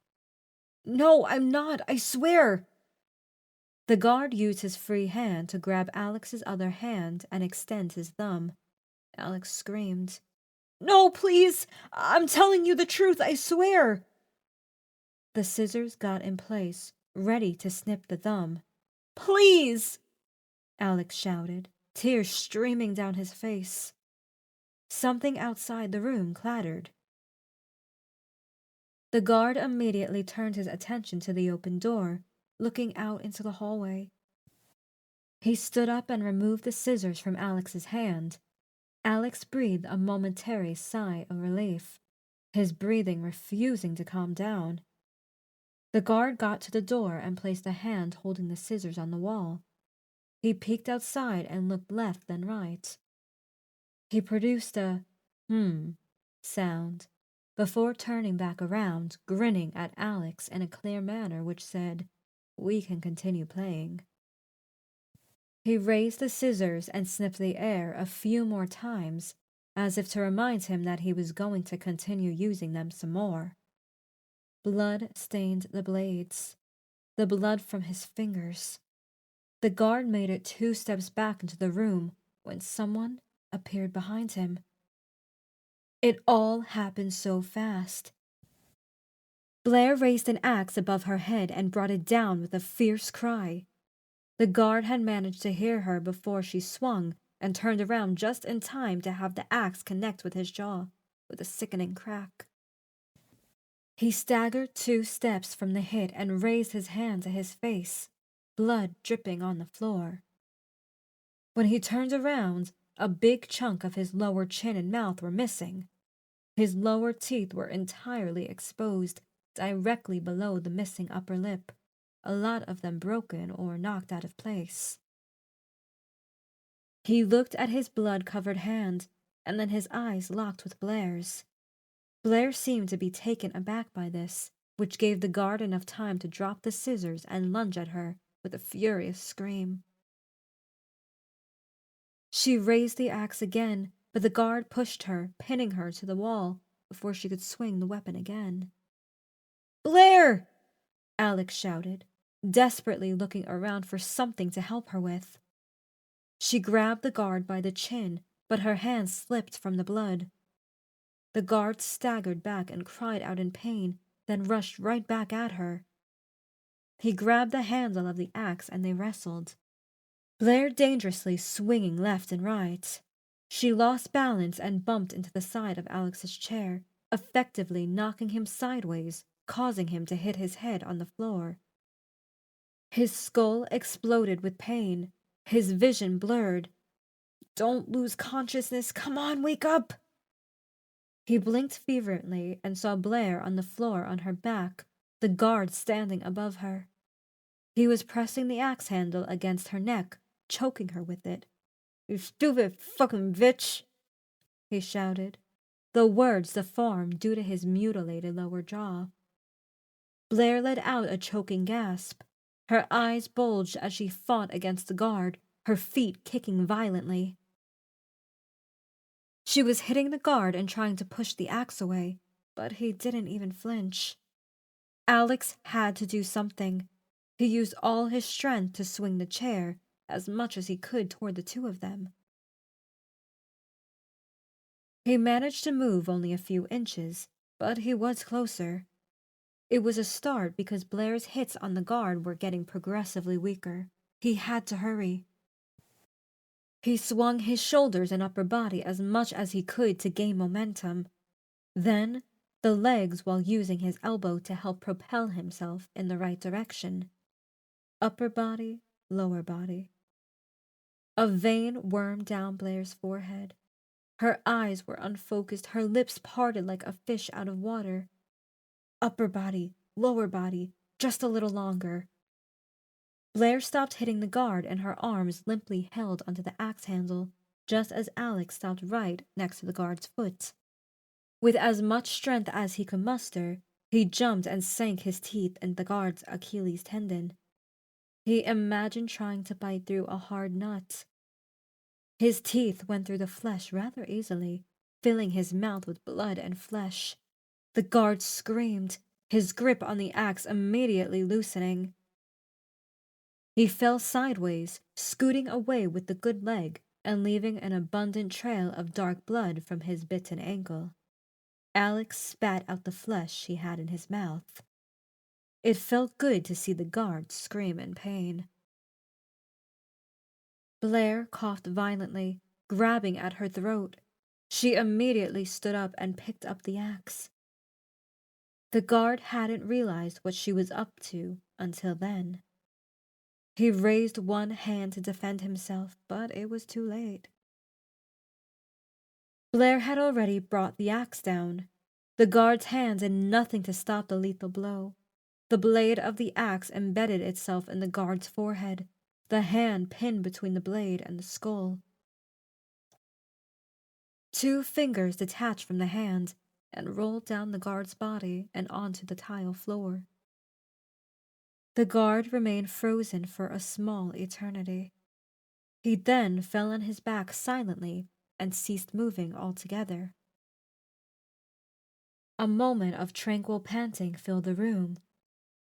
"No, I'm not, I swear." The guard used his free hand to grab Alex's other hand and extend his thumb. Alex screamed. "No, please! I'm telling you the truth, I swear!" The scissors got in place, ready to snip the thumb. "Please!" Alex shouted, tears streaming down his face. Something outside the room clattered. The guard immediately turned his attention to the open door, looking out into the hallway. He stood up and removed the scissors from Alex's hand. Alex breathed a momentary sigh of relief, his breathing refusing to calm down. The guard got to the door and placed a hand holding the scissors on the wall. He peeked outside and looked left then right. He produced a sound before turning back around, grinning at Alex in a clear manner which said, "We can continue playing." He raised the scissors and snipped the air a few more times, as if to remind him that he was going to continue using them some more. Blood stained the blades, the blood from his fingers. The guard made it 2 steps back into the room when someone appeared behind him. It all happened so fast. Blaire raised an axe above her head and brought it down with a fierce cry. The guard had managed to hear her before she swung and turned around just in time to have the axe connect with his jaw with a sickening crack. He staggered 2 steps from the hit and raised his hand to his face, blood dripping on the floor. When he turned around, a big chunk of his lower chin and mouth were missing. His lower teeth were entirely exposed, directly below the missing upper lip, a lot of them broken or knocked out of place. He looked at his blood-covered hand, and then his eyes locked with Blaire's. Blaire seemed to be taken aback by this, which gave the guard enough time to drop the scissors and lunge at her with a furious scream. She raised the axe again, but the guard pushed her, pinning her to the wall before she could swing the weapon again. "Blaire!" Alex shouted, desperately looking around for something to help her with. She grabbed the guard by the chin, but her hand slipped from the blood. The guard staggered back and cried out in pain, then rushed right back at her. He grabbed the handle of the axe and they wrestled. Blaire dangerously swinging left and right. She lost balance and bumped into the side of Alex's chair, effectively knocking him sideways, causing him to hit his head on the floor. His skull exploded with pain, his vision blurred. "Don't lose consciousness, come on, wake up!" He blinked fervently and saw Blaire on the floor on her back, the guard standing above her. He was pressing the axe handle against her neck, choking her with it. "You stupid fucking bitch!" he shouted. the words the form due to his mutilated lower jaw. Blaire let out a choking gasp. Her eyes bulged as she fought against the guard, her feet kicking violently. She was hitting the guard and trying to push the axe away, but he didn't even flinch. Alex had to do something. He used all his strength to swing the chair as much as he could toward the two of them. He managed to move only a few inches, but he was closer. It was a start because Blaire's hits on the guard were getting progressively weaker. He had to hurry. He swung his shoulders and upper body as much as he could to gain momentum. Then, the legs while using his elbow to help propel himself in the right direction. Upper body, lower body. A vein wormed down Blaire's forehead. Her eyes were unfocused, her lips parted like a fish out of water. Upper body, lower body, just a little longer. Blaire stopped hitting the guard and her arms limply held onto the axe handle, just as Alex stopped right next to the guard's foot. With as much strength as he could muster, he jumped and sank his teeth in the guard's Achilles tendon. He imagined trying to bite through a hard nut. His teeth went through the flesh rather easily, filling his mouth with blood and flesh. The guard screamed, his grip on the axe immediately loosening. He fell sideways, scooting away with the good leg and leaving an abundant trail of dark blood from his bitten ankle. Alex spat out the flesh he had in his mouth. It felt good to see the guard scream in pain. Blaire coughed violently, grabbing at her throat. She immediately stood up and picked up the axe. The guard hadn't realized what she was up to until then. He raised one hand to defend himself, but it was too late. Blaire had already brought the axe down. The guard's hand did nothing to stop the lethal blow. The blade of the axe embedded itself in the guard's forehead, the hand pinned between the blade and the skull. 2 fingers detached from the hand and rolled down the guard's body and onto the tile floor. The guard remained frozen for a small eternity. He then fell on his back silently and ceased moving altogether. A moment of tranquil panting filled the room.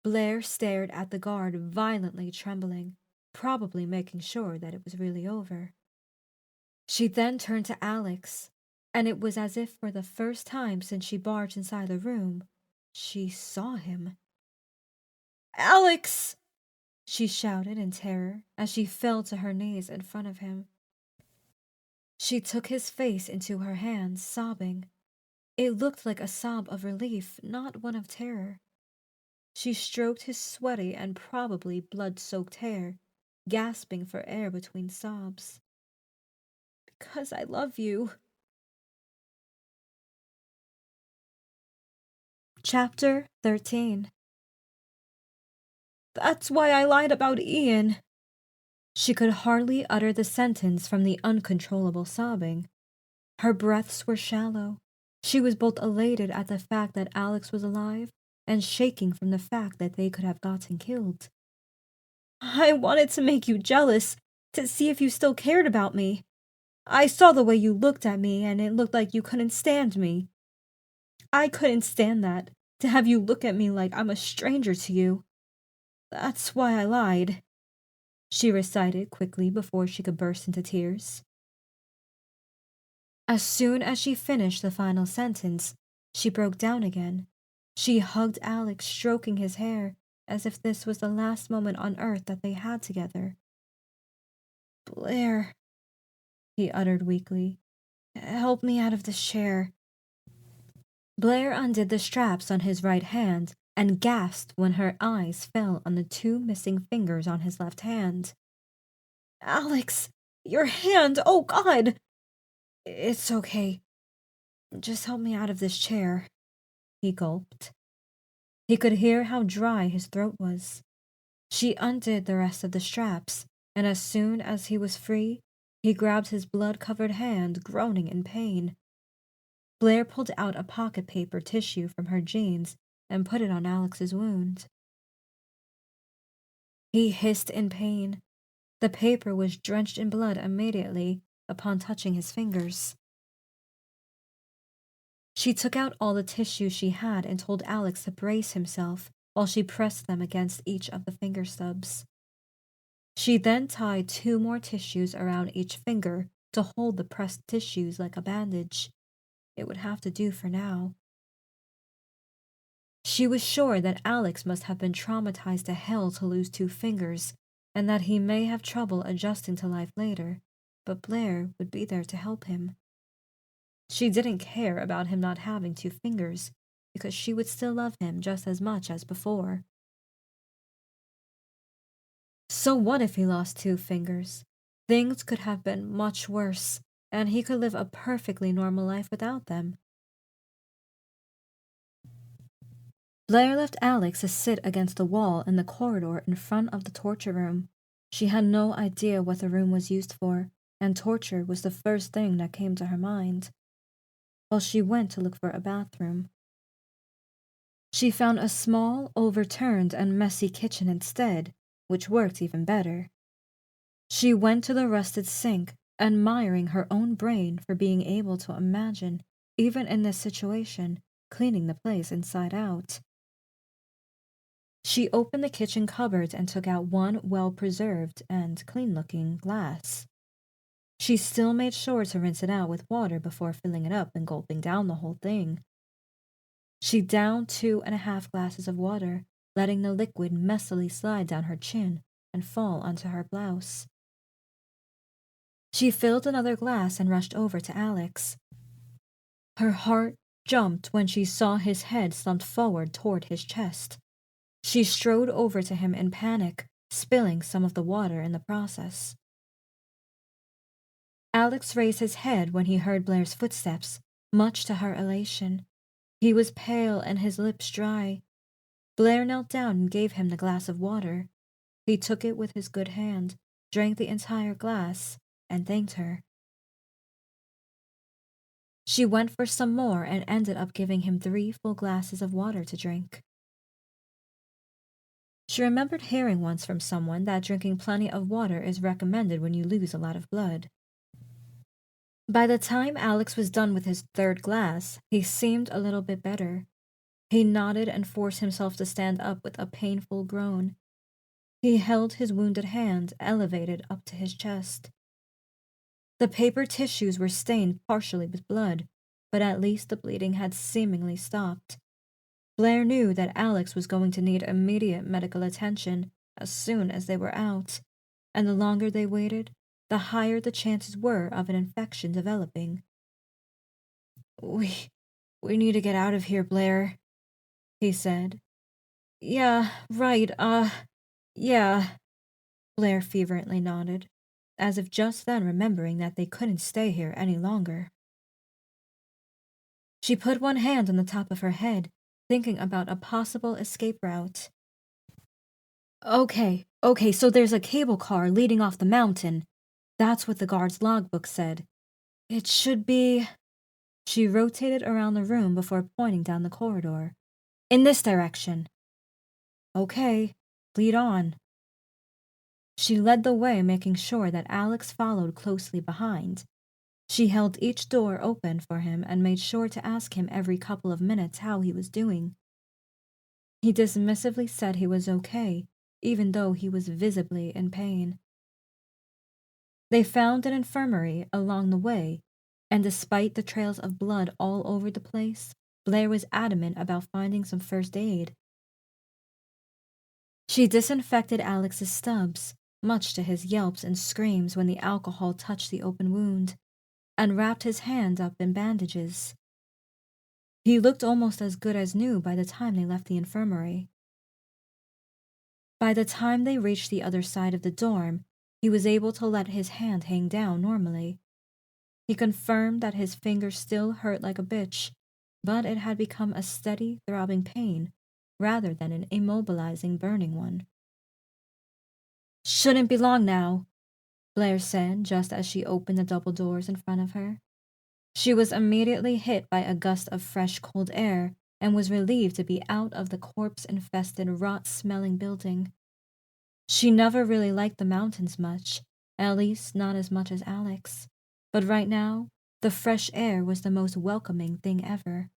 Blaire stared at the guard, violently trembling, probably making sure that it was really over. She then turned to Alex, and it was as if for the first time since she barged inside the room, she saw him. "Alex!" she shouted in terror as she fell to her knees in front of him. She took his face into her hands, sobbing. It looked like a sob of relief, not one of terror. She stroked his sweaty and probably blood-soaked hair, gasping for air between sobs. "Because I love you." Chapter 13. "That's why I lied about Ian." She could hardly utter the sentence from the uncontrollable sobbing. Her breaths were shallow. She was both elated at the fact that Alex was alive and shaking from the fact that they could have gotten killed. "I wanted to make you jealous, to see if you still cared about me. I saw the way you looked at me, and it looked like you couldn't stand me. I couldn't stand that, to have you look at me like I'm a stranger to you. That's why I lied," she recited quickly before she could burst into tears. As soon as she finished the final sentence, she broke down again. She hugged Alex, stroking his hair, as if this was the last moment on earth that they had together. "Blaire," he uttered weakly, "help me out of this chair." Blaire undid the straps on his right hand and gasped when her eyes fell on the 2 missing fingers on his left hand. "Alex, your hand! Oh, God!" "It's okay. Just help me out of this chair," he gulped. He could hear how dry his throat was. She undid the rest of the straps, and as soon as he was free, he grabbed his blood-covered hand, groaning in pain. Blaire pulled out a pocket paper tissue from her jeans and put it on Alex's wound. He hissed in pain. The paper was drenched in blood immediately upon touching his fingers. She took out all the tissue she had and told Alex to brace himself while she pressed them against each of the finger stubs. She then tied 2 more tissues around each finger to hold the pressed tissues like a bandage. It would have to do for now. She was sure that Alex must have been traumatized to hell to lose 2 fingers, and that he may have trouble adjusting to life later, but Blaire would be there to help him. She didn't care about him not having 2 fingers, because she would still love him just as much as before. So what if he lost 2 fingers? Things could have been much worse, and he could live a perfectly normal life without them. Blaire left Alex to sit against the wall in the corridor in front of the torture room. She had no idea what the room was used for, and torture was the first thing that came to her mind. While she went to look for a bathroom, she found a small, overturned, and messy kitchen instead, which worked even better. She went to the rusted sink, admiring her own brain for being able to imagine, even in this situation, cleaning the place inside out. She opened the kitchen cupboard and took out one well-preserved and clean-looking glass. She still made sure to rinse it out with water before filling it up and gulping down the whole thing. She downed 2.5 glasses of water, letting the liquid messily slide down her chin and fall onto her blouse. She filled another glass and rushed over to Alex. Her heart jumped when she saw his head slumped forward toward his chest. She strode over to him in panic, spilling some of the water in the process. Alex raised his head when he heard Blaire's footsteps, much to her elation. He was pale and his lips dry. Blaire knelt down and gave him the glass of water. He took it with his good hand, drank the entire glass, and thanked her. She went for some more and ended up giving him 3 full glasses of water to drink. She remembered hearing once from someone that drinking plenty of water is recommended when you lose a lot of blood. By the time Alex was done with his 3rd glass, he seemed a little bit better. He nodded and forced himself to stand up with a painful groan. He held his wounded hand elevated up to his chest. The paper tissues were stained partially with blood, but at least the bleeding had seemingly stopped. Blaire knew that Alex was going to need immediate medical attention as soon as they were out, and the longer they waited, the higher the chances were of an infection developing. We need to get out of here, Blaire, he said. Yeah, right, yeah. Blaire fervently nodded, as if just then remembering that they couldn't stay here any longer. She put one hand on the top of her head, thinking about a possible escape route. Okay, so there's a cable car leading off the mountain. That's what the guard's logbook said. It should be... She rotated around the room before pointing down the corridor. In this direction. Okay, lead on. She led the way, making sure that Alex followed closely behind. She held each door open for him and made sure to ask him every couple of minutes how he was doing. He dismissively said he was okay, even though he was visibly in pain. They found an infirmary along the way, and despite the trails of blood all over the place, Blaire was adamant about finding some first aid. She disinfected Alex's stubs, much to his yelps and screams when the alcohol touched the open wound, and wrapped his hand up in bandages. He looked almost as good as new by the time they left the infirmary. By the time they reached the other side of the dorm, he was able to let his hand hang down normally. He confirmed that his finger still hurt like a bitch, but it had become a steady, throbbing pain, rather than an immobilizing, burning one. Shouldn't be long now, Blaire said just as she opened the double doors in front of her. She was immediately hit by a gust of fresh cold air and was relieved to be out of the corpse-infested, rot-smelling building. She never really liked the mountains much, at least not as much as Alex, but right now, the fresh air was the most welcoming thing ever.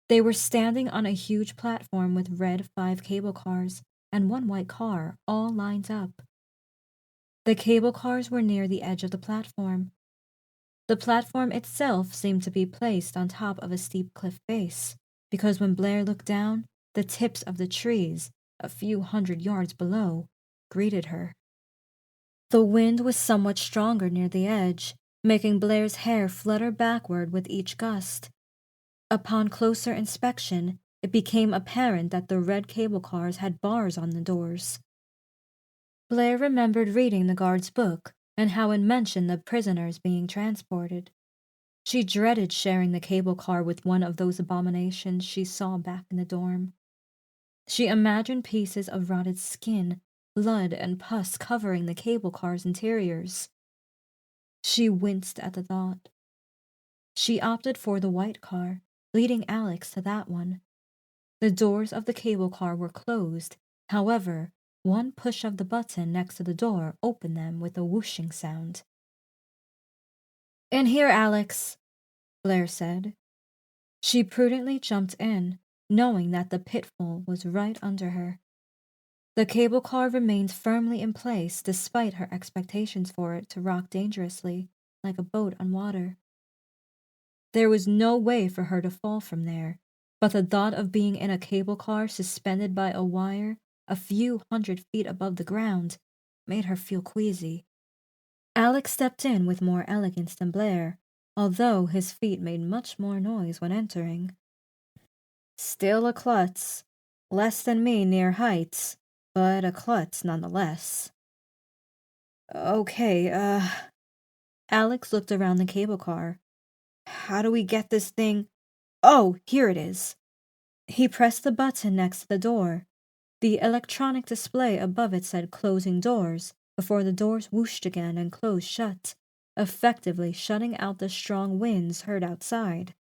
They were standing on a huge platform with red 5 cable cars and 1 white car, all lined up. The cable cars were near the edge of the platform. The platform itself seemed to be placed on top of a steep cliff face, because when Blaire looked down, the tips of the trees, a few hundred yards below, greeted her. The wind was somewhat stronger near the edge, making Blaire's hair flutter backward with each gust. Upon closer inspection, it became apparent that the red cable cars had bars on the doors. Blaire remembered reading the guard's book and how it mentioned the prisoners being transported. She dreaded sharing the cable car with one of those abominations she saw back in the dorm. She imagined pieces of rotted skin, blood, and pus covering the cable car's interiors. She winced at the thought. She opted for the white car, leading Alex to that one. The doors of the cable car were closed, however, one push of the button next to the door opened them with a whooshing sound. "In here, Alex," Blaire said. She prudently jumped in, knowing that the pitfall was right under her. The cable car remained firmly in place despite her expectations for it to rock dangerously, like a boat on water. There was no way for her to fall from there, but the thought of being in a cable car suspended by a wire a few hundred feet above the ground made her feel queasy. Alex stepped in with more elegance than Blaire, although his feet made much more noise when entering. "Still a klutz. Less than me near heights, but a klutz nonetheless." "Okay, Alex looked around the cable car. "How do we get this thing? Oh, here it is." He pressed the button next to the door. The electronic display above it said "closing doors" before the doors whooshed again and closed shut, effectively shutting out the strong winds heard outside.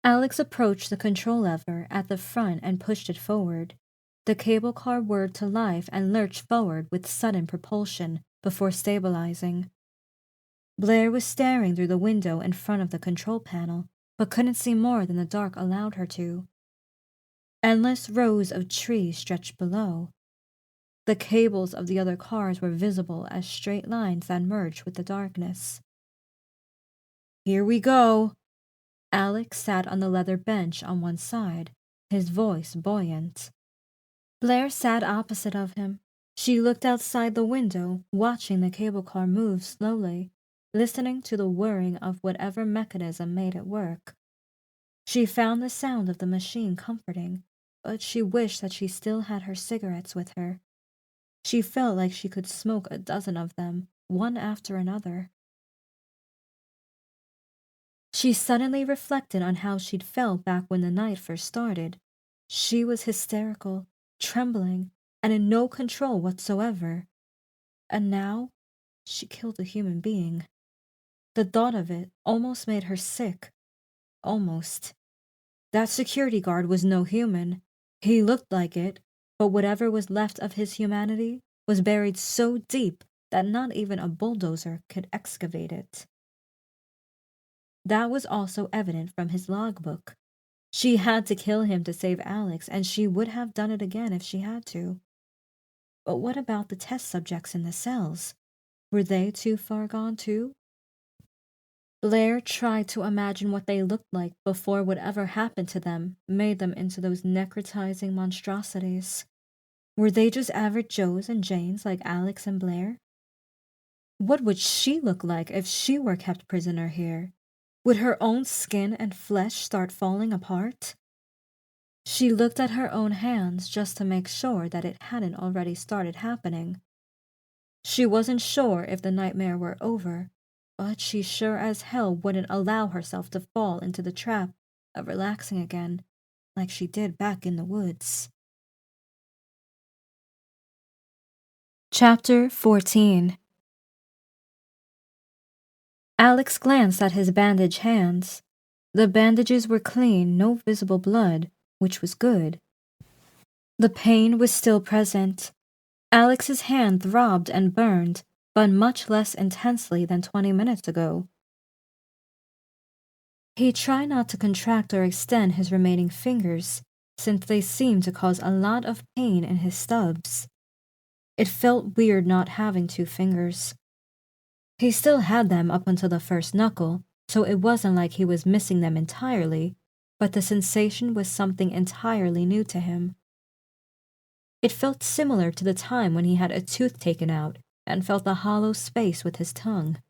Alex approached the control lever at the front and pushed it forward. The cable car whirred to life and lurched forward with sudden propulsion before stabilizing. Blaire was staring through the window in front of the control panel, but couldn't see more than the dark allowed her to. Endless rows of trees stretched below. The cables of the other cars were visible as straight lines that merged with the darkness. "Here we go." Alex sat on the leather bench on one side, his voice buoyant. Blaire sat opposite of him. She looked outside the window, watching the cable car move slowly, listening to the whirring of whatever mechanism made it work. She found the sound of the machine comforting, but she wished that she still had her cigarettes with her. She felt like she could smoke a dozen of them, one after another. She suddenly reflected on how she'd felt back when the night first started. She was hysterical, trembling, and in no control whatsoever. And now, she killed a human being. The thought of it almost made her sick. Almost. That security guard was no human. He looked like it, but whatever was left of his humanity was buried so deep that not even a bulldozer could excavate it. That was also evident from his logbook. She had to kill him to save Alex, and she would have done it again if she had to. But what about the test subjects in the cells? Were they too far gone too? Blaire tried to imagine what they looked like before whatever happened to them made them into those necrotizing monstrosities. Were they just average Joes and Janes like Alex and Blaire? What would she look like if she were kept prisoner here? Would her own skin and flesh start falling apart? She looked at her own hands just to make sure that it hadn't already started happening. She wasn't sure if the nightmare were over, but she sure as hell wouldn't allow herself to fall into the trap of relaxing again, like she did back in the woods. Chapter 14. Alex glanced at his bandaged hands. The bandages were clean, no visible blood, which was good. The pain was still present. Alex's hand throbbed and burned, but much less intensely than 20 minutes ago. He tried not to contract or extend his remaining fingers, since they seemed to cause a lot of pain in his stubs. It felt weird not having 2 fingers. He still had them up until the first knuckle, so it wasn't like he was missing them entirely, but the sensation was something entirely new to him. It felt similar to the time when he had a tooth taken out and felt the hollow space with his tongue.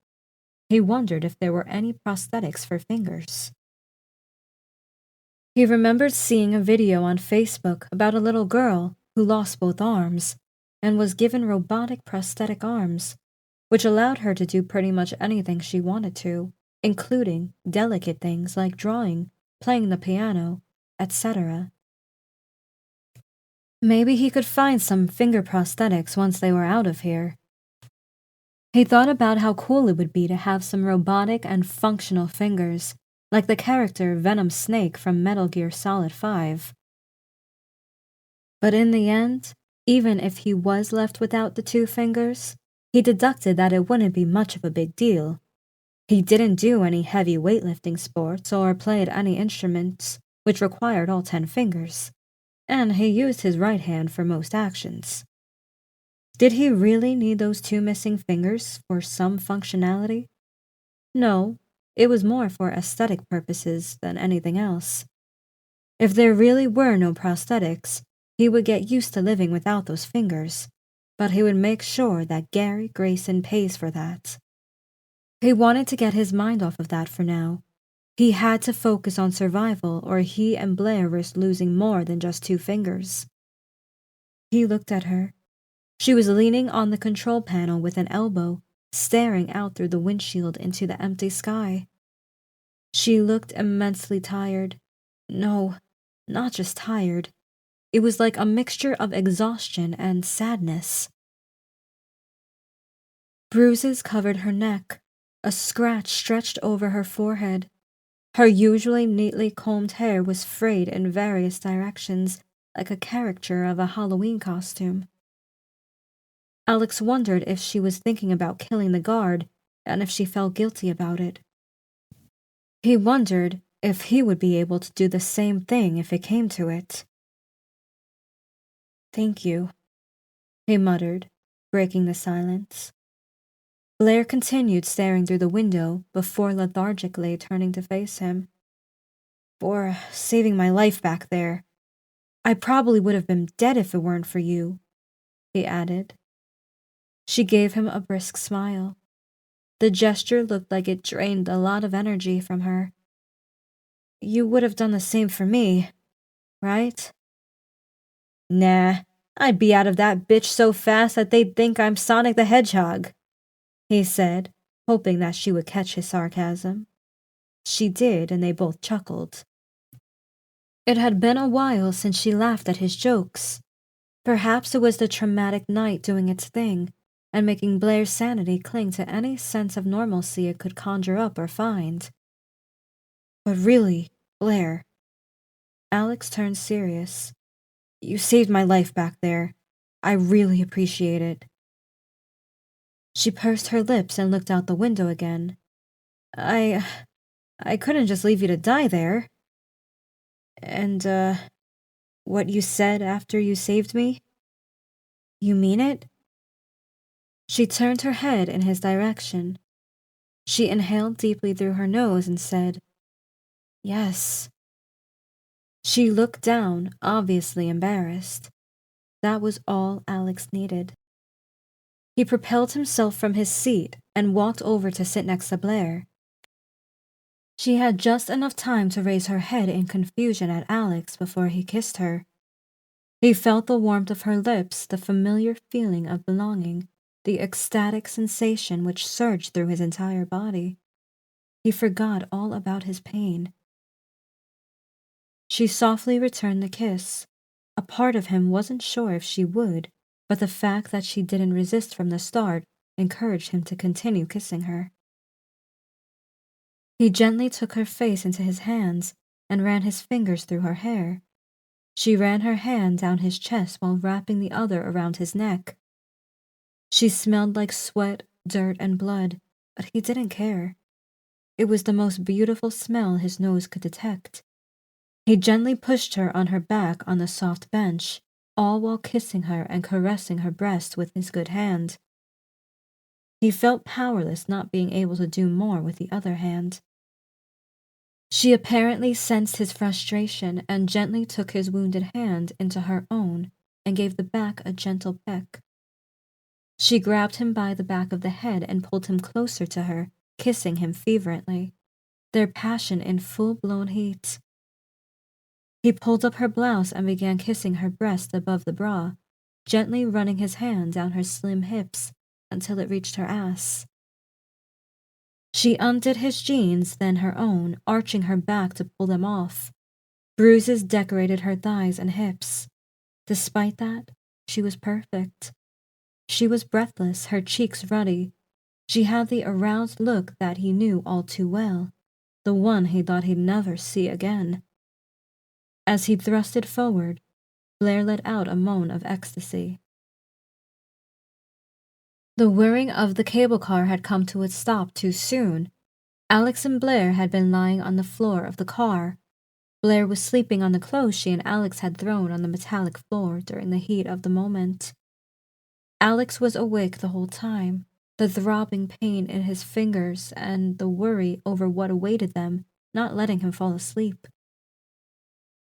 He wondered if there were any prosthetics for fingers. He remembered seeing a video on Facebook about a little girl who lost both arms and was given robotic prosthetic arms, which allowed her to do pretty much anything she wanted to, including delicate things like drawing, playing the piano, etc. Maybe he could find some finger prosthetics once they were out of here. He thought about how cool it would be to have some robotic and functional fingers, like the character Venom Snake from Metal Gear Solid 5. But in the end, even if he was left without the 2 fingers, he deducted that it wouldn't be much of a big deal. He didn't do any heavy weightlifting sports or played any instruments, which required all 10 fingers, and he used his right hand for most actions. Did he really need those 2 missing fingers for some functionality? No, it was more for aesthetic purposes than anything else. If there really were no prosthetics, he would get used to living without those fingers, but he would make sure that Gary Grayson pays for that. He wanted to get his mind off of that for now. He had to focus on survival, or he and Blaire risked losing more than just 2 fingers. He looked at her. She was leaning on the control panel with an elbow, staring out through the windshield into the empty sky. She looked immensely tired. No, not just tired. It was like a mixture of exhaustion and sadness. Bruises covered her neck. A scratch stretched over her forehead. Her usually neatly combed hair was frayed in various directions, like a caricature of a Halloween costume. Alex wondered if she was thinking about killing the guard, and if she felt guilty about it. He wondered if he would be able to do the same thing if it came to it. "Thank you," he muttered, breaking the silence. Blaire continued staring through the window before lethargically turning to face him. "For saving my life back there. I probably would have been dead if it weren't for you," he added. She gave him a brisk smile. The gesture looked like it drained a lot of energy from her. "You would have done the same for me, right?" "Nah, I'd be out of that bitch so fast that they'd think I'm Sonic the Hedgehog," he said, hoping that she would catch his sarcasm. She did, and they both chuckled. It had been a while since she laughed at his jokes. Perhaps it was the traumatic night doing its thing, and making Blaire's sanity cling to any sense of normalcy it could conjure up or find. "But really, Blaire," Alex turned serious. "You saved my life back there. I really appreciate it." She pursed her lips and looked out the window again. I couldn't just leave you to die there." "And, what you said after you saved me? You mean it?" She turned her head in his direction. She inhaled deeply through her nose and said, "Yes." She looked down, obviously embarrassed. That was all Alex needed. He propelled himself from his seat and walked over to sit next to Blaire. She had just enough time to raise her head in confusion at Alex before he kissed her. He felt the warmth of her lips, the familiar feeling of belonging, the ecstatic sensation which surged through his entire body. He forgot all about his pain. She softly returned the kiss. A part of him wasn't sure if she would, but the fact that she didn't resist from the start encouraged him to continue kissing her. He gently took her face into his hands and ran his fingers through her hair. She ran her hand down his chest while wrapping the other around his neck. She smelled like sweat, dirt, and blood, but he didn't care. It was the most beautiful smell his nose could detect. He gently pushed her on her back on the soft bench, all while kissing her and caressing her breast with his good hand. He felt powerless not being able to do more with the other hand. She apparently sensed his frustration and gently took his wounded hand into her own and gave the back a gentle peck. She grabbed him by the back of the head and pulled him closer to her, kissing him fervently, their passion in full-blown heat. He pulled up her blouse and began kissing her breast above the bra, gently running his hand down her slim hips until it reached her ass. She undid his jeans, then her own, arching her back to pull them off. Bruises decorated her thighs and hips. Despite that, she was perfect. She was breathless, her cheeks ruddy. She had the aroused look that he knew all too well, the one he thought he'd never see again. As he thrusted forward, Blaire let out a moan of ecstasy. The whirring of the cable car had come to a stop too soon. Alex and Blaire had been lying on the floor of the car. Blaire was sleeping on the clothes she and Alex had thrown on the metallic floor during the heat of the moment. Alex was awake the whole time, the throbbing pain in his fingers and the worry over what awaited them not letting him fall asleep.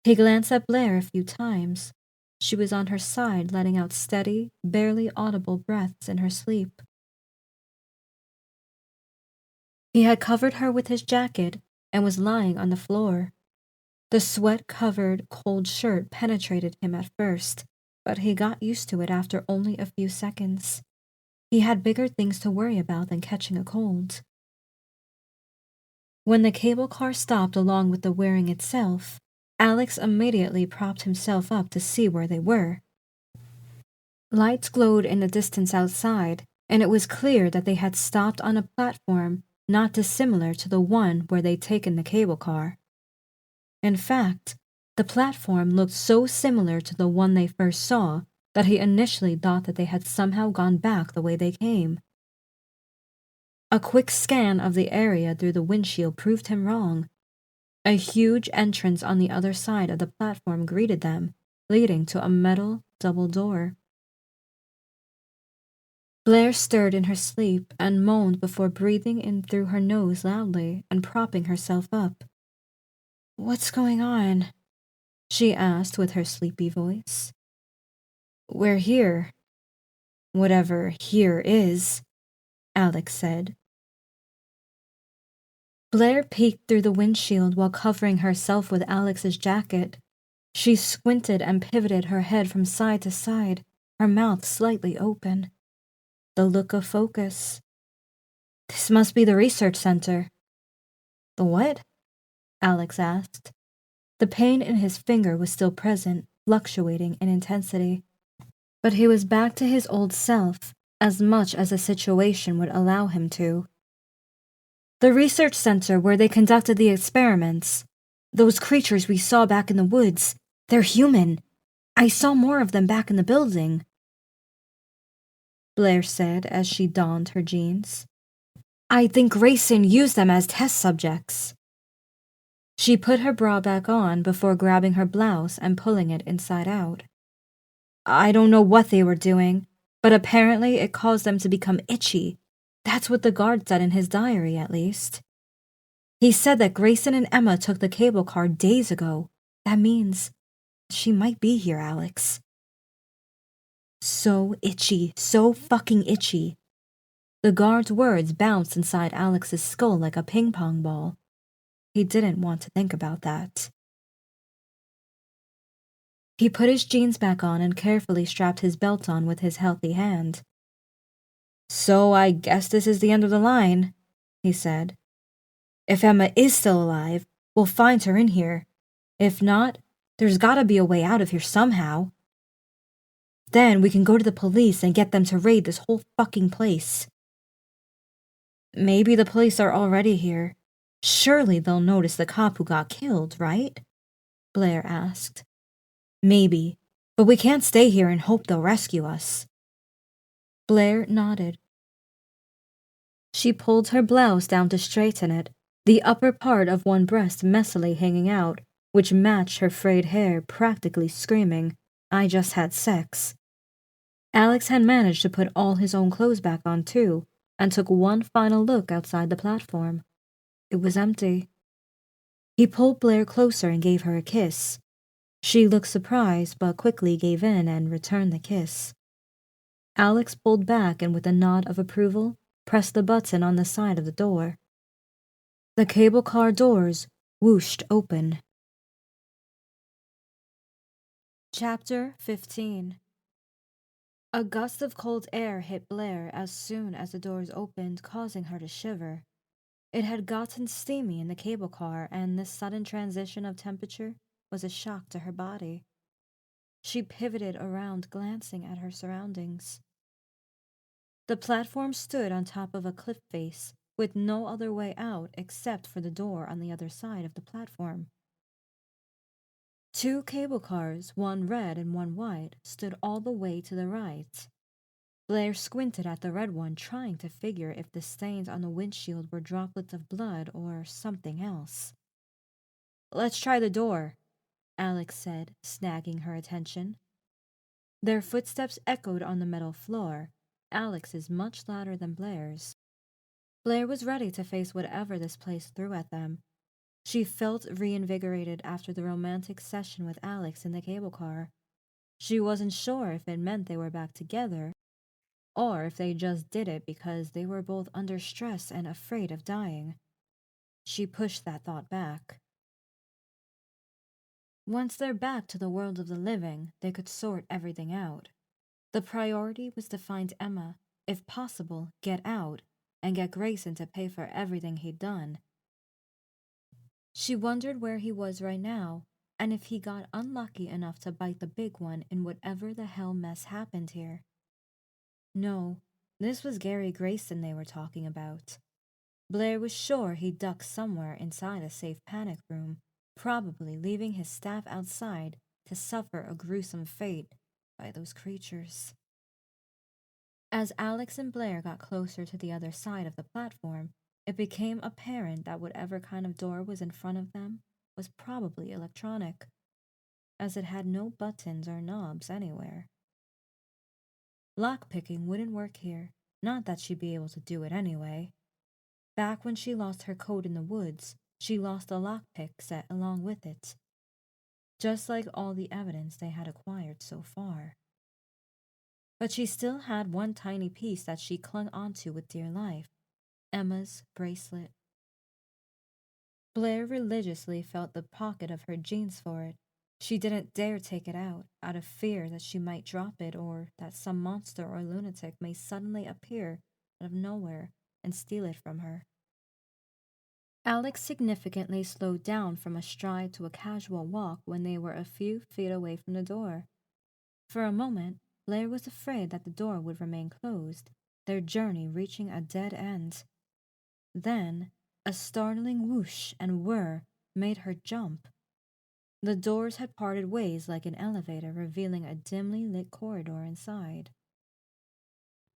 He glanced at Blaire a few times. She was on her side, letting out steady, barely audible breaths in her sleep. He had covered her with his jacket and was lying on the floor. The sweat-covered, cold shirt penetrated him at first, but he got used to it after only a few seconds. He had bigger things to worry about than catching a cold. When the cable car stopped along with the whirring itself, Alex immediately propped himself up to see where they were. Lights glowed in the distance outside, and it was clear that they had stopped on a platform not dissimilar to the one where they'd taken the cable car. In fact, the platform looked so similar to the one they first saw that he initially thought that they had somehow gone back the way they came. A quick scan of the area through the windshield proved him wrong. A huge entrance on the other side of the platform greeted them, leading to a metal double door. Blaire stirred in her sleep and moaned before breathing in through her nose loudly and propping herself up. "What's going on?" she asked with her sleepy voice. "We're here. Whatever here is," Alex said. Blaire peeked through the windshield while covering herself with Alex's jacket. She squinted and pivoted her head from side to side, her mouth slightly open. The look of focus. "This must be the research center." "The what?" Alex asked. The pain in his finger was still present, fluctuating in intensity. But he was back to his old self, as much as the situation would allow him to. "The research center where they conducted the experiments. Those creatures we saw back in the woods, they're human. I saw more of them back in the building," Blaire said as she donned her jeans. "I think Grayson used them as test subjects." She put her bra back on before grabbing her blouse and pulling it inside out. "I don't know what they were doing, but apparently it caused them to become itchy. That's what the guard said in his diary, at least. He said that Grayson and Emma took the cable car days ago. That means she might be here, Alex." So itchy, so fucking itchy. The guard's words bounced inside Alex's skull like a ping-pong ball. He didn't want to think about that. He put his jeans back on and carefully strapped his belt on with his healthy hand. "So I guess this is the end of the line," he said. "If Emma is still alive, we'll find her in here. If not, there's gotta be a way out of here somehow. Then we can go to the police and get them to raid this whole fucking place." "Maybe the police are already here. Surely they'll notice the cop who got killed, right? Blaire asked. Maybe, but we can't stay here and hope they'll rescue us. Blaire nodded. She pulled her blouse down to straighten it, the upper part of one breast messily hanging out, which matched her frayed hair, practically screaming, "I just had sex." Alex had managed to put all his own clothes back on too, and took one final look outside the platform. It was empty. He pulled Blaire closer and gave her a kiss. She looked surprised, but quickly gave in and returned the kiss. Alex pulled back and with a nod of approval, pressed the button on the side of the door. The cable car doors whooshed open. Chapter 15. A gust of cold air hit Blaire as soon as the doors opened, causing her to shiver. It had gotten steamy in the cable car, and this sudden transition of temperature was a shock to her body. She pivoted around, glancing at her surroundings. The platform stood on top of a cliff face, with no other way out except for the door on the other side of the platform. Two cable cars, one red and one white, stood all the way to the right. Blaire squinted at the red one, trying to figure if the stains on the windshield were droplets of blood or something else. "Let's try the door," Alex said, snagging her attention. Their footsteps echoed on the metal floor, Alex's much louder than Blaire's. Blaire was ready to face whatever this place threw at them. She felt reinvigorated after the romantic session with Alex in the cable car. She wasn't sure if it meant they were back together, or if they just did it because they were both under stress and afraid of dying. She pushed that thought back. Once they're back to the world of the living, they could sort everything out. The priority was to find Emma, if possible, get out, and get Grayson to pay for everything he'd done. She wondered where he was right now, and if he got unlucky enough to bite the big one in whatever the hell mess happened here. No, this was Gary Grayson they were talking about. Blaire was sure he ducked somewhere inside a safe panic room, probably leaving his staff outside to suffer a gruesome fate by those creatures. As Alex and Blaire got closer to the other side of the platform, it became apparent that whatever kind of door was in front of them was probably electronic, as it had no buttons or knobs anywhere. Lockpicking wouldn't work here, not that she'd be able to do it anyway. Back when she lost her coat in the woods, she lost a lockpick set along with it, just like all the evidence they had acquired so far. But she still had one tiny piece that she clung onto with dear life, Emma's bracelet. Blaire religiously felt the pocket of her jeans for it. She didn't dare take it out of fear that she might drop it or that some monster or lunatic may suddenly appear out of nowhere and steal it from her. Alex significantly slowed down from a stride to a casual walk when they were a few feet away from the door. For a moment, Blaire was afraid that the door would remain closed, their journey reaching a dead end. Then, a startling whoosh and whir made her jump. The doors had parted ways like an elevator, revealing a dimly lit corridor inside.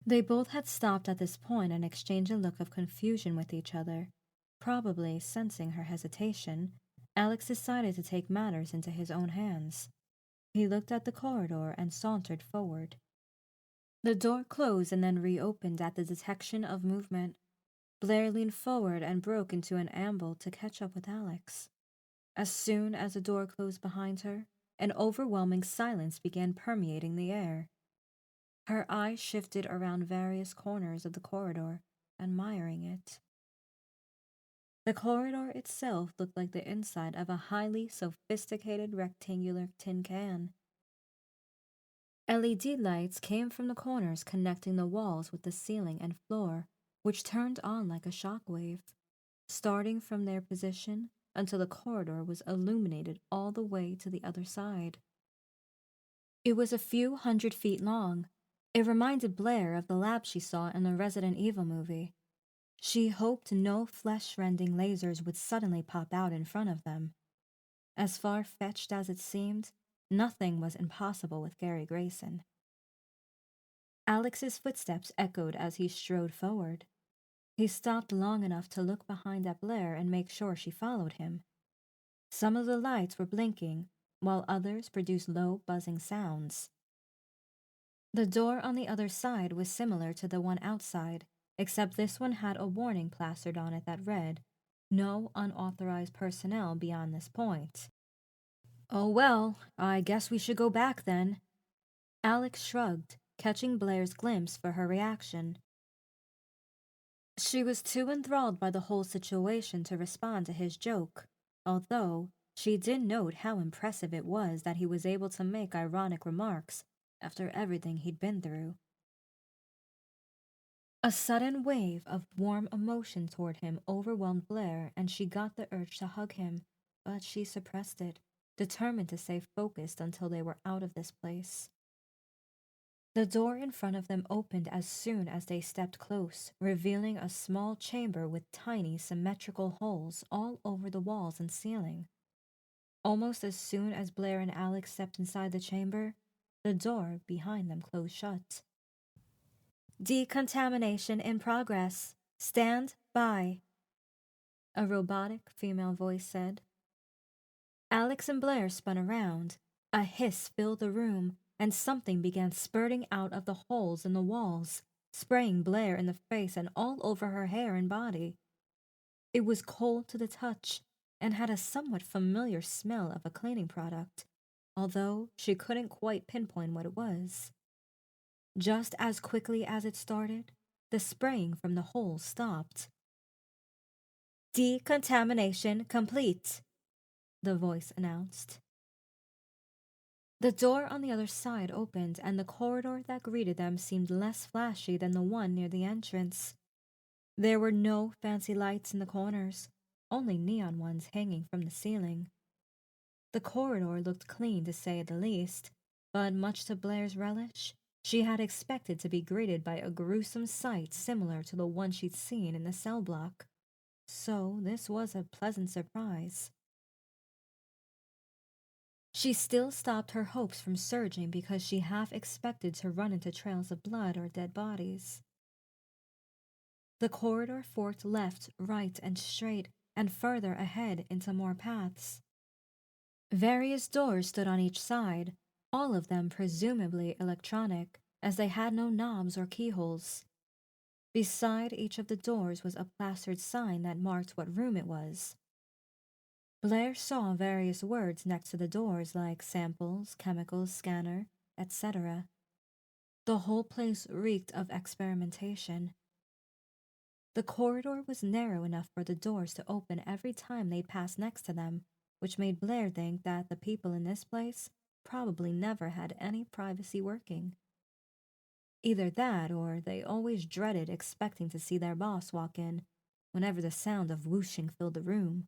They both had stopped at this point and exchanged a look of confusion with each other. Probably sensing her hesitation, Alex decided to take matters into his own hands. He looked at the corridor and sauntered forward. The door closed and then reopened at the detection of movement. Blaire leaned forward and broke into an amble to catch up with Alex. As soon as the door closed behind her, an overwhelming silence began permeating the air. Her eyes shifted around various corners of the corridor, admiring it. The corridor itself looked like the inside of a highly sophisticated rectangular tin can. LED lights came from the corners connecting the walls with the ceiling and floor, which turned on like a shockwave, starting from their position until the corridor was illuminated all the way to the other side. It was a few 100 feet long. It reminded Blaire of the lab she saw in the Resident Evil movie. She hoped no flesh-rending lasers would suddenly pop out in front of them. As far-fetched as it seemed, nothing was impossible with Gary Grayson. Alex's footsteps echoed as he strode forward. He stopped long enough to look behind at Blaire and make sure she followed him. Some of the lights were blinking, while others produced low, buzzing sounds. The door on the other side was similar to the one outside, except this one had a warning plastered on it that read, "No unauthorized personnel beyond this point." "Oh well, I guess we should go back then." Alex shrugged, catching Blaire's glimpse for her reaction. She was too enthralled by the whole situation to respond to his joke, although she did note how impressive it was that he was able to make ironic remarks after everything he'd been through. A sudden wave of warm emotion toward him overwhelmed Blaire, and she got the urge to hug him, but she suppressed it, determined to stay focused until they were out of this place. The door in front of them opened as soon as they stepped close, revealing a small chamber with tiny, symmetrical holes all over the walls and ceiling. Almost as soon as Blaire and Alex stepped inside the chamber, the door behind them closed shut. "Decontamination in progress. Stand by," a robotic female voice said. Alex and Blaire spun around. A hiss filled the room, and something began spurting out of the holes in the walls, spraying Blaire in the face and all over her hair and body. It was cold to the touch and had a somewhat familiar smell of a cleaning product, although she couldn't quite pinpoint what it was. Just as quickly as it started, the spraying from the holes stopped. "Decontamination complete," the voice announced. The door on the other side opened, and the corridor that greeted them seemed less flashy than the one near the entrance. There were no fancy lights in the corners, only neon ones hanging from the ceiling. The corridor looked clean to say the least, but much to Blaire's relish, she had expected to be greeted by a gruesome sight similar to the one she'd seen in the cell block. So this was a pleasant surprise. She still stopped her hopes from surging because she half expected to run into trails of blood or dead bodies. The corridor forked left, right, and straight, and further ahead into more paths. Various doors stood on each side, all of them presumably electronic, as they had no knobs or keyholes. Beside each of the doors was a plastered sign that marked what room it was. Blaire saw various words next to the doors like samples, chemicals, scanner, etc. The whole place reeked of experimentation. The corridor was narrow enough for the doors to open every time they passed next to them, which made Blaire think that the people in this place probably never had any privacy working. Either that, or they always dreaded expecting to see their boss walk in whenever the sound of whooshing filled the room.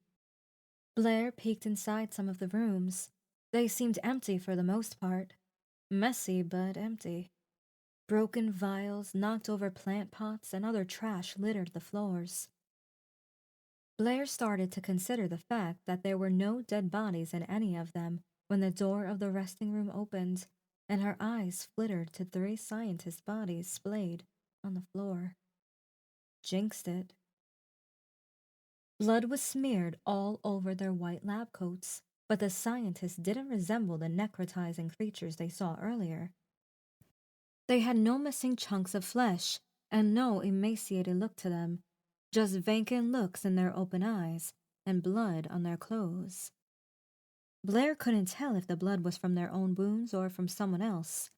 Blaire peeked inside some of the rooms. They seemed empty for the most part. Messy, but empty. Broken vials, knocked over plant pots, and other trash littered the floors. Blaire started to consider the fact that there were no dead bodies in any of them when the door of the resting room opened, and her eyes flittered to 3 scientists' bodies splayed on the floor. Jinxed it. Blood was smeared all over their white lab coats, but the scientists didn't resemble the necrotizing creatures they saw earlier. They had no missing chunks of flesh, and no emaciated look to them, just vacant looks in their open eyes, and blood on their clothes. Blaire couldn't tell if the blood was from their own wounds or from someone else.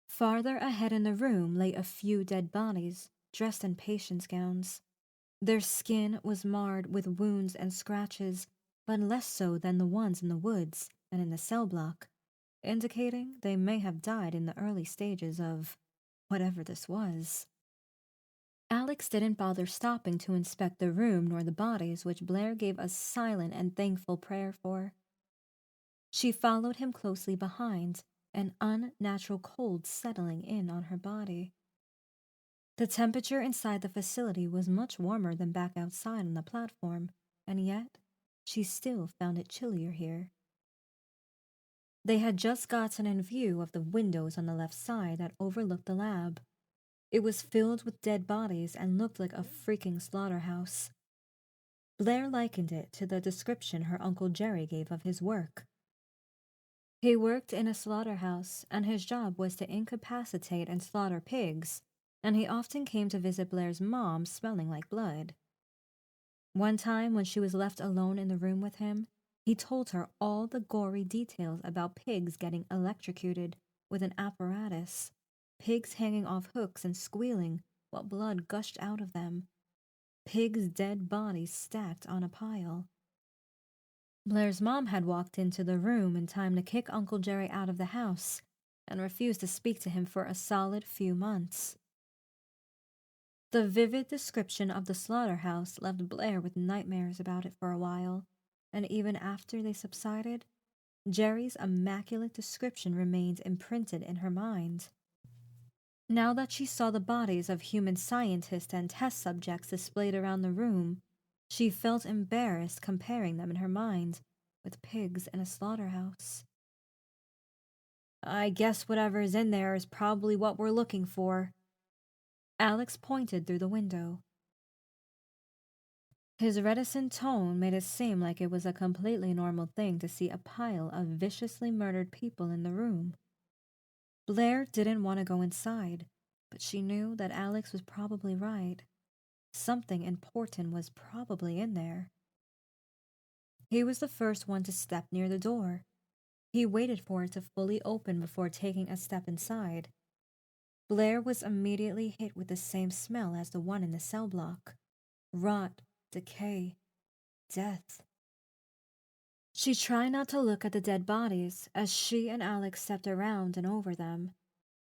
Farther ahead in the room lay a few dead bodies, dressed in patients' gowns. Their skin was marred with wounds and scratches, but less so than the ones in the woods and in the cell block, indicating they may have died in the early stages of whatever this was. Alex didn't bother stopping to inspect the room nor the bodies, which Blaire gave a silent and thankful prayer for. She followed him closely behind, an unnatural cold settling in on her body. The temperature inside the facility was much warmer than back outside on the platform, and yet she still found it chillier here. They had just gotten in view of the windows on the left side that overlooked the lab. It was filled with dead bodies and looked like a freaking slaughterhouse. Blaire likened it to the description her Uncle Jerry gave of his work. He worked in a slaughterhouse, and his job was to incapacitate and slaughter pigs, and he often came to visit Blaire's mom smelling like blood. One time, when she was left alone in the room with him, he told her all the gory details about pigs getting electrocuted with an apparatus, pigs hanging off hooks and squealing while blood gushed out of them, pigs' dead bodies stacked on a pile. Blaire's mom had walked into the room in time to kick Uncle Jerry out of the house and refused to speak to him for a solid few months. The vivid description of the slaughterhouse left Blaire with nightmares about it for a while, and even after they subsided, Jerry's immaculate description remained imprinted in her mind. Now that she saw the bodies of human scientists and test subjects displayed around the room, she felt embarrassed comparing them in her mind with pigs in a slaughterhouse. "I guess whatever's in there is probably what we're looking for." Alex pointed through the window. His reticent tone made it seem like it was a completely normal thing to see a pile of viciously murdered people in the room. Blaire didn't want to go inside, but she knew that Alex was probably right. Something important was probably in there. He was the first one to step near the door. He waited for it to fully open before taking a step inside. Blaire was immediately hit with the same smell as the one in the cell block. Rot, decay, death. She tried not to look at the dead bodies as she and Alex stepped around and over them.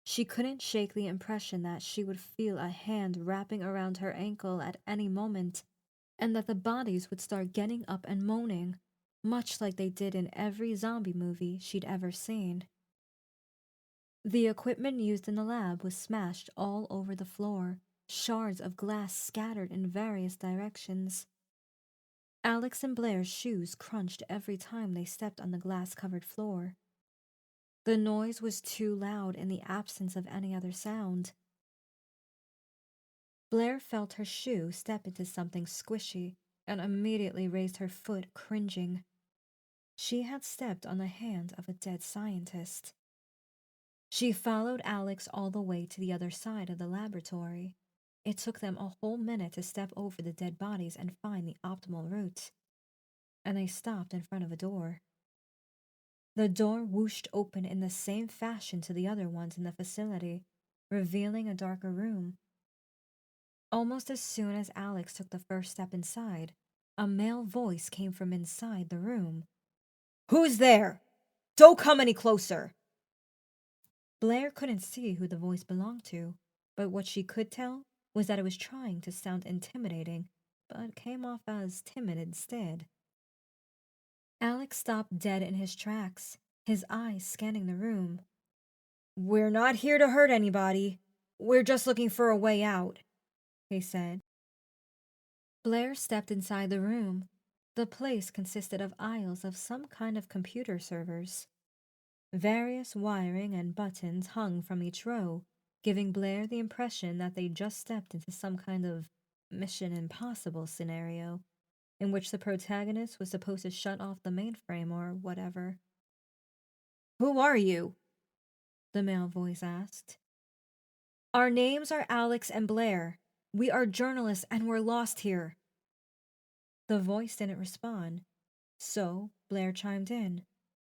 She couldn't shake the impression that she would feel a hand wrapping around her ankle at any moment, and that the bodies would start getting up and moaning, much like they did in every zombie movie she'd ever seen. The equipment used in the lab was smashed all over the floor, shards of glass scattered in various directions. Alex and Blaire's shoes crunched every time they stepped on the glass-covered floor. The noise was too loud in the absence of any other sound. Blaire felt her shoe step into something squishy and immediately raised her foot, cringing. She had stepped on the hand of a dead scientist. She followed Alex all the way to the other side of the laboratory. It took them a whole minute to step over the dead bodies and find the optimal route. And they stopped in front of a door. The door whooshed open in the same fashion to the other ones in the facility, revealing a darker room. Almost as soon as Alex took the first step inside, a male voice came from inside the room. "Who's there? Don't come any closer!" Blaire couldn't see who the voice belonged to, but what she could tell was that it was trying to sound intimidating, but came off as timid instead. Alex stopped dead in his tracks, his eyes scanning the room. "We're not here to hurt anybody. We're just looking for a way out," he said. Blaire stepped inside the room. The place consisted of aisles of some kind of computer servers. Various wiring and buttons hung from each row, giving Blaire the impression that they just stepped into some kind of Mission Impossible scenario, in which the protagonist was supposed to shut off the mainframe or whatever. "Who are you?" the male voice asked. "Our names are Alex and Blaire. We are journalists and we're lost here." The voice didn't respond, so Blaire chimed in.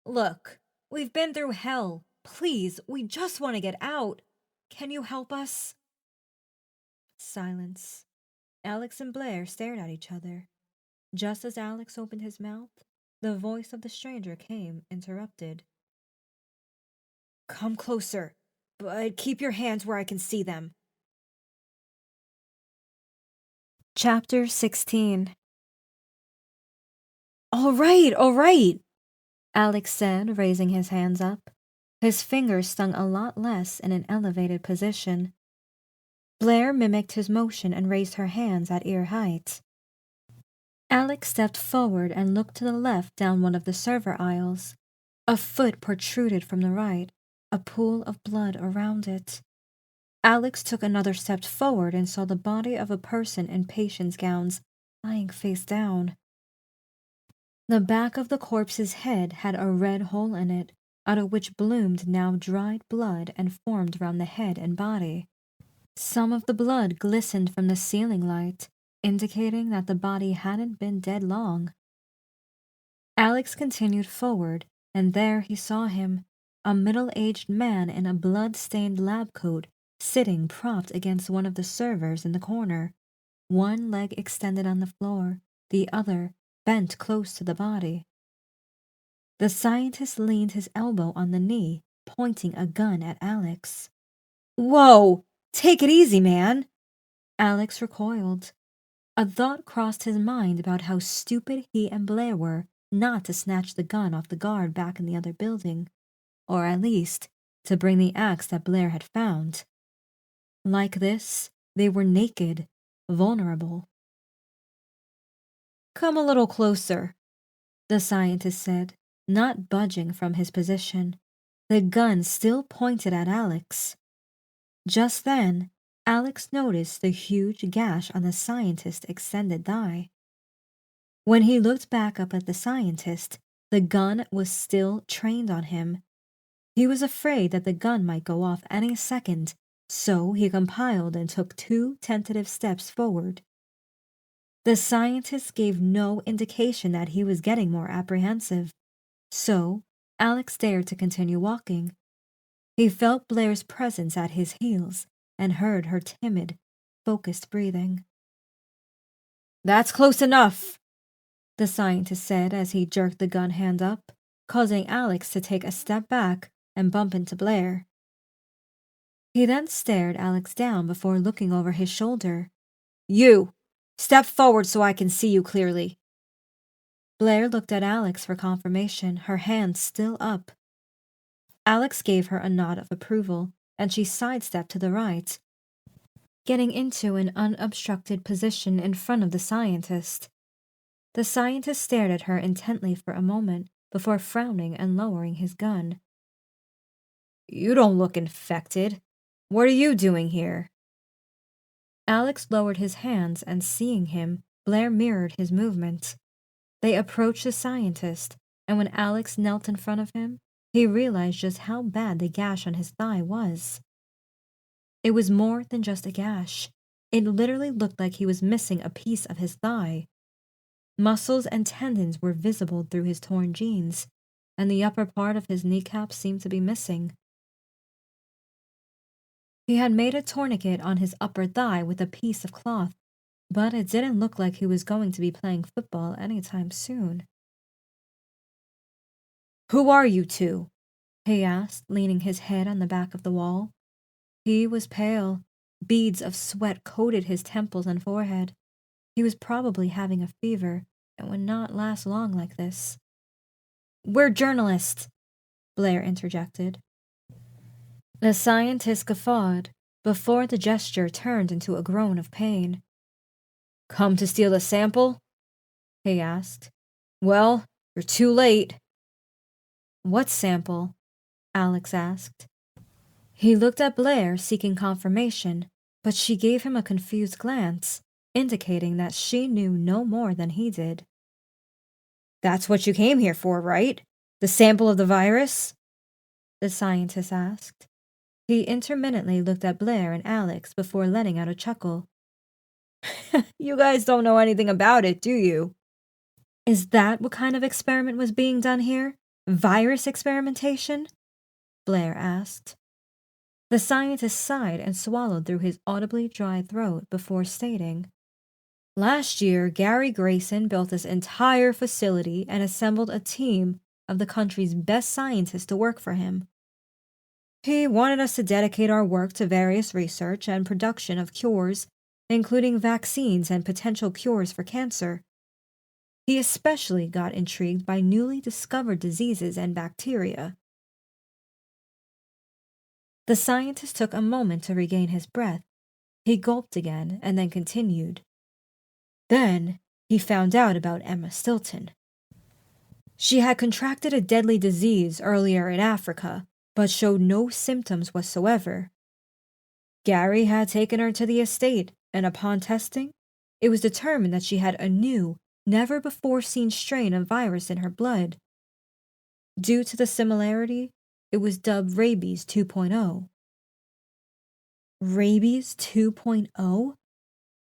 "Look, we've been through hell. Please, we just want to get out. Can you help us?" Silence. Alex and Blaire stared at each other. Just as Alex opened his mouth, the voice of the stranger came, interrupted. "Come closer, but keep your hands where I can see them." Chapter 16. All right, Alex said, raising his hands up. His fingers stung a lot less in an elevated position. Blaire mimicked his motion and raised her hands at ear height. Alex stepped forward and looked to the left down one of the server aisles. A foot protruded from the right, a pool of blood around it. Alex took another step forward and saw the body of a person in patient's gowns lying face down. The back of the corpse's head had a red hole in it, out of which bloomed now dried blood and formed round the head and body. Some of the blood glistened from the ceiling light, indicating that the body hadn't been dead long. Alex continued forward, and there he saw him, a middle-aged man in a blood-stained lab coat, sitting propped against one of the servers in the corner, one leg extended on the floor, the other bent close to the body. The scientist leaned his elbow on the knee, pointing a gun at Alex. "Whoa! Take it easy, man!" Alex recoiled. A thought crossed his mind about how stupid he and Blaire were not to snatch the gun off the guard back in the other building, or at least to bring the axe that Blaire had found. Like this, they were naked, vulnerable. "Come a little closer," the scientist said, not budging from his position, the gun still pointed at Alex. Just then, Alex noticed the huge gash on the scientist's extended thigh. When he looked back up at the scientist, the gun was still trained on him. He was afraid that the gun might go off any second, so he compiled and took 2 tentative steps forward. The scientist gave no indication that he was getting more apprehensive, so Alex dared to continue walking. He felt Blaire's presence at his heels and heard her timid, focused breathing. "That's close enough," the scientist said as he jerked the gun hand up, causing Alex to take a step back and bump into Blaire. He then stared Alex down before looking over his shoulder. "You! Step forward so I can see you clearly." Blaire looked at Alex for confirmation, her hands still up. Alex gave her a nod of approval, and she sidestepped to the right, getting into an unobstructed position in front of the scientist. The scientist stared at her intently for a moment before frowning and lowering his gun. "You don't look infected. What are you doing here?" Alex lowered his hands, and seeing him, Blaire mirrored his movement. They approached the scientist, and when Alex knelt in front of him, he realized just how bad the gash on his thigh was. It was more than just a gash. It literally looked like he was missing a piece of his thigh. Muscles and tendons were visible through his torn jeans, and the upper part of his kneecap seemed to be missing. He had made a tourniquet on his upper thigh with a piece of cloth, but it didn't look like he was going to be playing football anytime soon. "Who are you two?" he asked, leaning his head on the back of the wall. He was pale. Beads of sweat coated his temples and forehead. He was probably having a fever and would not last long like this. "We're journalists," Blaire interjected. The scientist guffawed before the gesture turned into a groan of pain. "Come to steal a sample?" he asked. "Well, you're too late." "What sample?" Alex asked. He looked at Blaire, seeking confirmation, but she gave him a confused glance, indicating that she knew no more than he did. "That's what you came here for, right? The sample of the virus?" the scientist asked. He intermittently looked at Blaire and Alex before letting out a chuckle. "You guys don't know anything about it, do you?" "Is that what kind of experiment was being done here? Virus experimentation?" Blaire asked. The scientist sighed and swallowed through his audibly dry throat before stating, "Last year, Gary Grayson built this entire facility and assembled a team of the country's best scientists to work for him. He wanted us to dedicate our work to various research and production of cures, including vaccines and potential cures for cancer. He especially got intrigued by newly discovered diseases and bacteria." The scientist took a moment to regain his breath. He gulped again and then continued. Then he found out about Emma Stilton. She had contracted a deadly disease earlier in Africa, but showed no symptoms whatsoever. Gary had taken her to the estate, and upon testing, it was determined that she had a new, never-before-seen strain of virus in her blood. Due to the similarity, it was dubbed Rabies 2.0. Rabies 2.0?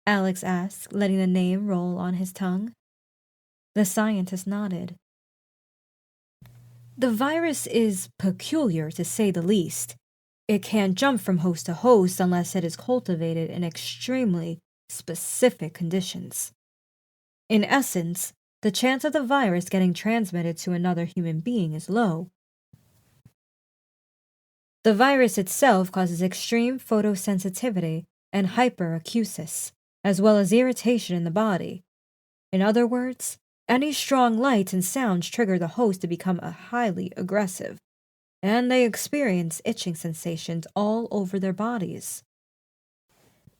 Alex asked, letting the name roll on his tongue. The scientist nodded. The virus is peculiar, to say the least. It can't jump from host to host unless it is cultivated in extremely specific conditions. In essence, the chance of the virus getting transmitted to another human being is low. The virus itself causes extreme photosensitivity and hyperacusis, as well as irritation in the body. In other words, any strong lights and sounds trigger the host to become highly aggressive, and they experience itching sensations all over their bodies.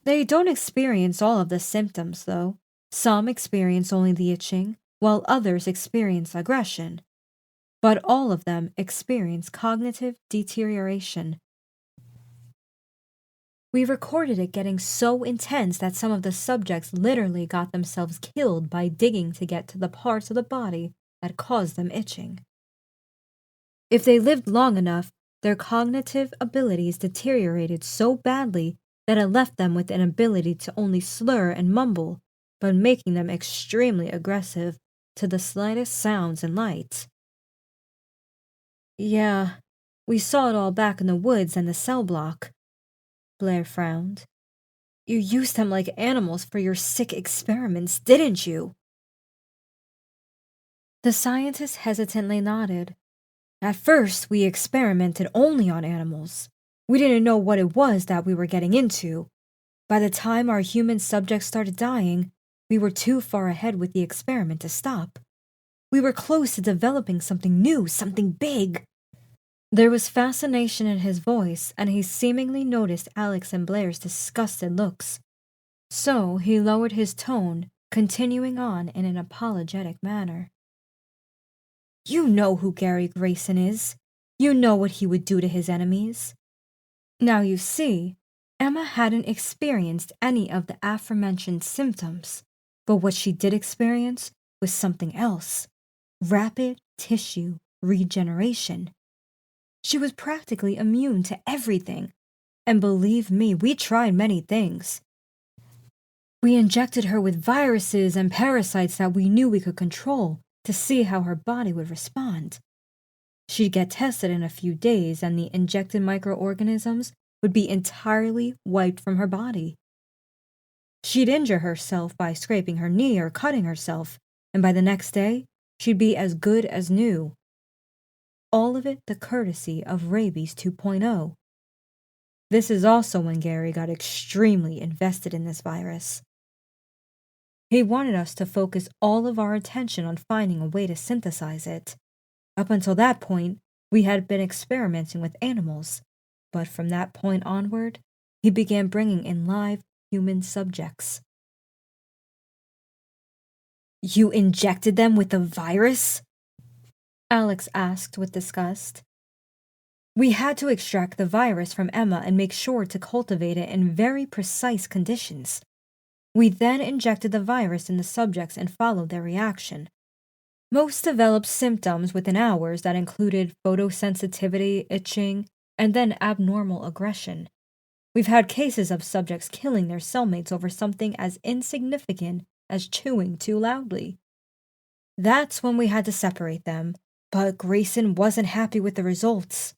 They don't experience all of the symptoms, though. Some experience only the itching, while others experience aggression. But all of them experience cognitive deterioration. We recorded it getting so intense that some of the subjects literally got themselves killed by digging to get to the parts of the body that caused them itching. If they lived long enough, their cognitive abilities deteriorated so badly that it left them with an ability to only slur and mumble, but making them extremely aggressive to the slightest sounds and lights. Yeah, we saw it all back in the woods and the cell block. Blaire frowned. You used them like animals for your sick experiments, didn't you? The scientist hesitantly nodded. At first, we experimented only on animals. We didn't know what it was that we were getting into. By the time our human subjects started dying, we were too far ahead with the experiment to stop. We were close to developing something new, something big. There was fascination in his voice, and he seemingly noticed Alex and Blaire's disgusted looks. So he lowered his tone, continuing on in an apologetic manner. You know who Gary Grayson is. You know what he would do to his enemies. Now you see, Emma hadn't experienced any of the aforementioned symptoms, but what she did experience was something else. Rapid tissue regeneration. She was practically immune to everything, and believe me, we tried many things. We injected her with viruses and parasites that we knew we could control to see how her body would respond. She'd get tested in a few days, and the injected microorganisms would be entirely wiped from her body. She'd injure herself by scraping her knee or cutting herself, and by the next day, she'd be as good as new. All of it the courtesy of Rabies 2.0. This is also when Gary got extremely invested in this virus. He wanted us to focus all of our attention on finding a way to synthesize it. Up until that point, we had been experimenting with animals, but from that point onward, he began bringing in live human subjects. You injected them with the virus? Alex asked with disgust. We had to extract the virus from Emma and make sure to cultivate it in very precise conditions. We then injected the virus in the subjects and followed their reaction. Most developed symptoms within hours that included photosensitivity, itching, and then abnormal aggression. We've had cases of subjects killing their cellmates over something as insignificant as chewing too loudly. That's when we had to separate them, but Grayson wasn't happy with the results.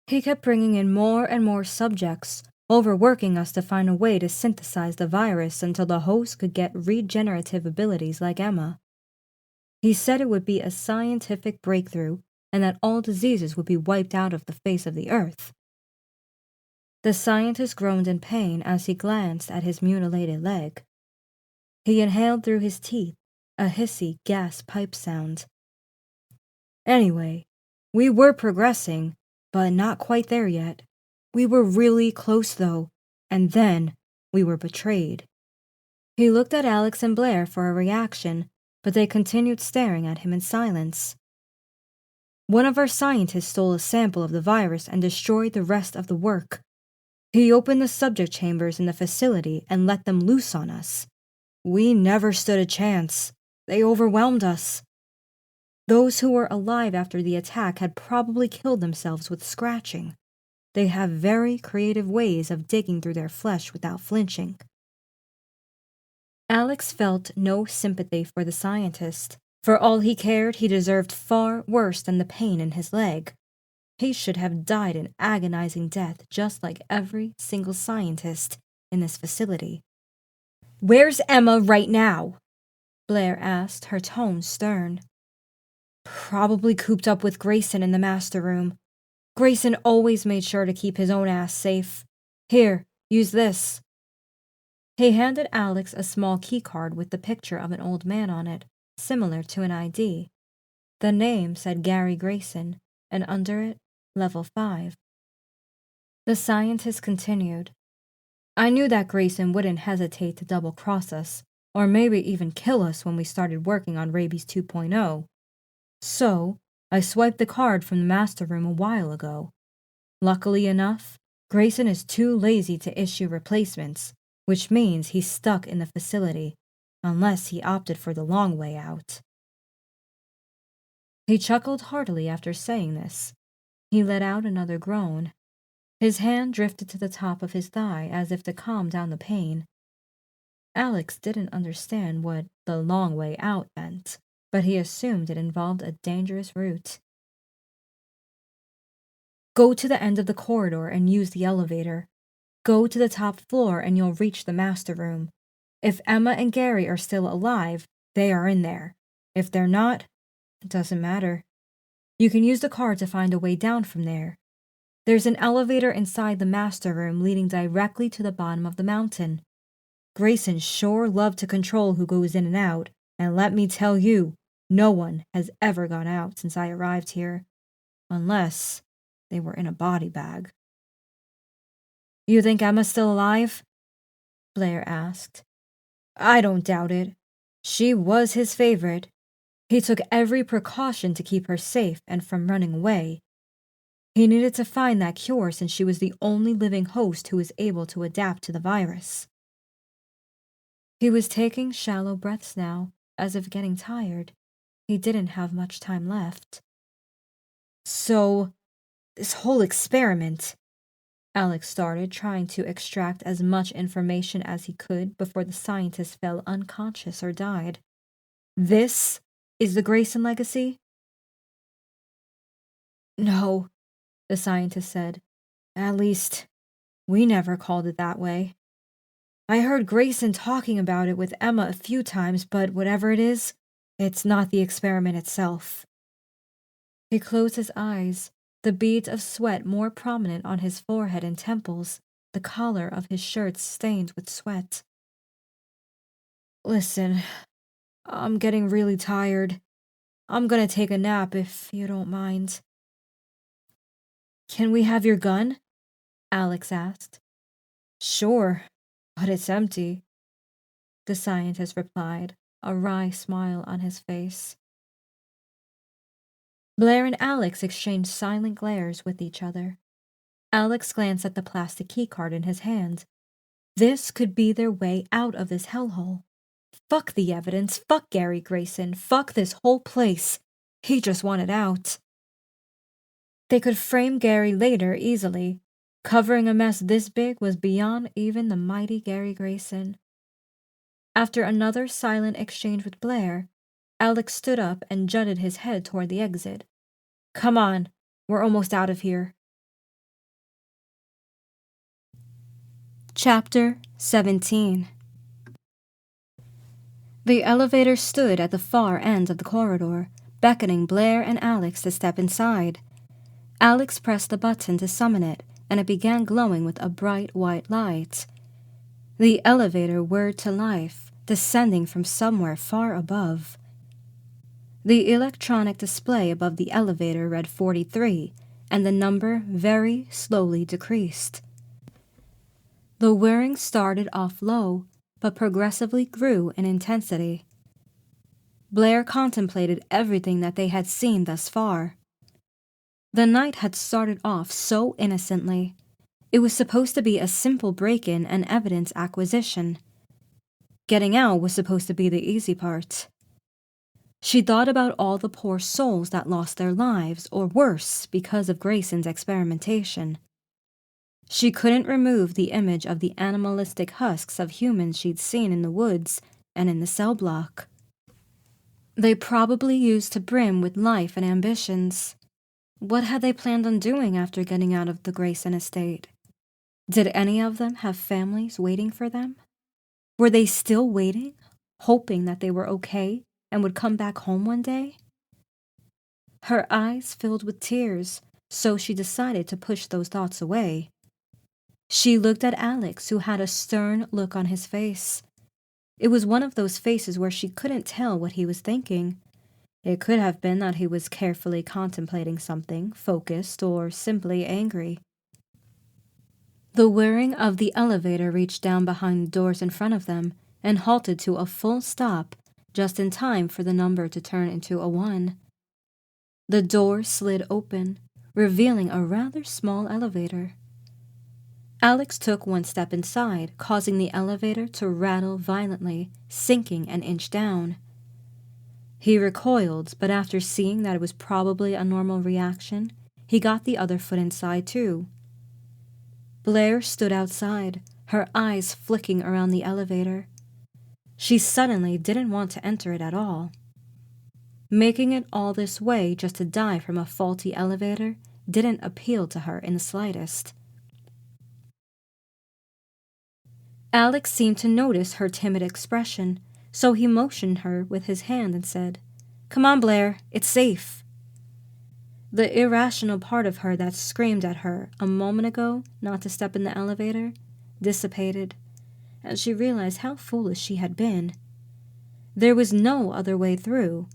He kept bringing in more and more subjects, overworking us to find a way to synthesize the virus until the host could get regenerative abilities like Emma. He said it would be a scientific breakthrough and that all diseases would be wiped out of the face of the earth. The scientist groaned in pain as he glanced at his mutilated leg. He inhaled through his teeth, a hissy gas pipe sound. Anyway, we were progressing, but not quite there yet. We were really close, though, and then We were betrayed. He looked at Alex and Blaire for a reaction, but they continued staring at him in silence. One of our scientists stole a sample of the virus and destroyed the rest of the work. He opened the subject chambers in the facility and let them loose on us. We never stood a chance. They overwhelmed us. Those who were alive after the attack had probably killed themselves with scratching. They have very creative ways of digging through their flesh without flinching. Alex felt no sympathy for the scientist. For all he cared, he deserved far worse than the pain in his leg. He should have died an agonizing death just like every single scientist in this facility. "Where's Emma right now?" Blaire asked, her tone stern. "Probably cooped up with Grayson in the master room. Grayson always made sure to keep his own ass safe. Here, use this." He handed Alex a small keycard with the picture of an old man on it, similar to an ID. The name said Gary Grayson, and under it, Level 5. The scientist continued. "I knew that Grayson wouldn't hesitate to double-cross us, or maybe even kill us when we started working on Rabies 2.0. So, I swiped the card from the master room a while ago. Luckily enough, Grayson is too lazy to issue replacements, which means he's stuck in the facility, unless he opted for the long way out." He chuckled heartily after saying this. He let out another groan. His hand drifted to the top of his thigh as if to calm down the pain. Alex didn't understand what the long way out meant, but he assumed it involved a dangerous route. "Go to the end of the corridor and use the elevator. Go to the top floor and you'll reach the master room. If Emma and Gary are still alive, they are in there. If they're not, it doesn't matter. You can use the card to find a way down from there. There's an elevator inside the master room leading directly to the bottom of the mountain. Grayson sure loved to control who goes in and out, and let me tell you, no one has ever gone out since I arrived here. Unless they were in a body bag." "You think Emma's still alive?" Blaire asked. "I don't doubt it. She was his favorite. He took every precaution to keep her safe and from running away. He needed to find that cure since she was the only living host who was able to adapt to the virus." He was taking shallow breaths now, as if getting tired. He didn't have much time left. "So, this whole experiment," Alex started, trying to extract as much information as he could before the scientist fell unconscious or died. "This is the Grayson legacy?" "No," the scientist said. "At least, we never called it that way. I heard Grayson talking about it with Emma a few times, but whatever it is, it's not the experiment itself." He closed his eyes, the beads of sweat more prominent on his forehead and temples, the collar of his shirt stained with sweat. "Listen, I'm getting really tired. I'm gonna take a nap if you don't mind." "Can we have your gun?" Alex asked. "Sure, but it's empty," the scientist replied, a wry smile on his face. Blaire and Alex exchanged silent glares with each other. Alex glanced at the plastic keycard in his hand. This could be their way out of this hellhole. Fuck the evidence, fuck Gary Grayson, fuck this whole place. He just wanted out. They could frame Gary later easily. Covering a mess this big was beyond even the mighty Gary Grayson. After another silent exchange with Blaire, Alex stood up and jutted his head toward the exit. "Come on, we're almost out of here." Chapter 17. The elevator stood at the far end of the corridor, beckoning Blaire and Alex to step inside. Alex pressed the button to summon it, and it began glowing with a bright white light. The elevator whirred to life, descending from somewhere far above. The electronic display above the elevator read 43, and the number very slowly decreased. The whirring started off low, but progressively grew in intensity. Blaire contemplated everything that they had seen thus far. The night had started off so innocently. It was supposed to be a simple break-in and evidence acquisition. Getting out was supposed to be the easy part. She thought about all the poor souls that lost their lives, or worse, because of Grayson's experimentation. She couldn't remove the image of the animalistic husks of humans she'd seen in the woods and in the cell block. They probably used to brim with life and ambitions. What had they planned on doing after getting out of the Grayson estate? Did any of them have families waiting for them? Were they still waiting, hoping that they were okay and would come back home one day? Her eyes filled with tears, so she decided to push those thoughts away. She looked at Alex, who had a stern look on his face. It was one of those faces where she couldn't tell what he was thinking. It could have been that he was carefully contemplating something, focused, or simply angry. The whirring of the elevator reached down behind the doors in front of them and halted to a full stop, just in time for the number to turn into a 1. The door slid open, revealing a rather small elevator. Alex took one step inside, causing the elevator to rattle violently, sinking an inch down. He recoiled, but after seeing that it was probably a normal reaction, he got the other foot inside too. Blaire stood outside, her eyes flicking around the elevator. She suddenly didn't want to enter it at all. Making it all this way just to die from a faulty elevator didn't appeal to her in the slightest. Alex seemed to notice her timid expression, so he motioned her with his hand and said, "Come on, Blaire, it's safe." The irrational part of her that screamed at her a moment ago not to step in the elevator dissipated, and she realized how foolish she had been. There was no other way through.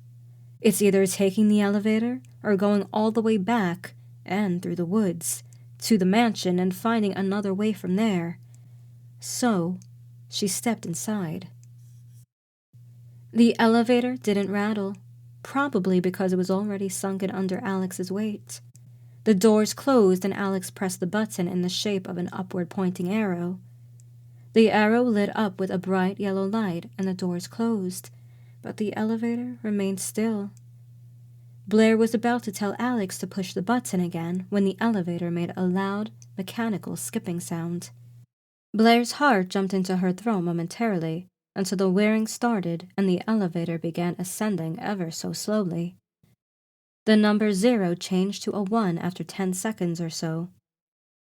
It's either taking the elevator or going all the way back and through the woods to the mansion and finding another way from there. So, she stepped inside. The elevator didn't rattle, probably because it was already sunken under Alex's weight. The doors closed and Alex pressed the button in the shape of an upward-pointing arrow. The arrow lit up with a bright yellow light and the doors closed, but the elevator remained still. Blaire was about to tell Alex to push the button again when the elevator made a loud, mechanical skipping sound. Blaire's heart jumped into her throat momentarily until the whirring started and the elevator began ascending ever so slowly. The number 0 changed to a 1 after 10 seconds or so.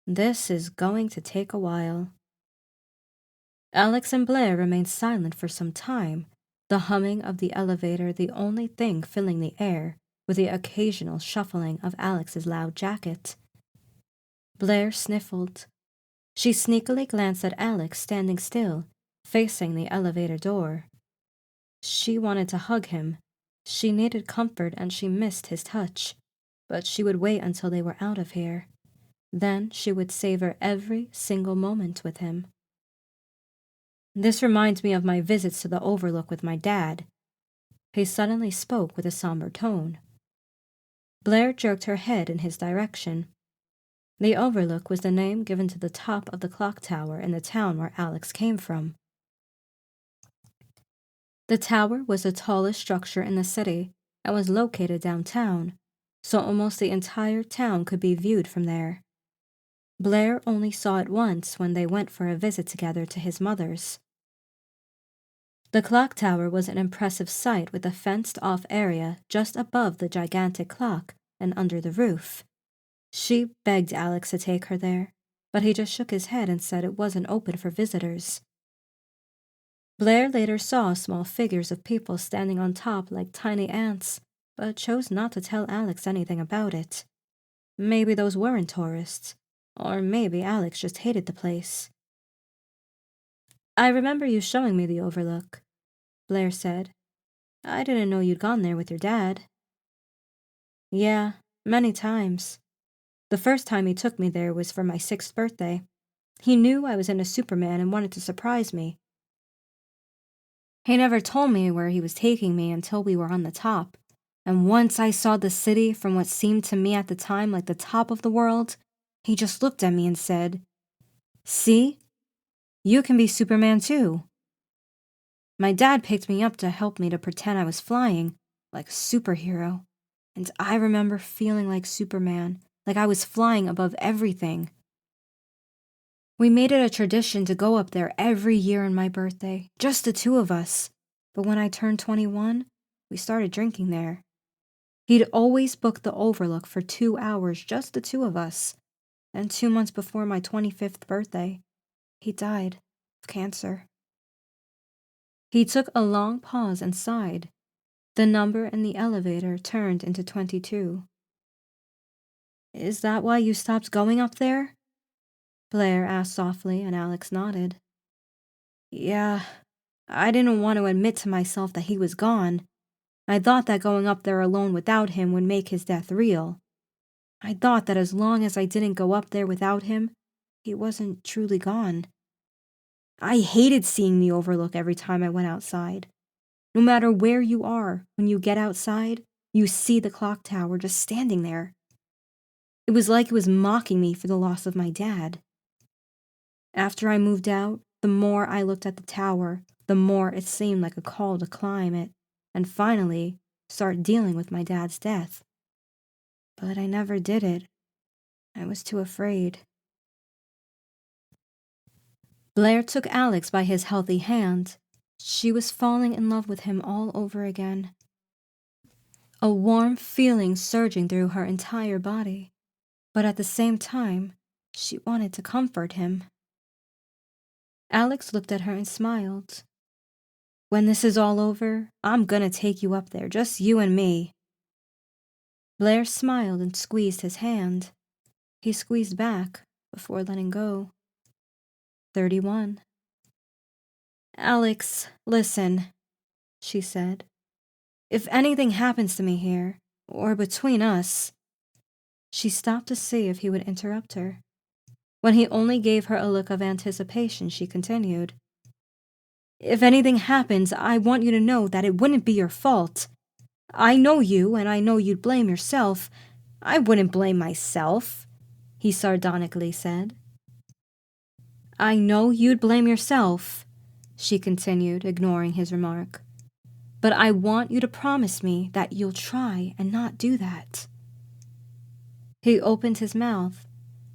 This is going to take a while. Alex and Blaire remained silent for some time, the humming of the elevator the only thing filling the air, with the occasional shuffling of Alex's loud jacket. Blaire sniffled. She sneakily glanced at Alex standing still, facing the elevator door. She wanted to hug him. She needed comfort and she missed his touch, but she would wait until they were out of here. Then she would savor every single moment with him. "This reminds me of my visits to the Overlook with my dad." He suddenly spoke with a somber tone. Blaire jerked her head in his direction. The Overlook was the name given to the top of the clock tower in the town where Alex came from. The tower was the tallest structure in the city and was located downtown, so almost the entire town could be viewed from there. Blaire only saw it once when they went for a visit together to his mother's. The clock tower was an impressive sight with a fenced-off area just above the gigantic clock and under the roof. She begged Alex to take her there, but he just shook his head and said it wasn't open for visitors. Blaire later saw small figures of people standing on top like tiny ants, but chose not to tell Alex anything about it. Maybe those weren't tourists, or maybe Alex just hated the place. "I remember you showing me the Overlook," Blaire said. "I didn't know you'd gone there with your dad." "Yeah, many times. The first time he took me there was for my 6th birthday. He knew I was into Superman and wanted to surprise me. He never told me where he was taking me until we were on the top, and once I saw the city from what seemed to me at the time like the top of the world, he just looked at me and said, "See? You can be Superman too." My dad picked me up to help me to pretend I was flying, like a superhero, and I remember feeling like Superman, like I was flying above everything. We made it a tradition to go up there every year on my birthday, just the two of us. But when I turned 21, we started drinking there. He'd always book the Overlook for 2 hours, just the two of us. And 2 months before my 25th birthday, he died of cancer. He took a long pause and sighed. The number in the elevator turned into 22. "Is that why you stopped going up there?" Blaire asked softly, and Alex nodded. "Yeah, I didn't want to admit to myself that he was gone. I thought that going up there alone without him would make his death real. I thought that as long as I didn't go up there without him, he wasn't truly gone. I hated seeing the Overlook every time I went outside. No matter where you are, when you get outside, you see the clock tower just standing there. It was like it was mocking me for the loss of my dad. After I moved out, the more I looked at the tower, the more it seemed like a call to climb it, and finally start dealing with my dad's death. But I never did it. I was too afraid." Blaire took Alex by his healthy hand. She was falling in love with him all over again. A warm feeling surging through her entire body. But at the same time, she wanted to comfort him. Alex looked at her and smiled. "When this is all over, I'm gonna take you up there, just you and me." Blaire smiled and squeezed his hand. He squeezed back before letting go. 31. "Alex, listen," she said. "If anything happens to me here, or between us..." She stopped to see if he would interrupt her. When he only gave her a look of anticipation, she continued. "If anything happens, I want you to know that it wouldn't be your fault. I know you, and I know you'd blame yourself. I wouldn't blame myself," he sardonically said. "I know you'd blame yourself," she continued, ignoring his remark. "But I want you to promise me that you'll try and not do that." He opened his mouth.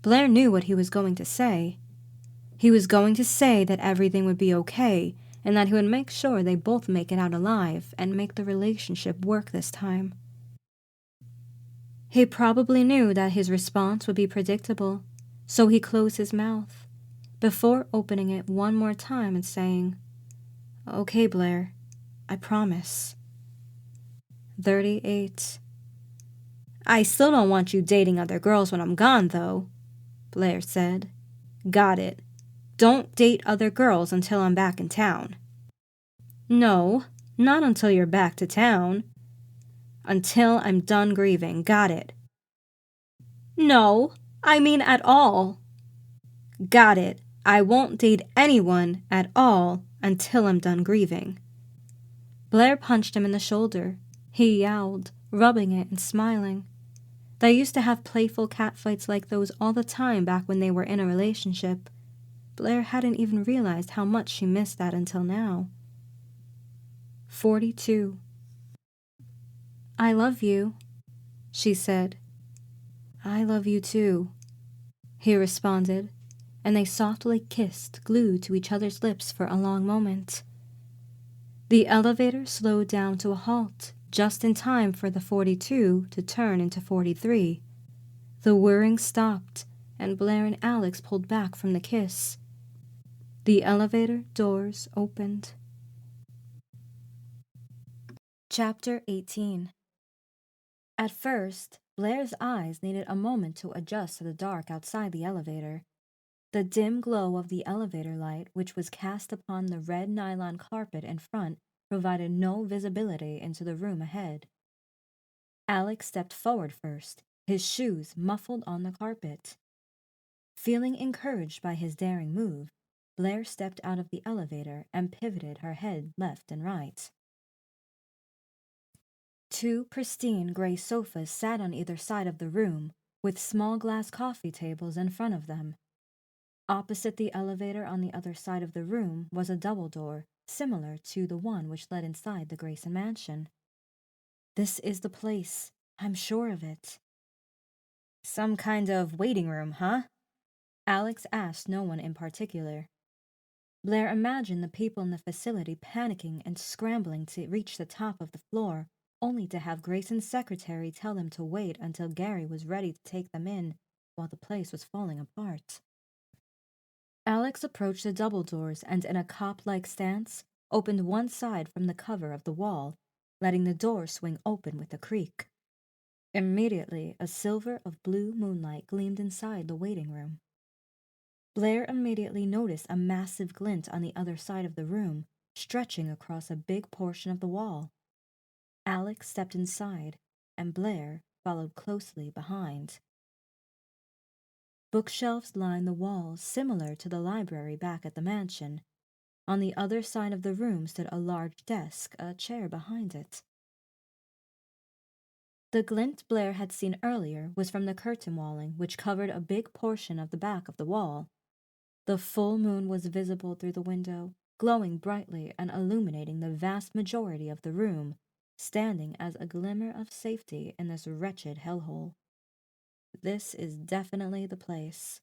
Blaire knew what he was going to say. He was going to say that everything would be okay, and that he would make sure they both make it out alive and make the relationship work this time. He probably knew that his response would be predictable, so he closed his mouth, before opening it one more time and saying, "Okay, Blaire, I promise." 38. "I still don't want you dating other girls when I'm gone, though," Blaire said. "Got it. Don't date other girls until I'm back in town." "No, not until you're back to town." "Until I'm done grieving. Got it." "No, I mean at all." "Got it. I won't date anyone at all until I'm done grieving." Blaire punched him in the shoulder. He yowled, rubbing it and smiling. They used to have playful catfights like those all the time back when they were in a relationship. Blaire hadn't even realized how much she missed that until now. 42. "I love you," she said. "I love you too," he responded, and they softly kissed, glued to each other's lips for a long moment. The elevator slowed down to a halt, just in time for the 42 to turn into 43. The whirring stopped, and Blaire and Alex pulled back from the kiss. The elevator doors opened. Chapter 18. At first, Blaire's eyes needed a moment to adjust to the dark outside the elevator. The dim glow of the elevator light, which was cast upon the red nylon carpet in front, provided no visibility into the room ahead. Alex stepped forward first, his shoes muffled on the carpet. Feeling encouraged by his daring move, Blaire stepped out of the elevator and pivoted her head left and right. Two pristine gray sofas sat on either side of the room, with small glass coffee tables in front of them. Opposite the elevator on the other side of the room was a double door, similar to the one which led inside the Grayson mansion. This is the place. I'm sure of it. Some kind of waiting room, huh? Alex asked no one in particular. Blaire imagined the people in the facility panicking and scrambling to reach the top of the floor, only to have Grayson's secretary tell them to wait until Gary was ready to take them in while the place was falling apart. Alex approached the double doors and, in a cop-like stance, opened one side from the cover of the wall, letting the door swing open with a creak. Immediately, a silver of blue moonlight gleamed inside the waiting room. Blaire immediately noticed a massive glint on the other side of the room, stretching across a big portion of the wall. Alex stepped inside, and Blaire followed closely behind. Bookshelves lined the walls, similar to the library back at the mansion. On the other side of the room stood a large desk, a chair behind it. The glint Blaire had seen earlier was from the curtain walling, which covered a big portion of the back of the wall. The full moon was visible through the window, glowing brightly and illuminating the vast majority of the room, standing as a glimmer of safety in this wretched hellhole. This is definitely the place.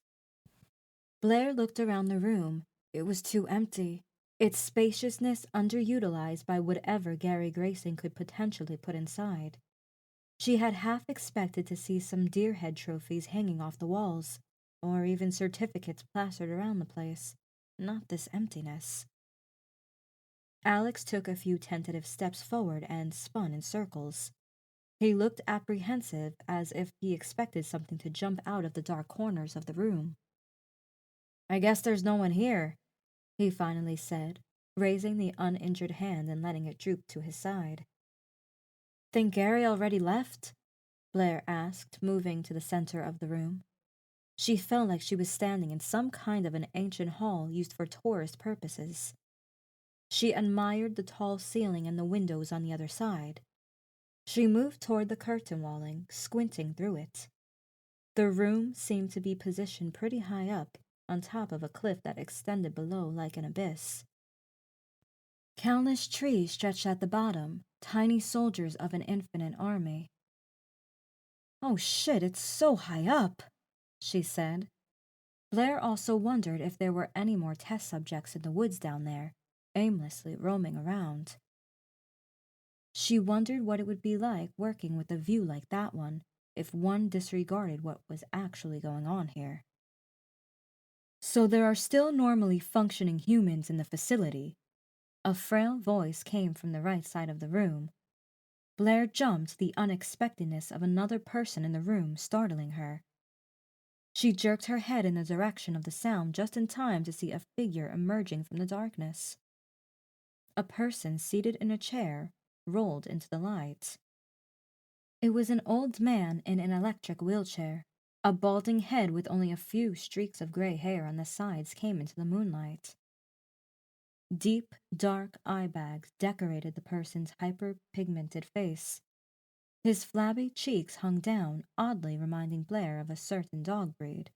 Blaire looked around the room. It was too empty, its spaciousness underutilized by whatever Gary Grayson could potentially put inside. She had half expected to see some deer head trophies hanging off the walls, or even certificates plastered around the place. Not this emptiness. Alex took a few tentative steps forward and spun in circles. He looked apprehensive, as if he expected something to jump out of the dark corners of the room. I guess there's no one here, he finally said, raising the uninjured hand and letting it droop to his side. Think Gary already left? Blaire asked, moving to the center of the room. She felt like she was standing in some kind of an ancient hall used for tourist purposes. She admired the tall ceiling and the windows on the other side. She moved toward the curtain walling, squinting through it. The room seemed to be positioned pretty high up, on top of a cliff that extended below like an abyss. Countless trees stretched at the bottom, tiny soldiers of an infinite army. Oh shit, it's so high up, she said. Blaire also wondered if there were any more test subjects in the woods down there, aimlessly roaming around. She wondered what it would be like working with a view like that one, if one disregarded what was actually going on here. So there are still normally functioning humans in the facility. A frail voice came from the right side of the room. Blaire jumped to the unexpectedness of another person in the room, startling her. She jerked her head in the direction of the sound just in time to see a figure emerging from the darkness. A person seated in a chair rolled into the light. It was an old man in an electric wheelchair. A balding head with only a few streaks of gray hair on the sides came into the moonlight. Deep, dark eye bags decorated the person's hyper-pigmented face. His flabby cheeks hung down, oddly reminding Blaire of a certain dog breed.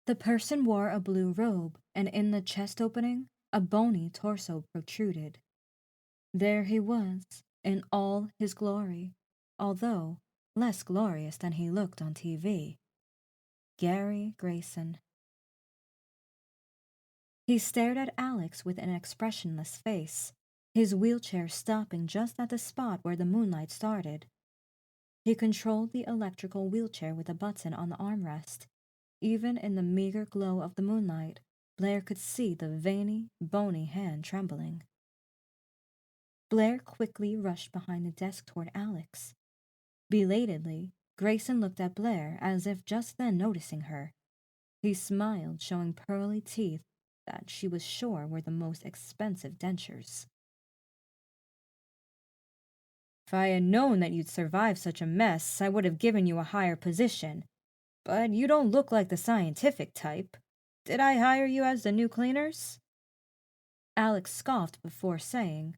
The person wore a blue robe, and in the chest opening, a bony torso protruded. There he was, in all his glory, although less glorious than he looked on TV. Gary Grayson. He stared at Alex with an expressionless face, his wheelchair stopping just at the spot where the moonlight started. He controlled the electrical wheelchair with a button on the armrest. Even in the meager glow of the moonlight, Blaire could see the veiny, bony hand trembling. Blaire quickly rushed behind the desk toward Alex. Belatedly, Grayson looked at Blaire as if just then noticing her. He smiled, showing pearly teeth that she was sure were the most expensive dentures. If I had known that you'd survive such a mess, I would have given you a higher position. But you don't look like the scientific type. Did I hire you as the new cleaners? Alex scoffed before saying,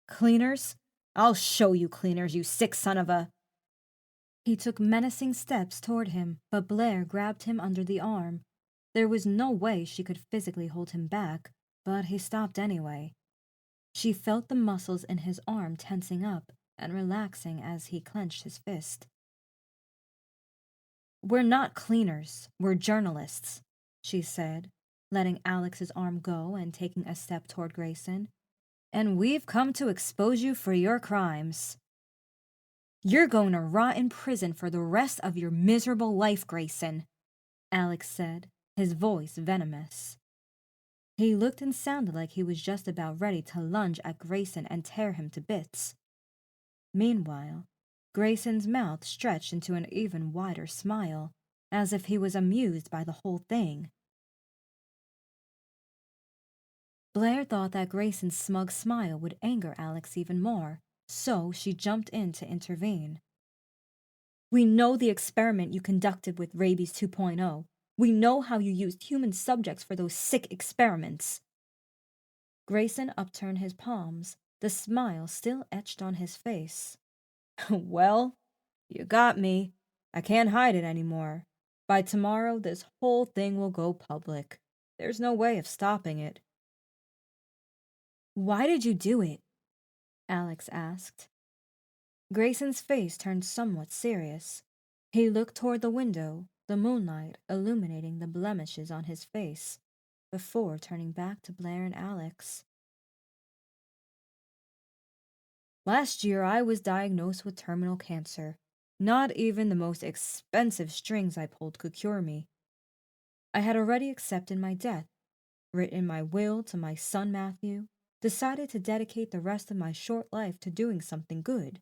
Cleaners? I'll show you cleaners, you sick son of a... He took menacing steps toward him, but Blaire grabbed him under the arm. There was no way she could physically hold him back, but he stopped anyway. She felt the muscles in his arm tensing up and relaxing as he clenched his fist. We're not cleaners, we're journalists, she said, letting Alex's arm go and taking a step toward Grayson. And we've come to expose you for your crimes. You're going to rot in prison for the rest of your miserable life, Grayson, Alex said, his voice venomous. He looked and sounded like he was just about ready to lunge at Grayson and tear him to bits. Meanwhile, Grayson's mouth stretched into an even wider smile, as if he was amused by the whole thing. Blaire thought that Grayson's smug smile would anger Alex even more, so she jumped in to intervene. We know the experiment you conducted with Rabies 2.0. We know how you used human subjects for those sick experiments. Grayson upturned his palms, the smile still etched on his face. Well, you got me. I can't hide it anymore. By tomorrow, this whole thing will go public. There's no way of stopping it. Why did you do it? Alex asked. Grayson's face turned somewhat serious. He looked toward the window, the moonlight illuminating the blemishes on his face, before turning back to Blaire and Alex. Last year, I was diagnosed with terminal cancer. Not even the most expensive strings I pulled could cure me. I had already accepted my death, written my will to my son Matthew, decided to dedicate the rest of my short life to doing something good.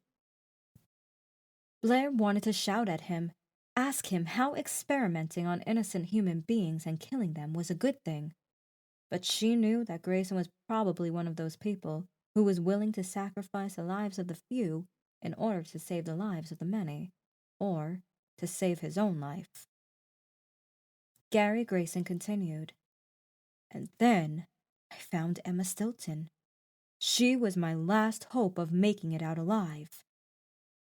Blaire wanted to shout at him, ask him how experimenting on innocent human beings and killing them was a good thing. But she knew that Grayson was probably one of those people who was willing to sacrifice the lives of the few in order to save the lives of the many, or to save his own life. Gary Grayson continued. And then I found Emma Stilton. She was my last hope of making it out alive.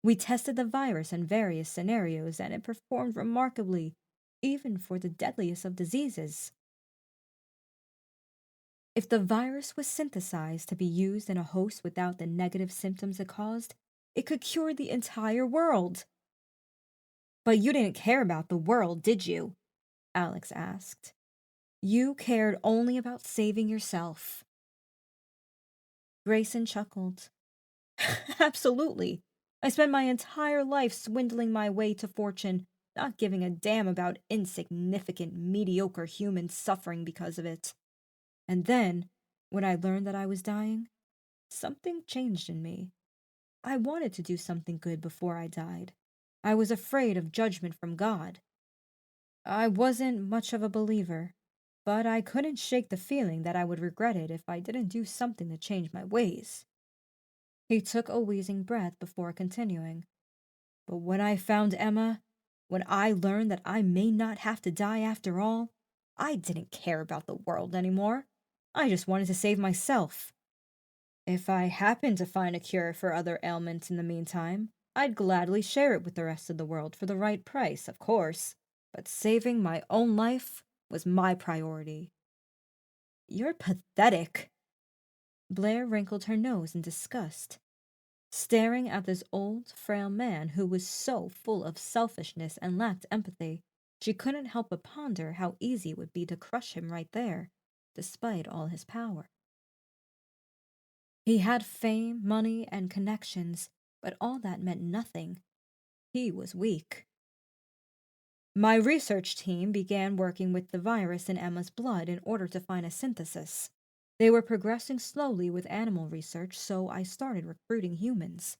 We tested the virus in various scenarios, and it performed remarkably, even for the deadliest of diseases. If the virus was synthesized to be used in a host without the negative symptoms it caused, it could cure the entire world. But you didn't care about the world, did you? Alex asked. You cared only about saving yourself. Grayson chuckled. Absolutely. I spent my entire life swindling my way to fortune, not giving a damn about insignificant, mediocre humans suffering because of it. And then, when I learned that I was dying, something changed in me. I wanted to do something good before I died. I was afraid of judgment from God. I wasn't much of a believer, but I couldn't shake the feeling that I would regret it if I didn't do something to change my ways. He took a wheezing breath before continuing. But when I found Emma, when I learned that I may not have to die after all, I didn't care about the world anymore. I just wanted to save myself. If I happened to find a cure for other ailments in the meantime, I'd gladly share it with the rest of the world for the right price, of course. But saving my own life was my priority. You're pathetic. Blaire wrinkled her nose in disgust, staring at this old, frail man who was so full of selfishness and lacked empathy. She couldn't help but ponder how easy it would be to crush him right there, despite all his power. He had fame, money, and connections, but all that meant nothing. He was weak. My research team began working with the virus in Emma's blood in order to find a synthesis. They were progressing slowly with animal research, so I started recruiting humans.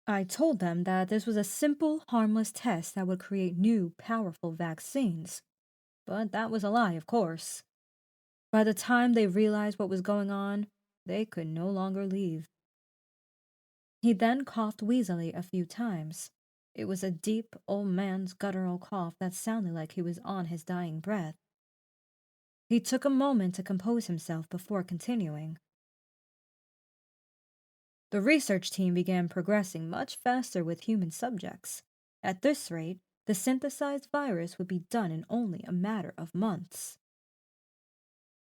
I told them that this was a simple, harmless test that would create new, powerful vaccines. But that was a lie, of course. By the time they realized what was going on, they could no longer leave. He then coughed wheezily a few times. It was a deep, old man's guttural cough that sounded like he was on his dying breath. He took a moment to compose himself before continuing. The research team began progressing much faster with human subjects. At this rate, the synthesized virus would be done in only a matter of months.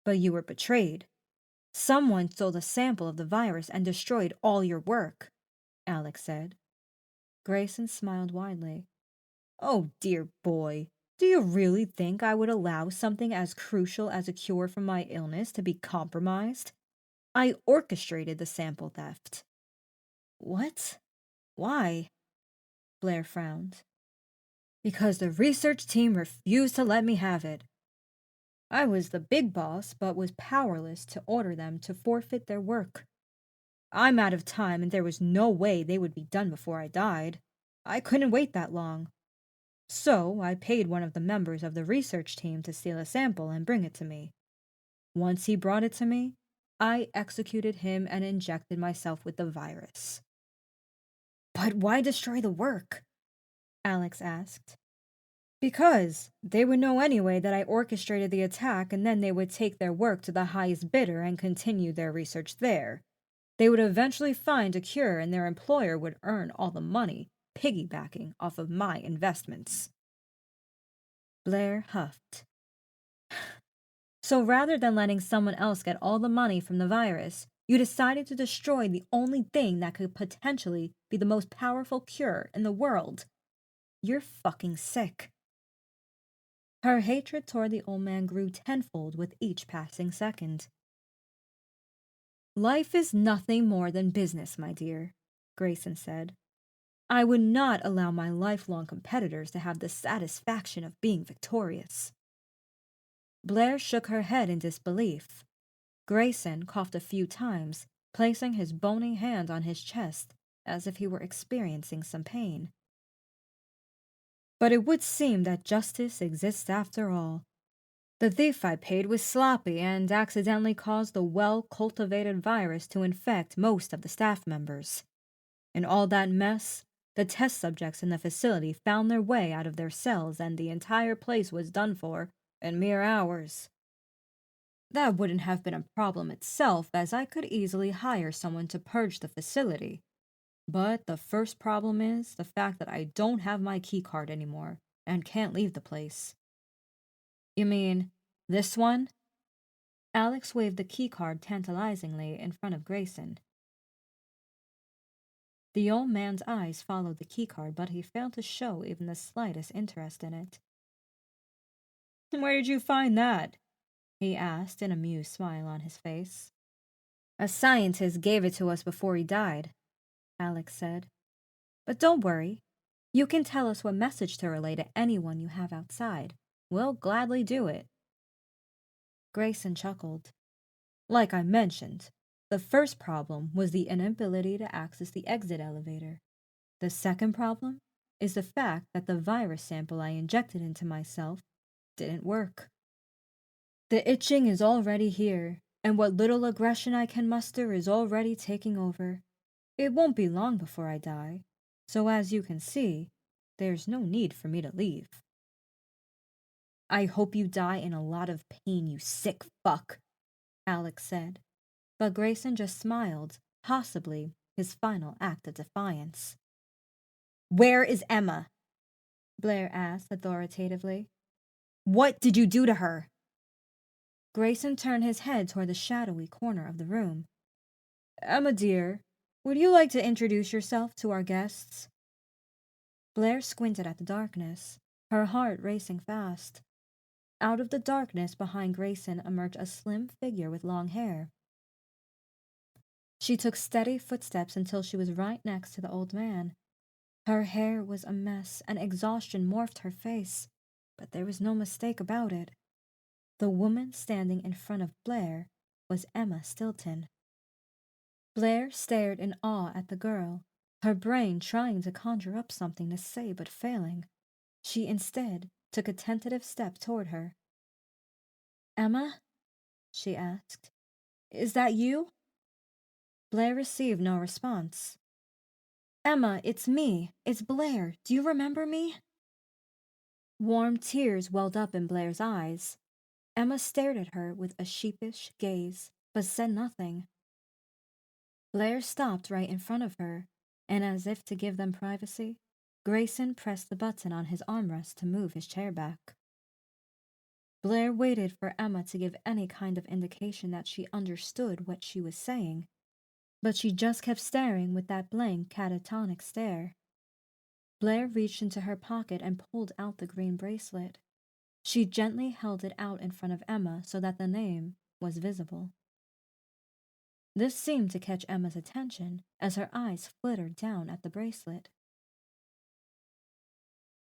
But you were betrayed. Someone stole a sample of the virus and destroyed all your work, Alex said. Grayson smiled widely. Oh, dear boy, do you really think I would allow something as crucial as a cure for my illness to be compromised? I orchestrated the sample theft. What? Why? Blaire frowned. Because the research team refused to let me have it. I was the big boss, but was powerless to order them to forfeit their work. I'm out of time, and there was no way they would be done before I died. I couldn't wait that long. So I paid one of the members of the research team to steal a sample and bring it to me. Once he brought it to me, I executed him and injected myself with the virus. But why destroy the work? Alex asked. Because they would know anyway that I orchestrated the attack, and then they would take their work to the highest bidder and continue their research there. They would eventually find a cure, and their employer would earn all the money, piggybacking off of my investments. Blaire huffed. So rather than letting someone else get all the money from the virus, you decided to destroy the only thing that could potentially be the most powerful cure in the world. You're fucking sick. Her hatred toward the old man grew tenfold with each passing second. Life is nothing more than business, my dear, Grayson said. I would not allow my lifelong competitors to have the satisfaction of being victorious. Blaire shook her head in disbelief. Grayson coughed a few times, placing his bony hand on his chest as if he were experiencing some pain. But it would seem that justice exists after all. The thief I paid was sloppy and accidentally caused the well-cultivated virus to infect most of the staff members. In all that mess, the test subjects in the facility found their way out of their cells and the entire place was done for in mere hours. That wouldn't have been a problem itself, as I could easily hire someone to purge the facility. But the first problem is the fact that I don't have my keycard anymore and can't leave the place. You mean this one? Alex waved the keycard tantalizingly in front of Grayson. The old man's eyes followed the keycard, but he failed to show even the slightest interest in it. Where did you find that? He asked, an amused smile on his face. A scientist gave it to us before he died, Alex said. But don't worry. You can tell us what message to relay to anyone you have outside. We'll gladly do it. Grayson chuckled. Like I mentioned, the first problem was the inability to access the exit elevator. The second problem is the fact that the virus sample I injected into myself didn't work. The itching is already here, and what little aggression I can muster is already taking over. It won't be long before I die, so as you can see, there's no need for me to leave. I hope you die in a lot of pain, you sick fuck, Alex said, but Grayson just smiled, possibly his final act of defiance. Where is Emma? Blaire asked authoritatively. What did you do to her? Grayson turned his head toward the shadowy corner of the room. Emma, dear, would you like to introduce yourself to our guests? Blaire squinted at the darkness, her heart racing fast. Out of the darkness behind Grayson emerged a slim figure with long hair. She took steady footsteps until she was right next to the old man. Her hair was a mess, and exhaustion morphed her face, but there was no mistake about it. The woman standing in front of Blaire was Emma Stilton. Blaire stared in awe at the girl, her brain trying to conjure up something to say but failing. She instead took a tentative step toward her. Emma? She asked. Is that you? Blaire received no response. Emma, it's me. It's Blaire. Do you remember me? Warm tears welled up in Blaire's eyes. Emma stared at her with a sheepish gaze, but said nothing. Blaire stopped right in front of her, and as if to give them privacy, Grayson pressed the button on his armrest to move his chair back. Blaire waited for Emma to give any kind of indication that she understood what she was saying, but she just kept staring with that blank, catatonic stare. Blaire reached into her pocket and pulled out the green bracelet. She gently held it out in front of Emma so that the name was visible. This seemed to catch Emma's attention as her eyes flittered down at the bracelet.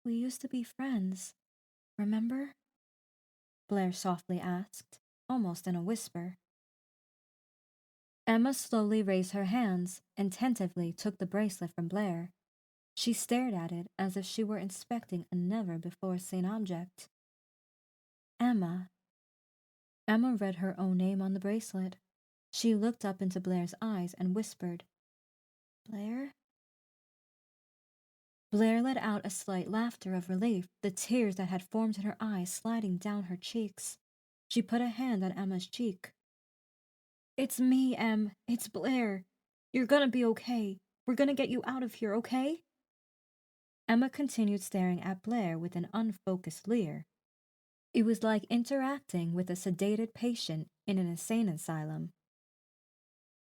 "We used to be friends, remember?" Blaire softly asked, almost in a whisper. Emma slowly raised her hands and tentatively took the bracelet from Blaire. She stared at it as if she were inspecting a never-before-seen object. Emma. Emma read her own name on the bracelet. She looked up into Blaire's eyes and whispered, "Blaire?" Blaire let out a slight laughter of relief, the tears that had formed in her eyes sliding down her cheeks. She put a hand on Emma's cheek. "It's me, Em. It's Blaire. You're gonna be okay. We're gonna get you out of here, okay?" Emma continued staring at Blaire with an unfocused leer. It was like interacting with a sedated patient in an insane asylum.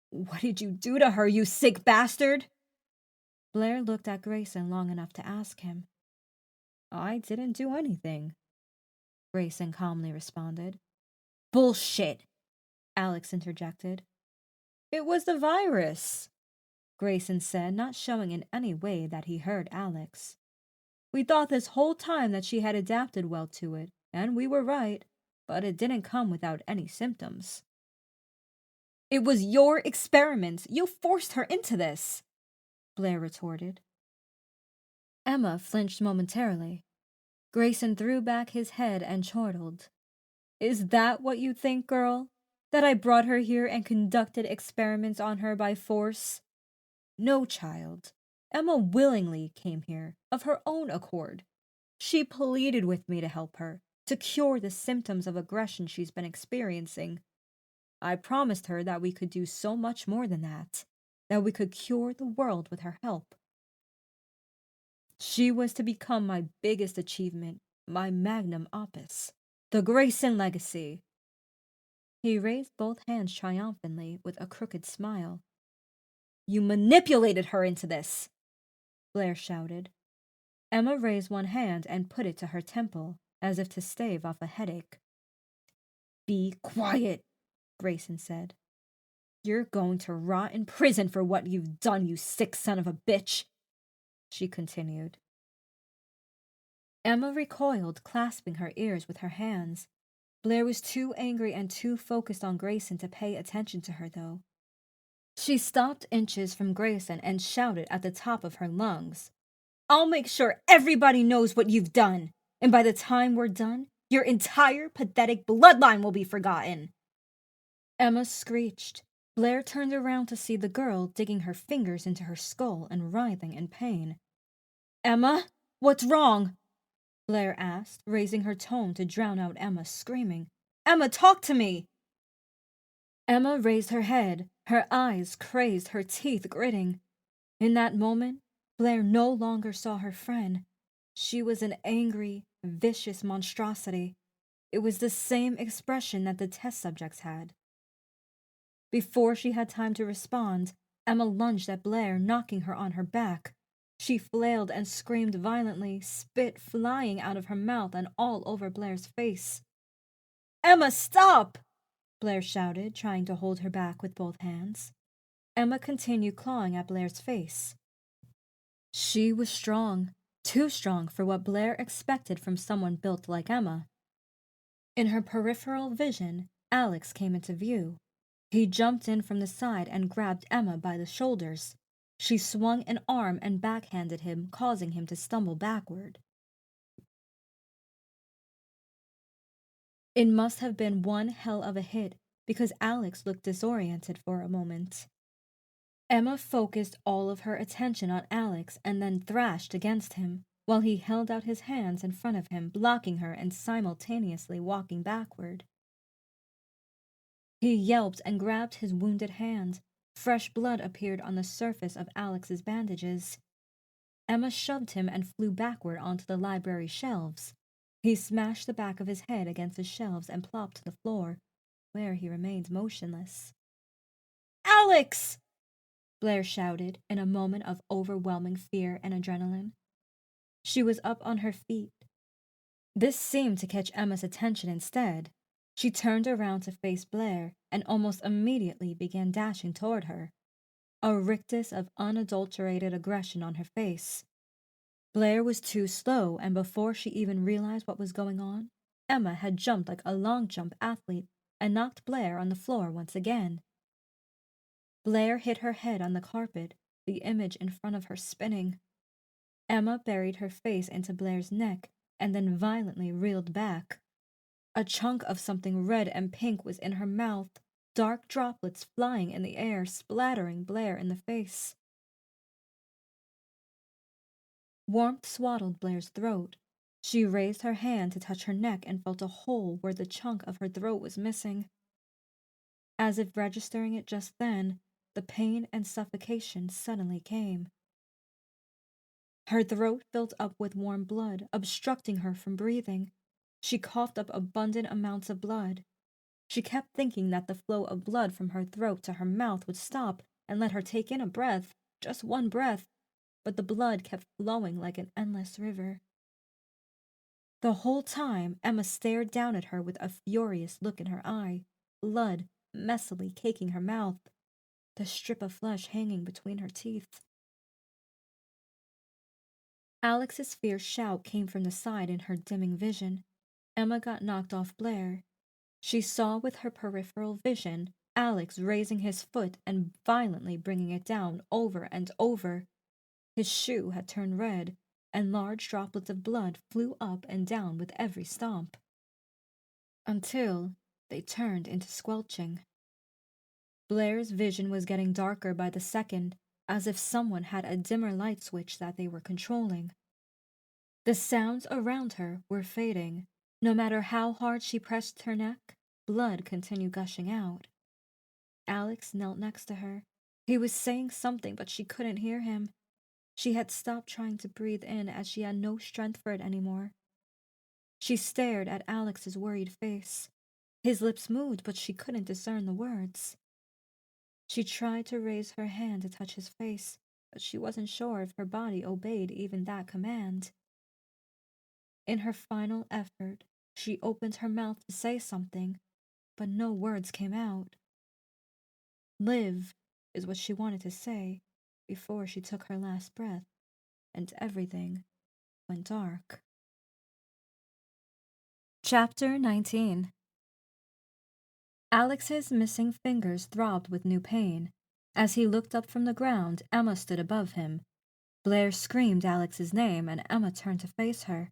"What did you do to her, you sick bastard?" Blaire looked at Grayson long enough to ask him. "I didn't do anything," Grayson calmly responded. "Bullshit," Alex interjected. "It was the virus," Grayson said, not showing in any way that he heard Alex. "We thought this whole time that she had adapted well to it, and we were right, but it didn't come without any symptoms." "It was your experiment. You forced her into this," Blaire retorted. Emma flinched momentarily. Grayson threw back his head and chortled. "Is that what you think, girl? That I brought her here and conducted experiments on her by force? No, child. Emma willingly came here, of her own accord. She pleaded with me to help her, to cure the symptoms of aggression she's been experiencing. I promised her that we could do so much more than that we could cure the world with her help. She was to become my biggest achievement, my magnum opus, the Grayson legacy." He raised both hands triumphantly with a crooked smile. "You manipulated her into this," Blaire shouted. Emma raised one hand and put it to her temple, as if to stave off a headache. "Be quiet," Grayson said. "You're going to rot in prison for what you've done, you sick son of a bitch," she continued. Emma recoiled, clasping her ears with her hands. Blaire was too angry and too focused on Grayson to pay attention to her, though. She stopped inches from Grayson and shouted at the top of her lungs, "I'll make sure everybody knows what you've done, and by the time we're done, your entire pathetic bloodline will be forgotten." Emma screeched. Blaire turned around to see the girl digging her fingers into her skull and writhing in pain. "Emma, what's wrong?" Blaire asked, raising her tone to drown out Emma's screaming. "Emma, talk to me!" Emma raised her head, her eyes crazed, her teeth gritting. In that moment, Blaire no longer saw her friend. She was an angry, vicious monstrosity. It was the same expression that the test subjects had. Before she had time to respond, Emma lunged at Blaire, knocking her on her back. She flailed and screamed violently, spit flying out of her mouth and all over Blaire's face. "Emma, stop!" Blaire shouted, trying to hold her back with both hands. Emma continued clawing at Blaire's face. She was strong, too strong for what Blaire expected from someone built like Emma. In her peripheral vision, Alex came into view. He jumped in from the side and grabbed Emma by the shoulders. She swung an arm and backhanded him, causing him to stumble backward. It must have been one hell of a hit, because Alex looked disoriented for a moment. Emma focused all of her attention on Alex and then thrashed against him, while he held out his hands in front of him, blocking her and simultaneously walking backward. He yelped and grabbed his wounded hand. Fresh blood appeared on the surface of Alex's bandages. Emma shoved him and flew backward onto the library shelves. He smashed the back of his head against the shelves and plopped to the floor, where he remained motionless. "Alex!" Blaire shouted in a moment of overwhelming fear and adrenaline. She was up on her feet. This seemed to catch Emma's attention instead. She turned around to face Blaire and almost immediately began dashing toward her, a rictus of unadulterated aggression on her face. Blaire was too slow, and before she even realized what was going on, Emma had jumped like a long jump athlete and knocked Blaire on the floor once again. Blaire hit her head on the carpet, the image in front of her spinning. Emma buried her face into Blaire's neck and then violently reeled back. A chunk of something red and pink was in her mouth, dark droplets flying in the air, splattering Blaire in the face. Warmth swaddled Blaire's throat. She raised her hand to touch her neck and felt a hole where the chunk of her throat was missing. As if registering it just then, the pain and suffocation suddenly came. Her throat filled up with warm blood, obstructing her from breathing. She coughed up abundant amounts of blood. She kept thinking that the flow of blood from her throat to her mouth would stop and let her take in a breath, just one breath, but the blood kept flowing like an endless river. The whole time, Emma stared down at her with a furious look in her eye, blood messily caking her mouth, the strip of flesh hanging between her teeth. Alex's fierce shout came from the side in her dimming vision. Emma got knocked off Blaire. She saw with her peripheral vision Alex raising his foot and violently bringing it down over and over. His shoe had turned red, and large droplets of blood flew up and down with every stomp, until they turned into squelching. Blaire's vision was getting darker by the second, as if someone had a dimmer light switch that they were controlling. The sounds around her were fading. No matter how hard she pressed her neck, blood continued gushing out. Alex knelt next to her. He was saying something, but she couldn't hear him. She had stopped trying to breathe in as she had no strength for it anymore. She stared at Alex's worried face. His lips moved, but she couldn't discern the words. She tried to raise her hand to touch his face, but she wasn't sure if her body obeyed even that command. In her final effort, she opened her mouth to say something, but no words came out. Live is what she wanted to say before she took her last breath, and everything went dark. Chapter 19. Alex's missing fingers throbbed with new pain. As he looked up from the ground, Emma stood above him. Blaire screamed Alex's name, and Emma turned to face her.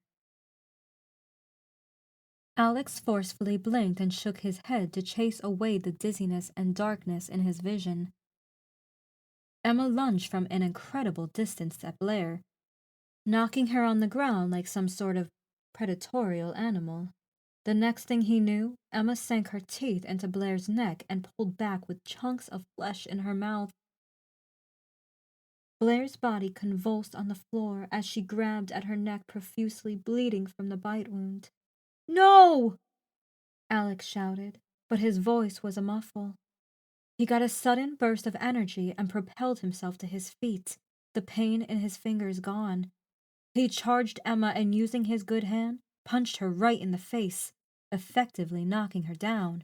Alex forcefully blinked and shook his head to chase away the dizziness and darkness in his vision. Emma lunged from an incredible distance at Blaire, knocking her on the ground like some sort of predatorial animal. The next thing he knew, Emma sank her teeth into Blaire's neck and pulled back with chunks of flesh in her mouth. Blaire's body convulsed on the floor as she grabbed at her neck, profusely bleeding from the bite wound. "No!" Alex shouted, but his voice was a muffle. He got a sudden burst of energy and propelled himself to his feet, the pain in his fingers gone. He charged Emma and, using his good hand, punched her right in the face, effectively knocking her down.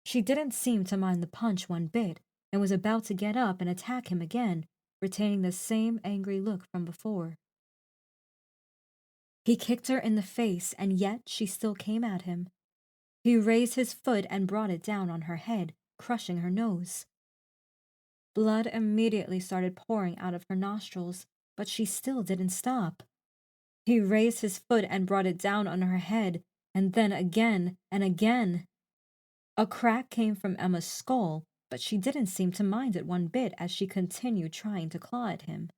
She didn't seem to mind the punch one bit and was about to get up and attack him again, retaining the same angry look from before. He kicked her in the face, and yet she still came at him. He raised his foot and brought it down on her head, crushing her nose. Blood immediately started pouring out of her nostrils, but she still didn't stop. He raised his foot and brought it down on her head, and then again and again. A crack came from Emma's skull, but she didn't seem to mind it one bit as she continued trying to claw at him.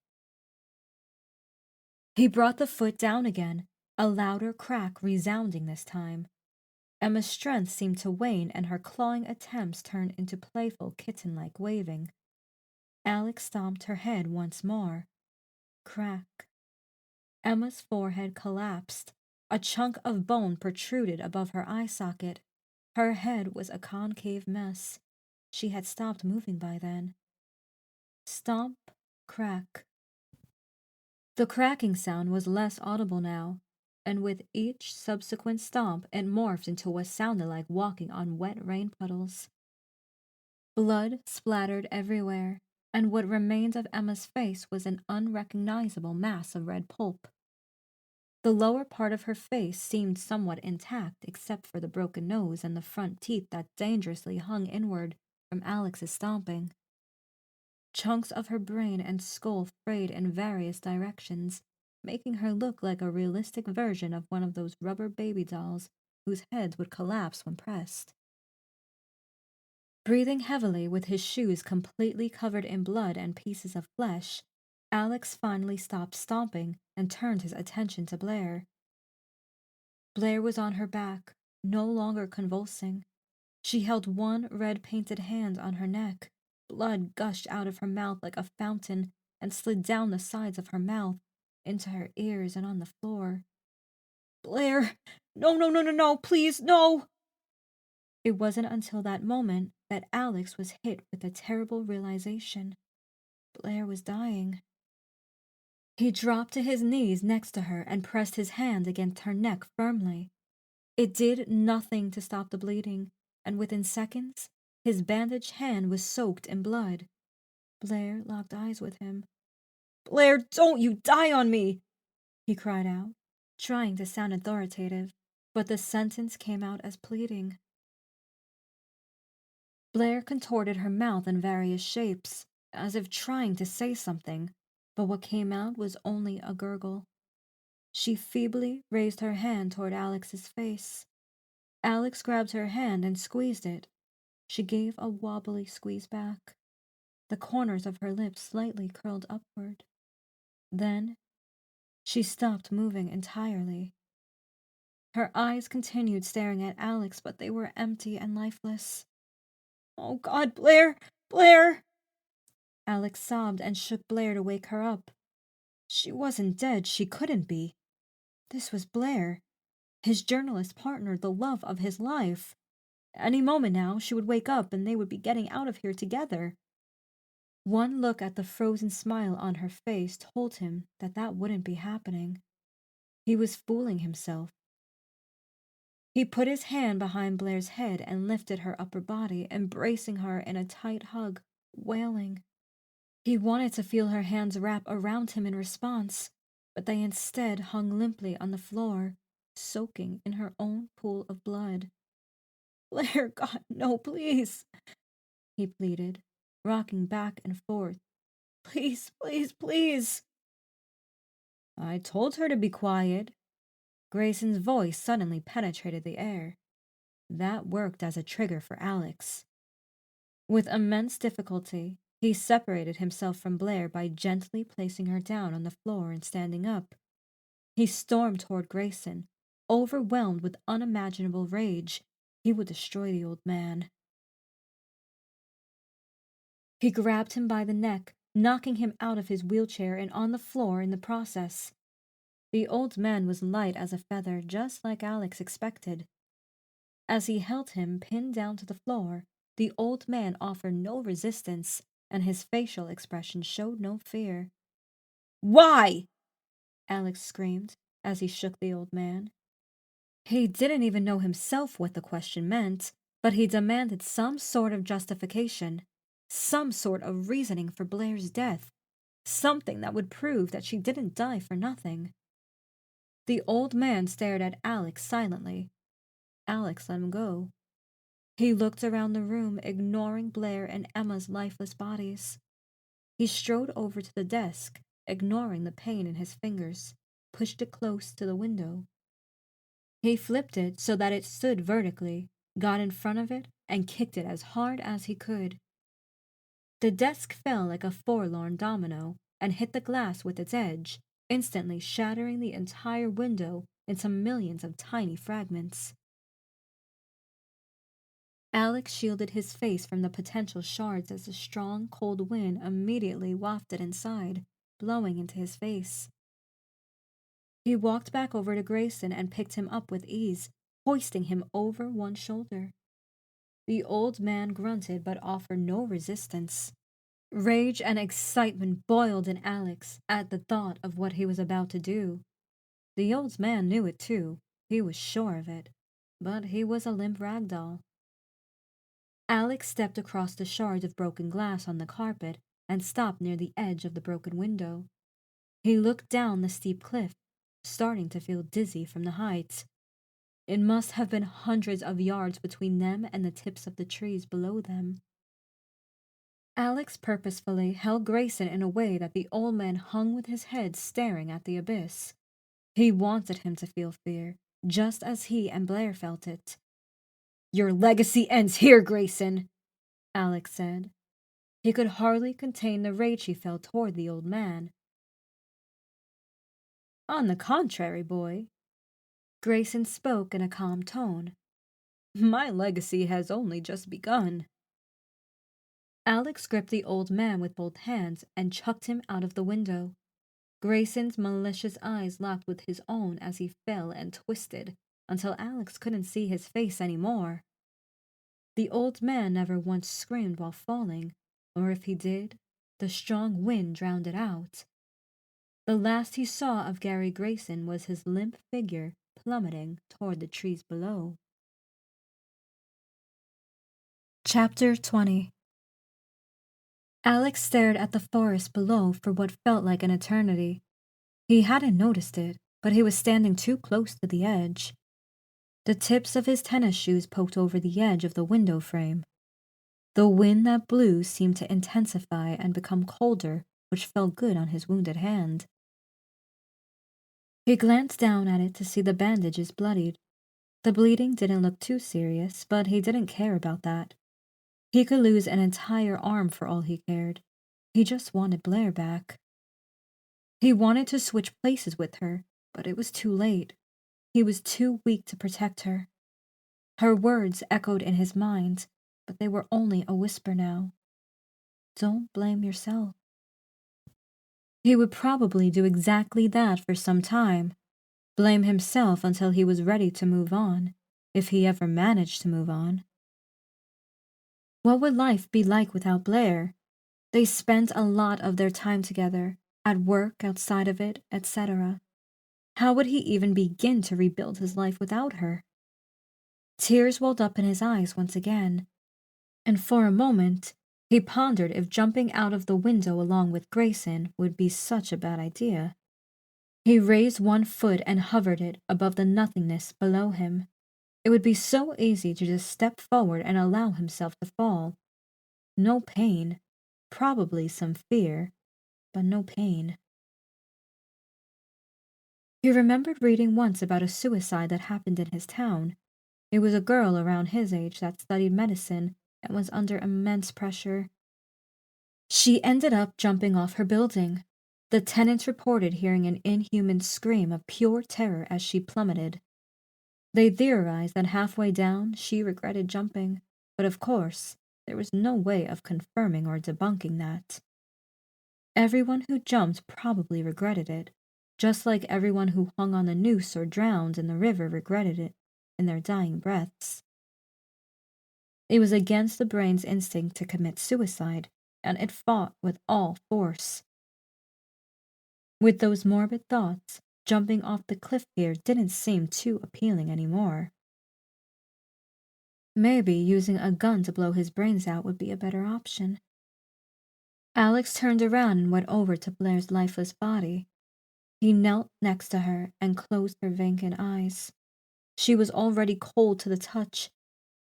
He brought the foot down again, a louder crack resounding this time. Emma's strength seemed to wane and her clawing attempts turned into playful kitten-like waving. Alex stomped her head once more. Crack. Emma's forehead collapsed. A chunk of bone protruded above her eye socket. Her head was a concave mess. She had stopped moving by then. Stomp, crack. The cracking sound was less audible now, and with each subsequent stomp it morphed into what sounded like walking on wet rain puddles. Blood splattered everywhere, and what remained of Emma's face was an unrecognizable mass of red pulp. The lower part of her face seemed somewhat intact except for the broken nose and the front teeth that dangerously hung inward from Alex's stomping. Chunks of her brain and skull frayed in various directions, making her look like a realistic version of one of those rubber baby dolls whose heads would collapse when pressed. Breathing heavily with his shoes completely covered in blood and pieces of flesh, Alex finally stopped stomping and turned his attention to Blaire. Blaire was on her back, no longer convulsing. She held one red-painted hand on her neck. Blood gushed out of her mouth like a fountain and slid down the sides of her mouth, into her ears and on the floor. Blaire! No, no, no, no, no, please, no! It wasn't until that moment that Alex was hit with the terrible realization. Blaire was dying. He dropped to his knees next to her and pressed his hand against her neck firmly. It did nothing to stop the bleeding, and within seconds, his bandaged hand was soaked in blood. Blaire locked eyes with him. Blaire, don't you die on me! He cried out, trying to sound authoritative, but the sentence came out as pleading. Blaire contorted her mouth in various shapes, as if trying to say something, but what came out was only a gurgle. She feebly raised her hand toward Alex's face. Alex grabbed her hand and squeezed it. She gave a wobbly squeeze back. The corners of her lips slightly curled upward. Then, she stopped moving entirely. Her eyes continued staring at Alex, but they were empty and lifeless. Oh God, Blaire! Blaire! Alex sobbed and shook Blaire to wake her up. She wasn't dead, she couldn't be. This was Blaire, his journalist partner, the love of his life. Any moment now, she would wake up and they would be getting out of here together. One look at the frozen smile on her face told him that that wouldn't be happening. He was fooling himself. He put his hand behind Blaire's head and lifted her upper body, embracing her in a tight hug, wailing. He wanted to feel her hands wrap around him in response, but they instead hung limply on the floor, soaking in her own pool of blood. Blaire, God, no, please, he pleaded, rocking back and forth. Please, please, please. I told her to be quiet. Grayson's voice suddenly penetrated the air. That worked as a trigger for Alex. With immense difficulty, he separated himself from Blaire by gently placing her down on the floor and standing up. He stormed toward Grayson, overwhelmed with unimaginable rage. He would destroy the old man. He grabbed him by the neck, knocking him out of his wheelchair and on the floor in the process. The old man was light as a feather, just like Alex expected. As he held him pinned down to the floor, the old man offered no resistance, and his facial expression showed no fear. Why? Alex screamed as he shook the old man. He didn't even know himself what the question meant, but he demanded some sort of justification, some sort of reasoning for Blaire's death, something that would prove that she didn't die for nothing. The old man stared at Alex silently. Alex let him go. He looked around the room, ignoring Blaire and Emma's lifeless bodies. He strode over to the desk, ignoring the pain in his fingers, pushed it close to the window. He flipped it so that it stood vertically, got in front of it, and kicked it as hard as he could. The desk fell like a forlorn domino and hit the glass with its edge, instantly shattering the entire window into millions of tiny fragments. Alex shielded his face from the potential shards as the strong, cold wind immediately wafted inside, blowing into his face. He walked back over to Grayson and picked him up with ease, hoisting him over one shoulder. The old man grunted but offered no resistance. Rage and excitement boiled in Alex at the thought of what he was about to do. The old man knew it too, he was sure of it, but he was a limp rag doll. Alex stepped across the shards of broken glass on the carpet and stopped near the edge of the broken window. He looked down the steep cliff, starting to feel dizzy from the height. It must have been hundreds of yards between them and the tips of the trees below them. Alex purposefully held Grayson in a way that the old man hung with his head staring at the abyss. He wanted him to feel fear, just as he and Blaire felt it. "Your legacy ends here, Grayson," Alex said. He could hardly contain the rage he felt toward the old man. "On the contrary, boy," Grayson spoke in a calm tone. "My legacy has only just begun." Alex gripped the old man with both hands and chucked him out of the window. Grayson's malicious eyes locked with his own as he fell and twisted until Alex couldn't see his face anymore. The old man never once screamed while falling, or if he did, the strong wind drowned it out. The last he saw of Gary Grayson was his limp figure plummeting toward the trees below. Chapter 20. Alex stared at the forest below for what felt like an eternity. He hadn't noticed it, but he was standing too close to the edge. The tips of his tennis shoes poked over the edge of the window frame. The wind that blew seemed to intensify and become colder, which felt good on his wounded hand. He glanced down at it to see the bandages bloodied. The bleeding didn't look too serious, but he didn't care about that. He could lose an entire arm for all he cared. He just wanted Blaire back. He wanted to switch places with her, but it was too late. He was too weak to protect her. Her words echoed in his mind, but they were only a whisper now. Don't blame yourself. He would probably do exactly that for some time. Blame himself until he was ready to move on, if he ever managed to move on. What would life be like without Blaire? They spent a lot of their time together, at work, outside of it, etc. How would he even begin to rebuild his life without her? Tears welled up in his eyes once again, and for a moment he pondered if jumping out of the window along with Grayson would be such a bad idea. He raised one foot and hovered it above the nothingness below him. It would be so easy to just step forward and allow himself to fall. No pain, probably some fear, but no pain. He remembered reading once about a suicide that happened in his town. It was a girl around his age that studied medicine and was under immense pressure. She ended up jumping off her building. The tenants reported hearing an inhuman scream of pure terror as she plummeted. They theorized that halfway down she regretted jumping, but of course, there was no way of confirming or debunking that. Everyone who jumped probably regretted it, just like everyone who hung on the noose or drowned in the river regretted it in their dying breaths. It was against the brain's instinct to commit suicide, and it fought with all force. With those morbid thoughts, jumping off the cliff here didn't seem too appealing anymore. Maybe using a gun to blow his brains out would be a better option. Alex turned around and went over to Blaire's lifeless body. He knelt next to her and closed her vacant eyes. She was already cold to the touch,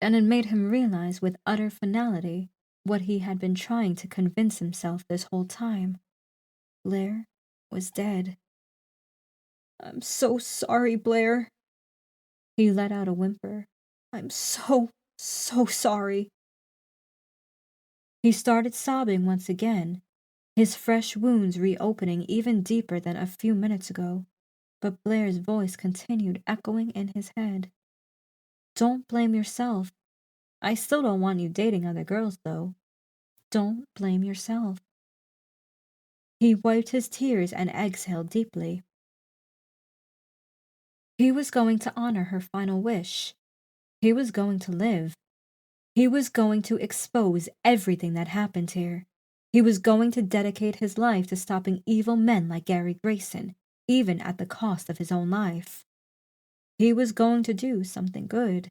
and it made him realize with utter finality what he had been trying to convince himself this whole time. Blaire was dead. "I'm so sorry, Blaire." He let out a whimper. "I'm so sorry." He started sobbing once again, his fresh wounds reopening even deeper than a few minutes ago, but Blaire's voice continued echoing in his head. Don't blame yourself. I still don't want you dating other girls, though. Don't blame yourself. He wiped his tears and exhaled deeply. He was going to honor her final wish. He was going to live. He was going to expose everything that happened here. He was going to dedicate his life to stopping evil men like Gary Grayson, even at the cost of his own life. He was going to do something good.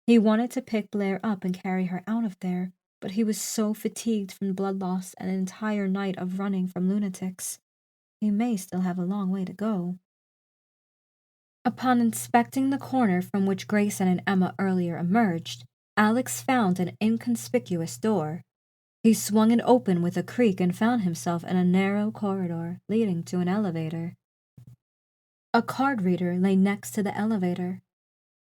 He wanted to pick Blaire up and carry her out of there, but he was so fatigued from blood loss and an entire night of running from lunatics. He may still have a long way to go. Upon inspecting the corner from which Grayson and Emma earlier emerged, Alex found an inconspicuous door. He swung it open with a creak and found himself in a narrow corridor leading to an elevator. A card reader lay next to the elevator.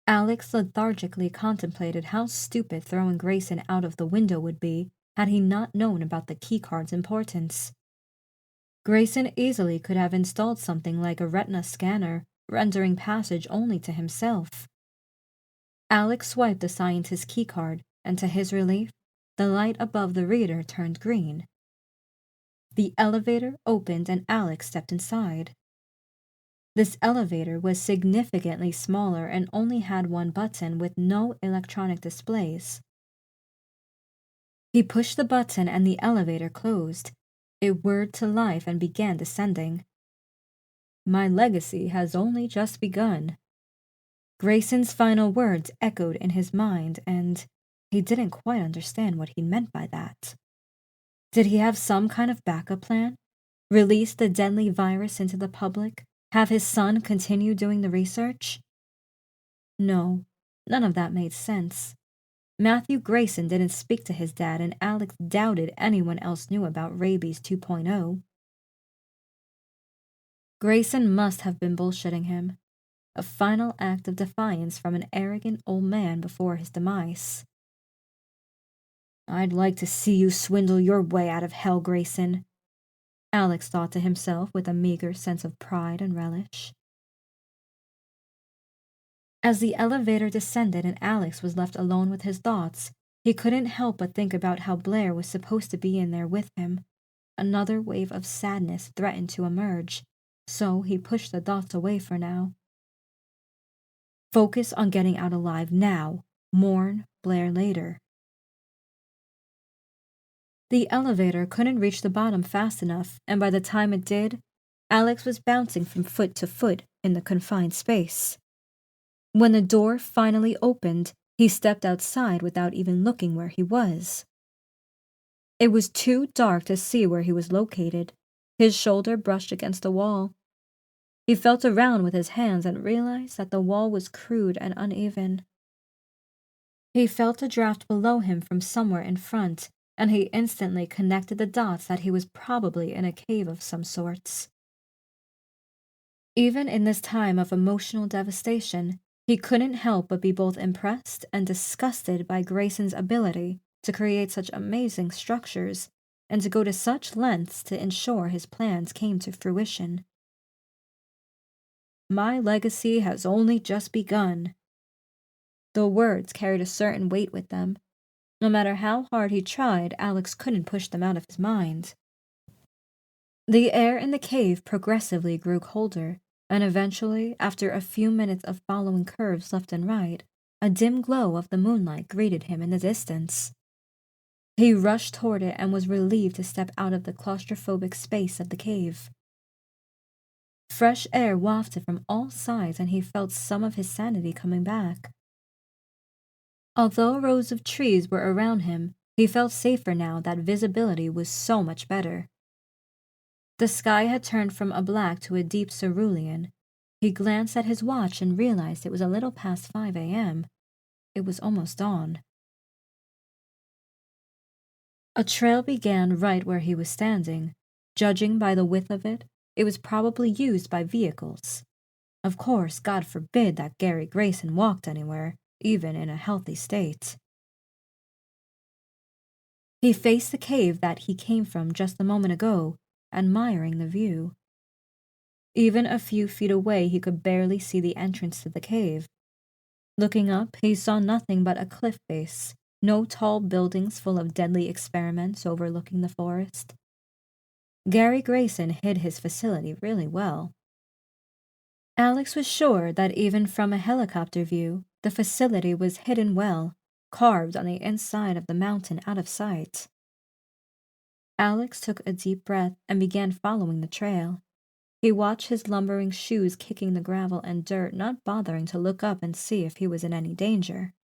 Alex lethargically contemplated how stupid throwing Grayson out of the window would be had he not known about the keycard's importance. Grayson easily could have installed something like a retina scanner, rendering passage only to himself. Alex swiped the scientist's keycard, and to his relief, the light above the reader turned green. The elevator opened and Alex stepped inside. This elevator was significantly smaller and only had one button with no electronic displays. He pushed the button and the elevator closed. It whirred to life and began descending. My legacy has only just begun. Grayson's final words echoed in his mind, and he didn't quite understand what he meant by that. Did he have some kind of backup plan? Release the deadly virus into the public? Have his son continue doing the research? No, none of that made sense. Matthew Grayson didn't speak to his dad, and Alex doubted anyone else knew about Rabies 2.0. Grayson must have been bullshitting him. A final act of defiance from an arrogant old man before his demise. I'd like to see you swindle your way out of hell, Grayson, Alex thought to himself with a meager sense of pride and relish. As the elevator descended and Alex was left alone with his thoughts, he couldn't help but think about how Blaire was supposed to be in there with him. Another wave of sadness threatened to emerge, so he pushed the thoughts away for now. Focus on getting out alive now, mourn Blaire later. The elevator couldn't reach the bottom fast enough, and by the time it did, Alex was bouncing from foot to foot in the confined space. When the door finally opened, he stepped outside without even looking where he was. It was too dark to see where he was located. His shoulder brushed against the wall. He felt around with his hands and realized that the wall was crude and uneven. He felt a draft below him from somewhere in front, and he instantly connected the dots that he was probably in a cave of some sorts. Even in this time of emotional devastation, he couldn't help but be both impressed and disgusted by Grayson's ability to create such amazing structures and to go to such lengths to ensure his plans came to fruition. My legacy has only just begun. The words carried a certain weight with them. No matter how hard he tried, Alex couldn't push them out of his mind. The air in the cave progressively grew colder, and eventually, after a few minutes of following curves left and right, a dim glow of the moonlight greeted him in the distance. He rushed toward it and was relieved to step out of the claustrophobic space of the cave. Fresh air wafted from all sides, and he felt some of his sanity coming back. Although rows of trees were around him, he felt safer now that visibility was so much better. The sky had turned from a black to a deep cerulean. He glanced at his watch and realized it was a little past 5 a.m. It was almost dawn. A trail began right where he was standing. Judging by the width of it, it was probably used by vehicles. Of course, God forbid that Gary Grayson walked anywhere, even in a healthy state. He faced the cave that he came from just a moment ago, admiring the view. Even a few feet away, he could barely see the entrance to the cave. Looking up, he saw nothing but a cliff face, no tall buildings full of deadly experiments overlooking the forest. Gary Grayson hid his facility really well. Alex was sure that even from a helicopter view, the facility was hidden well, carved on the inside of the mountain out of sight. Alex took a deep breath and began following the trail. He watched his lumbering shoes kicking the gravel and dirt, not bothering to look up and see if he was in any danger.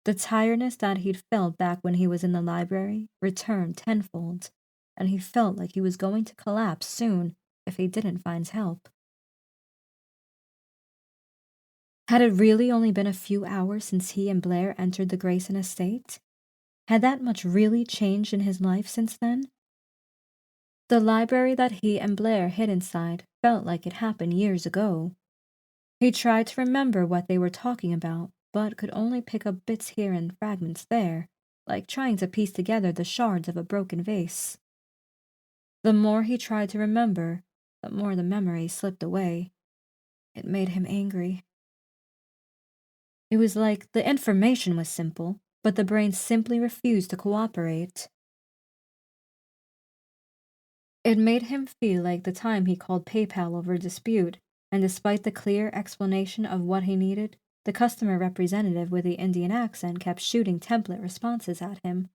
The tiredness that he'd felt back when he was in the library returned tenfold, and he felt like he was going to collapse soon if he didn't find help. Had it really only been a few hours since he and Blaire entered the Grayson estate? Had that much really changed in his life since then? The library that he and Blaire hid inside felt like it happened years ago. He tried to remember what they were talking about, but could only pick up bits here and fragments there, like trying to piece together the shards of a broken vase. The more he tried to remember, the more the memory slipped away. It made him angry. It was like the information was simple, but the brain simply refused to cooperate. It made him feel like the time he called PayPal over a dispute, and despite the clear explanation of what he needed, the customer representative with the Indian accent kept shooting template responses at him.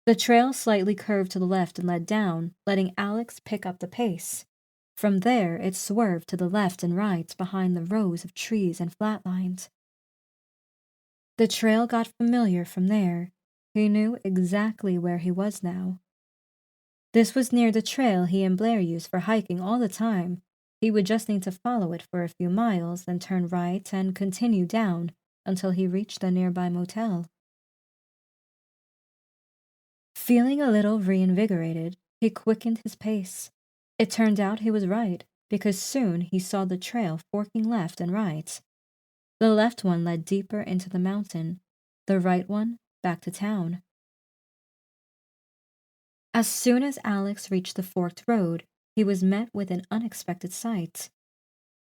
The trail slightly curved to the left and led down, letting Alex pick up the pace. From there, it swerved to the left and right behind the rows of trees and flatlines. The trail got familiar from there. He knew exactly where he was now. This was near the trail he and Blaire used for hiking all the time. He would just need to follow it for a few miles, then turn right and continue down until he reached the nearby motel. Feeling a little reinvigorated, he quickened his pace. It turned out he was right, because soon he saw the trail forking left and right. The left one led deeper into the mountain, the right one back to town. As soon as Alex reached the forked road, he was met with an unexpected sight.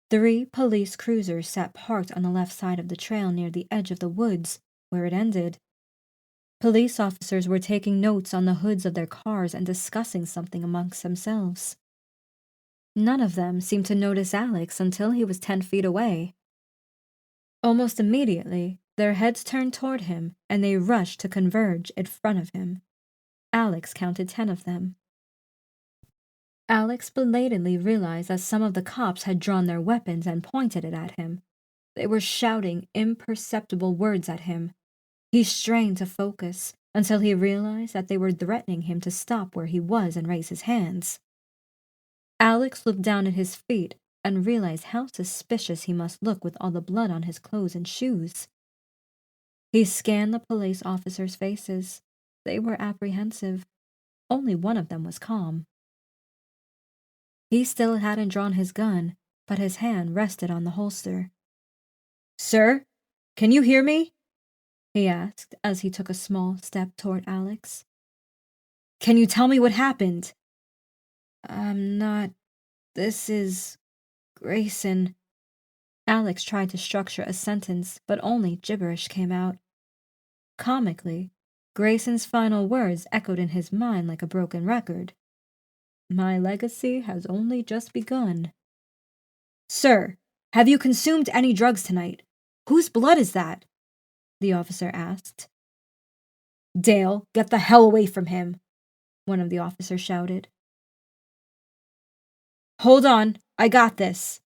3 police cruisers sat parked on the left side of the trail near the edge of the woods, where it ended. Police officers were taking notes on the hoods of their cars and discussing something amongst themselves. None of them seemed to notice Alex until he was 10 feet away. Almost immediately, their heads turned toward him, and they rushed to converge in front of him. Alex counted 10 of them. Alex belatedly realized that some of the cops had drawn their weapons and pointed it at him. They were shouting imperceptible words at him. He strained to focus until he realized that they were threatening him to stop where he was and raise his hands. Alex looked down at his feet and realized how suspicious he must look with all the blood on his clothes and shoes. He scanned the police officers' faces. They were apprehensive. Only one of them was calm. He still hadn't drawn his gun, but his hand rested on the holster. "Sir, can you hear me?" he asked as he took a small step toward Alex. "Can you tell me what happened?" "I'm not... This is... Grayson." Alex tried to structure a sentence, but only gibberish came out. Comically, Grayson's final words echoed in his mind like a broken record. "My legacy has only just begun." "Sir, have you consumed any drugs tonight? Whose blood is that?" the officer asked. "Dale, get the hell away from him," one of the officers shouted. "Hold on, I got this,"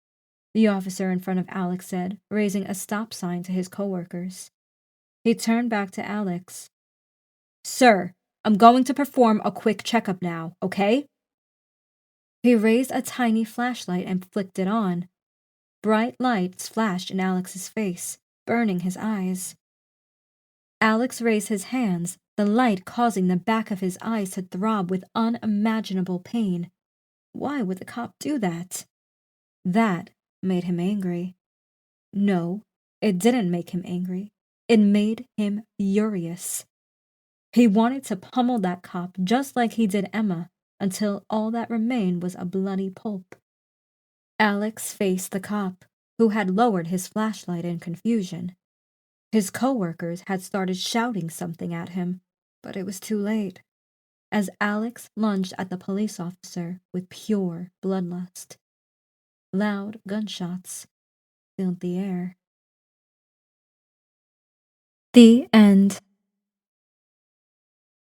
the officer in front of Alex said, raising a stop sign to his coworkers. He turned back to Alex. "Sir, I'm going to perform a quick checkup now, okay?" He raised a tiny flashlight and flicked it on. Bright lights flashed in Alex's face, burning his eyes. Alex raised his hands, the light causing the back of his eyes to throb with unimaginable pain. Why would the cop do that? That made him angry. No, it didn't make him angry. It made him furious. He wanted to pummel that cop just like he did Emma, until all that remained was a bloody pulp. Alex faced the cop, who had lowered his flashlight in confusion. His coworkers had started shouting something at him, but it was too late, as Alex lunged at the police officer with pure bloodlust. Loud gunshots filled the air. The end.